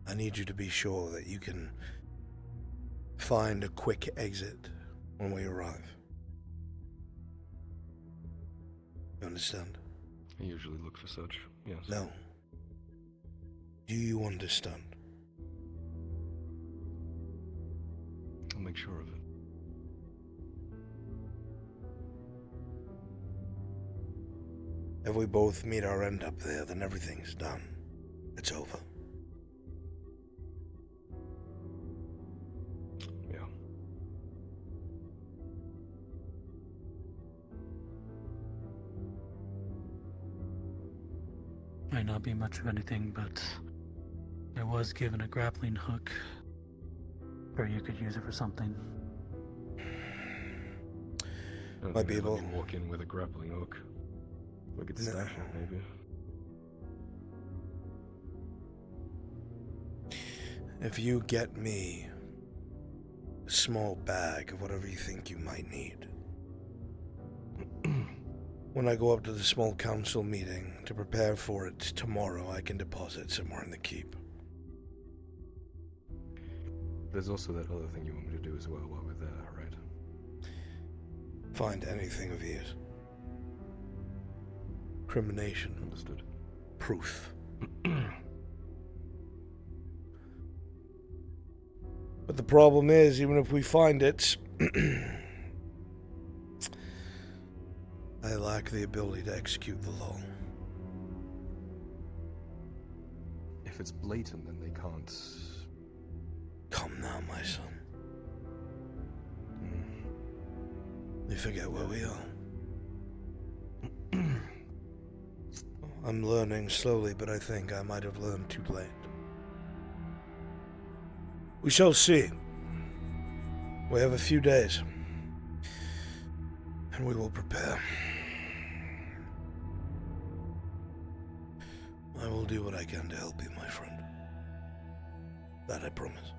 I need you to be sure that you can find a quick exit when we arrive. You understand? I usually look for such, yes. No. Do you understand? I'll make sure of it. If we both meet our end up there, then everything's done. It's over. Yeah. Might not be much of anything, but I was given a grappling hook. Or you could use it for something. Might be able to walk in with a grappling hook. We could stash it, maybe. If you get me a small bag of whatever you think you might need, when I go up to the small council meeting to prepare for it tomorrow, I can deposit somewhere in the keep. There's also that other thing you want me to do as well while we're there, right? Find anything of yours. Crimination. Understood. Proof. But the problem is, even if we find it, I lack the ability to execute the law. If it's blatant, then they can't. Come now, my son. You forget where we are. I'm learning slowly, but I think I might have learned too late. We shall see. We have a few days, and we will prepare. I will do what I can to help you, my friend. That I promise.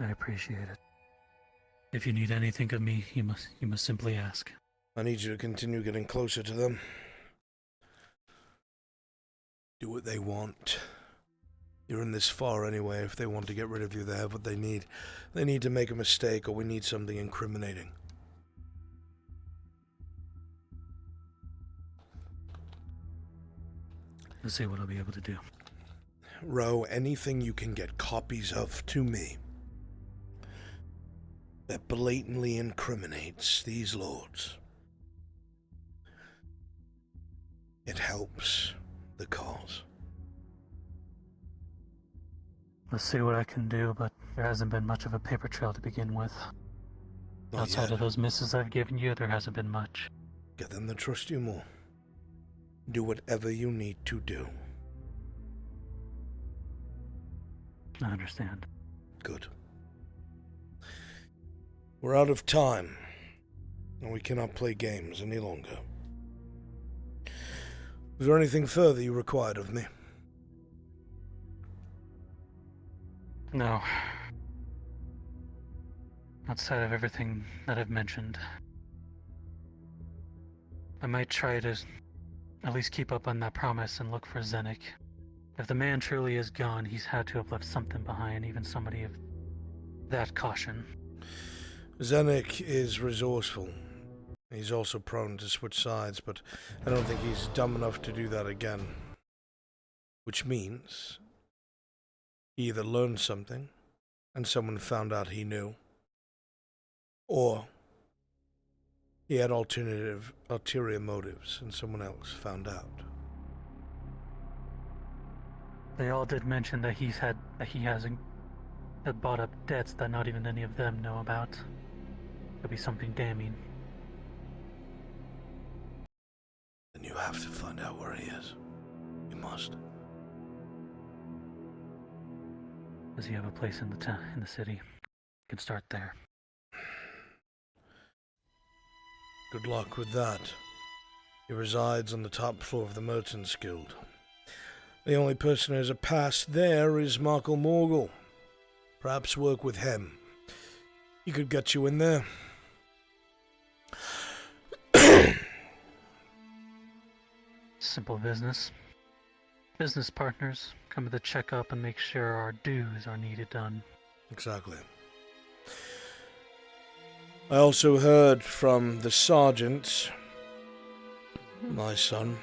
I appreciate it. If you need anything of me, you must simply ask. I need you to continue getting closer to them. Do what they want. You're in this far anyway. If they want to get rid of you, they have what they need. They need to make a mistake, or we need something incriminating. Let's see what I'll be able to do. Row, anything you can get copies of to me that blatantly incriminates these lords. It helps the cause. Let's see what I can do, but there hasn't been much of a paper trail to begin with. Not Outside yet. of those misses I've given you, there hasn't been much. Get them to trust you more. Do whatever you need to do. I understand. Good. We're out of time, and we cannot play games any longer. Was there anything further you required of me? No. Outside of everything that I've mentioned. I might try to at least keep up on that promise and look for Zenik. If the man truly is gone, he's had to have left something behind, even somebody of that caution. Zenik is resourceful. He's also prone to switch sides, but I don't think he's dumb enough to do that again. Which means he either learned something and someone found out he knew, or he had ulterior motives and someone else found out. They all did mention that he hasn't bought up debts that not even any of them know about. Could be something damning. Then you have to find out where he is. You must. Does he have a place in the city? You can start there. Good luck with that. He resides on the top floor of the Merchants Guild. The only person who has a pass there is Markle Morgul. Perhaps work with him. He could get you in there. Simple business. Business partners come to check up and make sure our dues are needed done. Exactly. I also heard from the sergeant, my son,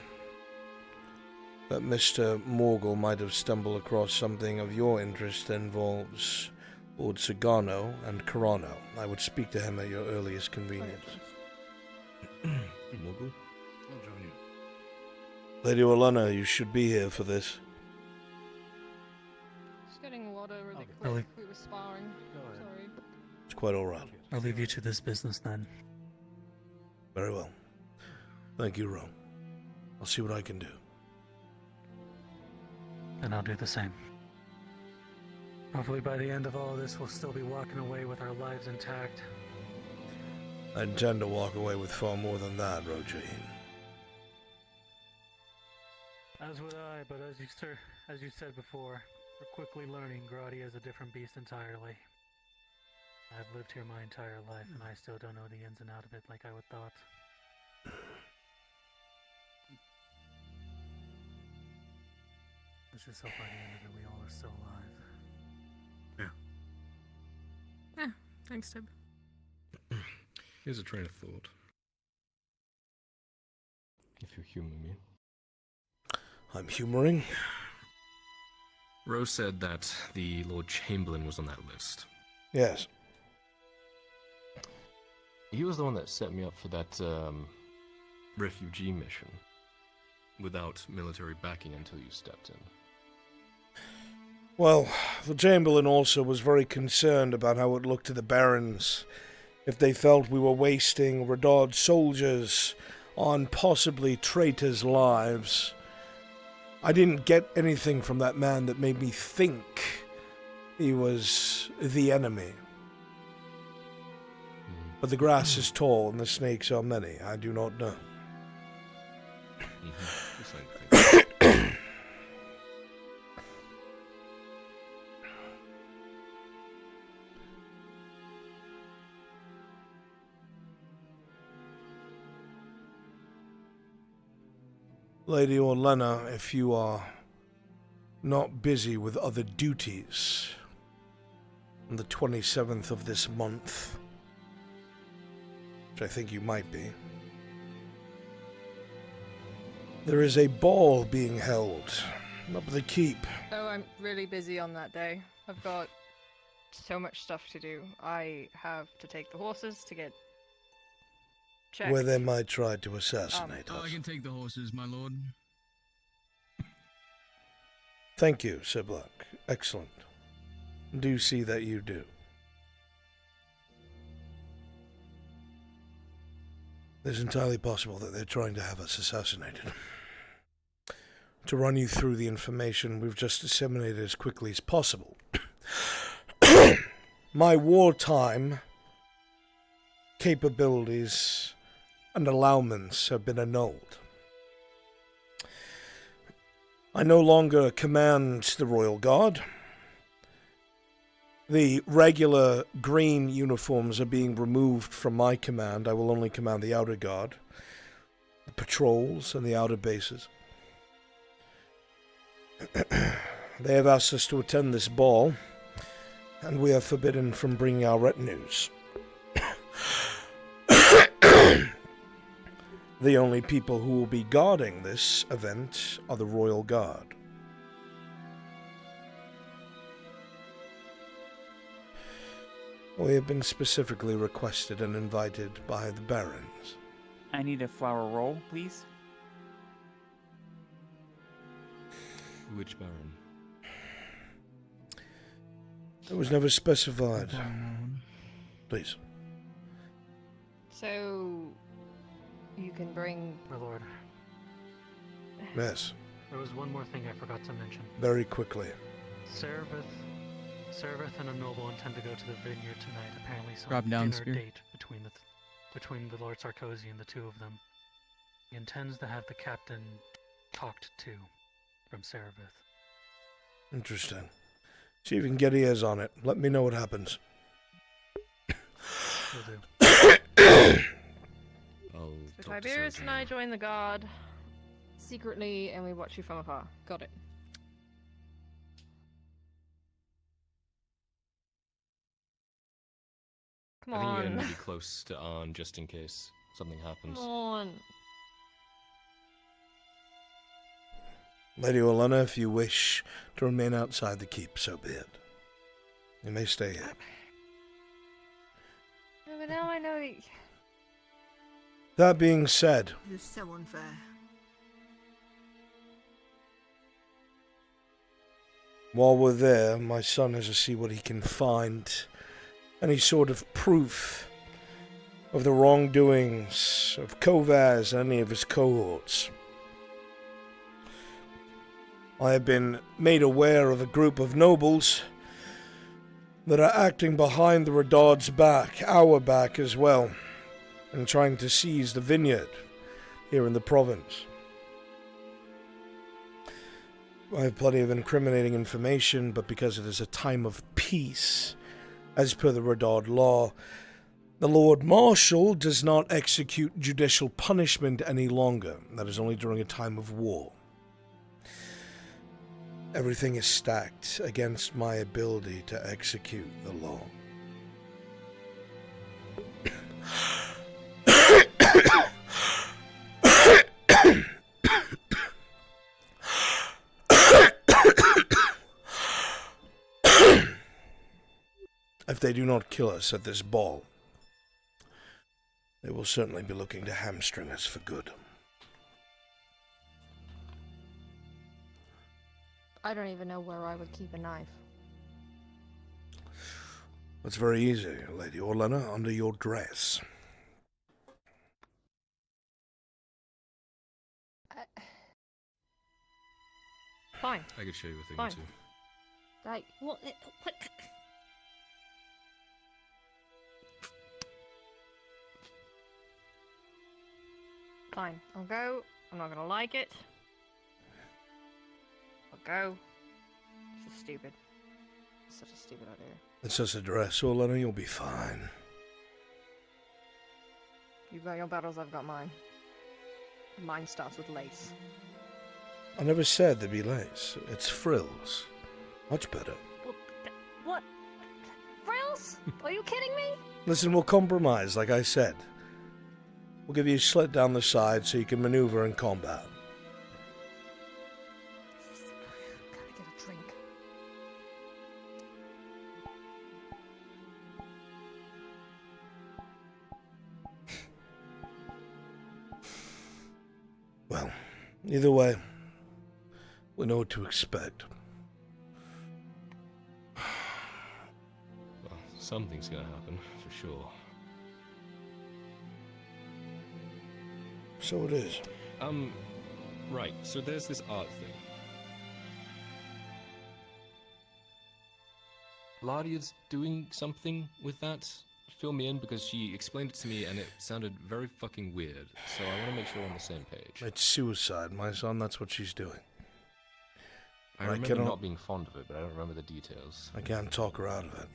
that Mr. Morgul might have stumbled across something of your interest that involves Lord Sagano and Carano. I would speak to him at your earliest convenience. Morgul? I'll join you. Lady Orlana, you should be here for this. Just getting water really quick. Really? We were sparring. Sorry. It's quite alright. I'll leave you to this business then. Very well. Thank you, Ro. I'll see what I can do. And I'll do the same. Hopefully by the end of all this, we'll still be walking away with our lives intact. I intend to walk away with far more than that, Roger. As would I, but as you said before, we're quickly learning Gradia is a different beast entirely. I've lived here my entire life, and I still don't know the ins and outs of it like I would thought. Let's just hope by the end of it we all are still alive. Yeah, thanks, Tib. Here's a train of thought. If you humor me. I'm humoring. Rose said that the Lord Chamberlain was on that list. Yes. He was the one that set me up for that refugee mission without military backing until you stepped in. Well, the Chamberlain also was very concerned about how it looked to the barons if they felt we were wasting Radard soldiers on possibly traitors' lives. I didn't get anything from that man that made me think he was the enemy. But the grass is tall and the snakes are many. I do not know. Lady Orlena, if you are not busy with other duties on the 27th of this month, which I think you might be, there is a ball being held up at the keep. Oh, I'm really busy on that day. I've got so much stuff to do. I have to take the horses to get checked. Where they might try to assassinate us. I can take the horses, my lord. Thank you, Sir Black. Excellent. Do see that you do. It's entirely possible that they're trying to have us assassinated. To run you through the information we've just disseminated as quickly as possible. My wartime capabilities and allowments have been annulled. I no longer command the Royal Guard. The regular green uniforms are being removed from my command. I will only command the Outer Guard. patrols and the outer bases. They have asked us to attend this ball, and we are forbidden from bringing our retinues. The only people who will be guarding this event are the Royal Guard. We have been specifically requested and invited by the barons. I need a flower roll, please. Which baron? It was never specified. Please. So, you can bring... My lord. Yes. There was one more thing I forgot to mention. Very quickly. Serveth and a noble intend to go to the vineyard tonight. Apparently some Drop down, dinner spear. date between the Lord Sarkozy and the two of them. He intends to have the captain talked to from Serveth. Interesting. See if you can get ears on it. Let me know what happens. Will do. So Tiberius and I join the guard secretly, and we watch you from afar. Got it. Come I think on. you're going to be close to Arn just in case something happens. Come on. Lady Olenna, if you wish to remain outside the keep, so be it. You may stay here. No, but now I know that... That being said, This is so unfair. while we're there, my son has to see what he can find. Any sort of proof of the wrongdoings of Kovaz and any of his cohorts. I have been made aware of a group of nobles that are acting behind the Radard's back, our back as well, and trying to seize the vineyard here in the province. I have plenty of incriminating information, but because it is a time of peace, as per the Radard law, the Lord Marshal does not execute judicial punishment any longer. That is only during a time of war. Everything is stacked against my ability to execute the law. If they do not kill us at this ball, they will certainly be looking to hamstring us for good. I don't even know where I would keep a knife. That's very easy, Lady Olenna, under your dress. Fine. I could show you a thing Fine. or two. Like, what? Fine. I'll go. I'm not gonna like it. I'll go. This is stupid. It's such a stupid idea. It's just a dress, Olenna, you'll be fine. You've got your battles, I've got mine. Mine starts with lace. I never said there'd be lace. It's frills. Much better. What? Frills? Are you kidding me? Listen, we'll compromise, like I said. We'll give you a slit down the side so you can maneuver in combat. Gotta get a drink. Well, either way, we know what to expect. Well, something's gonna happen, for sure. So it is. Right, so there's this art thing. Ladia's doing something with that? Fill me in, because she explained it to me and it sounded very fucking weird. So I want to make sure we're on the same page. It's suicide, my son. That's what she's doing. I remember not being fond of it, but I don't remember the details. I can't talk her out of it.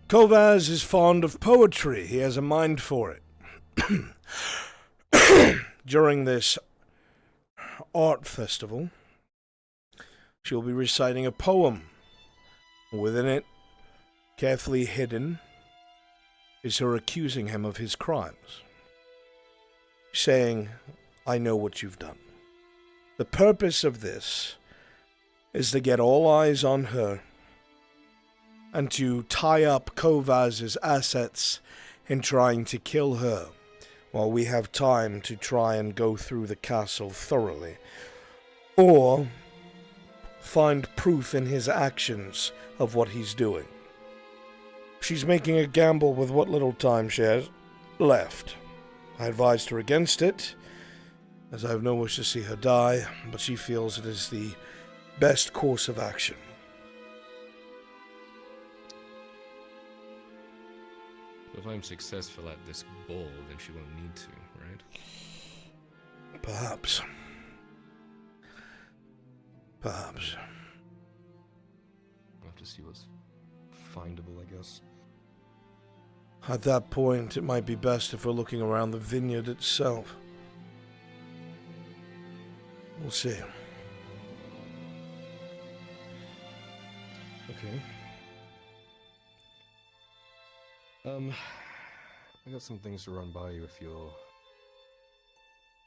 Kovaz is fond of poetry. He has a mind for it. during this art festival, she'll be reciting a poem. Within it, carefully hidden, is her accusing him of his crimes, saying, I know what you've done. The purpose of this is to get all eyes on her and to tie up Kovaz's assets in trying to kill her while we have time to try and go through the castle thoroughly, or find proof in his actions of what he's doing. She's making a gamble with what little time she has left. I advised her against it, as I have no wish to see her die, but she feels it is the best course of action. If I'm successful at this ball, then she won't need to, right? Perhaps. Perhaps. We'll have to see what's findable, I guess. At that point, it might be best if we're looking around the vineyard itself. We'll see. Okay. I got some things to run by you if you're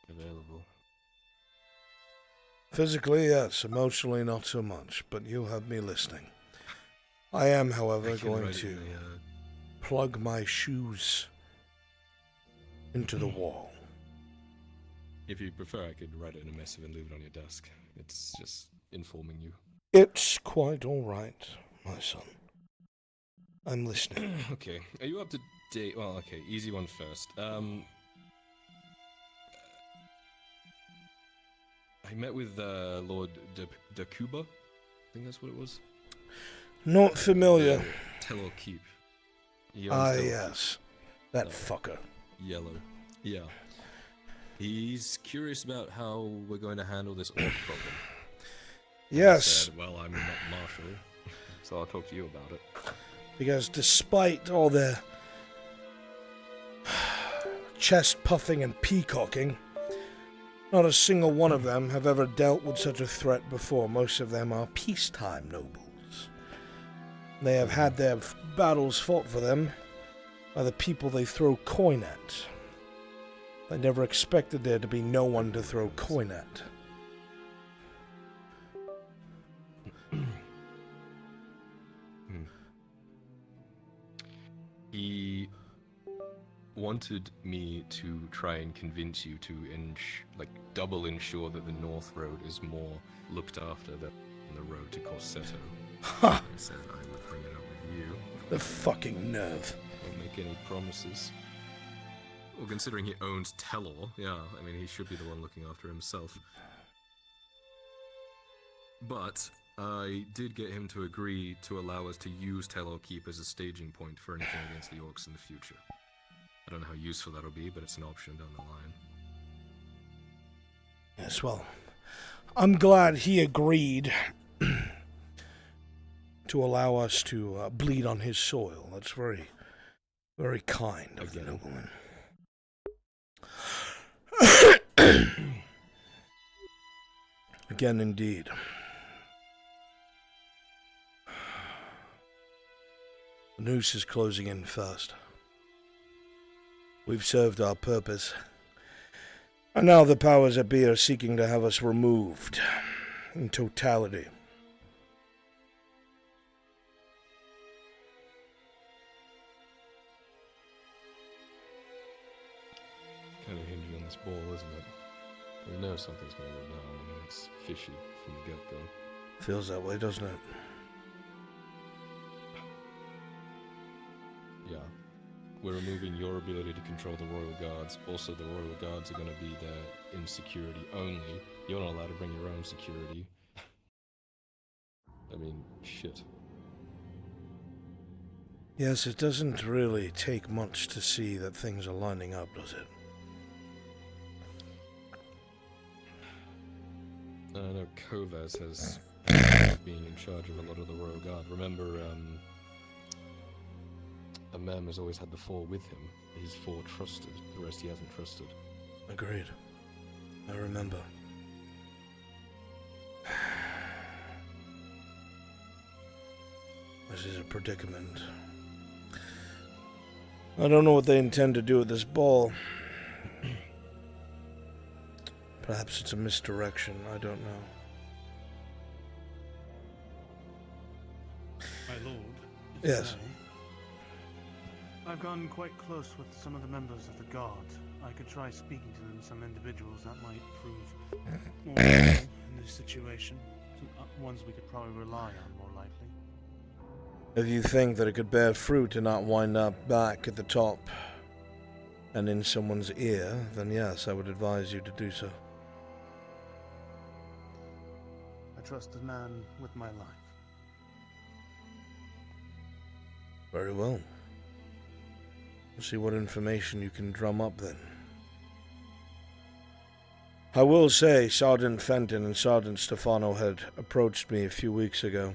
available. Physically, yes. Emotionally, not so much. But you have me listening. I am, however, going to plug my shoes into the wall. If you prefer, I could write it in a missive and leave it on your desk. It's just informing you. It's quite all right, my son. I'm listening. Okay. Are you up to date? Well, okay. Easy one first. I met with Lord de Cuba. I think that's what it was. Not familiar. Tell or keep. Yes. That fucker. Yellow. Yeah. He's curious about how we're going to handle this orc problem. Yes. I said, well, I'm not Marshal, so I'll talk to you about it. Because despite all their chest puffing and peacocking, not a single one of them have ever dealt with such a threat before. Most of them are peacetime nobles. They have had their battles fought for them by the people they throw coin at. They never expected there to be no one to throw coin at. He wanted me to try and convince you to double ensure that the North Road is more looked after than the road to Corsetto. Ha! I said I would bring it up with you. The fucking nerve. Don't make any promises. Well, considering he owns Telor, yeah, I mean, he should be the one looking after himself. But I did get him to agree to allow us to use Telor Keep as a staging point for anything against the orcs in the future. I don't know how useful that'll be, but it's an option down the line. Yes, well, I'm glad he agreed to allow us to bleed on his soil. That's very, very kind of the nobleman. Again, indeed. The noose is closing in fast. We've served our purpose. And now the powers that be are seeking to have us removed in totality. Kind of hinging on this ball, isn't it? We know something's going to go down. I mean, it's fishy from the get-go. Feels that way, doesn't it? Yeah. We're removing your ability to control the Royal Guards. Also, the Royal Guards are going to be there in security only. You're not allowed to bring your own security. I mean, shit. Yes, it doesn't really take much to see that things are lining up, does it? I know Kovaz has being in charge of a lot of the Royal Guard. Remember, a man has always had the four with him. He's four trusted, the rest he hasn't trusted. Agreed. I remember. This is a predicament. I don't know what they intend to do with this ball. Perhaps it's a misdirection, I don't know. My lord. Yes. I've gotten quite close with some of the members of the guard. I could try speaking to them, some individuals that might prove more useful in this situation. Ones we could probably rely on more likely. If you think that it could bear fruit and not wind up back at the top and in someone's ear, then yes, I would advise you to do so. I trust a man with my life. Very well. We'll see what information you can drum up then. I will say Sergeant Fenton and Sergeant Stefano had approached me a few weeks ago,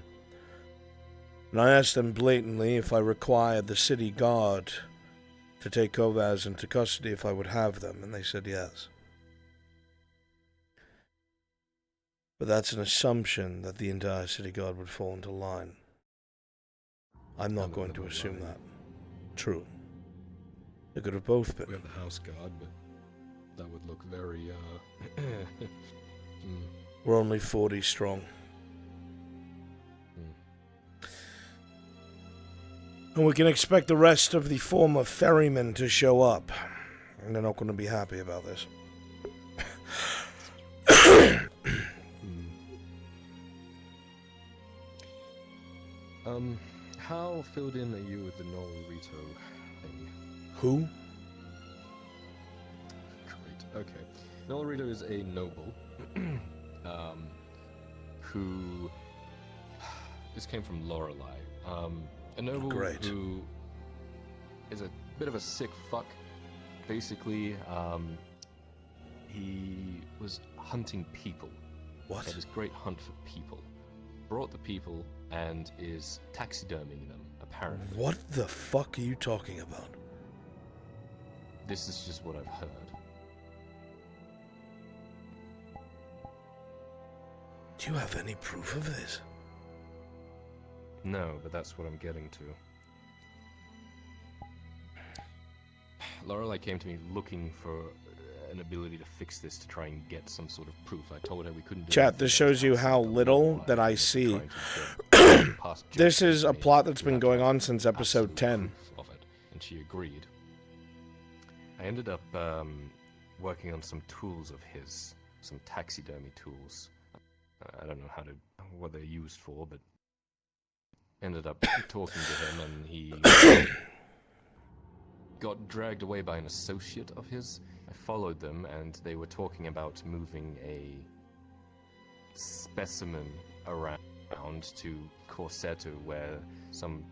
and I asked them blatantly if I required the city guard to take Kovaz into custody if I would have them, and they said yes. But that's an assumption that the entire city guard would fall into line. I'm not going to assume that. True. They could have both been. We have the house guard, but that would look very, We're only 40 strong. And we can expect the rest of the former ferrymen to show up. And they're not going to be happy about this. How filled in are you with the Norito thing? Who? Great, okay. Norito is a noble, who... This came from Lorelei. A noble who is a bit of a sick fuck. Basically, he was hunting people. What? He had this great hunt for people. Brought the people and is taxiderming them, apparently. What the fuck are you talking about? This is just what I've heard. Do you have any proof of this? No, but that's what I'm getting to. Lorelei came to me looking for an ability to fix this, to try and get some sort of proof. I told her we couldn't do Chat, this shows you how little that I see. This is a plot that's been going on since episode 10. Of it, and she agreed. I ended up working on some tools of his, some taxidermy tools. I don't know what they're used for, but ended up talking to him, and he got dragged away by an associate of his. I followed them, and they were talking about moving a specimen around to Corsetto, where some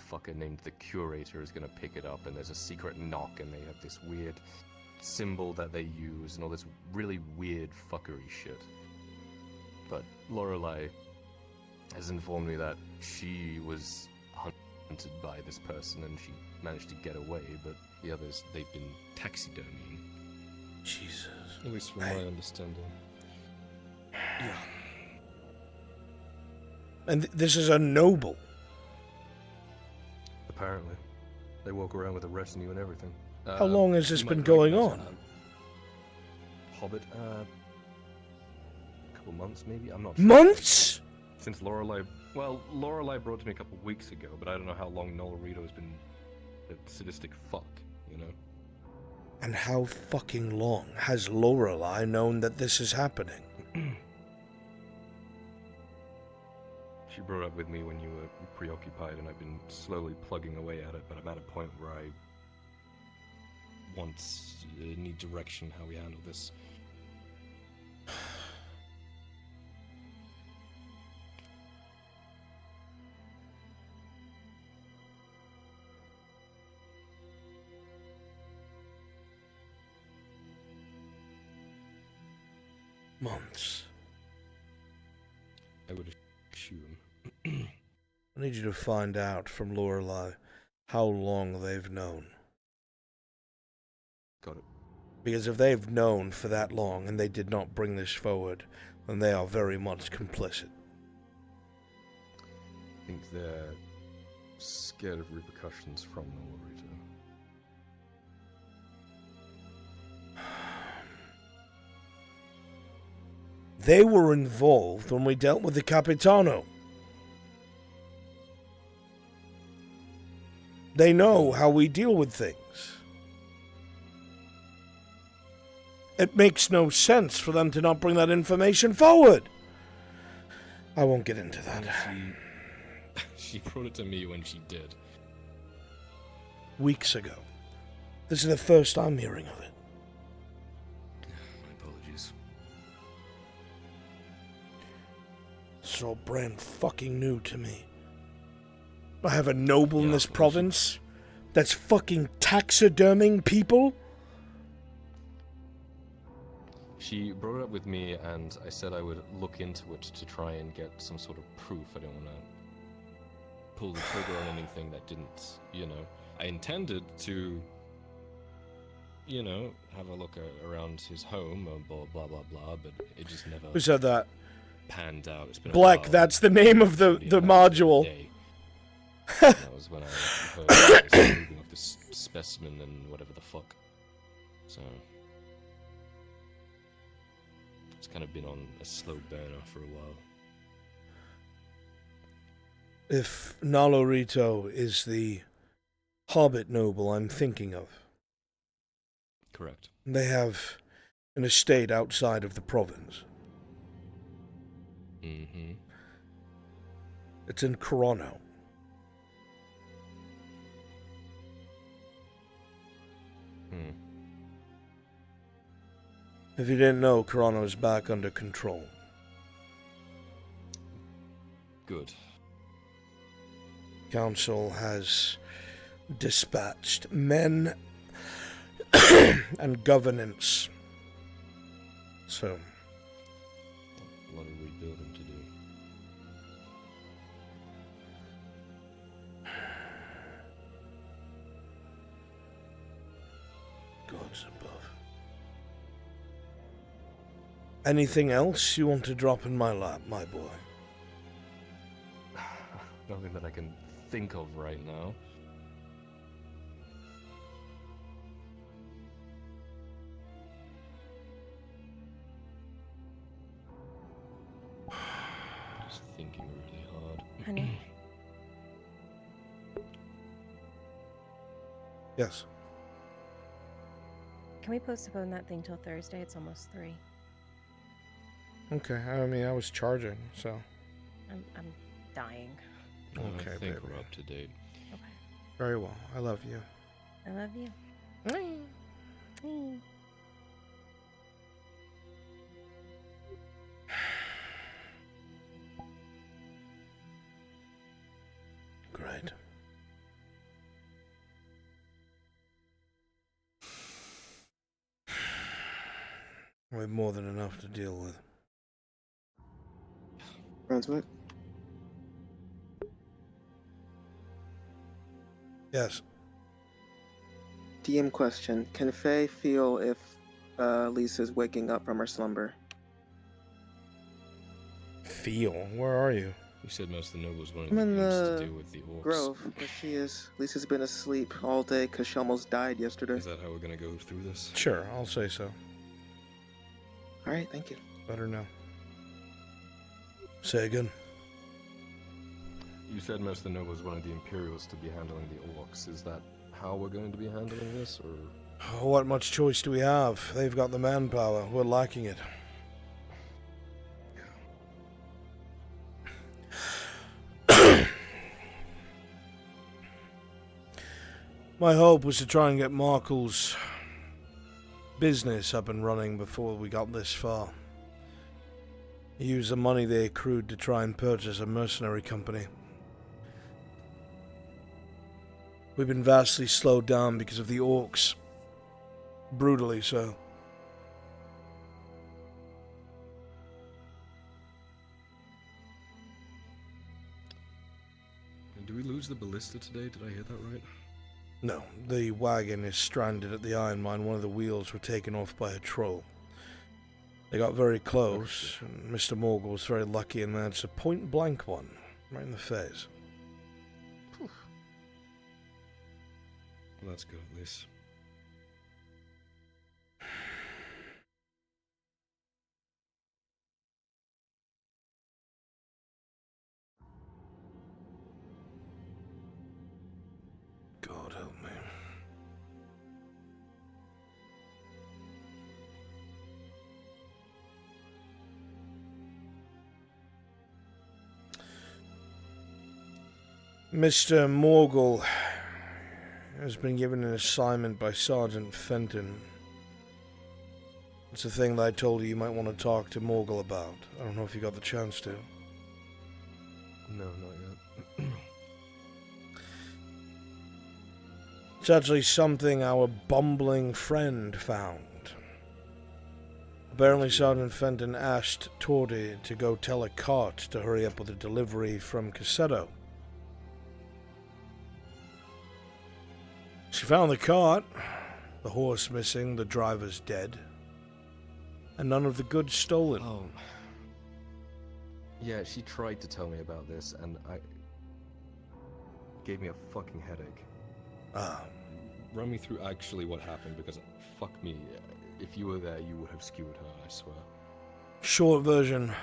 fucker named the Curator is going to pick it up, and there's a secret knock, and they have this weird symbol that they use, and all this really weird fuckery shit. But Lorelei has informed me that she was hunted by this person, and she managed to get away, but the others, they've been taxidermying. Jesus. At least from my understanding. Yeah. And this is a noble. Apparently. They walk around with a retinue and everything. How long has this been going on? Hobbit, a couple months maybe? I'm not sure. Months? Since Lorelei... Well, Lorelei brought to me a couple weeks ago, but I don't know how long Norito has been a sadistic fuck, you know? And how fucking long has Lorelei known that this is happening? She brought it up with me when you were preoccupied, and I've been slowly plugging away at it, but I'm at a point where I need direction how we handle this. Months. I would assume. I need you to find out from Lorelei how long they've known. Got it. Because if they've known for that long and they did not bring this forward, then they are very much complicit. I think they're scared of repercussions from Norita. They were involved when we dealt with the Capitano. They know how we deal with things. It makes no sense for them to not bring that information forward. I won't get into that. She brought it to me when she did. Weeks ago. This is the first I'm hearing of it. My apologies. It's all brand fucking new to me. I have a noble in this province that's fucking taxiderming people? She brought it up with me, and I said I would look into it to try and get some sort of proof. I don't want to pull the trigger on anything that didn't, I intended to, have a look around his home, or blah, blah, blah, but it just never... Who said that? Panned out. It's been Black, a while. that's the name of the module. That was when I heard I was moving off this specimen and whatever the fuck. So... it's kind of been on a slow burner for a while. If Nalorito is the hobbit noble I'm thinking of. Correct. They have an estate outside of the province. Mm-hmm. It's in Corono. If you didn't know, Corono's back under control. Good. Council has dispatched men and governance. So, a lot of rebuilding to do. Gods above. Anything else you want to drop in my lap, my boy? Nothing that I can think of right now. Just thinking really hard. Honey. Yes. Can we postpone that thing till Thursday? It's almost 3. Okay, I mean, I was charging, so. I'm dying. Okay, I think baby. we're up to date. Okay. Very well. I love you. I love you. Great. We have more than enough to deal with. Brunswick? Yes. DM question. Can Faye feel if Lisa's waking up from her slumber? Feel? Where are you? You said most of the nobles wanted I'm in to the deal with the orcs. Grove, but she is. Lisa's been asleep all day because she almost died yesterday. Is that how we're gonna go through this? Sure, I'll say so. Alright, thank you. Let her know. Say again. You said most of the nobles wanted the Imperials to be handling the orcs. Is that how we're going to be handling this, or...? Oh, what much choice do we have? They've got the manpower. We're lacking it. My hope was to try and get Markle's business up and running before we got this far. Use the money they accrued to try and purchase a mercenary company. We've been vastly slowed down because of the orcs. Brutally so. Been Do we lose the ballista today? Did I hear that right? No, the wagon is stranded at the iron mine. One of the wheels were taken off by a troll. They got very close, and Mr. Morgul was very lucky and managed a point-blank one, right in the face. Well, that's good, at least. God help me. Mr. Morgul has been given an assignment by Sergeant Fenton. It's a thing that I told you might want to talk to Morgul about. I don't know if you got the chance to. No, not yet. It's actually something our bumbling friend found. Apparently Sergeant Fenton asked Tordy to go tell a cart to hurry up with a delivery from Cassetto. She found the cart, the horse missing, the driver's dead, and none of the goods stolen. Oh. Yeah, she tried to tell me about this, and gave me a fucking headache. Run me through actually what happened, because fuck me, if you were there, you would have skewered her, I swear. Short version.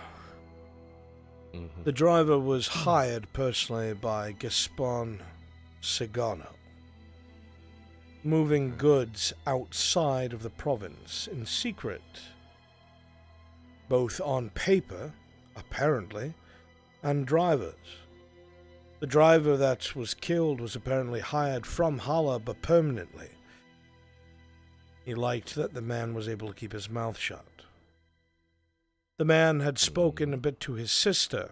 The driver was hired personally by Gaspon Segano, moving goods outside of the province in secret, both on paper, apparently, and drivers. The driver that was killed was apparently hired from Halaba permanently. He liked that the man was able to keep his mouth shut. The man had spoken a bit to his sister,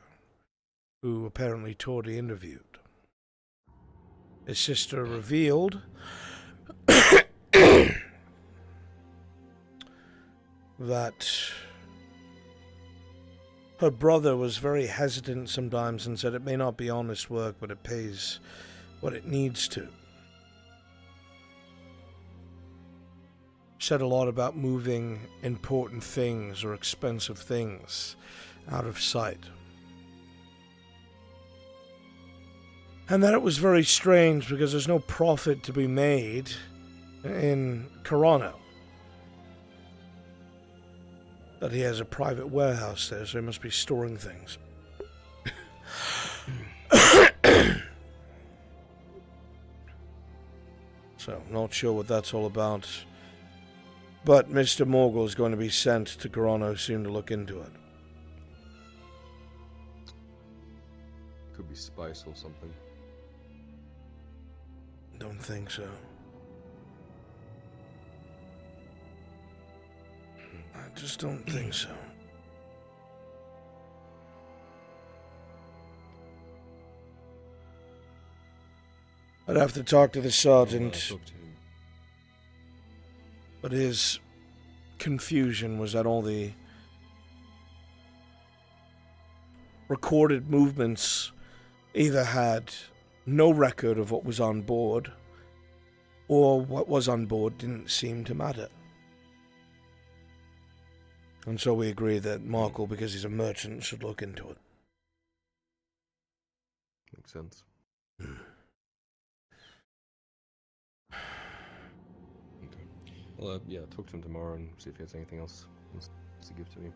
who apparently Tordy interviewed. His sister revealed that her brother was very hesitant sometimes and said it may not be honest work, but it pays what it needs to. Said a lot about moving important things or expensive things out of sight. And that it was very strange because there's no profit to be made in Corona. That he has a private warehouse there, so he must be storing things. So, not sure what that's all about. But Mr. Morgul is going to be sent to Corona soon to look into it. Could be spice or something. Don't think so. I just don't think so. I'd have to talk to the sergeant. But his confusion was that all the recorded movements either had no record of what was on board, or what was on board didn't seem to matter. And so we agreed that Markle, because he's a merchant, should look into it. Makes sense. Well, yeah, talk to him tomorrow and see if he has anything else to give to me.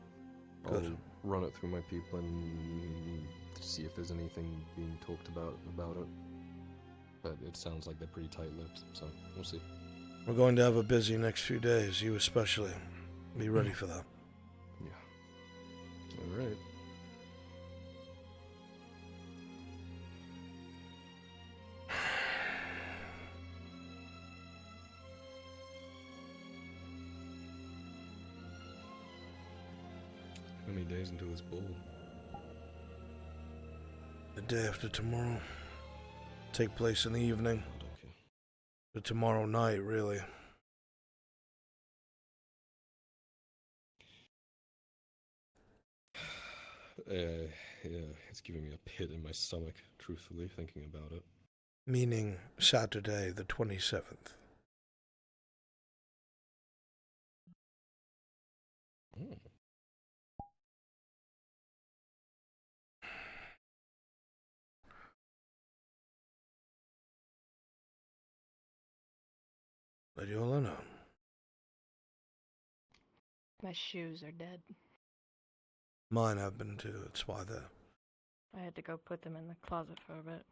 Good. I'll run it through my people and see if there's anything being talked about it. But it sounds like they're pretty tight-lipped, so we'll see. We're going to have a busy next few days, you especially. Be ready for that. Yeah. All right. How many days until this ball? The day after tomorrow. Take place in the evening. Okay. The tomorrow night, really. Yeah, it's giving me a pit in my stomach, truthfully, thinking about it. Meaning Saturday the 27th. Hmm. Let you all know. My shoes are dead. Mine have been too, that's why they're... I had to go put them in the closet for a bit.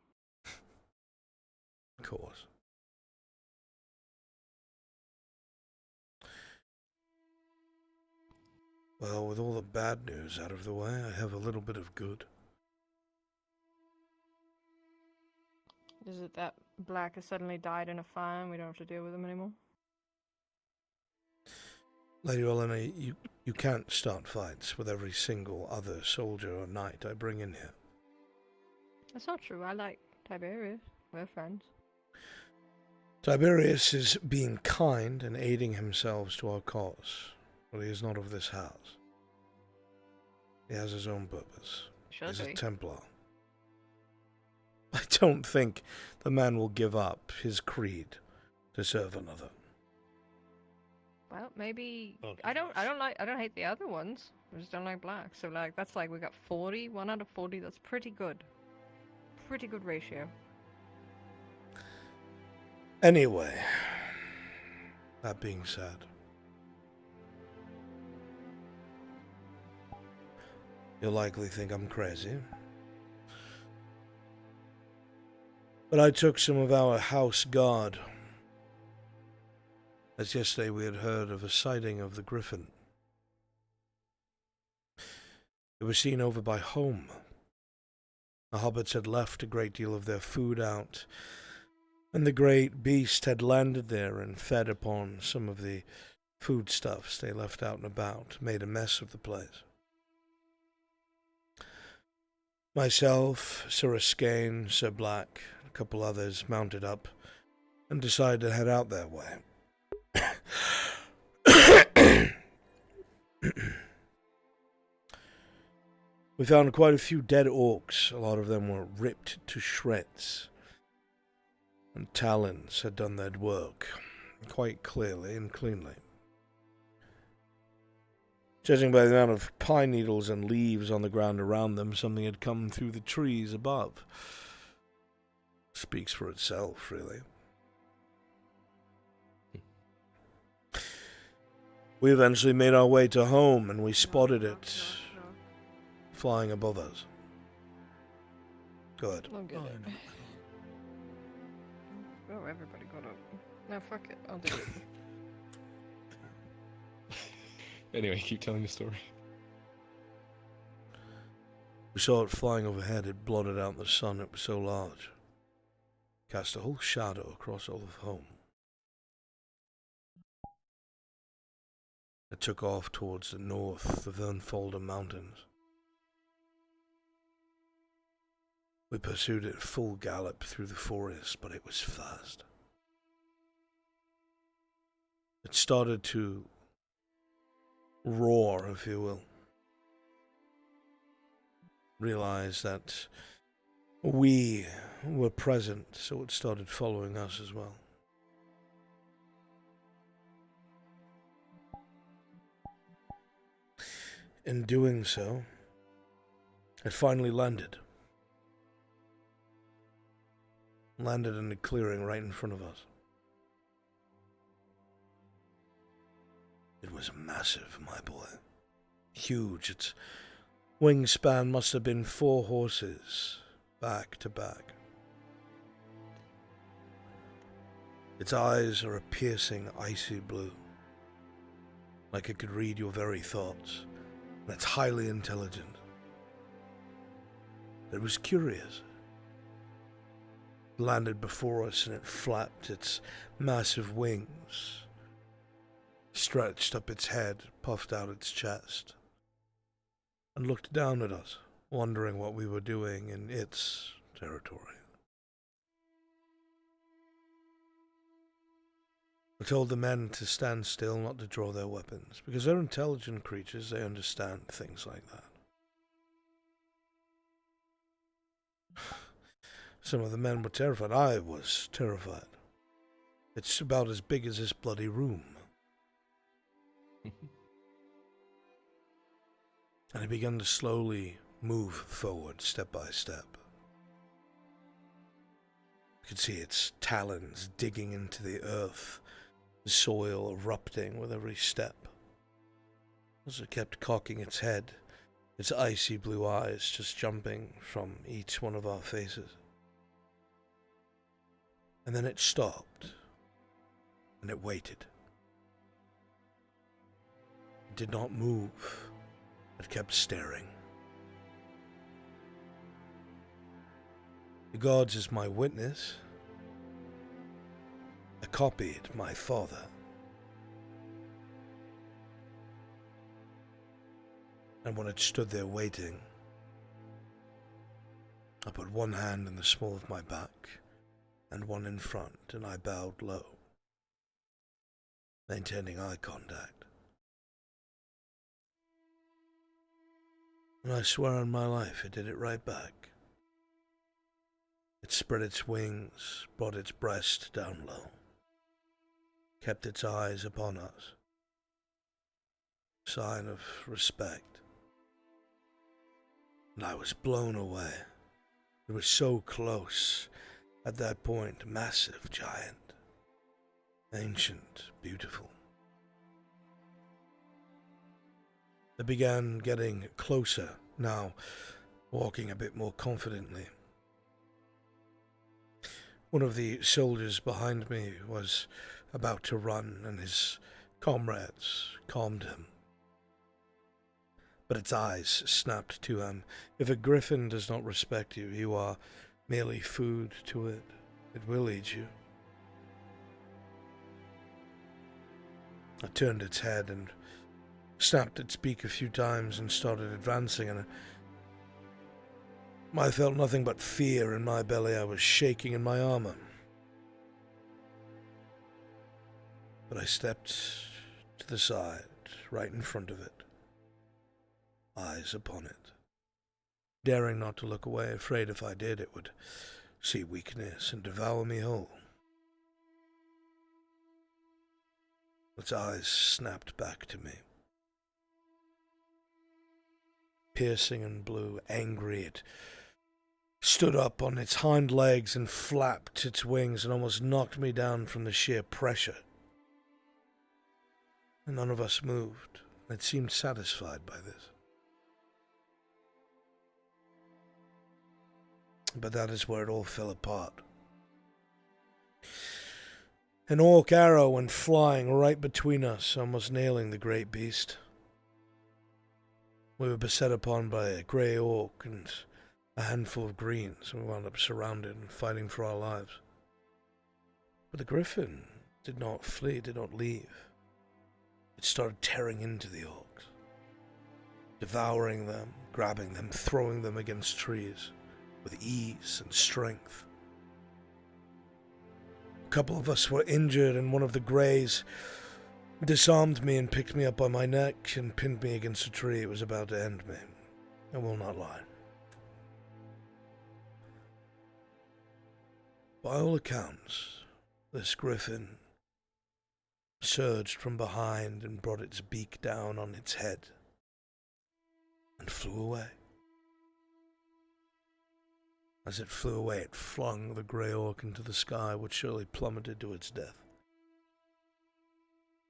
Of course. Well, with all the bad news out of the way, I have a little bit of good. Is it that Black has suddenly died in a fire and we don't have to deal with him anymore? Lady Elena, you can't start fights with every single other soldier or knight I bring in here. That's not true. I like Tiberius. We're friends. Tiberius is being kind and aiding himself to our cause, but he is not of this house. He has his own purpose. He's a Templar. I don't think the man will give up his creed to serve another. Well, maybe I don't hate the other ones. I just don't like Black. So like that's like we got 40, 1 out of 40. That's pretty good. Pretty good ratio. Anyway, that being said, you'll likely think I'm crazy, but I took some of our house guard, as yesterday we had heard of a sighting of the griffin. It was seen over by home. The hobbits had left a great deal of their food out, and the great beast had landed there and fed upon some of the foodstuffs they left out and about, made a mess of the place. Myself, Sir Iskaine, Sir Black, a couple others mounted up and decided to head out their way. We found quite a few dead orcs. A lot of them were ripped to shreds, and talons had done their work quite clearly and cleanly. Judging by the amount of pine needles and leaves on the ground around them, something had come through the trees above. Speaks for itself, really. We eventually made our way to home, and we spotted it flying above us. Go ahead. I'll get it. Oh, everybody got up. No, fuck it. I'll do it. Anyway, keep telling the story. We saw it flying overhead. It blotted out the sun. It was so large. Cast a whole shadow across all of home. It took off towards the north, the Vernfolder Mountains. We pursued it full gallop through the forest, but it was fast. It started to roar, if you will. Realized that we were present, so it started following us as well. In doing so, it finally landed. Landed in a clearing right in front of us. It was massive, my boy. Huge. Its wingspan must have been 4 horses, back to back. Its eyes are a piercing, icy blue, like it could read your very thoughts. And it's highly intelligent. It was curious. It landed before us and it flapped its massive wings, stretched up its head, puffed out its chest, and looked down at us, wondering what we were doing in its territory. I told the men to stand still, not to draw their weapons, because they're intelligent creatures, they understand things like that. Some of the men were terrified. I was terrified. It's about as big as this bloody room. And he began to slowly move forward, step by step. You could see its talons digging into the earth, the soil erupting with every step. As it kept cocking its head, its icy blue eyes just jumping from each one of our faces. And then it stopped, and it waited. It did not move. It kept staring. The gods as my witness, I copied my father. And when it stood there waiting, I put one hand in the small of my back and one in front, and I bowed low, maintaining eye contact. And I swear on my life it did it right back. It spread its wings, brought its breast down low, kept its eyes upon us. Sign of respect. And I was blown away. It was so close. At that point, massive, giant, ancient, beautiful. It began getting closer now, walking a bit more confidently. One of the soldiers behind me was about to run, and his comrades calmed him. But its eyes snapped to him. If a griffin does not respect you, you are merely food to it. It will eat you. I turned its head and snapped its beak a few times and started advancing, and I felt nothing but fear in my belly. I was shaking in my armor. But I stepped to the side, right in front of it, eyes upon it, daring not to look away, afraid if I did it would see weakness and devour me whole. Its eyes snapped back to me. Piercing and blue, angry, it stood up on its hind legs and flapped its wings and almost knocked me down from the sheer pressure. And none of us moved. It seemed satisfied by this. But that is where it all fell apart. An orc arrow went flying right between us, almost nailing the great beast. We were beset upon by a grey orc and a handful of greens, and we wound up surrounded and fighting for our lives. But the griffin did not flee, did not leave. It started tearing into the orcs, devouring them, grabbing them, throwing them against trees with ease and strength. A couple of us were injured, and one of the greys disarmed me and picked me up by my neck and pinned me against a tree. It was about to end me. I will not lie. By all accounts, this griffin surged from behind and brought its beak down on its head and flew away. As it flew away, it flung the grey orc into the sky, which surely plummeted to its death.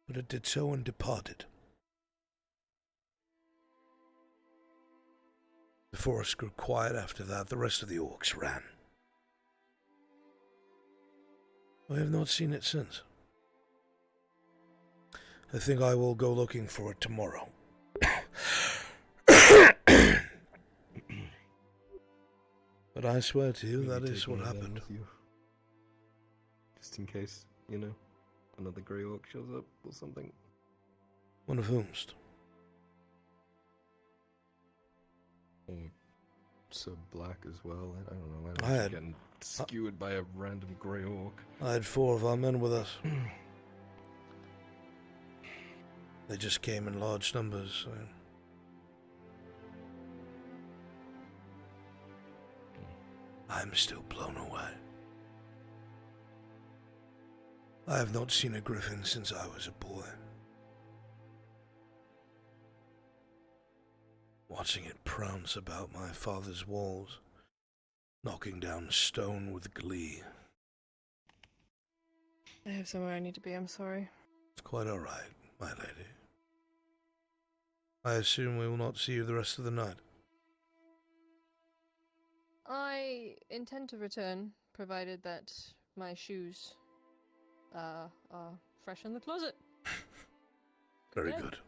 But it did so and departed. The forest grew quiet after that. The rest of the orcs ran. I have not seen it since. I think I will go looking for it tomorrow. But I swear to you, Maybe that is take what one of them happened. with you. Just in case, you know, another grey orc shows up or something. One of whomst? Or Sir Black as well. I don't know. I had- getting skewered by a random grey orc. I had 4 of our men with us. They just came in large numbers. So. I'm still blown away. I have not seen a griffin since I was a boy. Watching it prance about my father's walls, knocking down stone with glee. I have somewhere I need to be, I'm sorry. It's quite all right, my lady. I assume we will not see you the rest of the night. I intend to return, provided that my shoes are fresh in the closet. Very Okay. good.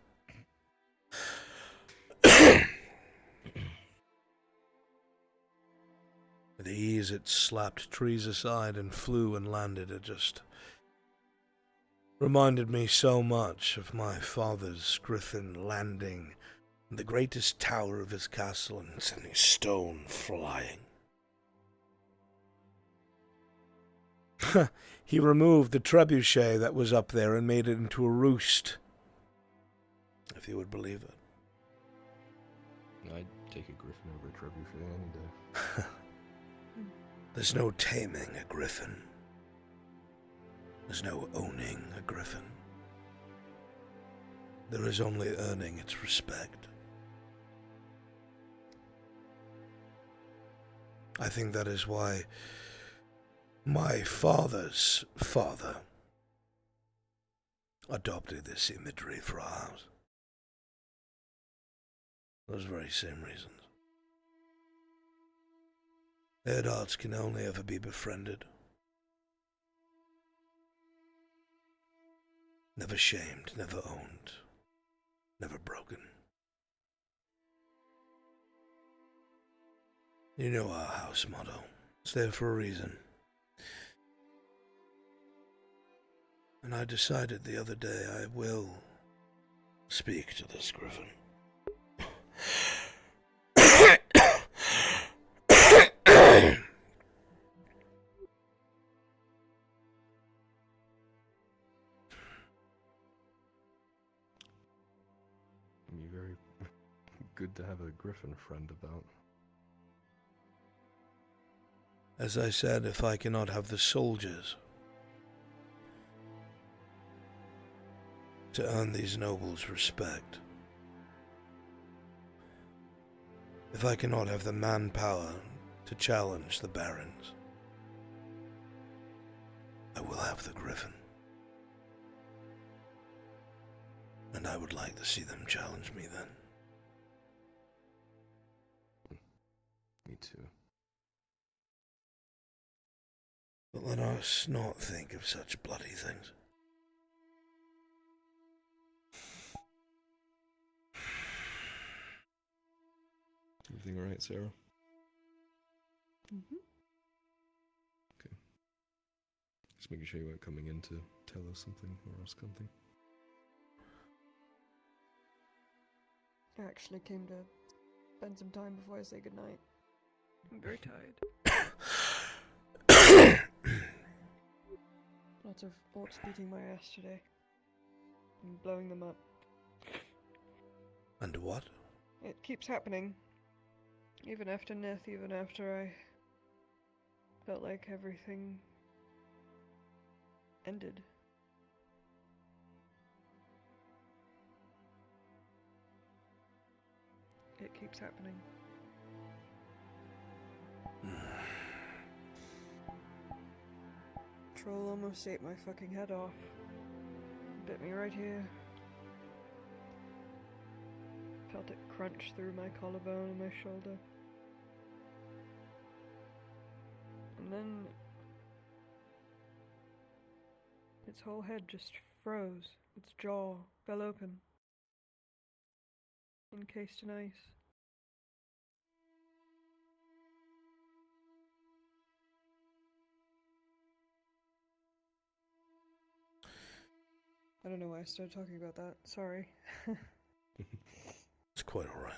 With ease it slapped trees aside and flew and landed. It just reminded me so much of my father's griffin landing in the greatest tower of his castle and sending stone flying. He removed the trebuchet that was up there and made it into a roost, if you would believe it. I'd take a griffin over a trebuchet any day. There's no taming a griffin. There's no owning a griffin. There is only earning its respect. I think that is why my father's father adopted this imagery for our house. Those very same reasons. Eardarts can only ever be befriended. Never shamed, never owned, never broken. You know our house motto. It's there for a reason. And I decided the other day I will speak to this griffin. It'd be very good to have a griffin friend about. As I said, if I cannot have the soldiers to earn these nobles' respect, if I cannot have the manpower to challenge the barons, I will have the griffin. And I would like to see them challenge me then. Me too. But let us not think of such bloody things. Everything alright, Sarah? Mm-hmm. Okay. Just making sure you weren't coming in to tell us something or ask something. I actually came to spend some time before I say goodnight. I'm very tired. Lots of orcs beating my ass today. And blowing them up. And what? It keeps happening. Even after Nith, even after I felt like everything ended. It keeps happening. Troll almost ate my fucking head off. Bit me right here. Felt it crunch through my collarbone and my shoulder. And then its whole head just froze. Its jaw fell open. Encased in ice. I don't know why I started talking about that. Sorry. It's quite alright.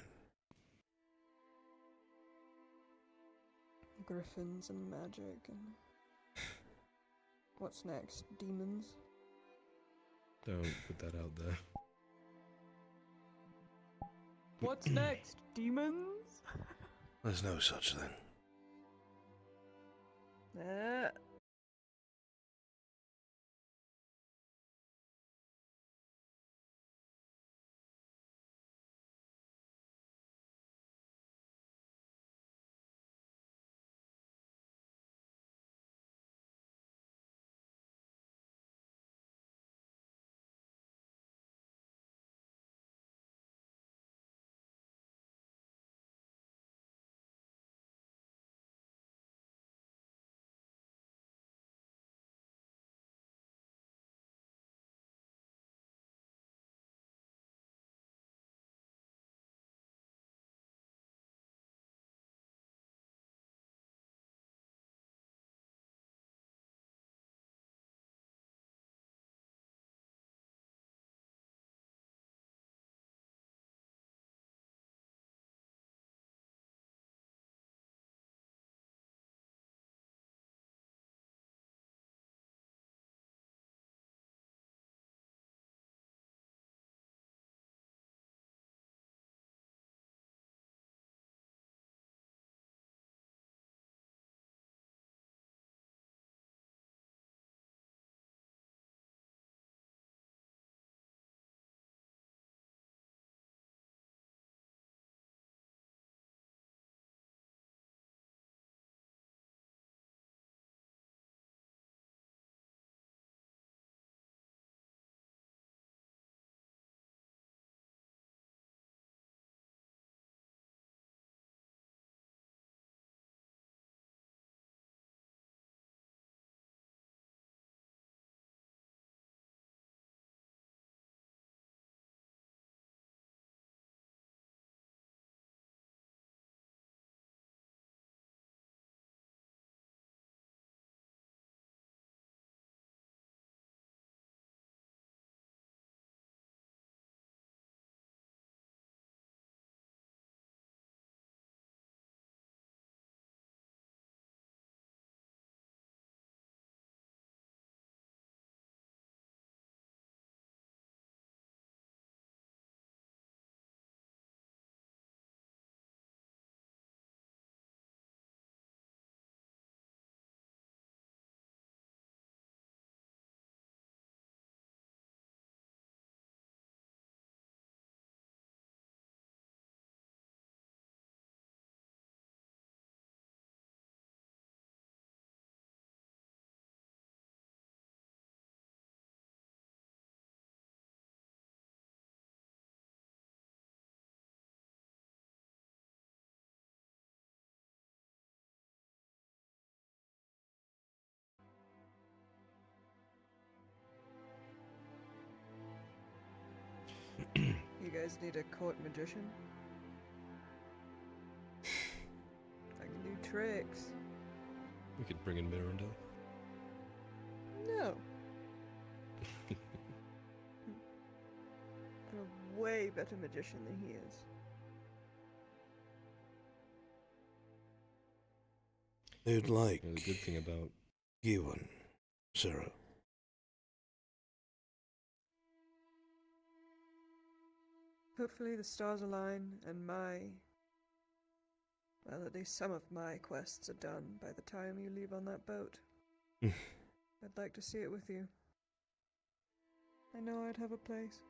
Griffins and magic and... What's next? Demons? Don't put that out there. What's next? Demons? There's no such thing. You guys need a court magician? I can do tricks. We could bring in Mirandel. No. I'm a way better magician than he is. They'd like The good thing about you and Sarah. Hopefully the stars align and well, at least some of my quests are done by the time you leave on that boat. I'd like to see it with you. I know I'd have a place.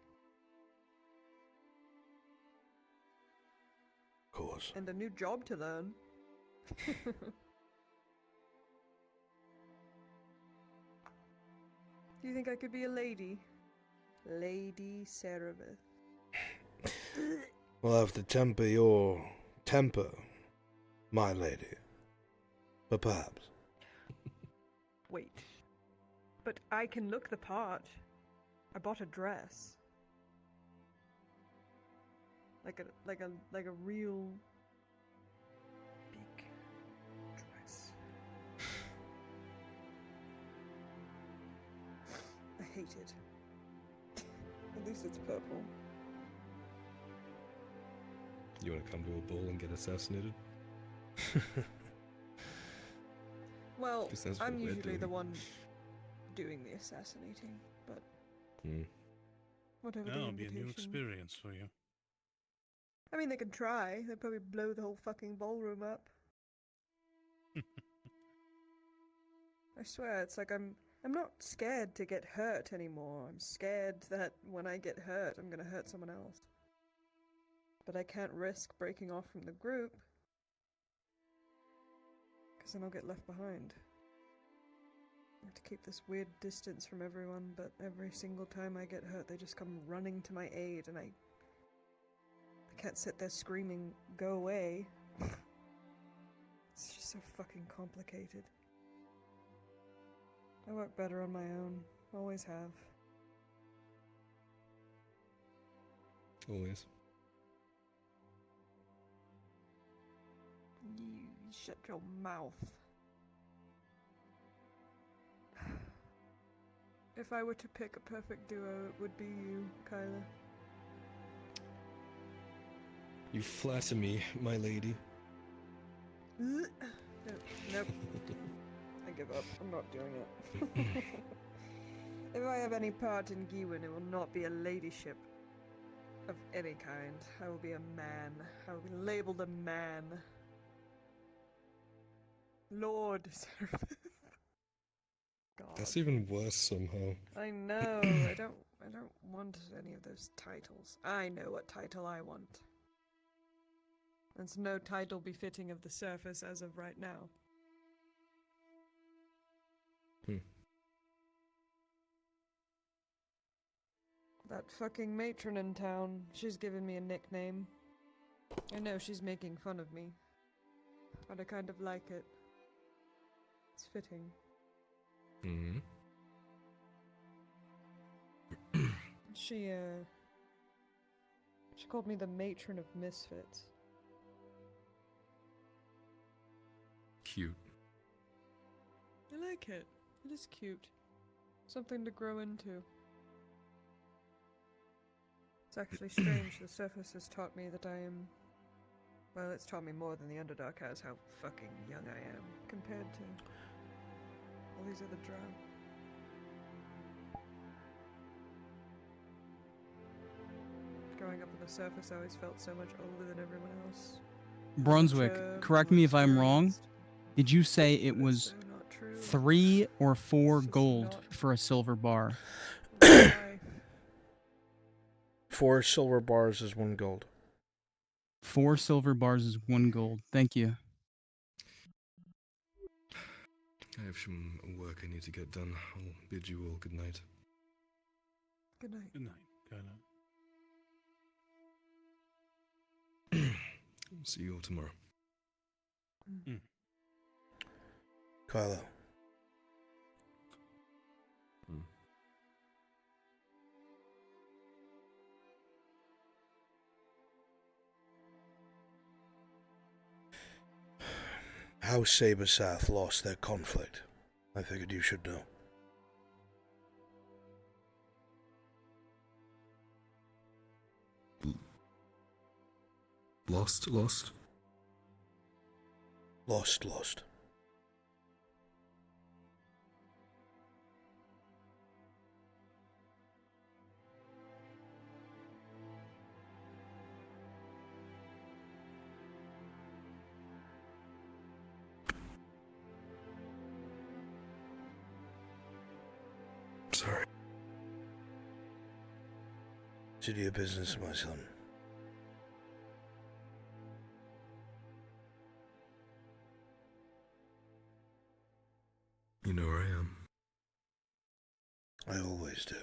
Of course. And a new job to learn. Do you think I could be a lady? Lady Cerebeth. We'll have to temper your temper, my lady. But perhaps. Wait. But I can look the part. I bought a dress. Like a real big dress. I hate it. At least it's purple. You want to come to a ball and get assassinated? Well, That's what I'm we're usually doing. the one doing the assassinating, but whatever the That'll be a new invitation. experience for you. I mean, they can try. They'll probably blow the whole fucking ballroom up. I swear, it's like I'm not scared to get hurt anymore. I'm scared that when I get hurt, I'm gonna hurt someone else. But I can't risk breaking off from the group, because then I'll get left behind. I have to keep this weird distance from everyone, but every single time I get hurt, they just come running to my aid, and I can't sit there screaming, "Go away." It's just so fucking complicated. I work better on my own. Always have. Always. You shut your mouth. If I were to pick a perfect duo, it would be you, Kyla. You flatter me, my lady. Nope. Nope. I give up. I'm not doing it. If I have any part in Gewin, it will not be a ladyship of any kind. I will be a man. I will be labeled a man. Lord Seraph. God. That's even worse somehow. I know. I don't want any of those titles. I know what title I want. There's no title befitting of the surface as of right now. That fucking matron in town, she's given me a nickname. I know she's making fun of me, but I kind of like it. It's fitting. Mm-hmm. She called me the matron of misfits. Cute. I like it. It is cute. Something to grow into. It's actually strange. The surface has taught me that I am... Well, it's taught me more than the Underdark has how fucking young I am compared to all these other drow. Growing up on the surface, I always felt so much older than everyone else. Brunswick, correct me if I'm wrong. Did you say it was 3 or 4 gold for a silver bar? 4 silver bars is 1 gold. 4 silver bars is 1 gold. Thank you. I have some work I need to get done. I'll bid you all good night. Good night. Good night, Kyla. See you all tomorrow. Kyla. How Sabersath lost their conflict. I figured you should know. Lost? Lost. Sorry. To do your business, my son. You know where I am. I always do.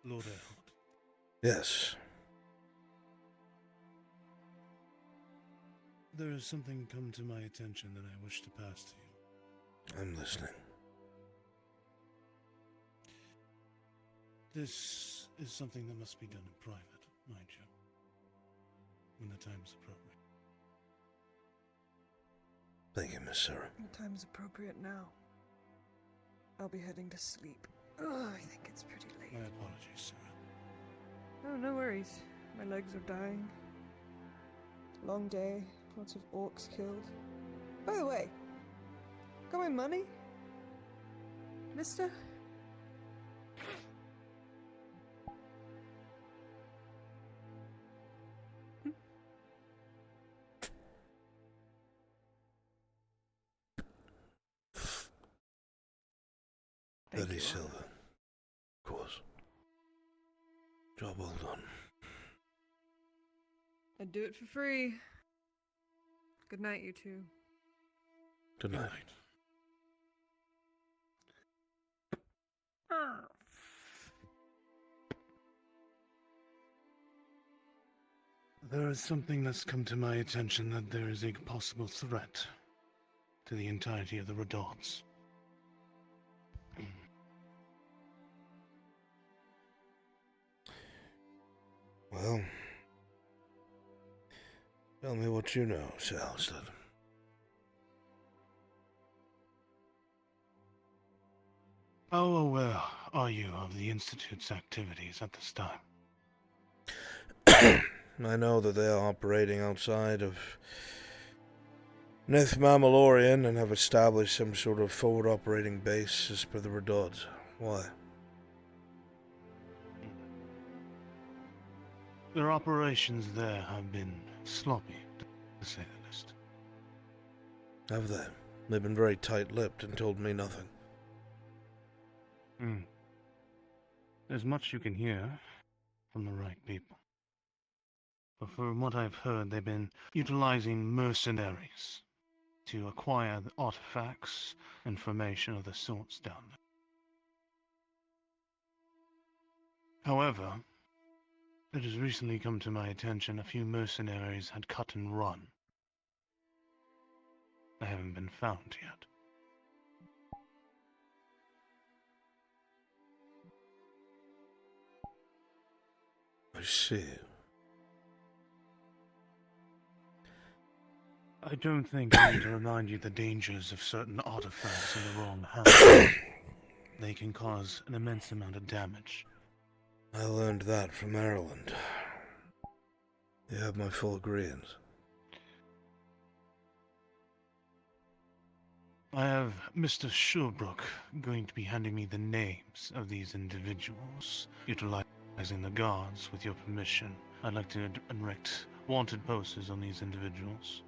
Lord Erhard. Yes. There has something come to my attention that I wish to pass to you. I'm listening. This is something that must be done in private, mind you, when the time is appropriate. Thank you, Miss Sarah. The time's appropriate now. I'll be heading to sleep. Ugh, I think it's pretty late. My apologies, Sarah. Oh, no worries. My legs are dying. Long day, lots of orcs killed. By the way, got my money? Mister? Thank 30 you. silver. Of course. Job well done. I'd do it for free. Good night, you two. Good night. There is something that's come to my attention, that there is a possible threat to the entirety of the Redots. Well, tell me what you know, Sir Halstead. How aware are you of the Institute's activities at this time? I know that they are operating outside of Nith Mammalorian and have established some sort of forward operating base as per the Redots. Why? Their operations there have been sloppy, to say the least. Have they? They've been very tight-lipped and told me nothing. There's much you can hear from the right people. But from what I've heard, they've been utilizing mercenaries to acquire the artifacts, information of the sorts down there. However, it has recently come to my attention a few mercenaries had cut and run. They haven't been found yet. I see. I don't think I need to remind you the dangers of certain artifacts in the wrong hands. They can cause an immense amount of damage. I learned that from Maryland. You have my full agreement. I have Mr. Sherbrooke going to be handing me the names of these individuals. Utilizing the guards, with your permission, I'd like to erect wanted posters on these individuals.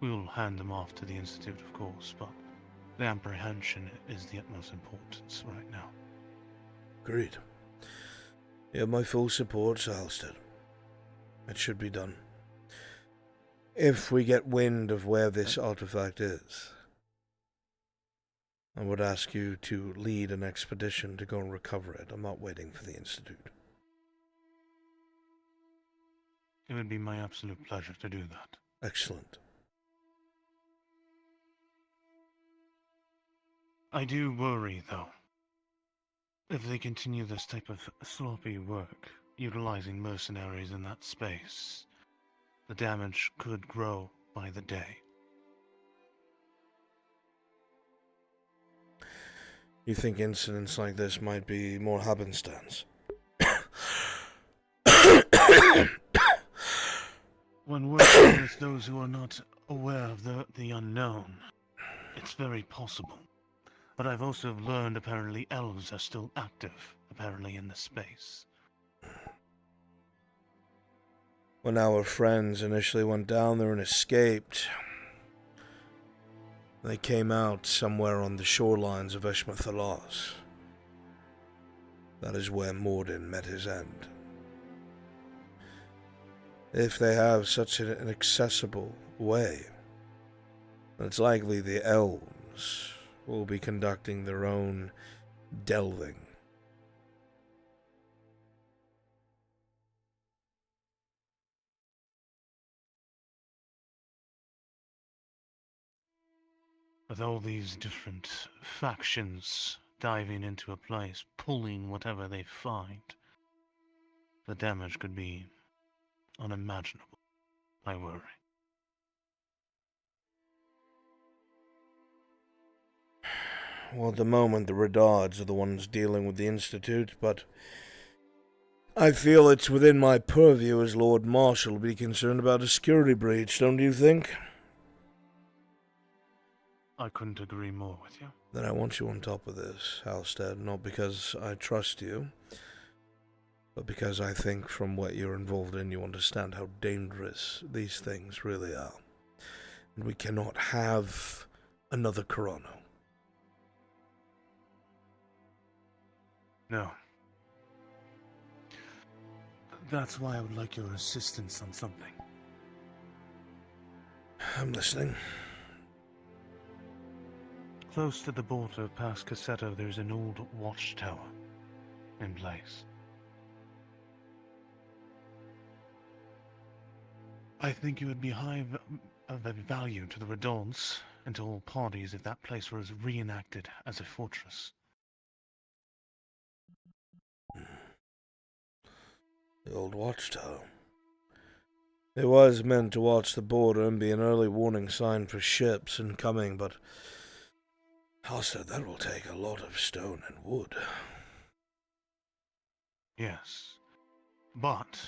We will hand them off to the Institute, of course, but the apprehension is the utmost importance right now. Agreed. You have my full support, Sir Halstead. It should be done. If we get wind of where this artifact is, I would ask you to lead an expedition to go and recover it. I'm not waiting for the Institute. It would be my absolute pleasure to do that. Excellent. I do worry, though. If they continue this type of sloppy work, utilizing mercenaries in that space, the damage could grow by the day. You think incidents like this might be more happenstance? When working with those who are not aware of the unknown, it's very possible. But I've also learned apparently elves are still active, apparently in this space. When our friends initially went down there and escaped, they came out somewhere on the shorelines of Eshmathalas. That is where Morden met his end. If they have such an inaccessible way, it's likely the elves will be conducting their own delving. With all these different factions diving into a place, pulling whatever they find, the damage could be unimaginable, I worry. Well, at the moment, the Redards are the ones dealing with the Institute, but I feel it's within my purview as Lord Marshal to be concerned about a security breach, don't you think? I couldn't agree more with you. Then I want you on top of this, Halstead, not because I trust you, but because I think from what you're involved in you understand how dangerous these things really are. And we cannot have another Corona. No. That's why I would like your assistance on something. I'm listening. Close to the border past Cassetto, there's an old watchtower in place. I think it would be of value to the Redons and to all parties if that place was reenacted as a fortress. The old watchtower. It was meant to watch the border and be an early warning sign for ships incoming, but also that will take a lot of stone and wood. Yes, but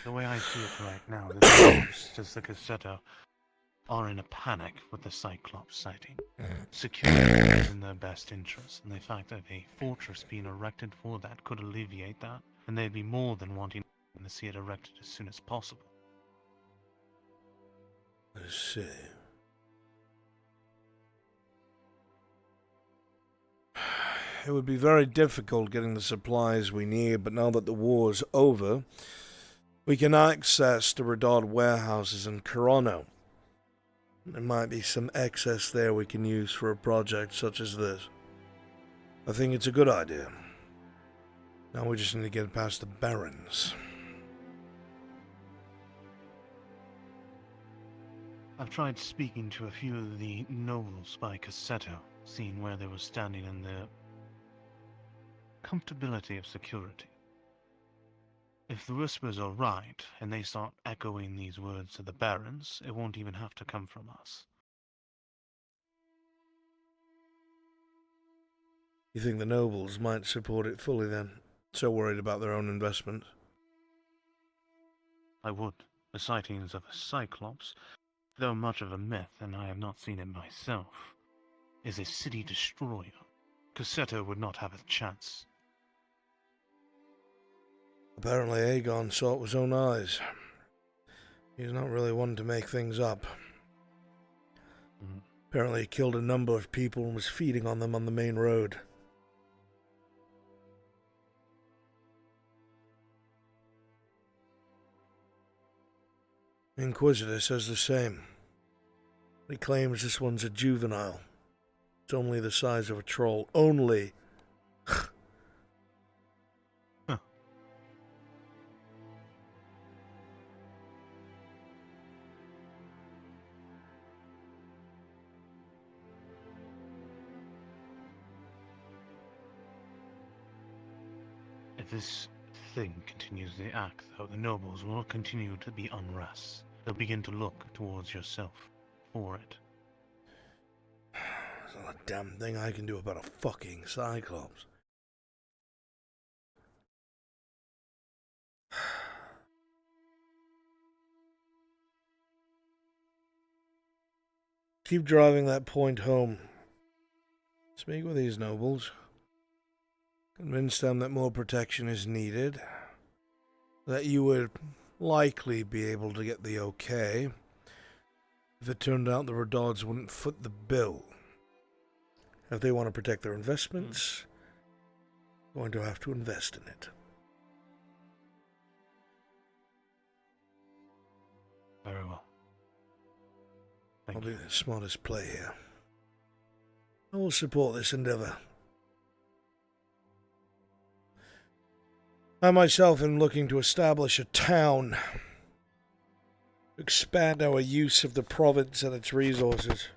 the way I see it right now, the troops to the Cassetto are in a panic with the Cyclops sighting. Security is in their best interest, and the fact of a fortress being erected for that could alleviate that, and they'd be more than wanting to see it erected as soon as possible. I see. It would be very difficult getting the supplies we need, but now that the war's over, we can access the Redod warehouses in Corona. There might be some excess there we can use for a project such as this. I think it's a good idea. Now we just need to get past the Barons. I've tried speaking to a few of the nobles by Cassetto, seeing where they were standing in the comfortability of security. If the whispers are right, and they start echoing these words to the Barons, it won't even have to come from us. You think the nobles might support it fully then? So worried about their own investment? I would. The sightings of a Cyclops, though much of a myth, and I have not seen it myself, is a city destroyer. Cassetto would not have a chance. Apparently Aegon saw it with his own eyes. He's not really one to make things up. Apparently he killed a number of people and was feeding on them on the main road. Inquisitor says the same. He claims this one's a juvenile. It's only the size of a troll. Only. If this thing continues to act, though, the nobles will continue to be unrest. They'll begin to look towards yourself for it. There's not a damn thing I can do about a fucking Cyclops. Keep driving that point home. Speak with these nobles. Convince them that more protection is needed. That you would likely be able to get the okay if it turned out the Redods wouldn't foot the bill. If they want to protect their investments, they're going to have to invest in it. Very well. I'll be the smartest play here. I will support this endeavor. I myself am looking to establish a town, expand our use of the province and its resources.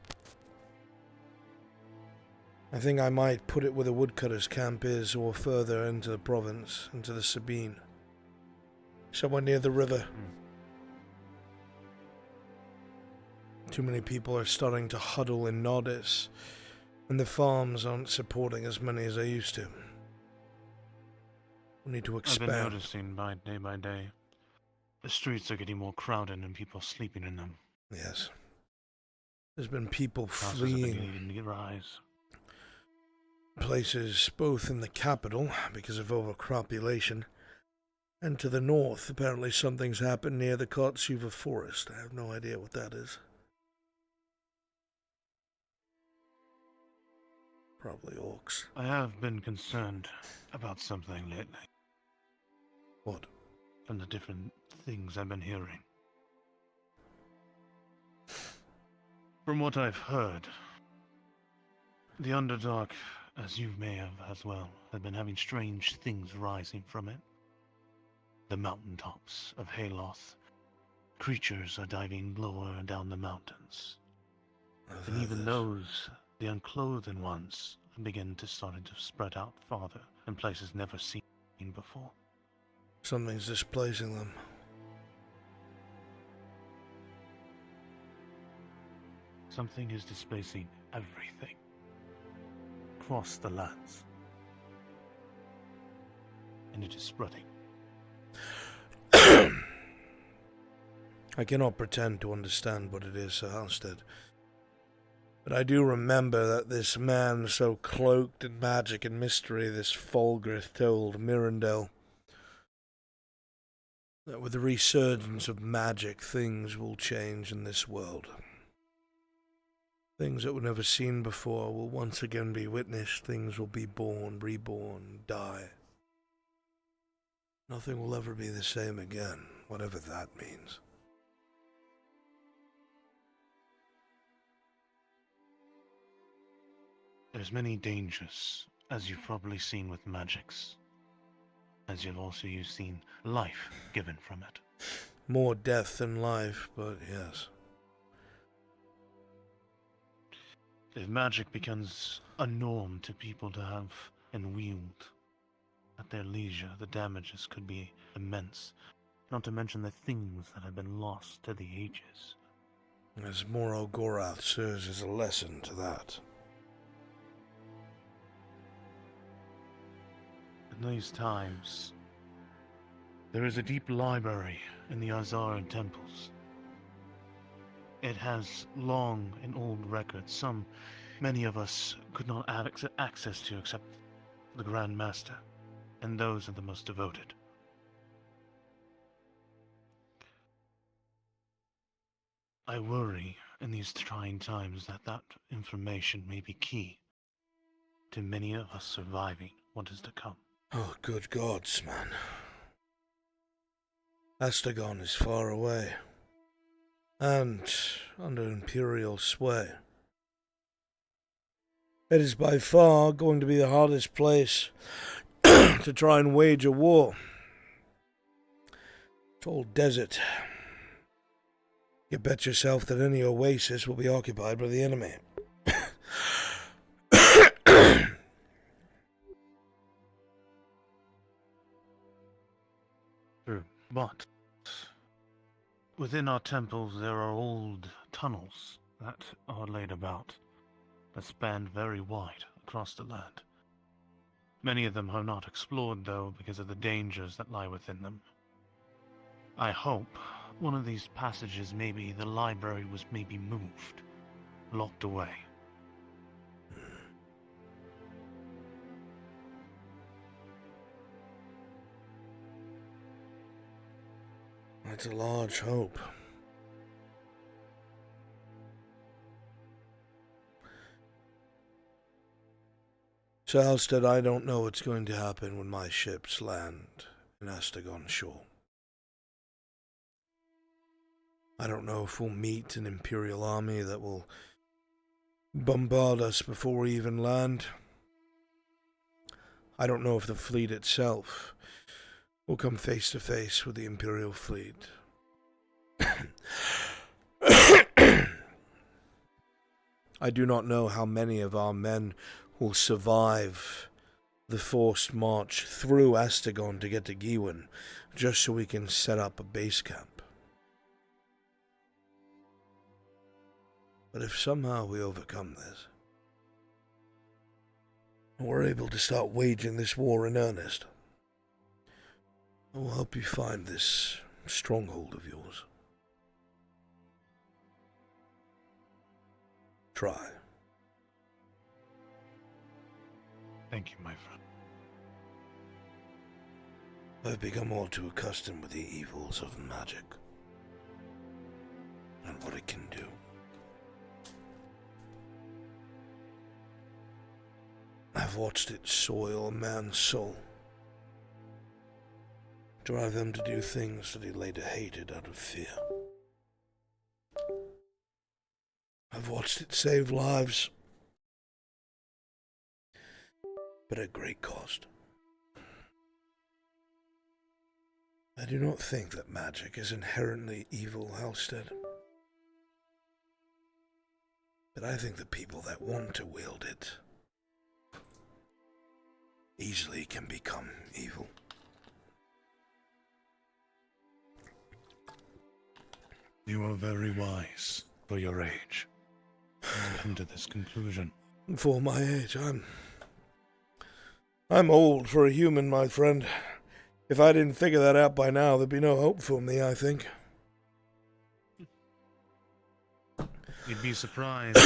I think I might put it where the woodcutters' camp is, or further into the province, into the Sabine. Somewhere near the river. Too many people are starting to huddle in Nordis, and the farms aren't supporting as many as they used to. We need to I've been expand. noticing by day, the streets are getting more crowded and people sleeping in them. Yes. There's been people Houses have been fleeing needing to rise. places both in the capital because of overpopulation and to the north. Apparently something's happened near the Kotsuva forest. I have no idea what that is. Probably orcs. I have been concerned about something lately. What? From the different things I've been hearing. From what I've heard, the Underdark, as you may have as well, have been having strange things rising from it. The mountaintops of Haloth. Creatures are diving lower down the mountains. And even those, the unclothed ones, begin to start to spread out farther in places never seen before. Something's displacing them. Something is displacing everything. Across the lands. And it is spreading. I cannot pretend to understand what it is, Sir Halstead. But I do remember that this man so cloaked in magic and mystery, this Fulgrith, told Mirandel that with the resurgence of magic, things will change in this world. Things that were never seen before will once again be witnessed. Things will be born, reborn, die. Nothing will ever be the same again, whatever that means. There's many dangers, as you've probably seen with magics. As you've also seen life given from it. More death than life, but yes. If magic becomes a norm to people to have and wield at their leisure, the damages could be immense. Not to mention the things that have been lost to the ages. As Mor Gorath serves as a lesson to that. In these times, there is a deep library in the Azaran temples. It has long and old records, many of us could not have access to except the Grand Master, and those are the most devoted. I worry in these trying times that information may be key to many of us surviving what is to come. Oh, good gods, man. Astagon is far away, and under Imperial sway. It is by far going to be the hardest place to try and wage a war. It's all desert. You bet yourself that any oasis will be occupied by the enemy. True, but within our temples there are old tunnels that are laid about, that span very wide across the land. Many of them are not explored, though, because of the dangers that lie within them. I hope one of these passages, maybe the library was maybe moved, locked away. That's a large hope. So, Halstead, I don't know what's going to happen when my ships land in Astagon shore. I don't know if we'll meet an Imperial army that will bombard us before we even land. I don't know if the fleet itself will come face to face with the Imperial fleet. I do not know how many of our men will survive the forced march through Astagon to get to Giwen, just so we can set up a base camp. But if somehow we overcome this, and we're able to start waging this war in earnest, I will help you find this stronghold of yours. Try. Thank you, my friend. I've become all too accustomed with the evils of magic and what it can do. I've watched it soil a man's soul, drive them to do things that he later hated out of fear. I've watched it save lives, but at great cost. I do not think that magic is inherently evil, Halstead. But I think the people that want to wield it easily can become evil. You are very wise for your age. To come to this conclusion. For my age, I'm old for a human, my friend. If I didn't figure that out by now, there'd be no hope for me, I think. You'd be surprised.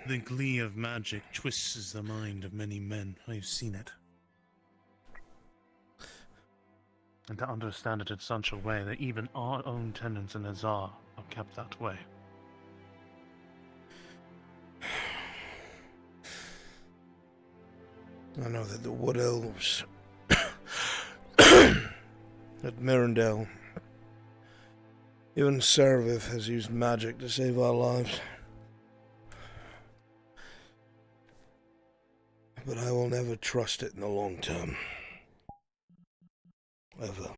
The glee of magic twists the mind of many men. I've seen it. And to understand it in such a way that even our own tenants in Azar are kept that way. I know that the Wood Elves at Mirandel, even Servith has used magic to save our lives. But I will never trust it in the long term. Ever.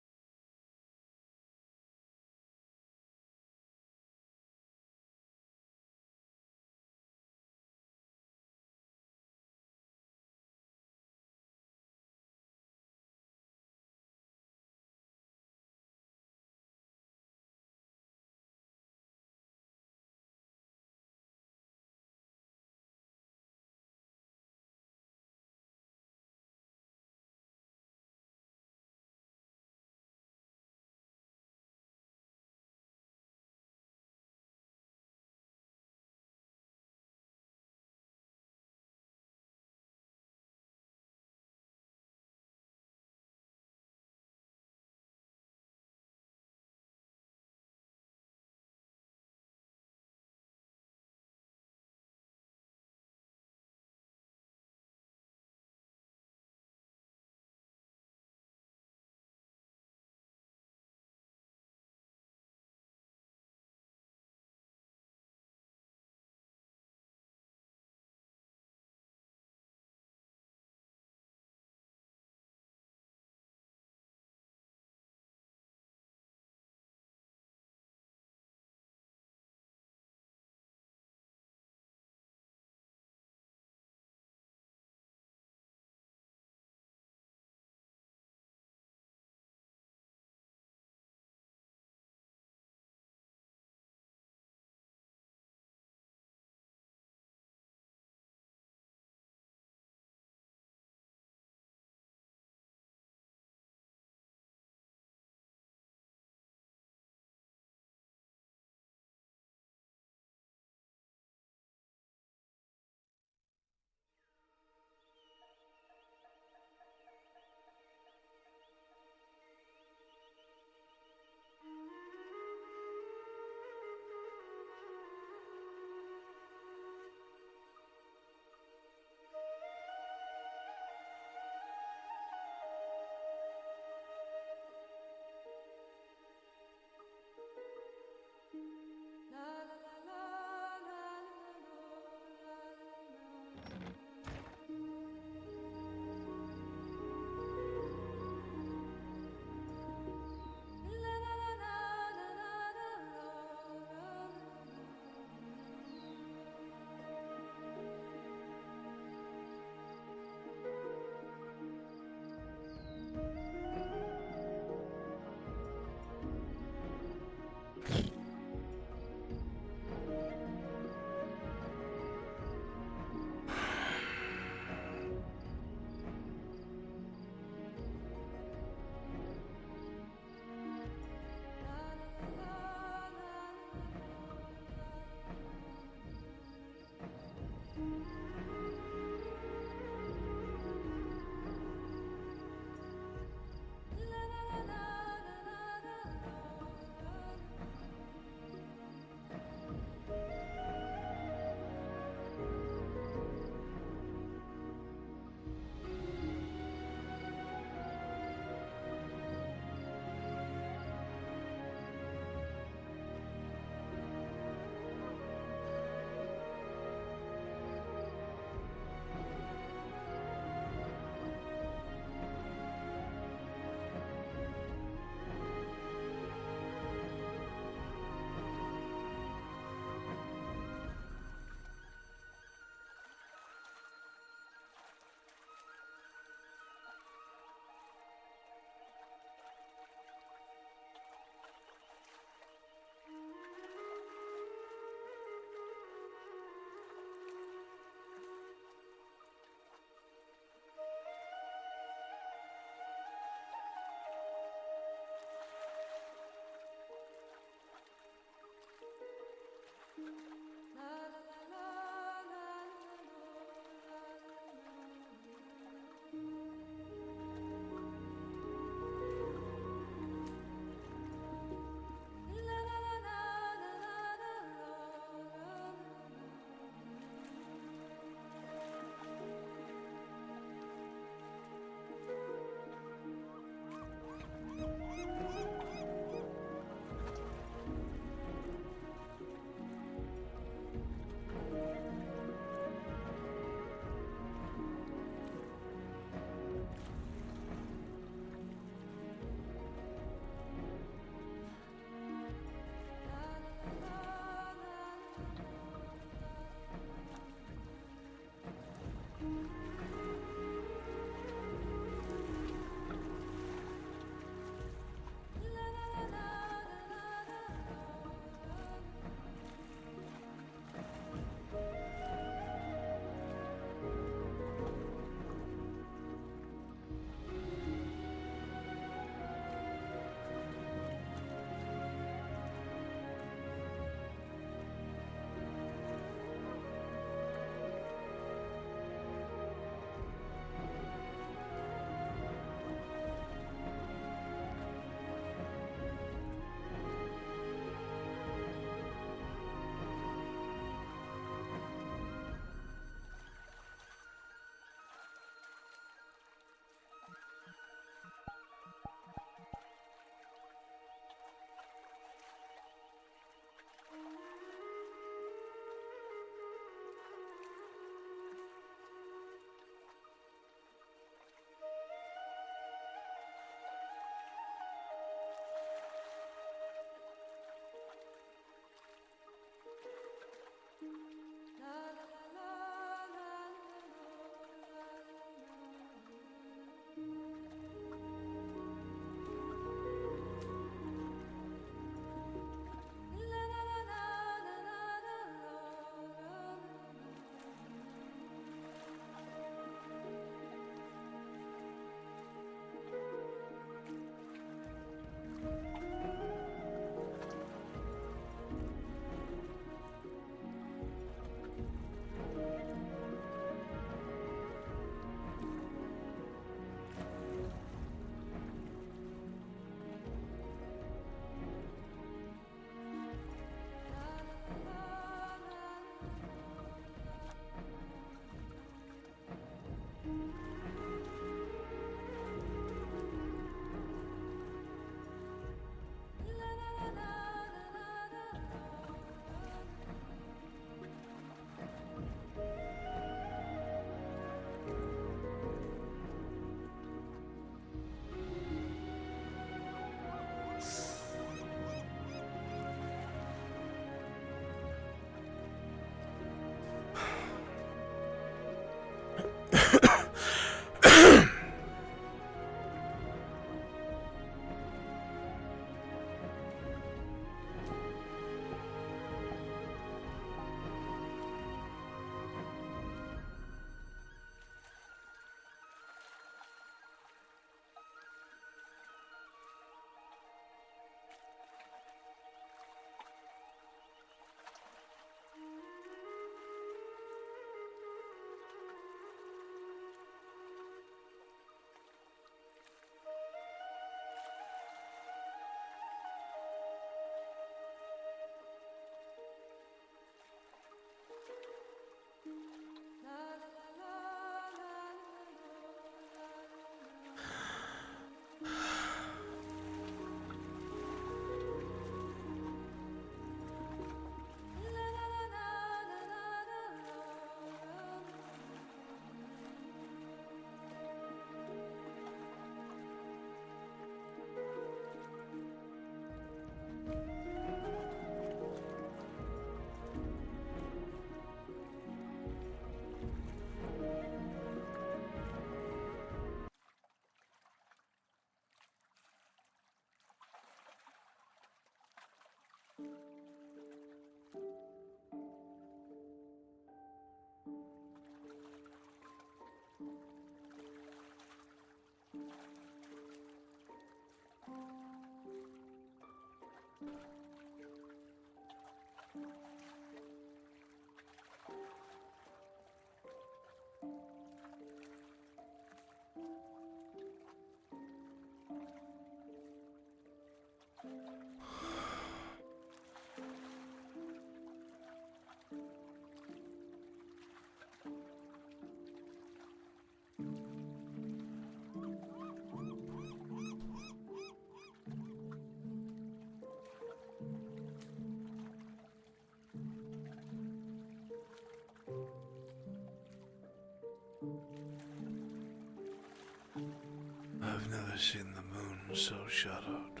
I've never seen the moon so shadowed.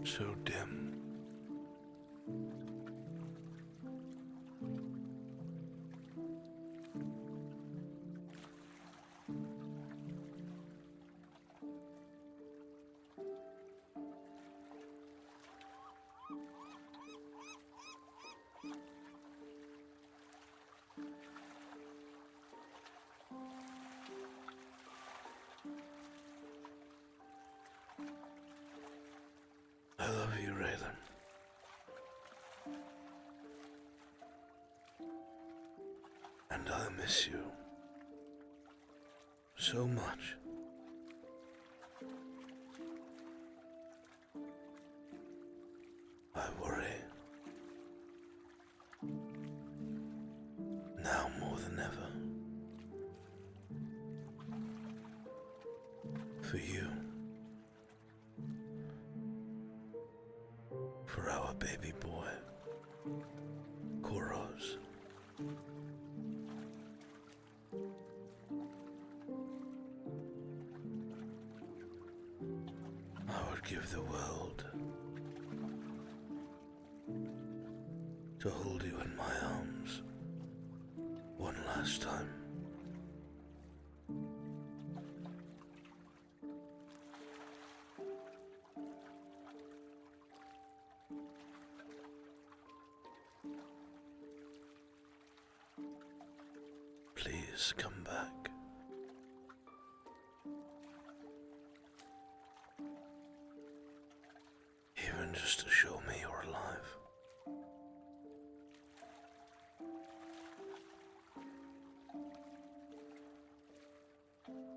So dim. I love you, Raylan. And I miss you so much. I worry now more than ever for you. For our baby boy, Koros. I would give the world to hold you in my arms one last time. Please come back. Even just to show me you're alive.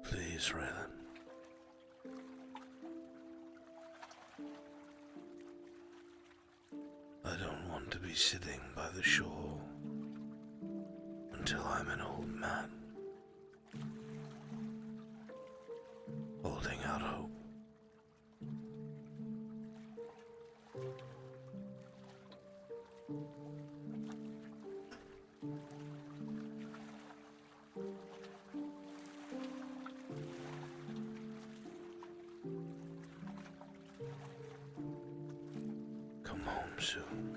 Please, Raylan. I don't want to be sitting by the shore until I'm an old man, holding out hope. Come home soon.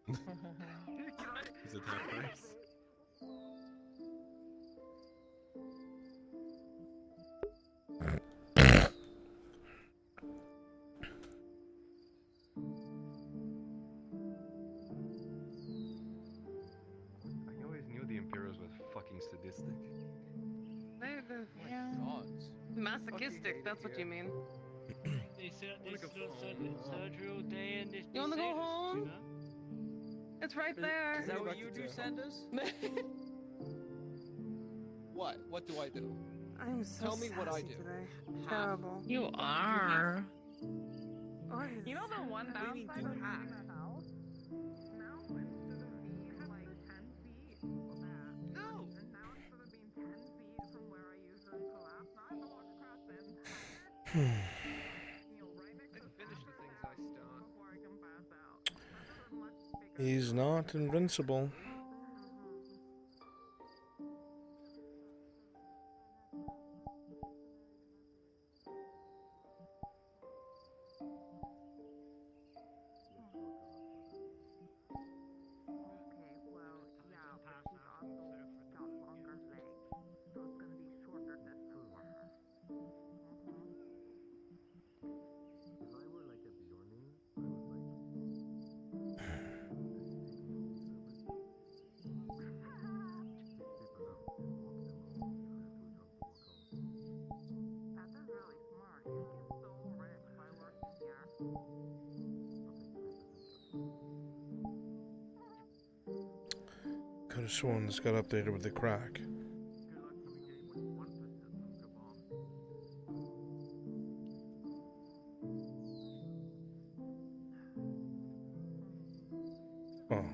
Is it that price? I always knew the Imperials were fucking sadistic. Yeah. Masochistic, that's what you mean. They said Wanna this go little home. surgery day and this. You wanna go home? It's right there. Is that what you do, Sanders? What? What do I do? I'm so Tell me what I sassy do. today. Half. Terrible. You are. You know the one What do you mean, downside do of half? moving a house? Now instead of being like 10 feet from that, No! and now instead of being 10 feet from where I usually collapse, now I have to walk across the entire, right next to the Finish the things I start. before I can pass out. That is a much bigger He's not invincible. Okay, well, yeah, but he's also got longer legs, so it's gonna be shorter distance for her. If I were like a Bjorning, I would like take a moving service could have sworn this got updated with the crack. Oh.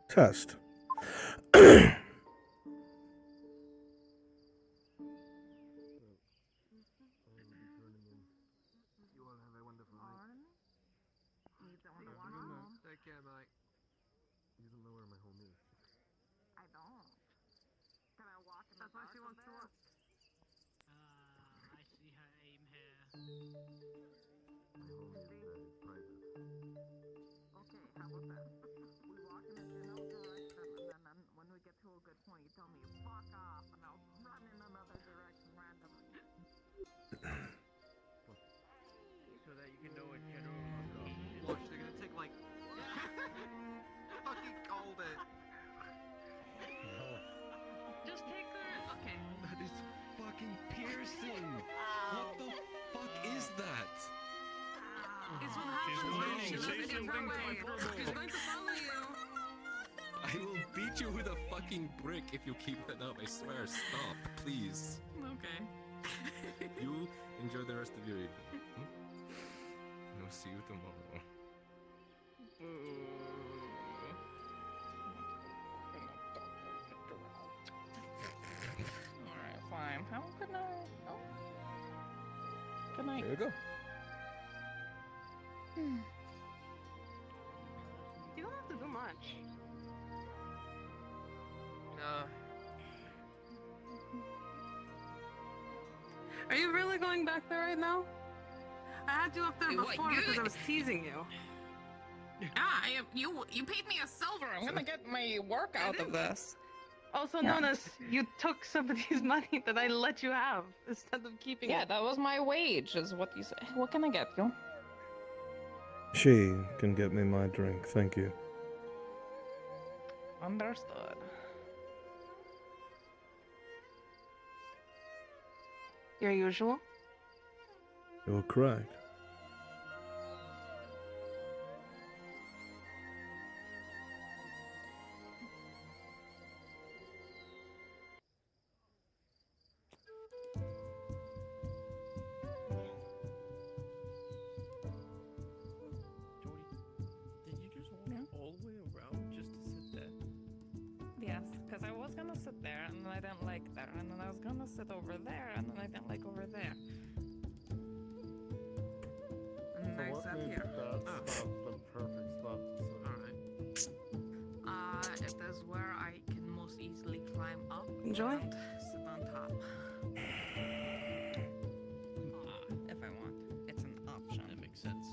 Test. Take care, mate. He doesn't know where my home is. I don't. Can I walk in the That's why she wants to work. I see her aim here. My home is private. Okay, how about that? We walk in a general direction, and then when we get to a good point, you tell me fuck off, and I'll run in another direction randomly. So that you can know a general look. Watch, they're gonna take like. Fucking called it. Just take her. Okay. That is fucking piercing. What the fuck is that? It's what happens when she gets her way. She's going to follow you. I will beat you with a fucking brick if you keep that up. I swear. Stop, please. Okay. You enjoy the rest of your evening. I'll see you tomorrow. Alright, fine. Have a good night. Oh. Good night. There you go. You don't have to do much. Nah. Are you really going back there right now? I had you up there before because I was teasing you. Ah, you paid me a silver. I'm gonna get my work out of this. Also Yeah. known as you took somebody's money that I let you have instead of keeping Yeah, it. that was my wage, is what you say. What can I get you? She can get me my drink, thank you. Understood. Your usual? You're correct. Did you just walk all the way around just to sit there? Yes, because I was gonna sit there, and then I didn't like there, and then I was gonna sit over there, and then I didn't like over there. And then I sat here. That's the perfect spot to sit. Alright. If there's where I can most easily climb up Enjoy. and sit on top. If I want. It's an option. That makes sense.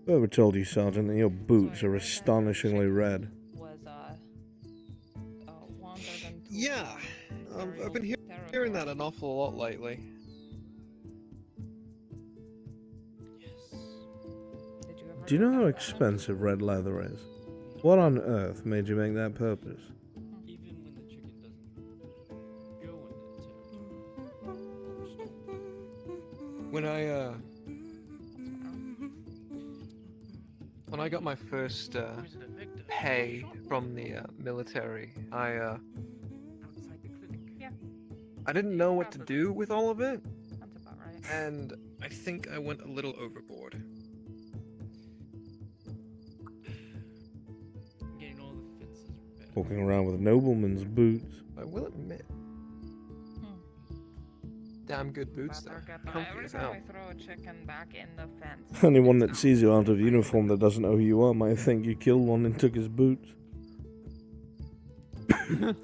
Whoever told you, Sergeant, that your boots are astonishingly red? Was wandered into Yeah, I've been hearing that an awful lot lately. Do you know how expensive red leather is? What on earth made you make that purpose? Even when the chicken doesn't go in that territory. When I got my first pay from the military, I didn't know what to do with all of it, That's about right. and I think I went a little overboard. Getting all the fences repaired. Walking around with nobleman's boots. I will admit, damn good boots though. Comfy Every as time hell. I throw a chicken back in the fence. Anyone that sees you out of uniform that doesn't know who you are might think you killed one and took his boots. It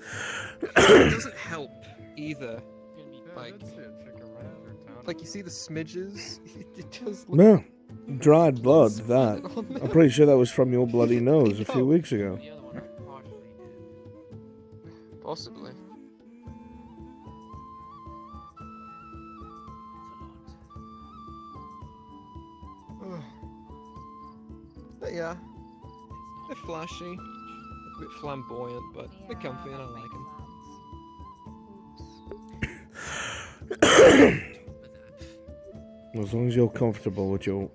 doesn't help either. Like you see the smidges, it just looks No. Dried blood, that. I'm pretty sure that was from your bloody nose a few weeks ago. possibly. Yeah. They're flashy, a bit flamboyant, but they're comfy and I like them. As long as you're comfortable with your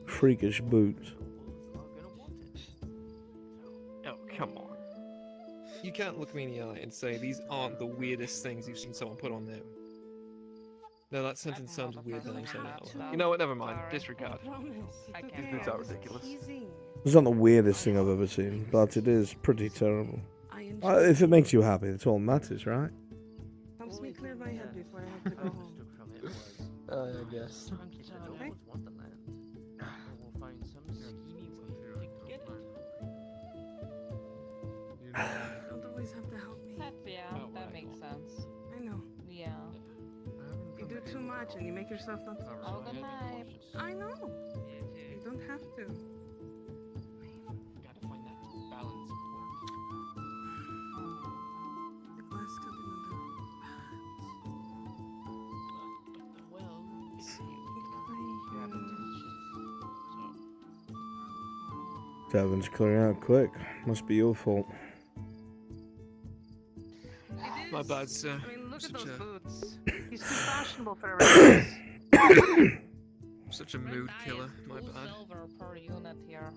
freakish boots. Oh, come on. You can't look me in the eye and say these aren't the weirdest things you've seen someone put on there. No, that sentence sounds weird now I'm saying it out loud. You know what, never mind. Disregard. These boots are ridiculous. It's not the weirdest thing I've ever seen, but it is pretty terrible. If it makes you happy, that's all that matters, right? Helps me clear my head before I have to go home. I guess. Okay? Don't always have to help me. That makes sense. I know. Yeah. You do too much and you make yourself not. Oh, good night. I know. You don't have to. Gotta find that balance point. The glass cupping on the Well, Devin's clearing out quick. Must be your fault. My bad, sir. I mean, look at Such those a- boots. He's too fashionable for everything. Such a mood killer, my bad. Silver per unit here.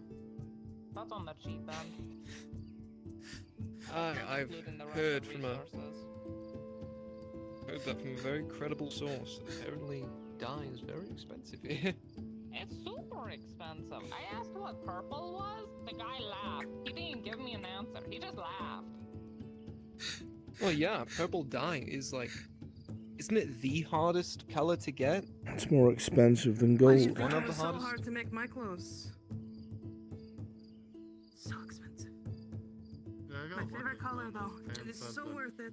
That's on the cheap end. I've Including the rest heard of from resources. heard that from a very credible source. Apparently, dye is very expensive here. It's super expensive. I asked what purple was. The guy laughed. He didn't give me an answer. He just laughed. Well, yeah, purple dye is like, isn't it the hardest color to get? It's more expensive than Why do you gold. think One it of was the so hardest? hard to make my clothes? So expensive. My favorite color, though. It is so worth it.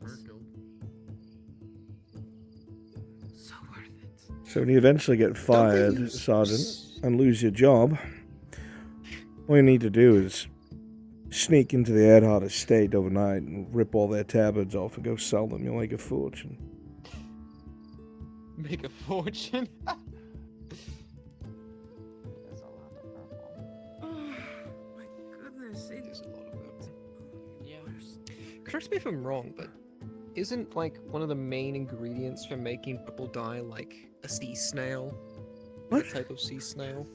So worth it. So when you eventually get fired, Sergeant, and lose your job, all you need to do is sneak into the Earhart estate overnight and rip all their tabards off and go sell them. You'll make a fortune. Make a fortune? There's a lot of purple. Oh, my goodness. It's a lot of purple. Yeah. Correct me if I'm wrong, but isn't like one of the main ingredients for making purple dye like a sea snail? What? A type of sea snail?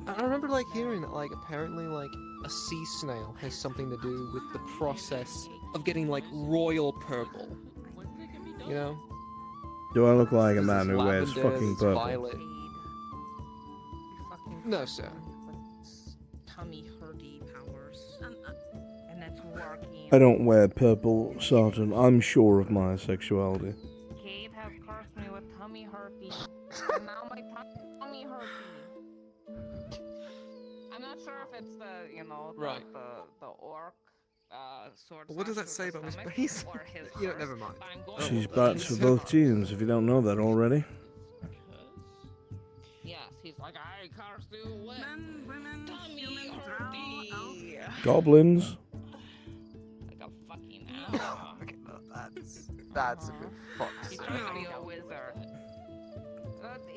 I remember like hearing that like apparently like a sea snail has something to do with the process of getting like royal purple. You know? Do I look like a There's man this who wears lavender, fucking this purple? violet. No, sir. Tummy hurty powers. And it's working. I don't wear purple, Sergeant. I'm sure of my sexuality. Kate has cursed me with tummy hurty. And now my tummy hurty. I'm not sure if it's the, you know, Right. the orc sword. What does that say about Miss Bass? Yeah, never mind. She's bats for both teams, if you don't know that already. Yes, he's like, I cursed you with men, women, tummy humans, hurty. Goblins. Like a fucking owl. Okay, no, that's a bit He's fucked. trying to be a wizard.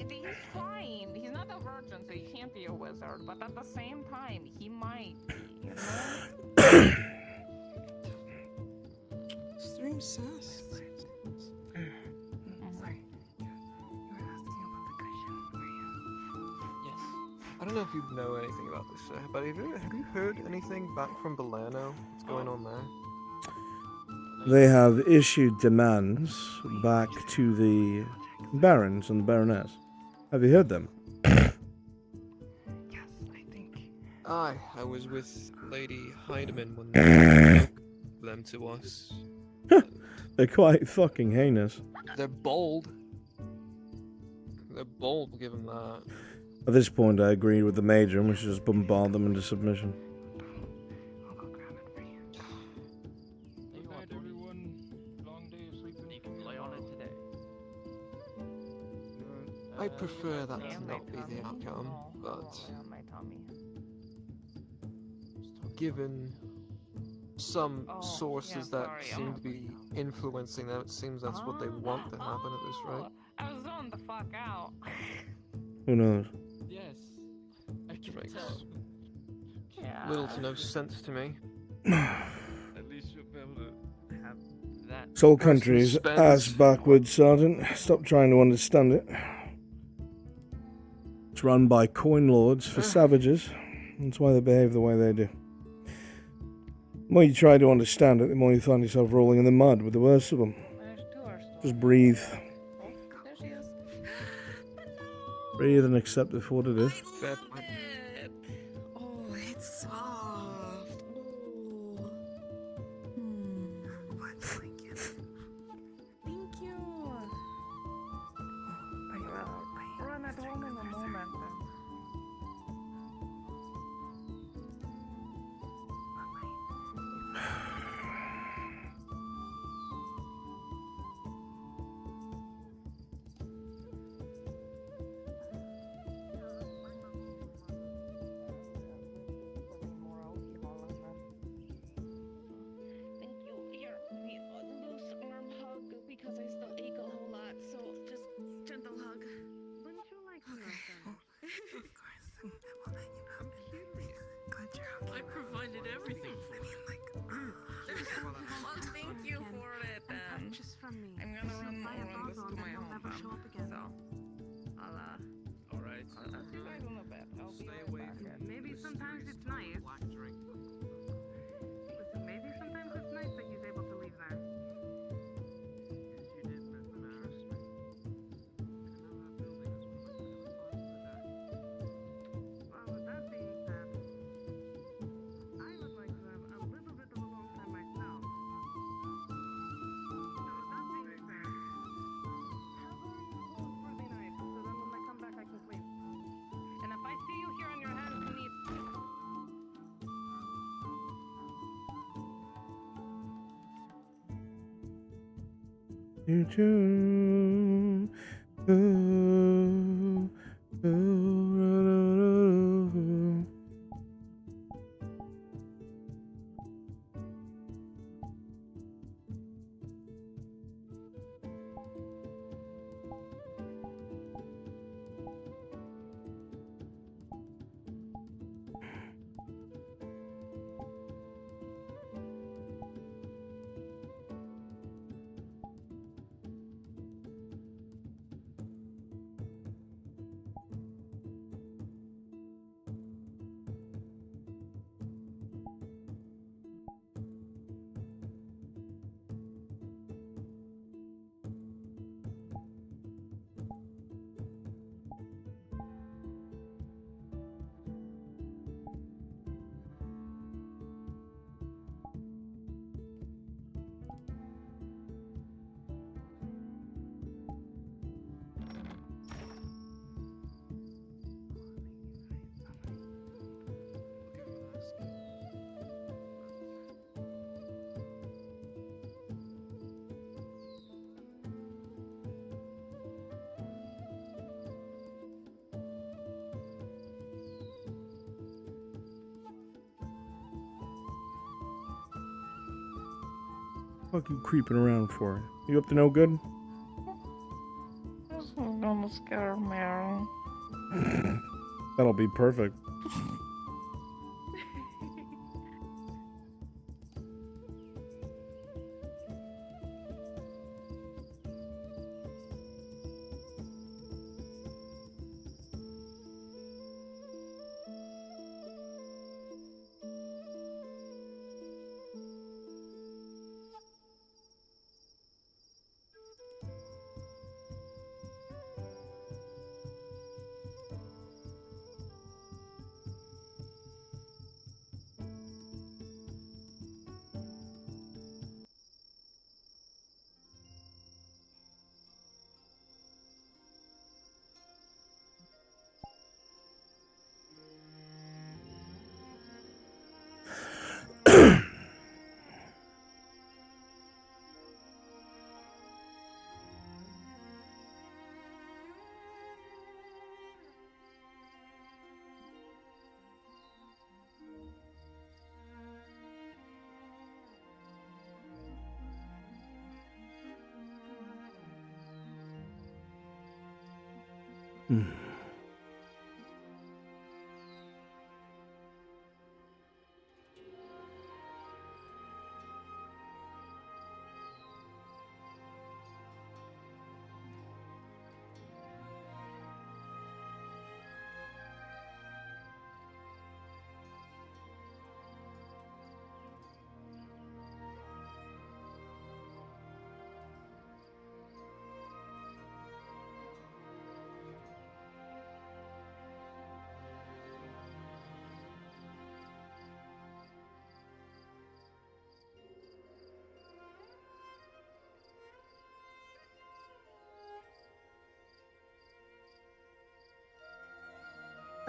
He's fine. He's not a virgin, so he can't be a wizard. But at the same time, he might be, you know? Stream sus. I don't know if you know anything about this, sir, but have you heard anything back from Belerno? What's going on there? They have issued demands back to the barons and the baroness. Have you heard them? I was with Lady Heidemann when they spoke them to us. They're quite fucking heinous. They're bold. They're bold, give them that. At this point, I agree with the Major, and we should just bombard them into submission. Good night, everyone. Long day of sleeping. You can play on it today. I prefer that to not be the outcome, but given some sources that seem to be influencing them, it seems that's what they want to happen at this rate. I was zoned the fuck out. Who knows? Yes. which makes little to no sense to me. At least you'll be able to have that. Soul Have some Country's suspense. ass backwards, Sergeant. Stop trying to understand it. It's run by coin lords for savages. That's why they behave the way they do. The more you try to understand it, the more you find yourself rolling in the mud with the worst of them. Just breathe. There she is. Breathe and accept it for what it is. Fair point. Oh, it's soft. Oh. Thank you. Thank you. Run at home in a moment then. Thank you. Here, loose arm hug because I still ache a whole lot. So just gentle hug. Wouldn't you like to know that? Of course. Well, then, I'm curious. Glad you're okay. I provided everything for you. Well, thank you for it then. Just from me. I'm gonna run this to my hometown. So, Alright. I'll see you guys in a bit. I'll be right back. Maybe sometimes it's nice. Listen, maybe sometimes it's nice that he's able to leave there. Well, with that being said, I would like to have a little bit of alone time myself. So with that being said, how about you hold for the night, so then when I come back I can sleep. And if I see you here on your hands and knees. You too. Ooh, ooh, ooh, ooh. What you creeping around for? You up to no good? This is gonna scare Mary. That'll be perfect.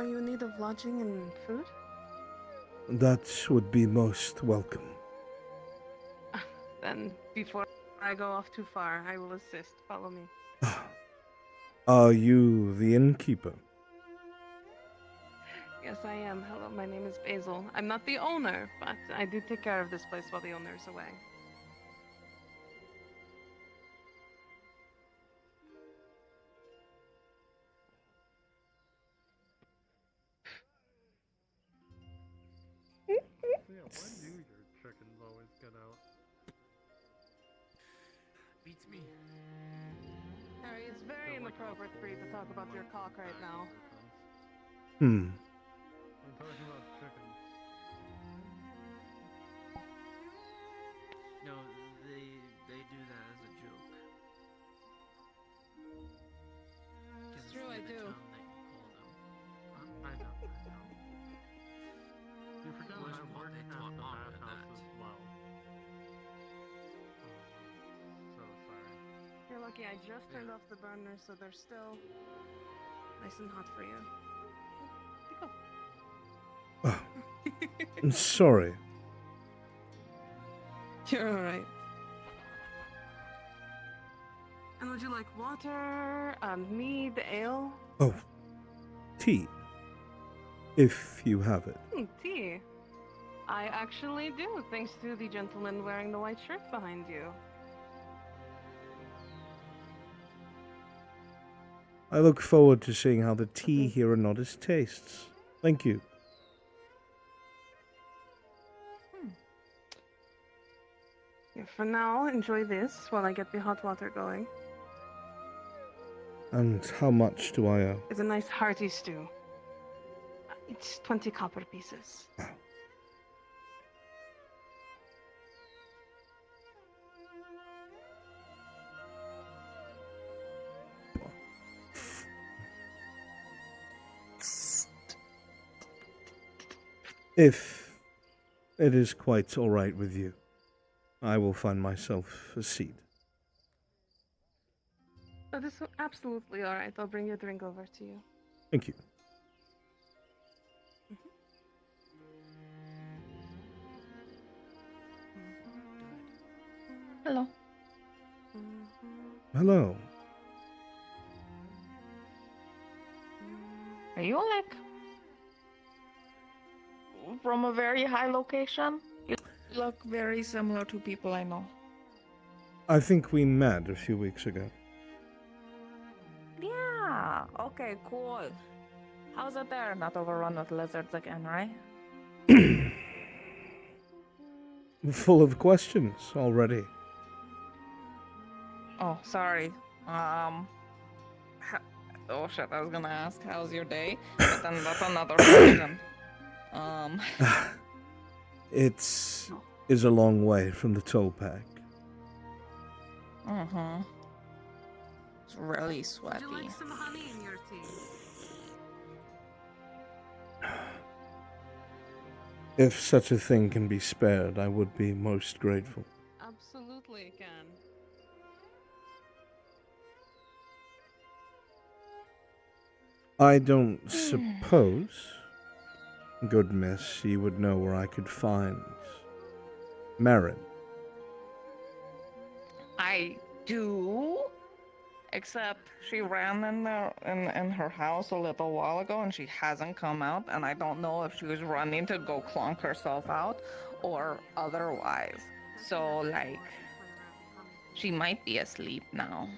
Are you in need of lodging and food? That would be most welcome. Then, before I go off too far, I will assist. Follow me. Are you the innkeeper? Yes, I am. Hello, my name is Basil. I'm not the owner, but I do take care of this place while the owner is away. Yeah, why do your chickens always get out? Beats me. Harry, it's very inappropriate for you to talk about your cock right now. Hmm. I'm talking about chickens. No, they do that as a joke. It's true, I do. I know. You forget Was I what work they at taught the Mom bathhouse that. as well. So sorry. You're lucky I just turned off the burner, so they're still nice and hot for you. I'm sorry. You're alright. And would you like water, mead, ale? Oh, tea. If you have it. Tea. I actually do, thanks to the gentleman wearing the white shirt behind you. I look forward to seeing how the tea here in Nodis tastes. Thank you. Yeah, for now, enjoy this while I get the hot water going. And how much do I owe? It's a nice hearty stew. It's 20 copper pieces. If it is quite all right with you, I will find myself a seat. That is absolutely alright. I'll bring your drink over to you. Thank you. Hello. Hello. Are you like from a very high location? You look very similar to people I know. I think we met a few weeks ago. Yeah. Okay, cool. How's it there? Not overrun with lizards again, right? Full of questions already. Oh, sorry. Oh shit, I was gonna ask how's your day, but then that's another question. It is a long way from the toll pack. Mm-hmm. It's really sweaty. Would you like some honey in your tea? If such a thing can be spared, I would be most grateful. Absolutely, it can. I don't suppose, good miss, you would know where I could find Marin. I do, except she ran in there in her house a little while ago, and she hasn't come out. And I don't know if she was running to go clonk herself out or otherwise. So like, she might be asleep now.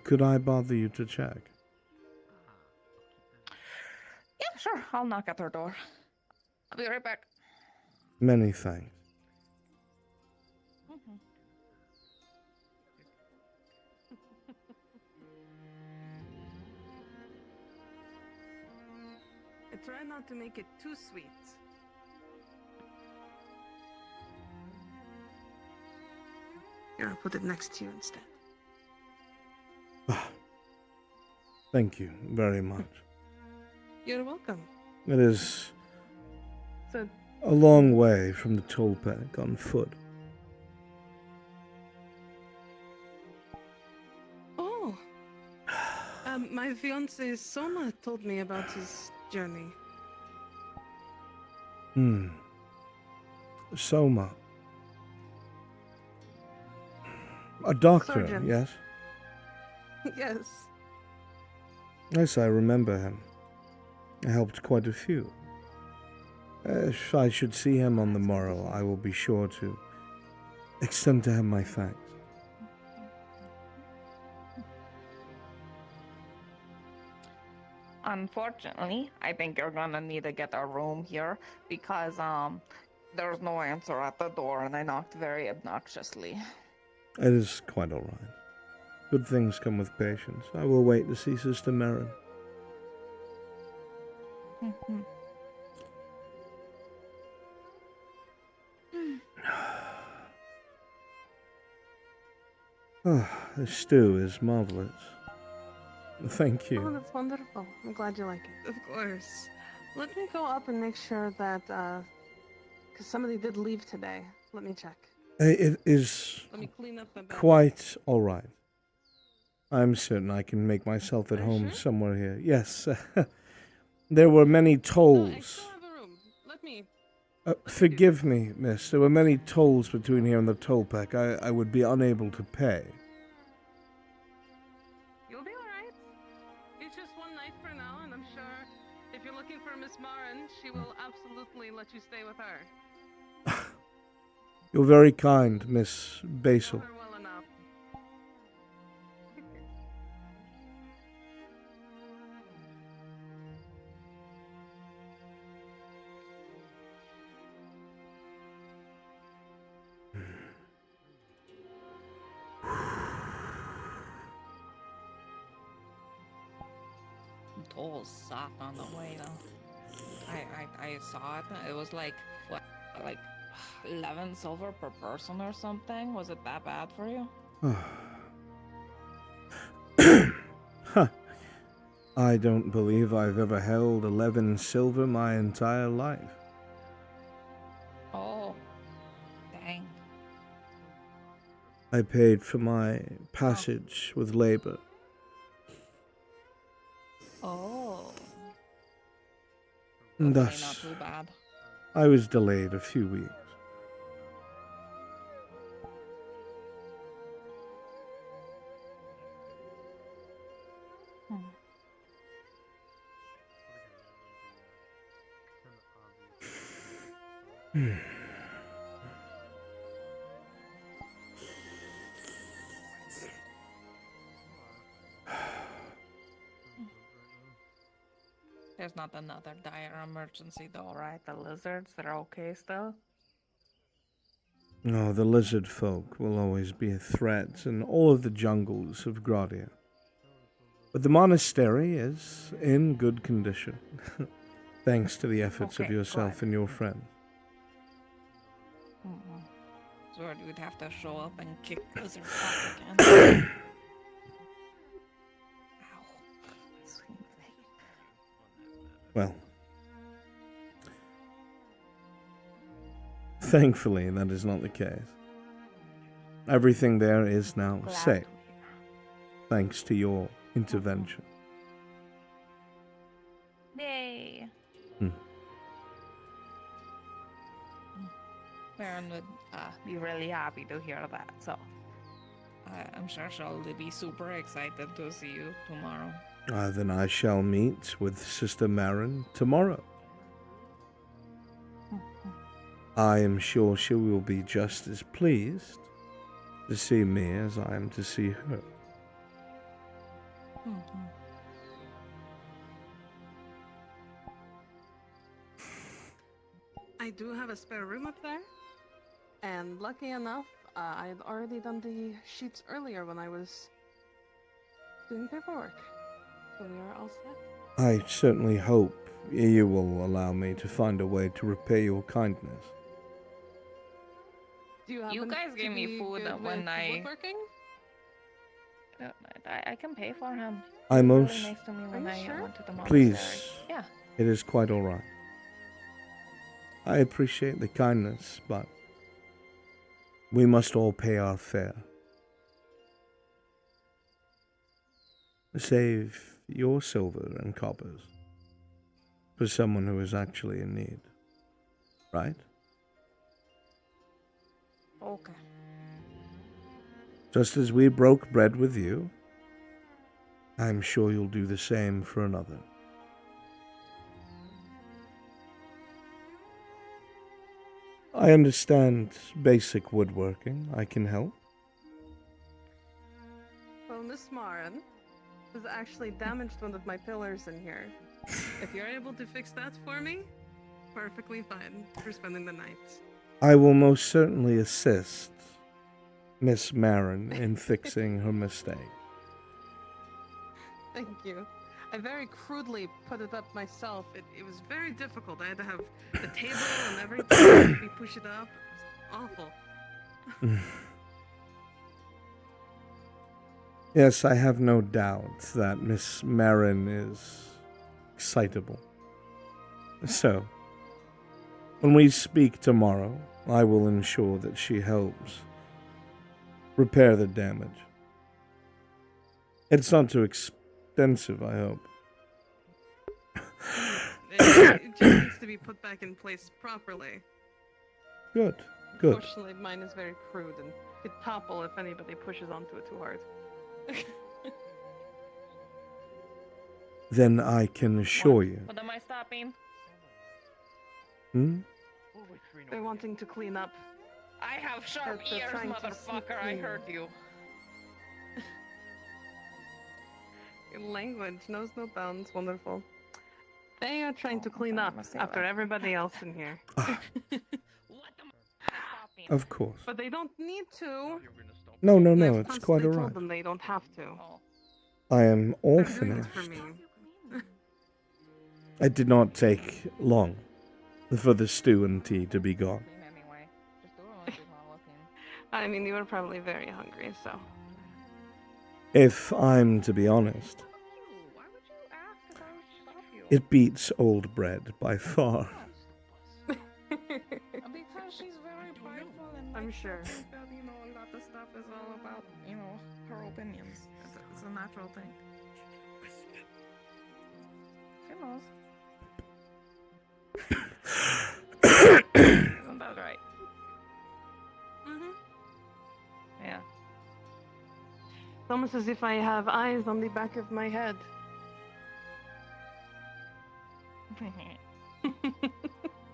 Could I bother you to check? Yeah, sure. I'll knock at her door. I'll be right back. Many thanks. I try not to make it too sweet. Here, I'll put it next to you instead. Thank you very much. You're welcome. It is So, a long way from the toll pack on foot. oh, my fiance Soma told me about his journey. Soma. A doctor, Surgeon. yes? Yes. Yes, I remember him. I helped quite a few. If I should see him on the morrow, I will be sure to extend to him my thanks. Unfortunately, I think you're gonna need to get a room here because there's no answer at the door and I knocked very obnoxiously. It is quite all right. Good things come with patience. I will wait to see Sister Merrin. The stew is marvelous. Thank Oh, you. that's wonderful. I'm glad you like it. Of course. Let me go up and make sure that, because somebody did leave today. Let me check. It is Let me clean up the back. quite all right. I'm certain I can make myself at home somewhere here. Yes. There were many tolls. Let me. Forgive me, miss. There were many tolls between here and the toll pack. I would be unable to pay. You'll be alright. It's just one night for now, and I'm sure if you're looking for Miss Marin, she will absolutely let you stay with her. You're very kind, Miss Basil. Well enough. Tolls suck on the way though. I saw it. It was like what, like 11 silver per person or something. Was it that bad for you? Huh. I don't believe I've ever held 11 silver my entire life. Oh, dang. I paid for my passage with labor. Oh. And Okay, thus, not too bad. I was delayed a few weeks. There's not another dire emergency though, right? The lizards, they're okay still? No, the lizard folk will always be a threat in all of the jungles of Gradia. But the monastery is in good condition, thanks to the efforts of Okay, yourself and your friend. So we'd have to show up and kick lizards out again. Well, thankfully that is not the case. Everything there is now safe, thanks to your intervention. Yay! Baron would be really happy to hear that, so I'm sure she'll be super excited to see you tomorrow. Then I shall meet with Sister Marin tomorrow. I am sure she will be just as pleased to see me as I am to see her. I do have a spare room up there, and lucky enough, I had already done the sheets earlier when I was doing paperwork. So we are all set. I certainly hope you will allow me to find a way to repay your kindness. Do You guys gave me food when woodworking? I can pay for him. I He was most... really nice to me when I went to the monastery. Please. Yeah. It is quite all right. I appreciate the kindness, but we must all pay our fare. Save your silver and coppers. for someone who is actually in need. Right? Okay. Just as we broke bread with you, I'm sure you'll do the same for another. I understand basic woodworking. I can help. Well, Miss Marin has actually damaged one of my pillars in here. If you're able to fix that for me, perfectly fine for spending the night. I will most certainly assist Miss Marin in fixing her mistake. Thank you. I very crudely put it up myself. It was very difficult. I had to have the table and everything. We push it up. It was awful. Yes, I have no doubt that Miss Marin is excitable. So, when we speak tomorrow, I will ensure that she helps repair the damage. It's not too expensive, I hope. It just needs to be put back in place properly. Good, good. Unfortunately, mine is very crude and could topple if anybody pushes onto it too hard. Then I can assure you. What am I stopping? They're wanting to clean up. I have sharp They're ears, trying to sneak motherfucker. I clean. heard you. Your language knows no bounds. Wonderful. They are trying to clean up after everybody else in here. Of course. But they don't need to. No, I've it's quite constantly alright. told them they don't have to. I am all They're doing it finished. for me. It did not take long for the stew and tea to be gone. I mean, you were probably very hungry, so. If I'm to be honest, it beats old bread by far. Because she's very prideful and I'm sure. that, you know, a lot of stuff is all about, you know, her opinions. It's a natural thing. She knows. Isn't that right? Mm-hmm. Yeah. It's almost as if I have eyes on the back of my head.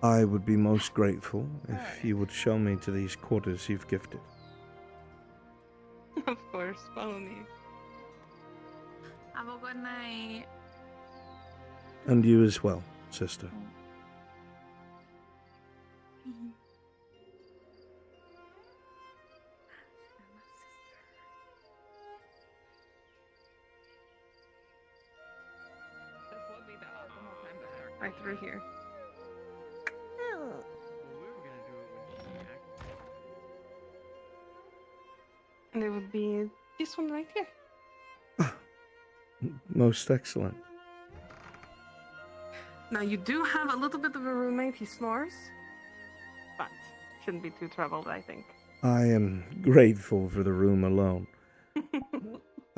I would be most grateful if you would show me to these quarters you've gifted. Of course, follow me. Have a good night. And you as well, sister. This would be the optimal time to act. Right through here. And it would be this one right here. Most excellent. Now you do have a little bit of a roommate. He snores, but shouldn't be too troubled, I think. I am grateful for the room alone.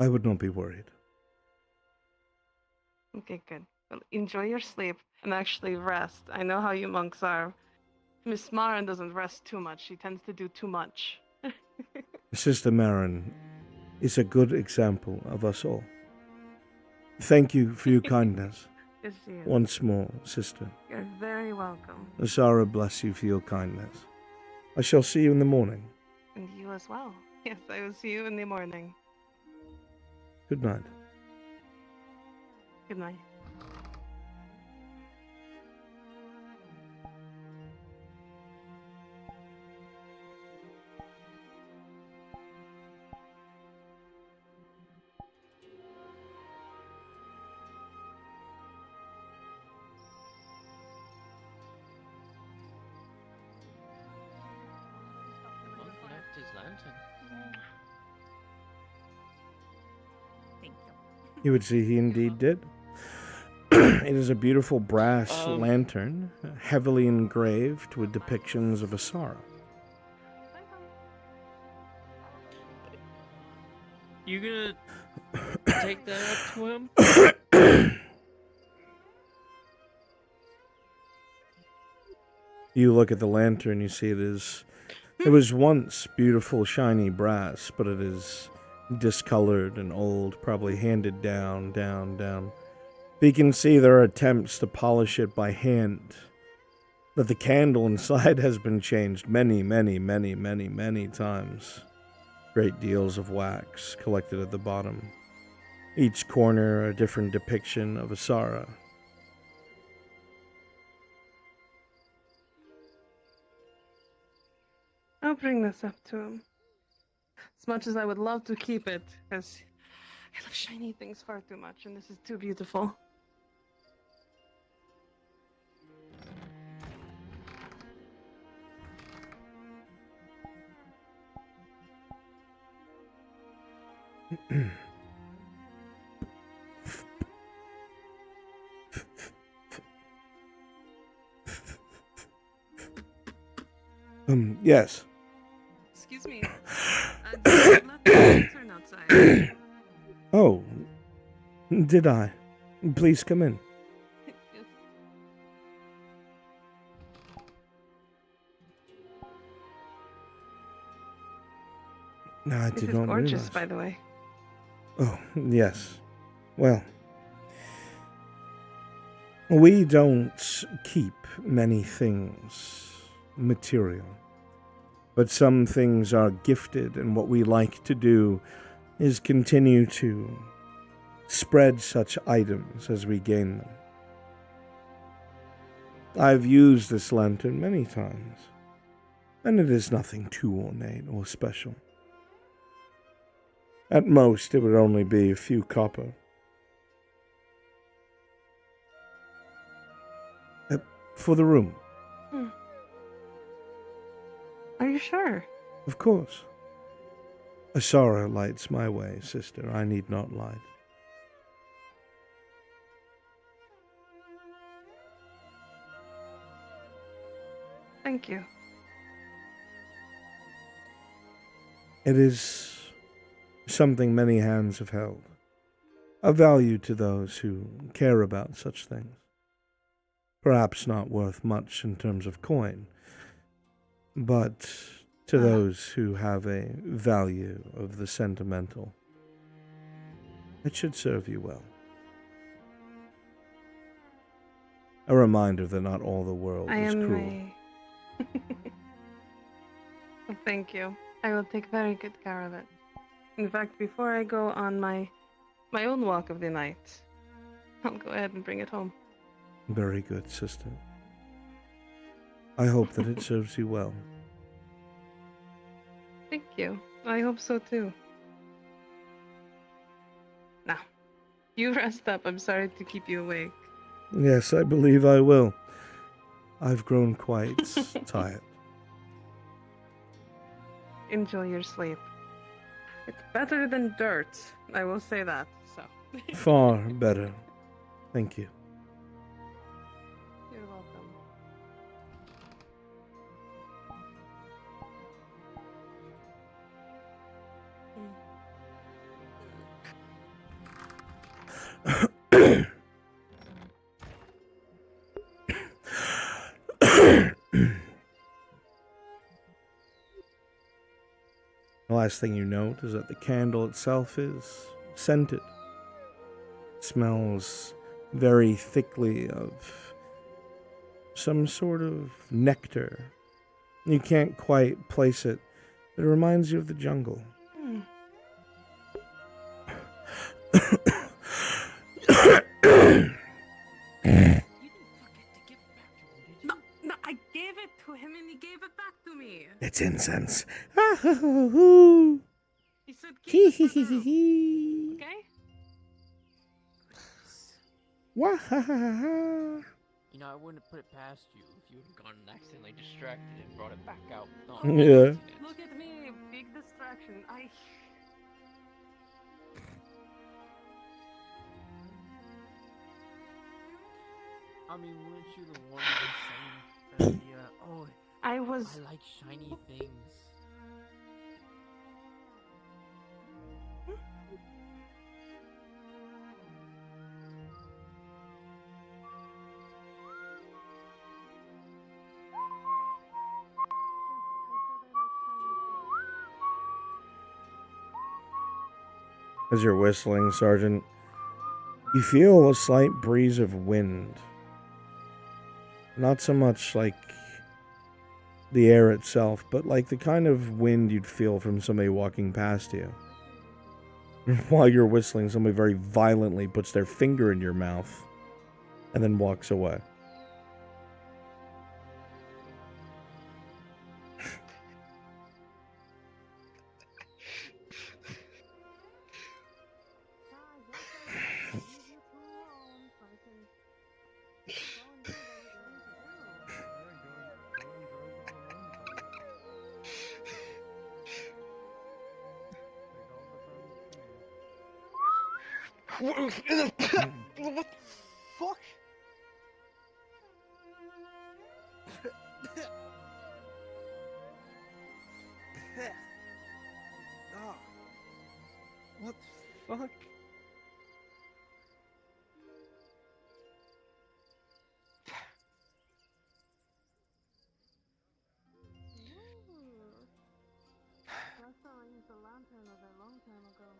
I would not be worried. Okay, good. Well, enjoy your sleep and actually rest. I know how you monks are. Miss Marin doesn't rest too much. She tends to do too much. Sister Marin is a good example of us all. Thank you for your kindness. Yes, she is. Once more, sister. You're very welcome. Zara bless you for your kindness. I shall see you in the morning. And you as well. Yes, I will see you in the morning. Good night. Good night. Monk left his lantern. Thank you. You would see he indeed did. It is a beautiful brass lantern, heavily engraved with depictions of Asara. You gonna take that up to him? You look at the lantern, you see it was once beautiful, shiny brass, but it is discolored and old, probably handed down. But you can see there are attempts to polish it by hand. That the candle inside has been changed many times. Great deals of wax collected at the bottom. Each corner a different depiction of Asara. I'll bring this up to him. As much as I would love to keep it, because I love shiny things far too much, and this is too beautiful. Yes. Excuse me. Did you let the lantern outside? Oh, did I? Please come in. Yes. No, I This did is not gorgeous, realize. by the way. Oh, yes. Well, we don't keep many things material, but some things are gifted, and what we like to do is continue to spread such items as we gain them. I've used this lantern many times, and it is nothing too ornate or special. At most, it would only be a few copper. For the room. Are you sure? Of course. Asara lights my way, sister. I need not light. Thank you. It is something many hands have held. A value to those who care about such things. Perhaps not worth much in terms of coin, but to those who have a value of the sentimental, it should serve you well. A reminder that not all the world is cruel. Well, thank you. I will take very good care of it. In fact, before I go on my own walk of the night, I'll go ahead and bring it home. Very good, sister. I hope that it serves you well. Thank you. I hope so too. Now, you rest up. I'm sorry to keep you awake. Yes, I believe I will. I've grown quite tired. Enjoy your sleep. It's better than dirt, I will say that. So. Far better. Thank you. You're welcome. The last thing you note is that the candle itself is scented. It smells very thickly of some sort of nectar. You can't quite place it. It reminds you of the jungle. No, I gave it to him and he gave it back to me. It's incense. He said keep it for the room. Okay? You know, I wouldn't have put it past you if you had gone and accidentally distracted and brought it back out. Yeah. Look at me, big distraction. I mean, weren't you the one who was saying that, oh, I like shiny things. As you're whistling, Sergeant, you feel a slight breeze of wind. Not so much like the air itself, but like the kind of wind you'd feel from somebody walking past you. While you're whistling, somebody very violently puts their finger in your mouth and then walks away. What the fuck? Ah. What the fuck? Last time I used a lantern was a long time ago.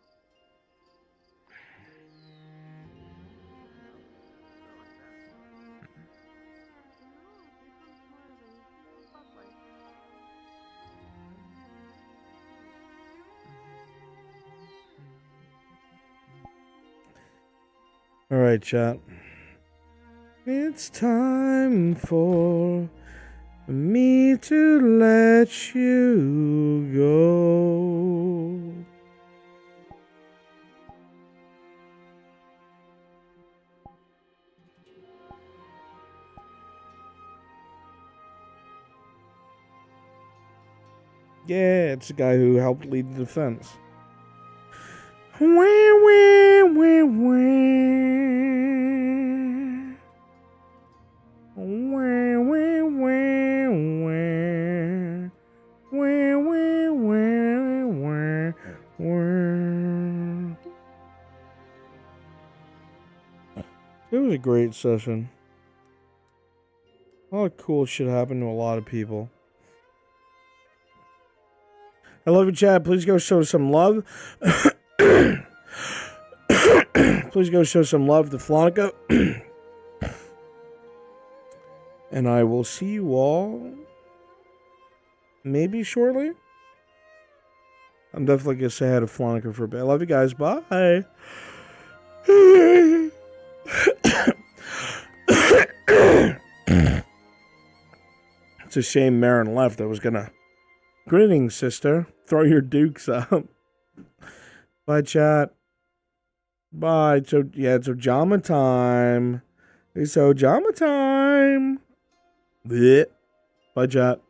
Alright, chat. It's time for me to let you go. Yeah, it's the guy who helped lead the defense. Wah, wah, wah, wah. Wah, wah, wah, wah. Wah, wah, wah, wah, wah. It was a great session. A lot of cool shit happened to a lot of people. I love you, chat. Please go show some love. Please go show some love to Flonica. And I will see you all maybe shortly. I'm definitely going to say hi to Flonica for a bit. I love you guys. Bye. It's a shame Marin left. I was going to... Greetings, sister. Throw your dukes up. Bye, chat. Bye. So, yeah, it's Ojama time. It's Ojama time. Blech. Bye, chat.